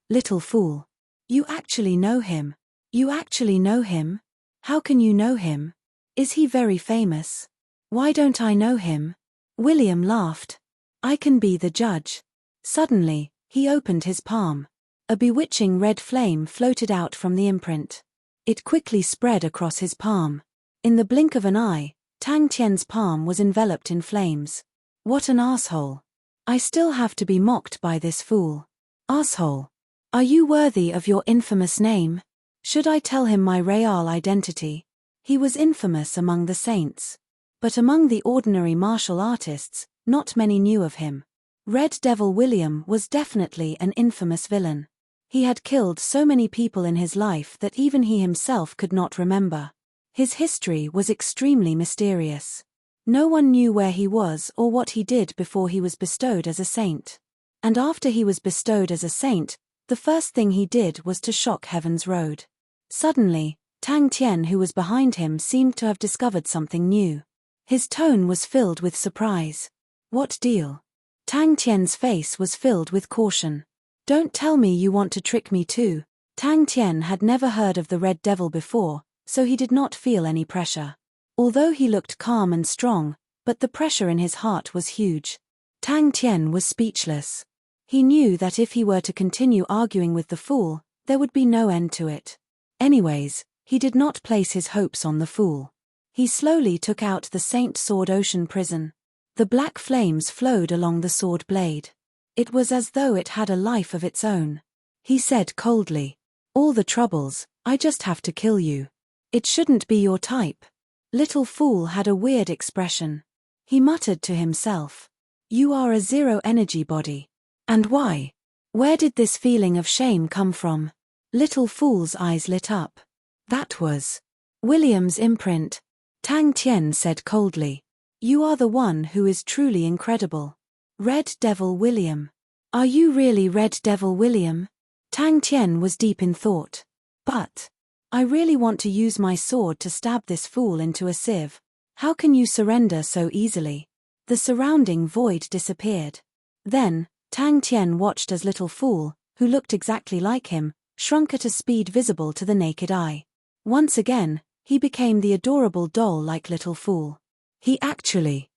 Little fool. You actually know him. You actually know him? How can you know him? Is he very famous? Why don't I know him? William laughed. I can be the judge. Suddenly, he opened his palm. A bewitching red flame floated out from the imprint. It quickly spread across his palm. In the blink of an eye, Tang Tian's palm was enveloped in flames. What an asshole. I still have to be mocked by this fool. Asshole. Are you worthy of your infamous name? Should I tell him my real identity? He was infamous among the saints. But among the ordinary martial artists, not many knew of him. Red Devil William was definitely an infamous villain. He had killed so many people in his life that even he himself could not remember. His history was extremely mysterious. No one knew where he was or what he did before he was bestowed as a saint. And after he was bestowed as a saint, the first thing he did was to shock Heaven's Road. Suddenly, Tang Tian, who was behind him, seemed to have discovered something new. His tone was filled with surprise. What deal? Tang Tian's face was filled with caution. Don't tell me you want to trick me too. Tang Tian had never heard of the Red Devil before, so he did not feel any pressure. Although he looked calm and strong, but the pressure in his heart was huge. Tang Tian was speechless. He knew that if he were to continue arguing with the fool, there would be no end to it. Anyways, he did not place his hopes on the fool. He slowly took out the Saint Sword Ocean Prison. The black flames flowed along the sword blade. It was as though it had a life of its own. He said coldly, all the troubles, I just have to kill you. It shouldn't be your type. Little fool had a weird expression. He muttered to himself. You are a zero energy body. And why? Where did this feeling of shame come from? Little fool's eyes lit up. That was William's imprint. Tang Tian said coldly. You are the one who is truly incredible. Red Devil William. Are you really Red Devil William? Tang Tian was deep in thought. But I really want to use my sword to stab this fool into a sieve. How can you surrender so easily? The surrounding void disappeared. Then, Tang Tian watched as Little Fool, who looked exactly like him, shrunk at a speed visible to the naked eye. Once again, he became the adorable doll like Little Fool. He actually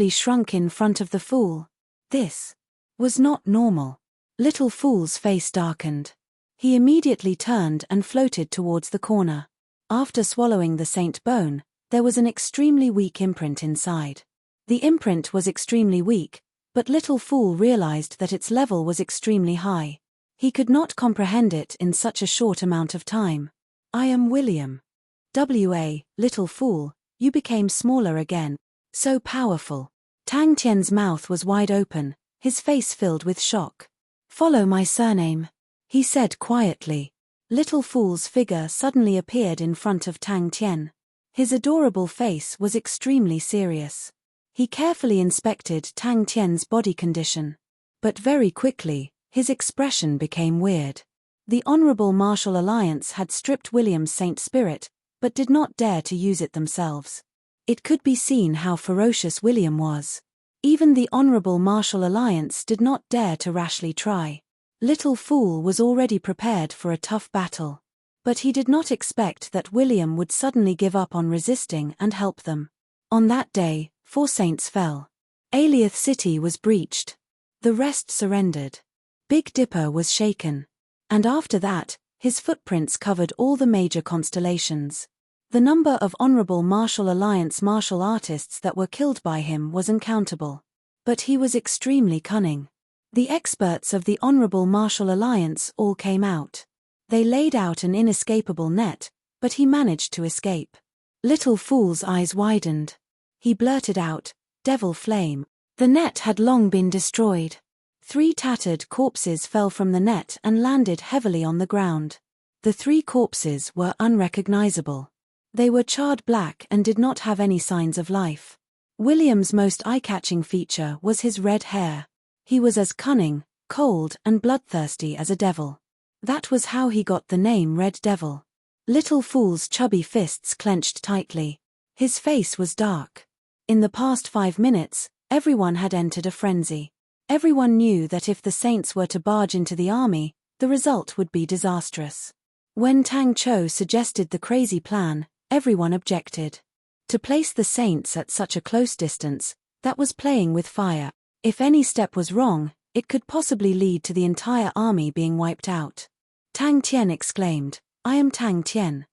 shrunk in front of the fool. This was not normal. Little Fool's face darkened. He immediately turned and floated towards the corner. After swallowing the saint bone, there was an extremely weak imprint inside. The imprint was extremely weak, But Little Fool realized that its level was extremely high. He could not comprehend it in such a short amount of time. I am William. Little Fool, you became smaller again. So powerful. Tang Tian's mouth was wide open, his face filled with shock. Follow my surname, he said quietly. Little Fool's figure suddenly appeared in front of Tang Tian. His adorable face was extremely serious. He carefully inspected Tang Tian's body condition. But very quickly, his expression became weird. The Honorable Martial Alliance had stripped William's saint spirit, but did not dare to use it themselves. It could be seen how ferocious William was. Even the Honorable Martial Alliance did not dare to rashly try. Little Fool was already prepared for a tough battle. But he did not expect that William would suddenly give up on resisting and help them. On that day, 4 saints fell. Aliath City was breached. The rest surrendered. Big Dipper was shaken. And after that, his footprints covered all the major constellations. The number of Honorable Martial Alliance martial artists that were killed by him was uncountable. But he was extremely cunning. The experts of the Honorable Martial Alliance all came out. They laid out an inescapable net, but he managed to escape. Little Fool's eyes widened. He blurted out, "Devil Flame." The net had long been destroyed. 3 tattered corpses fell from the net and landed heavily on the ground. The 3 corpses were unrecognizable. They were charred black and did not have any signs of life. William's most eye-catching feature was his red hair. He was as cunning, cold, and bloodthirsty as a devil. That was how he got the name Red Devil. Little Fool's chubby fists clenched tightly. His face was dark. In the past 5 minutes, everyone had entered a frenzy. Everyone knew that if the saints were to barge into the army, the result would be disastrous. When Tang Cho suggested the crazy plan, everyone objected. To place the saints at such a close distance, that was playing with fire. If any step was wrong, it could possibly lead to the entire army being wiped out. Tang Tian exclaimed, "I am Tang Tian."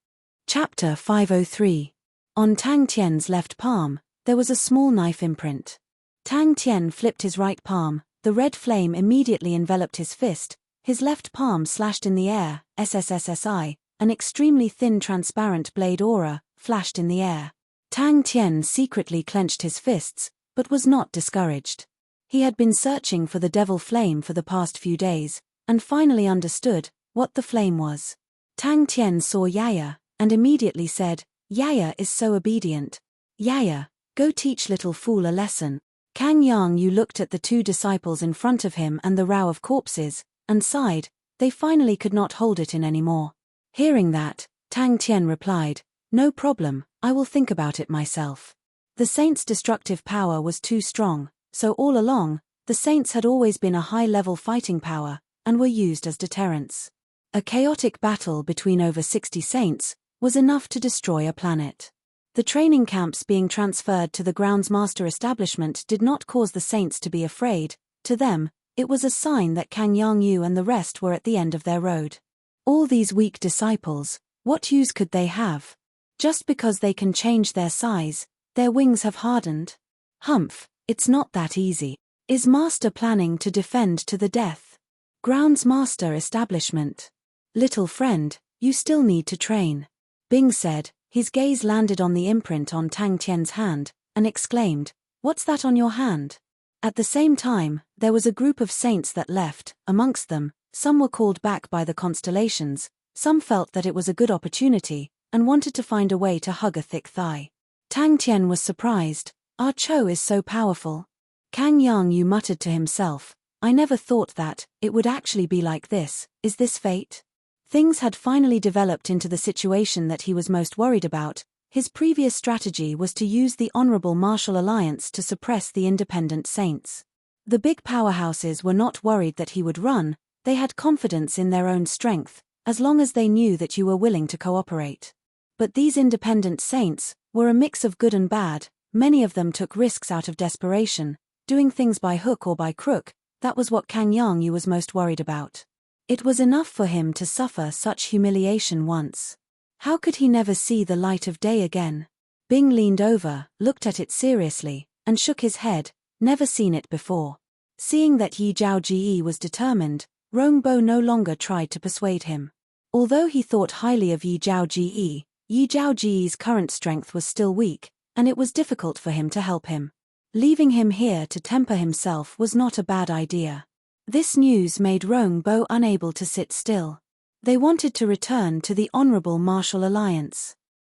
Chapter 503. On Tang Tian's left palm, there was a small knife imprint. Tang Tian flipped his right palm, the red flame immediately enveloped his fist, his left palm slashed in the air, SSSSI, an extremely thin transparent blade aura, flashed in the air. Tang Tian secretly clenched his fists, but was not discouraged. He had been searching for the devil flame for the past few days, and finally understood what the flame was. Tang Tian saw Yaya, and immediately said, "Yaya is so obedient. Yaya, go teach Little Fool a lesson." Kang Yang Yu looked at the 2 disciples in front of him and the row of corpses, and sighed. They finally could not hold it in anymore. Hearing that, Tang Tian replied, "No problem, I will think about it myself." The saints' destructive power was too strong, so all along, the saints had always been a high-level fighting power, and were used as deterrents. A chaotic battle between over 60 saints was enough to destroy a planet. The training camps being transferred to the Groundsmaster establishment did not cause the saints to be afraid. To them, it was a sign that Kang Yang Yu and the rest were at the end of their road. All these weak disciples, what use could they have? Just because they can change their size, their wings have hardened? Humph, it's not that easy. Is Master planning to defend to the death? Groundsmaster establishment. Little friend, you still need to train. Bing said. His gaze landed on the imprint on Tang Tian's hand, and exclaimed, "What's that on your hand?" At the same time, there was a group of saints that left. Amongst them, some were called back by the constellations, some felt that it was a good opportunity, and wanted to find a way to hug a thick thigh. Tang Tian was surprised. "Our Cho is so powerful." Kang Yang Yu muttered to himself, "I never thought that it would actually be like this. Is this fate?" Things had finally developed into the situation that he was most worried about. His previous strategy was to use the Honorable Martial Alliance to suppress the independent saints. The big powerhouses were not worried that he would run, they had confidence in their own strength, as long as they knew that you were willing to cooperate. But these independent saints were a mix of good and bad. Many of them took risks out of desperation, doing things by hook or by crook. That was what Kang Yang Yu was most worried about. It was enough for him to suffer such humiliation once. How could he never see the light of day again? Bing leaned over, looked at it seriously, and shook his head. Never seen it before. Seeing that Yi Zhaoji was determined, Rongbo no longer tried to persuade him. Although he thought highly of Yi Zhaoji's current strength was still weak, and it was difficult for him to help him. Leaving him here to temper himself was not a bad idea. This news made Rongbo unable to sit still. They wanted to return to the honorable martial alliance.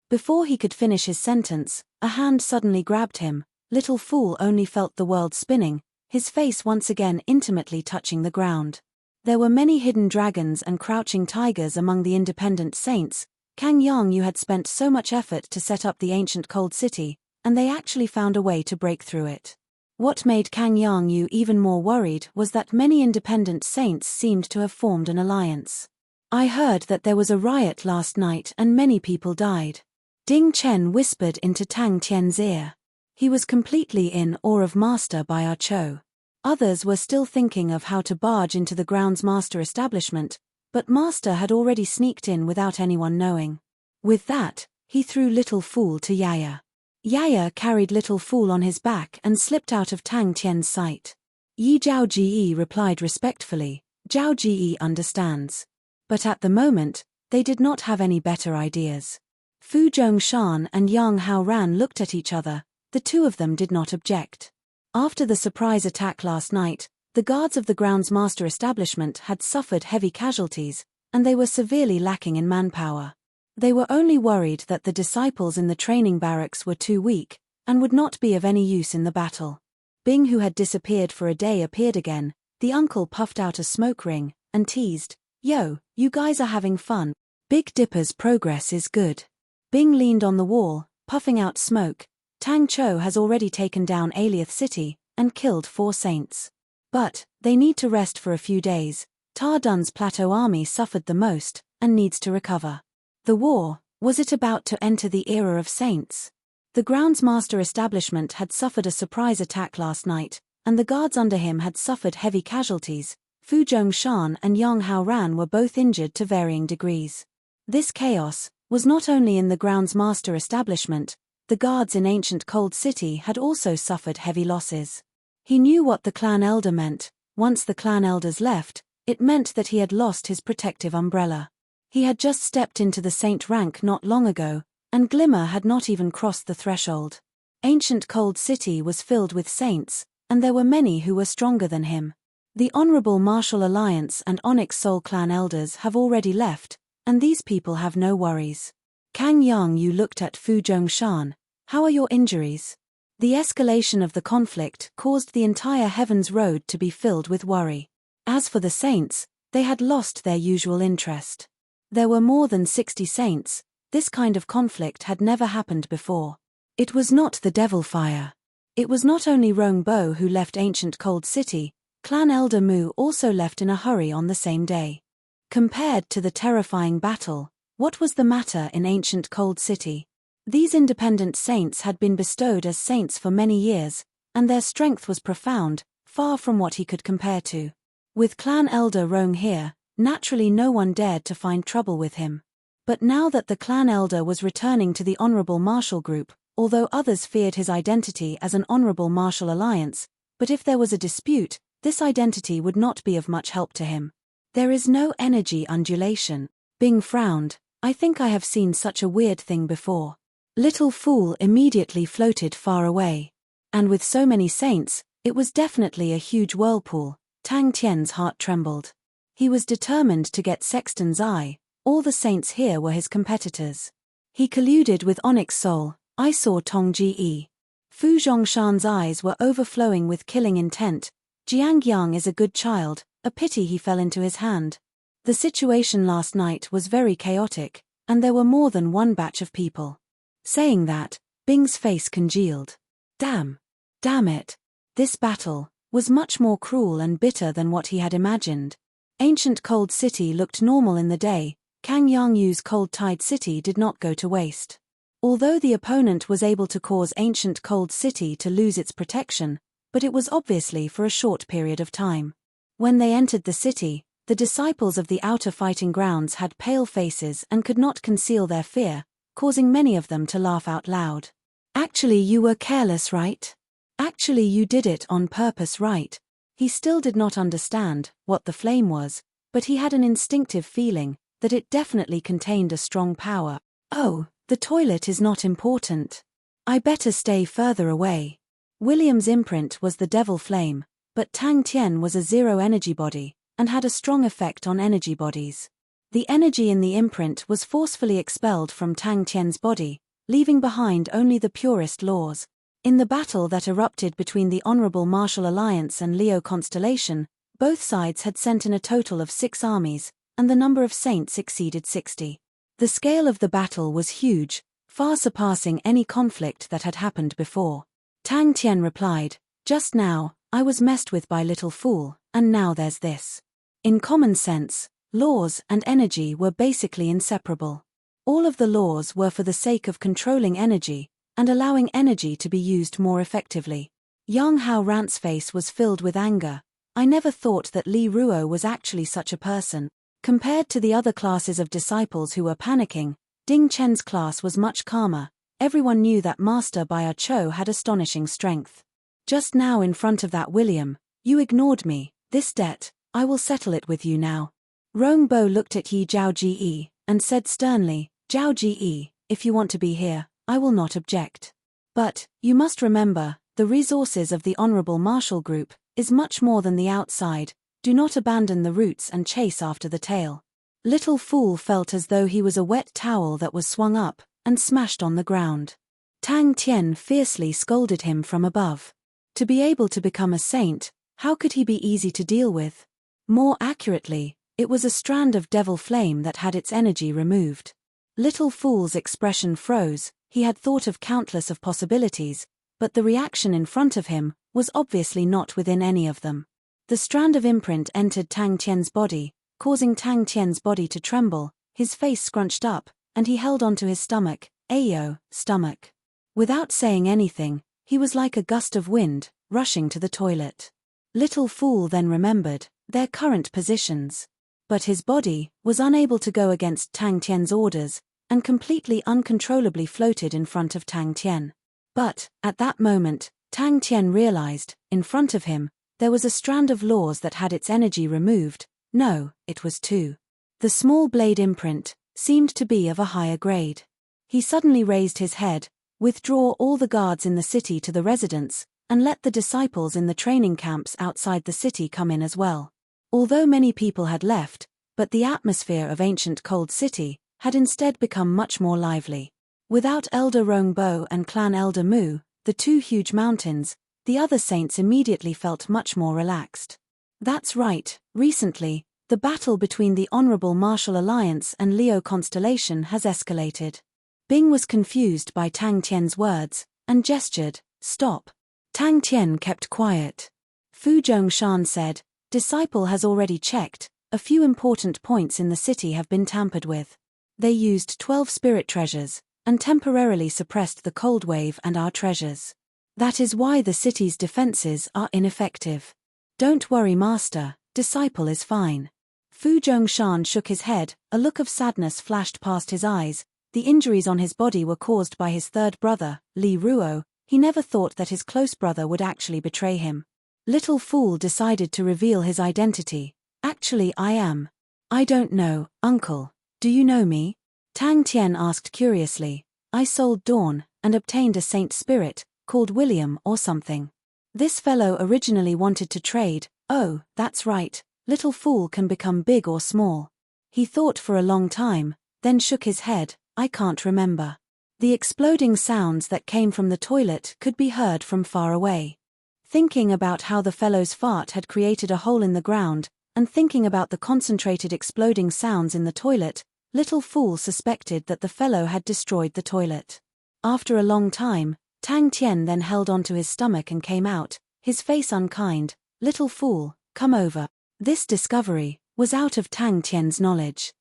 Before he could finish his sentence, a hand suddenly grabbed him. Little fool only felt the world spinning, his face once again intimately touching the ground. There were many hidden dragons and crouching tigers among the independent saints. Kang Yangyu had spent so much effort to set up the ancient cold city, and they actually found a way to break through it. What made Kang Yangyu even more worried was that many independent saints seemed to have formed an alliance. I heard that there was a riot last night and many people died. Ding Chen whispered into Tang Tian's ear. He was completely in awe of Master Bai Er Cho. Others were still thinking of how to barge into the grounds master establishment, but Master had already sneaked in without anyone knowing. With that, he threw Little Fool to Yaya. Yaya carried Little Fool on his back and slipped out of Tang Tian's sight. Yi Zhaoji replied respectfully, Zhaoji understands. But at the moment, they did not have any better ideas. Fu Zhongshan and Yang Haoran looked at each other. The two of them did not object. After the surprise attack last night, the guards of the grounds master establishment had suffered heavy casualties, and they were severely lacking in manpower. They were only worried that the disciples in the training barracks were too weak, and would not be of any use in the battle. Bing, who had disappeared for a day, appeared again. The uncle puffed out a smoke ring, and teased, Yo, you guys are having fun. Big Dipper's progress is good. Bing leaned on the wall, puffing out smoke. Tang Cho has already taken down Aliath City, and killed 4 saints. But, they need to rest for a few days. Ta Dun's plateau army suffered the most, and needs to recover. The war, was it about to enter the era of saints? The groundsmaster establishment had suffered a surprise attack last night, and the guards under him had suffered heavy casualties. Fu Zhongshan and Yang Haoran were both injured to varying degrees. This chaos was not only in the groundsmaster establishment. The guards in ancient Cold City had also suffered heavy losses. He knew what the clan elder meant. Once the clan elders left, it meant that he had lost his protective umbrella. He had just stepped into the saint rank not long ago, and Glimmer had not even crossed the threshold. Ancient Cold City was filled with saints, and there were many who were stronger than him. The Honorable Martial Alliance and Onyx Soul clan elders have already left, and these people have no worries. Kang Yangyu looked at Fu Zhongshan. How are your injuries? The escalation of the conflict caused the entire Heaven's Road to be filled with worry. As for the saints, they had lost their usual interest. There were more than 60 saints. This kind of conflict had never happened before. It was not the devil fire. It was not only Rongbo who left ancient Cold City, Clan Elder Mu also left in a hurry on the same day. Compared to the terrifying battle, what was the matter in ancient Cold City? These independent saints had been bestowed as saints for many years, and their strength was profound, far from what he could compare to. With Clan Elder Rong here, naturally no one dared to find trouble with him. But now that the Clan Elder was returning to the Honorable Martial Group, although others feared his identity as an Honorable Martial Alliance, but if there was a dispute, this identity would not be of much help to him. There is no energy undulation. Bing frowned. I think I have seen such a weird thing before. Little Fool immediately floated far away. And with so many saints, it was definitely a huge whirlpool. Tang Tian's heart trembled. He was determined to get Sexton's eye. All the saints here were his competitors. He colluded with Onyx Soul. I saw Tong Ji. Fu Zhongshan's eyes were overflowing with killing intent. Jiang Yang is a good child, a pity he fell into his hand. The situation last night was very chaotic, and there were more than one batch of people. Saying that, Bing's face congealed. Damn it. This battle was much more cruel and bitter than what he had imagined. Ancient Cold City looked normal in the day. Kang Yangyu's Cold Tide City did not go to waste. Although the opponent was able to cause Ancient Cold City to lose its protection, but it was obviously for a short period of time. When they entered the city, the disciples of the outer fighting grounds had pale faces and could not conceal their fear, causing many of them to laugh out loud. Actually, you were careless, right? Actually, you did it on purpose, right? He still did not understand what the flame was, but he had an instinctive feeling that it definitely contained a strong power. Oh, the toilet is not important. I better stay further away. William's imprint was the devil flame, but Tang Tien was a zero-energy body, and had a strong effect on energy bodies. The energy in the imprint was forcefully expelled from Tang Tien's body, leaving behind only the purest laws. In the battle that erupted between the Honorable Martial Alliance and Leo Constellation, both sides had sent in a total of 6 armies, and the number of saints exceeded 60. The scale of the battle was huge, far surpassing any conflict that had happened before. Tang Tien replied, "Just now, I was messed with by little fool, and now there's this." In common sense, laws and energy were basically inseparable. All of the laws were for the sake of controlling energy, and allowing energy to be used more effectively. Yang Hao Rant's face was filled with anger. I never thought that Li Ruo was actually such a person. Compared to the other classes of disciples who were panicking, Ding Chen's class was much calmer. Everyone knew that Master Bai Cho had astonishing strength. Just now in front of that William, you ignored me. This debt, I will settle it with you now. Rong Bo looked at Yi Zhao Ji and said sternly, "Zhao Ji, if you want to be here, I will not object. But, you must remember, the resources of the Honorable Martial Group is much more than the outside. Do not abandon the roots and chase after the tail." Little Fool felt as though he was a wet towel that was swung up and smashed on the ground. Tang Tien fiercely scolded him from above. To be able to become a saint, how could he be easy to deal with? More accurately, it was a strand of devil flame that had its energy removed. Little Fool's expression froze. He had thought of countless of possibilities, but the reaction in front of him was obviously not within any of them. The strand of imprint entered Tang Tien's body, causing Tang Tien's body to tremble. His face scrunched up, and he held onto his stomach. Ayo, stomach. Without saying anything, he was like a gust of wind, rushing to the toilet. Little Fool then remembered their current positions. But his body was unable to go against Tang Tien's orders, and completely uncontrollably floated in front of Tang Tien. But, at that moment, Tang Tien realized, in front of him, there was a strand of laws that had its energy removed. No, it was 2. The small blade imprint seemed to be of a higher grade. He suddenly raised his head, withdraw all the guards in the city to the residence, and let the disciples in the training camps outside the city come in as well. Although many people had left, but the atmosphere of ancient Cold City had instead become much more lively. Without Elder Rongbo and Clan Elder Mu, the 2 huge mountains, the other saints immediately felt much more relaxed. That's right, recently, the battle between the Honorable Martial Alliance and Leo Constellation has escalated. Bing was confused by Tang Tien's words, and gestured, "Stop." Tang Tien kept quiet. Fu Zhongshan said, "Disciple has already checked, a few important points in the city have been tampered with. They used 12 spirit treasures, and temporarily suppressed the cold wave and our treasures. That is why the city's defenses are ineffective. Don't worry, Master, Disciple is fine." Fu Zhongshan shook his head, a look of sadness flashed past his eyes. The injuries on his body were caused by his third brother, Li Ruo. He never thought that his close brother would actually betray him. Little Fool decided to reveal his identity. "Actually, I don't know, Uncle. Do you know me?" Tang Tien asked curiously. "I sold Dawn, and obtained a saint spirit, called William or something. This fellow originally wanted to trade." "Oh, that's right, Little Fool can become big or small." He thought for a long time, then shook his head. "I can't remember." The exploding sounds that came from the toilet could be heard from far away. Thinking about how the fellow's fart had created a hole in the ground, and thinking about the concentrated exploding sounds in the toilet, Little Fool suspected that the fellow had destroyed the toilet. After a long time, Tang Tien then held onto his stomach and came out, his face unkind. "Little Fool, come over." This discovery was out of Tang Tien's knowledge.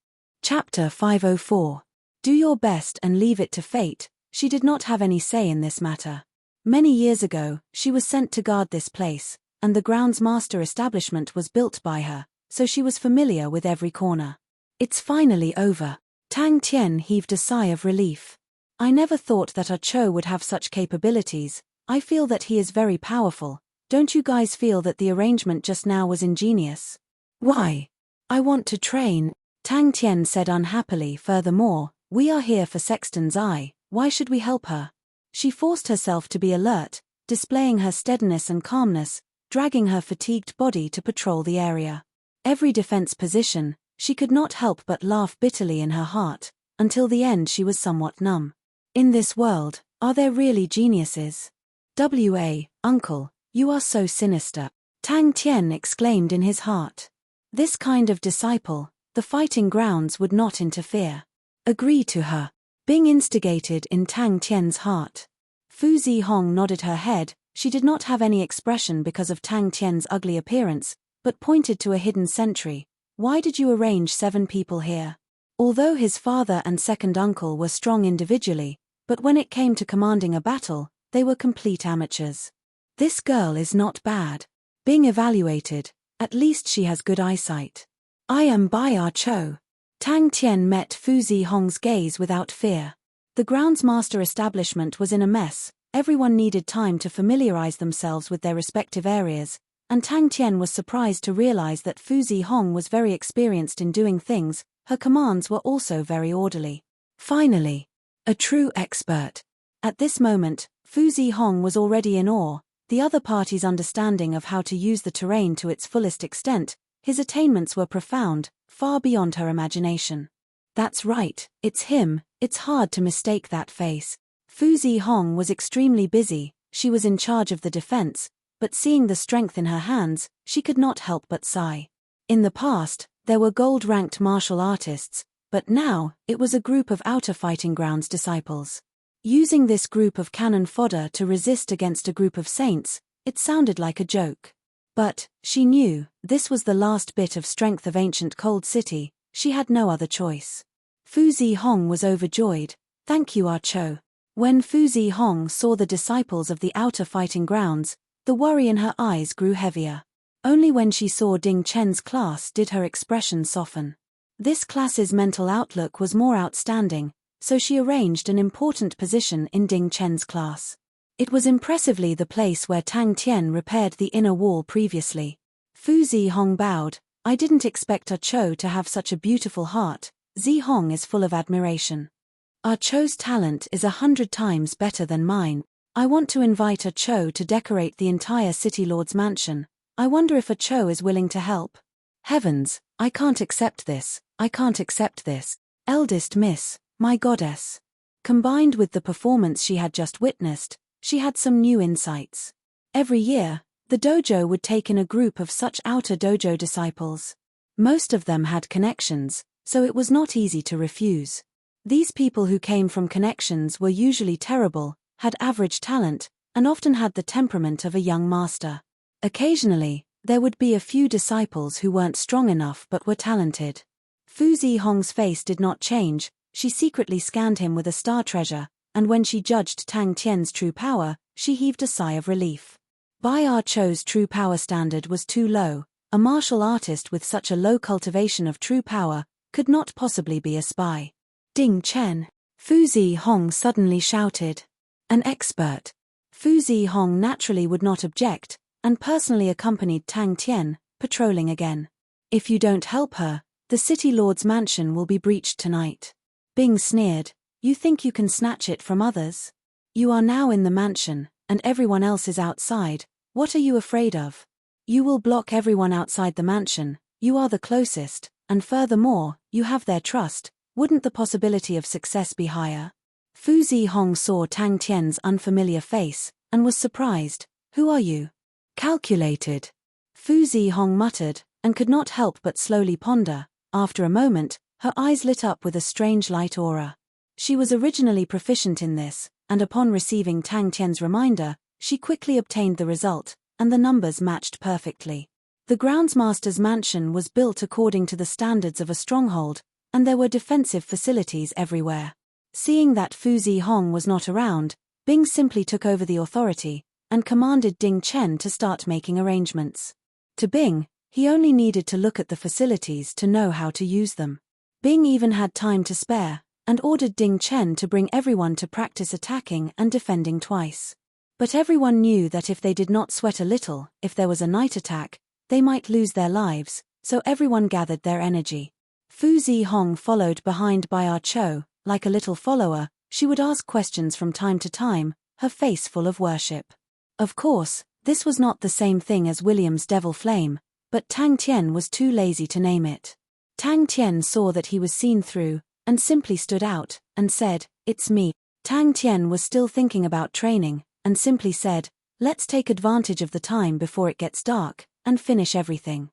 Chapter 504. Do your best and leave it to fate. She did not have any say in this matter. Many years ago, she was sent to guard this place, and the grounds master establishment was built by her, so she was familiar with every corner. It's finally over. Tang Tien heaved a sigh of relief. I never thought that Ah Cho would have such capabilities. I feel that he is very powerful, Don't you guys feel that the arrangement just now was ingenious? Why? I want to train, Tang Tian said unhappily. Furthermore, we are here for Sexton's eye, why should we help her? She forced herself to be alert, displaying her steadiness and calmness, dragging her fatigued body to patrol the area. Every defense position, she could not help but laugh bitterly in her heart. Until the end she was somewhat numb. In this world, are there really geniuses? Uncle, you are so sinister, Tang Tian exclaimed in his heart. This kind of disciple, the fighting grounds would not interfere. Agree to her. Bing instigated in Tang Tian's heart. Fu Zihong nodded her head. She did not have any expression because of Tang Tian's ugly appearance, but pointed to a hidden sentry. Why did you arrange 7 people here? Although his father and second uncle were strong individually, but when it came to commanding a battle, they were complete amateurs. This girl is not bad. Bing evaluated. At least she has good eyesight. I am Bai Ah Cho. Tang Tian met Fu Zihong's gaze without fear. The groundsmaster establishment was in a mess. Everyone needed time to familiarize themselves with their respective areas, and Tang Tian was surprised to realize that Fu Zihong was very experienced in doing things. Her commands were also very orderly. Finally, a true expert. At this moment, Fu Zihong was already in awe. The other party's understanding of how to use the terrain to its fullest extent, his attainments were profound, far beyond her imagination. That's right, it's him, it's hard to mistake that face. Fu Zihong was extremely busy, she was in charge of the defense, but seeing the strength in her hands, she could not help but sigh. In the past, there were gold-ranked martial artists, but now, it was a group of outer fighting grounds disciples. Using this group of cannon fodder to resist against a group of saints, it sounded like a joke. But, she knew, this was the last bit of strength of ancient Cold City, she had no other choice. Fu Zihong was overjoyed. Thank you, Ah Cho. When Fu Zihong saw the disciples of the outer fighting grounds, the worry in her eyes grew heavier. Only when she saw Ding Chen's class did her expression soften. This class's mental outlook was more outstanding, so she arranged an important position in Ding Chen's class. It was impressively the place where Tang Tian repaired the inner wall previously. Fu Zihong bowed. I didn't expect Ah Cho to have such a beautiful heart. Zihong is full of admiration. Ah Cho's talent is 100 times better than mine. I want to invite Ah Cho to decorate the entire City Lord's mansion. I wonder if Ah Cho is willing to help. Heavens, I can't accept this, I can't accept this. Eldest Miss, my goddess. Combined with the performance she had just witnessed, she had some new insights. Every year, the dojo would take in a group of such outer dojo disciples. Most of them had connections, so it was not easy to refuse. These people who came from connections were usually terrible, had average talent, and often had the temperament of a young master. Occasionally, there would be a few disciples who weren't strong enough but were talented. Fu Zihong's face did not change. She secretly scanned him with a star treasure, and when she judged Tang Tian's true power, she heaved a sigh of relief. Bai Ah Cho's true power standard was too low. A martial artist with such a low cultivation of true power could not possibly be a spy. Ding Chen! Fu Zihong suddenly shouted. An expert. Fu Zihong naturally would not object, and personally accompanied Tang Tian, patrolling again. If you don't help her, the City Lord's mansion will be breached tonight. Bing sneered. You think you can snatch it from others? You are now in the mansion, and everyone else is outside. What are you afraid of? You will block everyone outside the mansion. You are the closest, and furthermore, you have their trust. Wouldn't the possibility of success be higher? Fu Zihong saw Tang Tian's unfamiliar face, and was surprised. Who are you? Calculated. Fu Zihong muttered, and could not help but slowly ponder. After a moment, her eyes lit up with a strange light aura. She was originally proficient in this, and upon receiving Tang Tian's reminder, she quickly obtained the result, and the numbers matched perfectly. The groundsmaster's mansion was built according to the standards of a stronghold, and there were defensive facilities everywhere. Seeing that Fu Zihong was not around, Bing simply took over the authority, and commanded Ding Chen to start making arrangements. To Bing, he only needed to look at the facilities to know how to use them. Bing even had time to spare, and ordered Ding Chen to bring everyone to practice attacking and defending twice. But everyone knew that if they did not sweat a little, if there was a night attack, they might lose their lives, so everyone gathered their energy. Fu Zihong followed behind by Ah Cho. Like a little follower, she would ask questions from time to time, her face full of worship. Of course, this was not the same thing as William's devil flame, but Tang Tian was too lazy to name it. Tang Tian saw that he was seen through, and simply stood out, and said, "It's me." Tang Tian was still thinking about training, and simply said, "Let's take advantage of the time before it gets dark, and finish everything."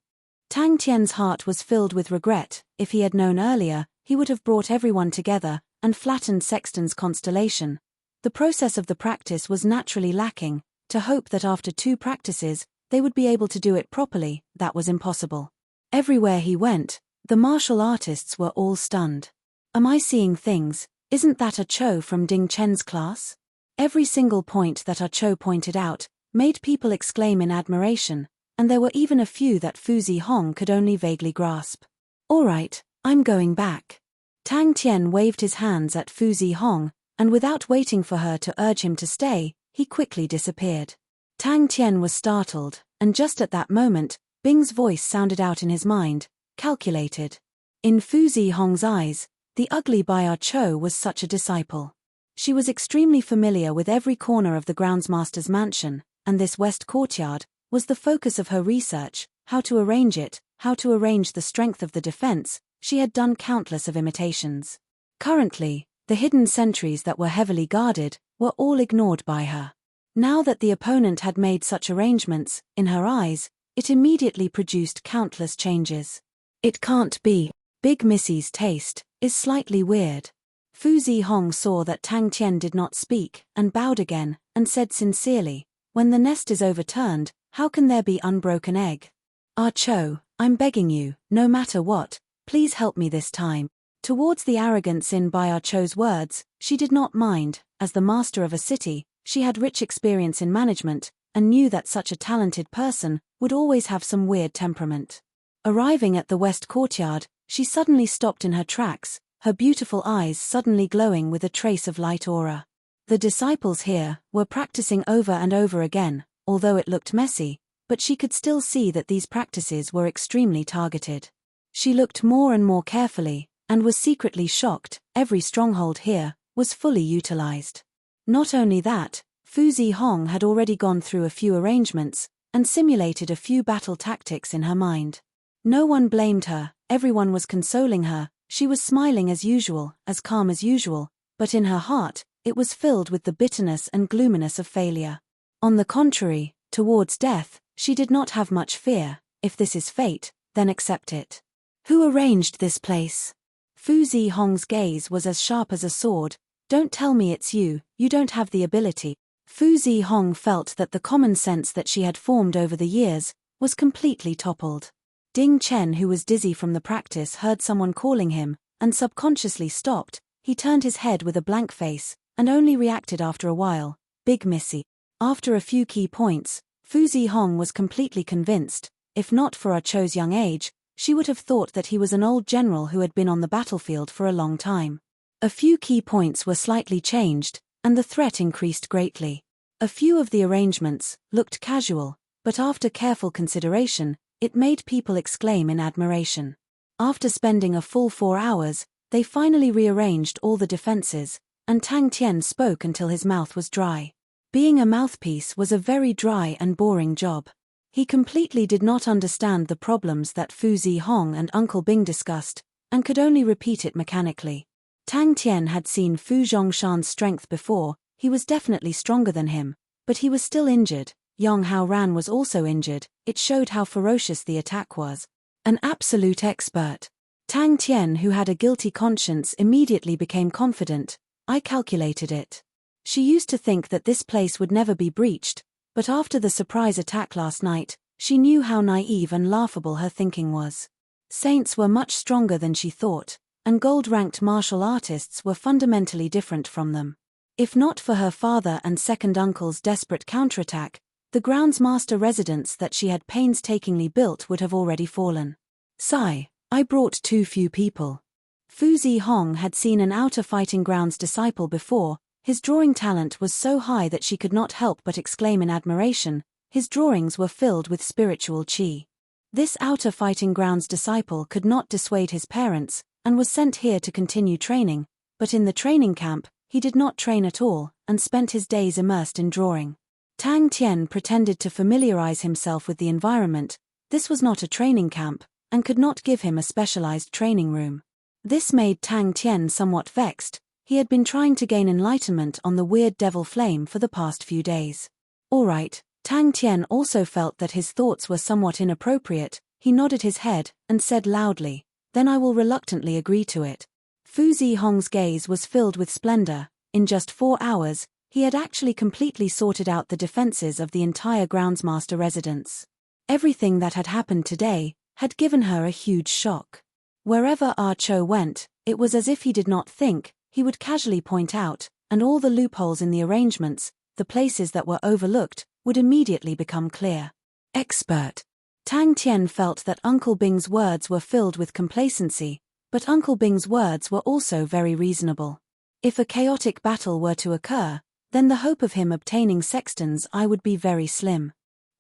Tang Tian's heart was filled with regret. If he had known earlier, he would have brought everyone together, and flattened Sexton's constellation. The process of the practice was naturally lacking. To hope that after 2 practices, they would be able to do it properly, that was impossible. Everywhere he went, the martial artists were all stunned. "Am I seeing things? Isn't that Ah Cho from Ding Chen's class?" Every single point that Ah Cho pointed out made people exclaim in admiration, and there were even a few that Fu Zihong could only vaguely grasp. "All right, I'm going back." Tang Tian waved his hands at Fu Zihong, and without waiting for her to urge him to stay, he quickly disappeared. Tang Tian was startled, and just at that moment, Bing's voice sounded out in his mind, "Calculated." In Fu Zihong's eyes, the ugly Bai Ah Cho was such a disciple. She was extremely familiar with every corner of the groundsmaster's mansion, and this west courtyard was the focus of her research, how to arrange it, how to arrange the strength of the defense. She had done countless of imitations. Currently, the hidden sentries that were heavily guarded were all ignored by her. Now that the opponent had made such arrangements, in her eyes, it immediately produced countless changes. "It can't be. Big Missy's taste is slightly weird." Fu Zihong saw that Tang Tian did not speak, and bowed again, and said sincerely, "When the nest is overturned, how can there be unbroken egg? Ah Cho, I'm begging you, no matter what, please help me this time." Towards the arrogance in Bai Ah Cho's words, she did not mind. As the master of a city, she had rich experience in management, and knew that such a talented person would always have some weird temperament. Arriving at the west courtyard, she suddenly stopped in her tracks, her beautiful eyes suddenly glowing with a trace of light aura. The disciples here were practicing over and over again, although it looked messy, but she could still see that these practices were extremely targeted. She looked more and more carefully, and was secretly shocked. Every stronghold here was fully utilized. Not only that, Fu Zihong had already gone through a few arrangements, and simulated a few battle tactics in her mind. No one blamed her, everyone was consoling her, she was smiling as usual, as calm as usual, but in her heart, it was filled with the bitterness and gloominess of failure. On the contrary, towards death, she did not have much fear. If this is fate, then accept it. "Who arranged this place?" Fu Zihong's gaze was as sharp as a sword. "Don't tell me it's you, you don't have the ability." Fu Zihong felt that the common sense that she had formed over the years was completely toppled. Ding Chen, who was dizzy from the practice, heard someone calling him, and subconsciously stopped. He turned his head with a blank face, and only reacted after a while, "Big Missy." After a few key points, Fu Zihong was completely convinced. If not for Ah Cho's young age, she would have thought that he was an old general who had been on the battlefield for a long time. A few key points were slightly changed, and the threat increased greatly. A few of the arrangements looked casual, but after careful consideration, it made people exclaim in admiration. After spending a full 4 hours, they finally rearranged all the defenses, and Tang Tian spoke until his mouth was dry. Being a mouthpiece was a very dry and boring job. He completely did not understand the problems that Fu Zihong and Uncle Bing discussed, and could only repeat it mechanically. Tang Tian had seen Fu Zhongshan's strength before. He was definitely stronger than him, but he was still injured. Yang Haoran was also injured. It showed how ferocious the attack was. An absolute expert. Tang Tian, who had a guilty conscience, immediately became confident. "I calculated it." She used to think that this place would never be breached, but after the surprise attack last night, she knew how naive and laughable her thinking was. Saints were much stronger than she thought, and gold-ranked martial artists were fundamentally different from them. If not for her father and second uncle's desperate counterattack, the groundsmaster residence that she had painstakingly built would have already fallen. "Sigh, I brought too few people." Fu Zihong had seen an outer fighting grounds disciple before, His drawing talent was so high that she could not help but exclaim in admiration. His drawings were filled with spiritual chi. This outer fighting grounds disciple could not dissuade his parents, and was sent here to continue training, but in the training camp, he did not train at all, and spent his days immersed in drawing. Tang Tian pretended to familiarize himself with the environment. This was not a training camp, and could not give him a specialized training room. This made Tang Tian somewhat vexed. He had been trying to gain enlightenment on the weird devil flame for the past few days. All right. Tang Tian also felt that his thoughts were somewhat inappropriate. He nodded his head, and said loudly, "Then I will reluctantly agree to it." Fu Zihong's gaze was filled with splendor. In just 4 hours, he had actually completely sorted out the defenses of the entire groundsmaster residence. Everything that had happened today had given her a huge shock. Wherever Ah Cho went, it was as if he did not think, he would casually point out, and all the loopholes in the arrangements, the places that were overlooked, would immediately become clear. Expert. Tang Tian felt that Uncle Bing's words were filled with complacency, but Uncle Bing's words were also very reasonable. If a chaotic battle were to occur, then the hope of him obtaining Sexton's eye would be very slim.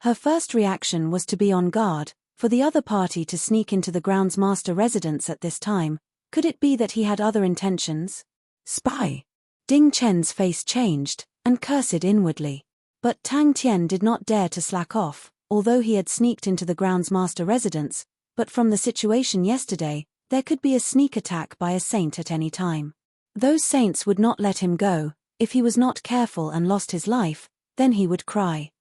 Her first reaction was to be on guard, for the other party to sneak into the groundsmaster residence at this time. Could it be that he had other intentions? Spy. Ding Chen's face changed, and cursed inwardly. But Tang Tian did not dare to slack off, although he had sneaked into the groundsmaster residence, but from the situation yesterday, there could be a sneak attack by a saint at any time. Those saints would not let him go. If he was not careful and lost his life, then he would cry.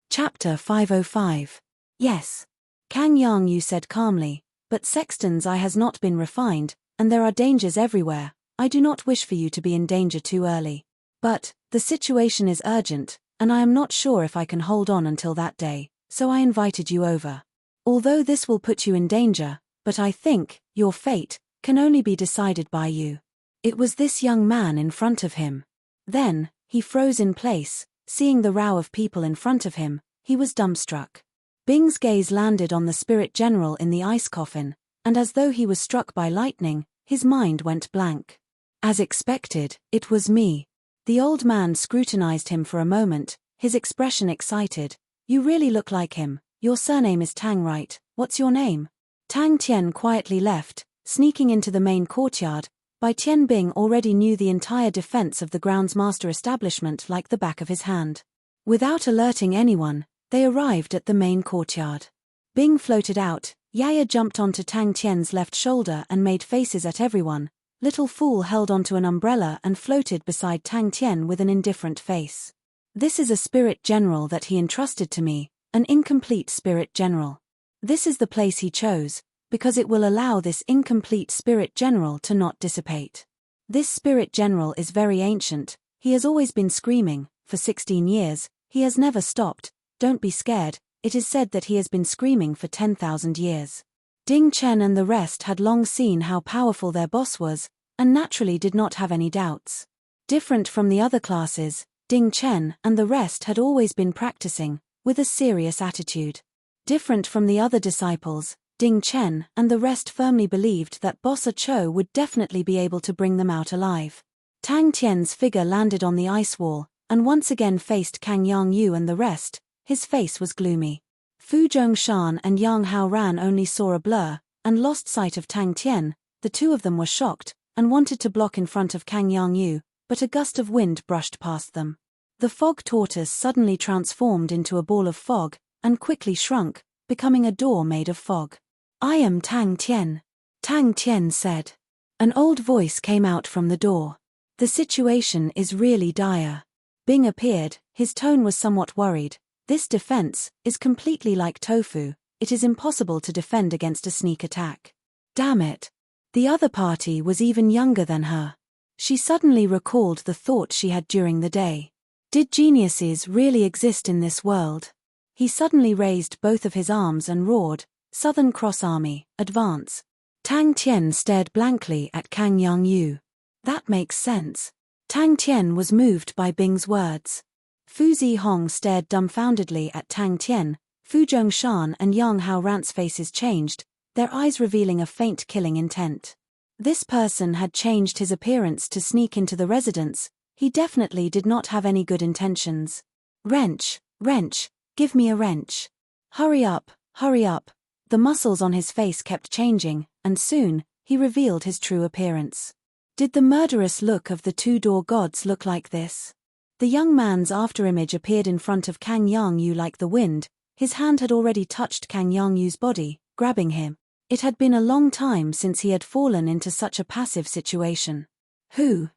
Chapter 505. Yes. Kang Yang said calmly, but Sexton's eye has not been refined, and there are dangers everywhere. I do not wish for you to be in danger too early. But, the situation is urgent, and I am not sure if I can hold on until that day, so I invited you over. Although this will put you in danger, but I think, your fate, can only be decided by you. It was this young man in front of him. Then, he froze in place, seeing the row of people in front of him. He was dumbstruck. Bing's gaze landed on the spirit general in the ice coffin, and as though he was struck by lightning, his mind went blank. As expected, it was me. The old man scrutinized him for a moment, his expression excited. You really look like him. Your surname is Tang, right? What's your name? Tang Tian quietly left, sneaking into the main courtyard. Bai Tianbing already knew the entire defense of the groundsmaster establishment like the back of his hand. Without alerting anyone, they arrived at the main courtyard. Bing floated out. Yaya jumped onto Tang Tian's left shoulder and made faces at everyone. Little Fool held onto an umbrella and floated beside Tang Tian with an indifferent face. This is a spirit general that he entrusted to me, an incomplete spirit general. This is the place he chose, because it will allow this incomplete spirit general to not dissipate. This spirit general is very ancient. He has always been screaming. For 16 years, he has never stopped. Don't be scared. It is said that he has been screaming for 10,000 years. Ding Chen and the rest had long seen how powerful their boss was, and naturally did not have any doubts. Different from the other classes, Ding Chen and the rest had always been practicing, with a serious attitude. Different from the other disciples, Ding Chen and the rest firmly believed that Boss Ah Cho would definitely be able to bring them out alive. Tang Tian's figure landed on the ice wall, and once again faced Kang Yang and the rest. His face was gloomy. Fu Zhongshan and Yang Haoran only saw a blur, and lost sight of Tang Tian. The two of them were shocked, and wanted to block in front of Kang Yang, but a gust of wind brushed past them. The fog tortoise suddenly transformed into a ball of fog, and quickly shrunk, becoming a door made of fog. I am Tang Tian. Tang Tian said. An old voice came out from the door. The situation is really dire. Bing appeared, his tone was somewhat worried. This defense is completely like tofu. It is impossible to defend against a sneak attack. Damn it. The other party was even younger than her. She suddenly recalled the thought she had during the day. Did geniuses really exist in this world? He suddenly raised both of his arms and roared, Southern Cross Army, advance. Tang Tian stared blankly at Kang Yang. That makes sense. Tang Tian was moved by Bing's words. Fu Zihong stared dumbfoundedly at Tang Tian. Fu Zhongshan and Yang Haoran's faces changed, their eyes revealing a faint killing intent. This person had changed his appearance to sneak into the residence. He definitely did not have any good intentions. Wrench, wrench, give me a wrench. Hurry up, hurry up. The muscles on his face kept changing, and soon, he revealed his true appearance. Did the murderous look of the two-door gods look like this? The young man's afterimage appeared in front of Kang Yang-yu like the wind. His hand had already touched Kang Yang-yu's body, grabbing him. It had been a long time since he had fallen into such a passive situation.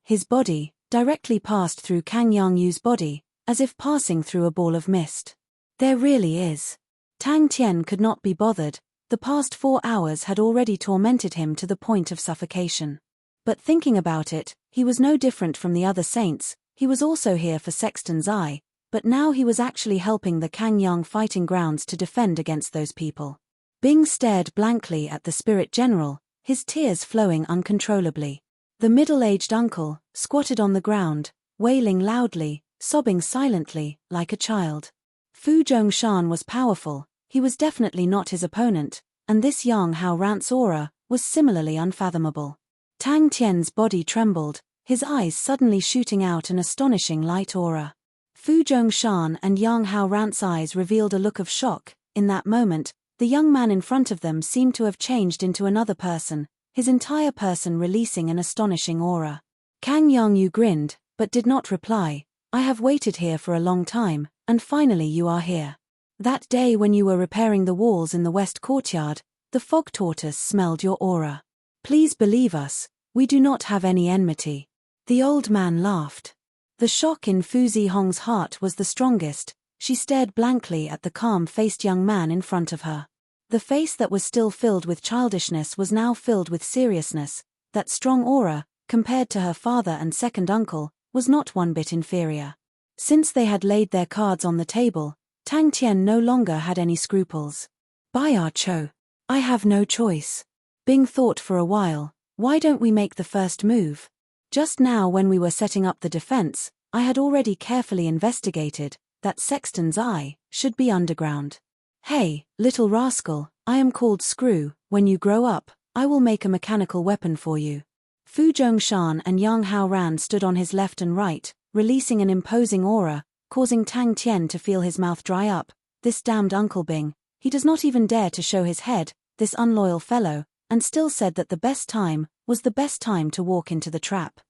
His body, directly passed through Kang Yang-yu's body, as if passing through a ball of mist. There really is. Tang Tian could not be bothered. The past 4 hours had already tormented him to the point of suffocation. But thinking about it, he was no different from the other saints. He was also here for Sexton's Eye, but now he was actually helping the Kangyang fighting grounds to defend against those people. Bing stared blankly at the spirit general, his tears flowing uncontrollably. The middle-aged uncle squatted on the ground, wailing loudly, sobbing silently, like a child. Fu Zhongshan was powerful. He was definitely not his opponent, and this Yang Hao Rant's aura was similarly unfathomable. Tang Tian's body trembled, his eyes suddenly shooting out an astonishing light aura. Fu Zhongshan and Yang Hao Rant's eyes revealed a look of shock. In that moment, the young man in front of them seemed to have changed into another person, his entire person releasing an astonishing aura. Kang Yang-yu grinned, but did not reply. I have waited here for a long time, and finally you are here. That day when you were repairing the walls in the west courtyard, the fog tortoise smelled your aura. Please believe us, we do not have any enmity. The old man laughed. The shock in Fu Zihong's heart was the strongest. She stared blankly at the calm-faced young man in front of her. The face that was still filled with childishness was now filled with seriousness. That strong aura, compared to her father and second uncle, was not one bit inferior. Since they had laid their cards on the table, Tang Tian no longer had any scruples. Bai Cho. I have no choice. Bing thought for a while. Why don't we make the first move? Just now when we were setting up the defense, I had already carefully investigated that Sexton's Eye should be underground. Hey, little rascal, I am called Screw. When you grow up, I will make a mechanical weapon for you. Fu Zhongshan and Yang Hao Ran stood on his left and right, releasing an imposing aura, causing Tang Tian to feel his mouth dry up. This damned Uncle Bing, he does not even dare to show his head, this unloyal fellow, and still said that the best time was the best time to walk into the trap.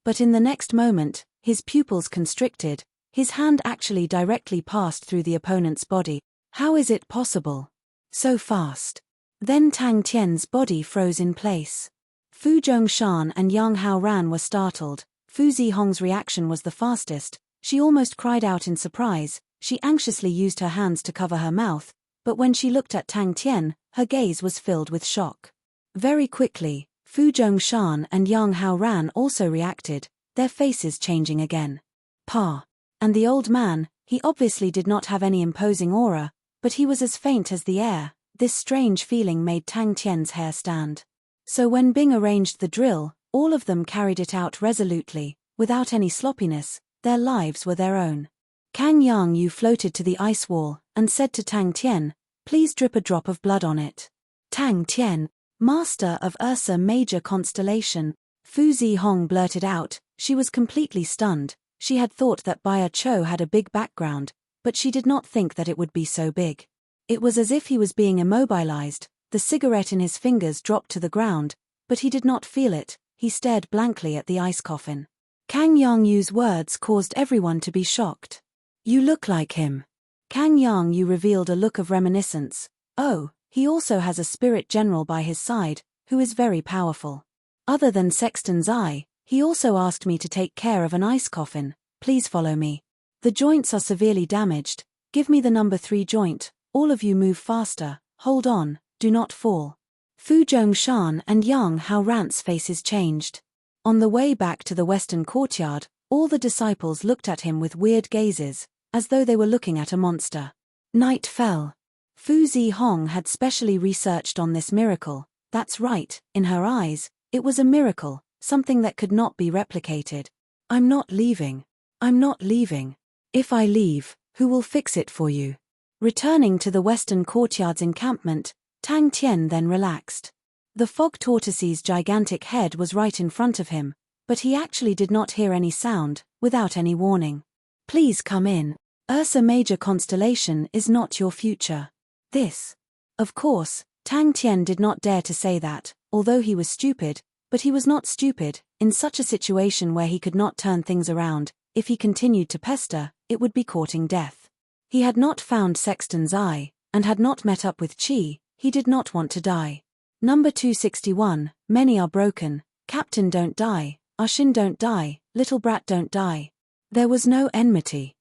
But in the next moment, his pupils constricted, his hand actually directly passed through the opponent's body. How is it possible? So fast. Then Tang Tian's body froze in place. Fu Zhongshan and Yang Hao Ran were startled. Fu Zihong's reaction was the fastest. She almost cried out in surprise. She anxiously used her hands to cover her mouth, but when she looked at Tang Tian, her gaze was filled with shock. Very quickly, Fu Zhongshan and Yang Hao Ran also reacted, their faces changing again. Pa. And the old man, he obviously did not have any imposing aura, but he was as faint as the air. This strange feeling made Tang Tian's hair stand. So when Bing arranged the drill, all of them carried it out resolutely, without any sloppiness. Their lives were their own. Kang Yang-yu floated to the ice wall, and said to Tang Tian, please drip a drop of blood on it. Tang Tian, master of Ursa Major Constellation, Fu Zihong blurted out. She was completely stunned. She had thought that Bai Cho had a big background, but she did not think that it would be so big. It was as if he was being immobilized. The cigarette in his fingers dropped to the ground, but he did not feel it. He stared blankly at the ice coffin. Kang Yang-yu's words caused everyone to be shocked. You look like him. Kang Yang-yu revealed a look of reminiscence. Oh, he also has a spirit general by his side, who is very powerful. Other than Sexton's Eye, he also asked me to take care of an ice coffin. Please follow me. The joints are severely damaged. Give me the number 3 joint. All of you move faster. Hold on, do not fall. Fu Zhongshan and Yang Hao Rant's faces changed. On the way back to the western courtyard, all the disciples looked at him with weird gazes, as though they were looking at a monster. Night fell. Fu Zihong had specially researched on this miracle. That's right, in her eyes, it was a miracle, something that could not be replicated. I'm not leaving. I'm not leaving. If I leave, who will fix it for you? Returning to the western courtyard's encampment, Tang Tian then relaxed. The fog tortoise's gigantic head was right in front of him, But he actually did not hear any sound, without any warning. Please come in. Ursa Major constellation is not your future. This. Of course, Tang Tian did not dare to say that, although he was stupid, but he was not stupid. In such a situation where he could not turn things around, if he continued to pester, it would be courting death. He had not found Sexton's eye, and had not met up with Qi. He did not want to die. Number 261, many are broken, Captain don't die, Ushin don't die, little brat don't die. There was no enmity.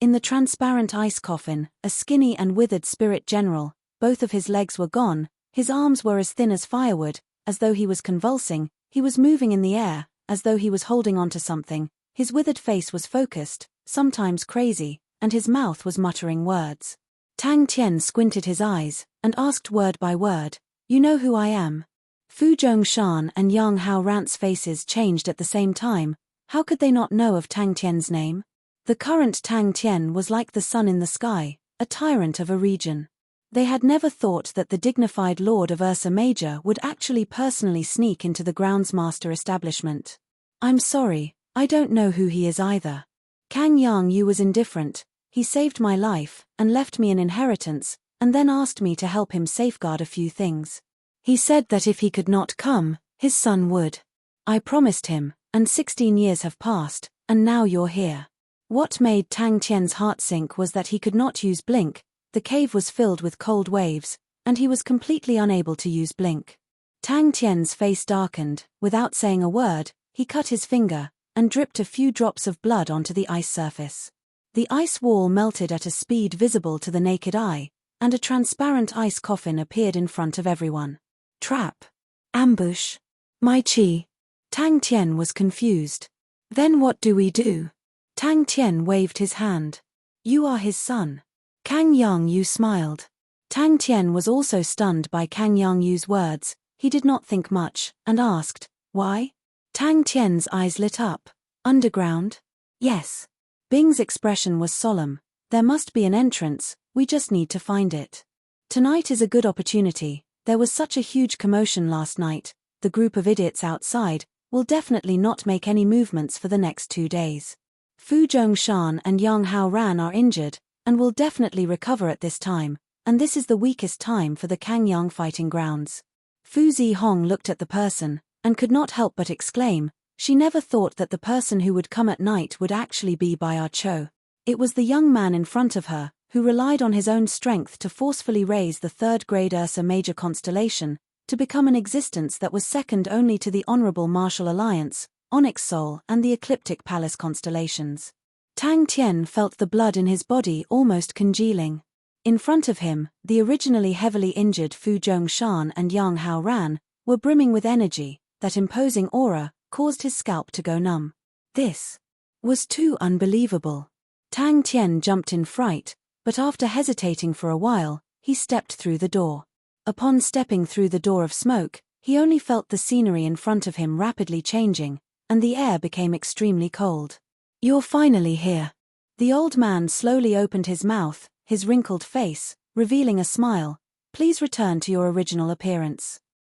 In the transparent ice coffin, a skinny and withered spirit general, both of his legs were gone, his arms were as thin as firewood, as though he was convulsing, he was moving in the air, as though he was holding on to something, his withered face was focused, sometimes crazy, and his mouth was muttering words. Tang Tian squinted his eyes, and asked word by word, "You know who I am?" Fu Zhongshan and Yang Hao Ran's faces changed at the same time. How could they not know of Tang Tian's name? The current Tang Tian was like the sun in the sky, a tyrant of a region. They had never thought that the dignified lord of Ursa Major would actually personally sneak into the groundsmaster establishment. I'm sorry, I don't know who he is either. Kang Yang Yu was indifferent. He saved my life, and left me an inheritance, and then asked me to help him safeguard a few things. He said that if he could not come, his son would. I promised him, and 16 years have passed, and now you're here. What made Tang Tian's heart sink was that he could not use blink, the cave was filled with cold waves, and he was completely unable to use blink. Tang Tian's face darkened. Without saying a word, he cut his finger, and dripped a few drops of blood onto the ice surface. The ice wall melted at a speed visible to the naked eye, and a transparent ice coffin appeared in front of everyone. Trap. Ambush. My Qi. Tang Tian was confused. Then what do we do? Tang Tian waved his hand. You are his son. Kang Yang Yu smiled. Tang Tian was also stunned by Kang Yang Yu's words. He did not think much, and asked, why? Tang Tian's eyes lit up. Underground? Yes. Bing's expression was solemn. There must be an entrance, we just need to find it. Tonight is a good opportunity. There was such a huge commotion last night. The group of idiots outside will definitely not make any movements for the next 2 days. Fu Zhongshan and Yang Hao Ran are injured, and will definitely recover at this time, and this is the weakest time for the Kangyang fighting grounds. Fu Zihong looked at the person, and could not help but exclaim, she never thought that the person who would come at night would actually be Bai Er Cho. It was the young man in front of her, who relied on his own strength to forcefully raise the third-grade Ursa Major constellation, to become an existence that was second only to the Honorable Martial Alliance, Onyx Soul and the Ecliptic Palace constellations. Tang Tian felt the blood in his body almost congealing. In front of him, the originally heavily injured Fu Zhongshan and Yang Hao Ran were brimming with energy. That imposing aura caused his scalp to go numb. This was too unbelievable. Tang Tian jumped in fright, but after hesitating for a while, he stepped through the door. Upon stepping through the door of smoke, he only felt the scenery in front of him rapidly changing, and the air became extremely cold. You're finally here. The old man slowly opened his mouth, his wrinkled face, revealing a smile. Please return to your original appearance.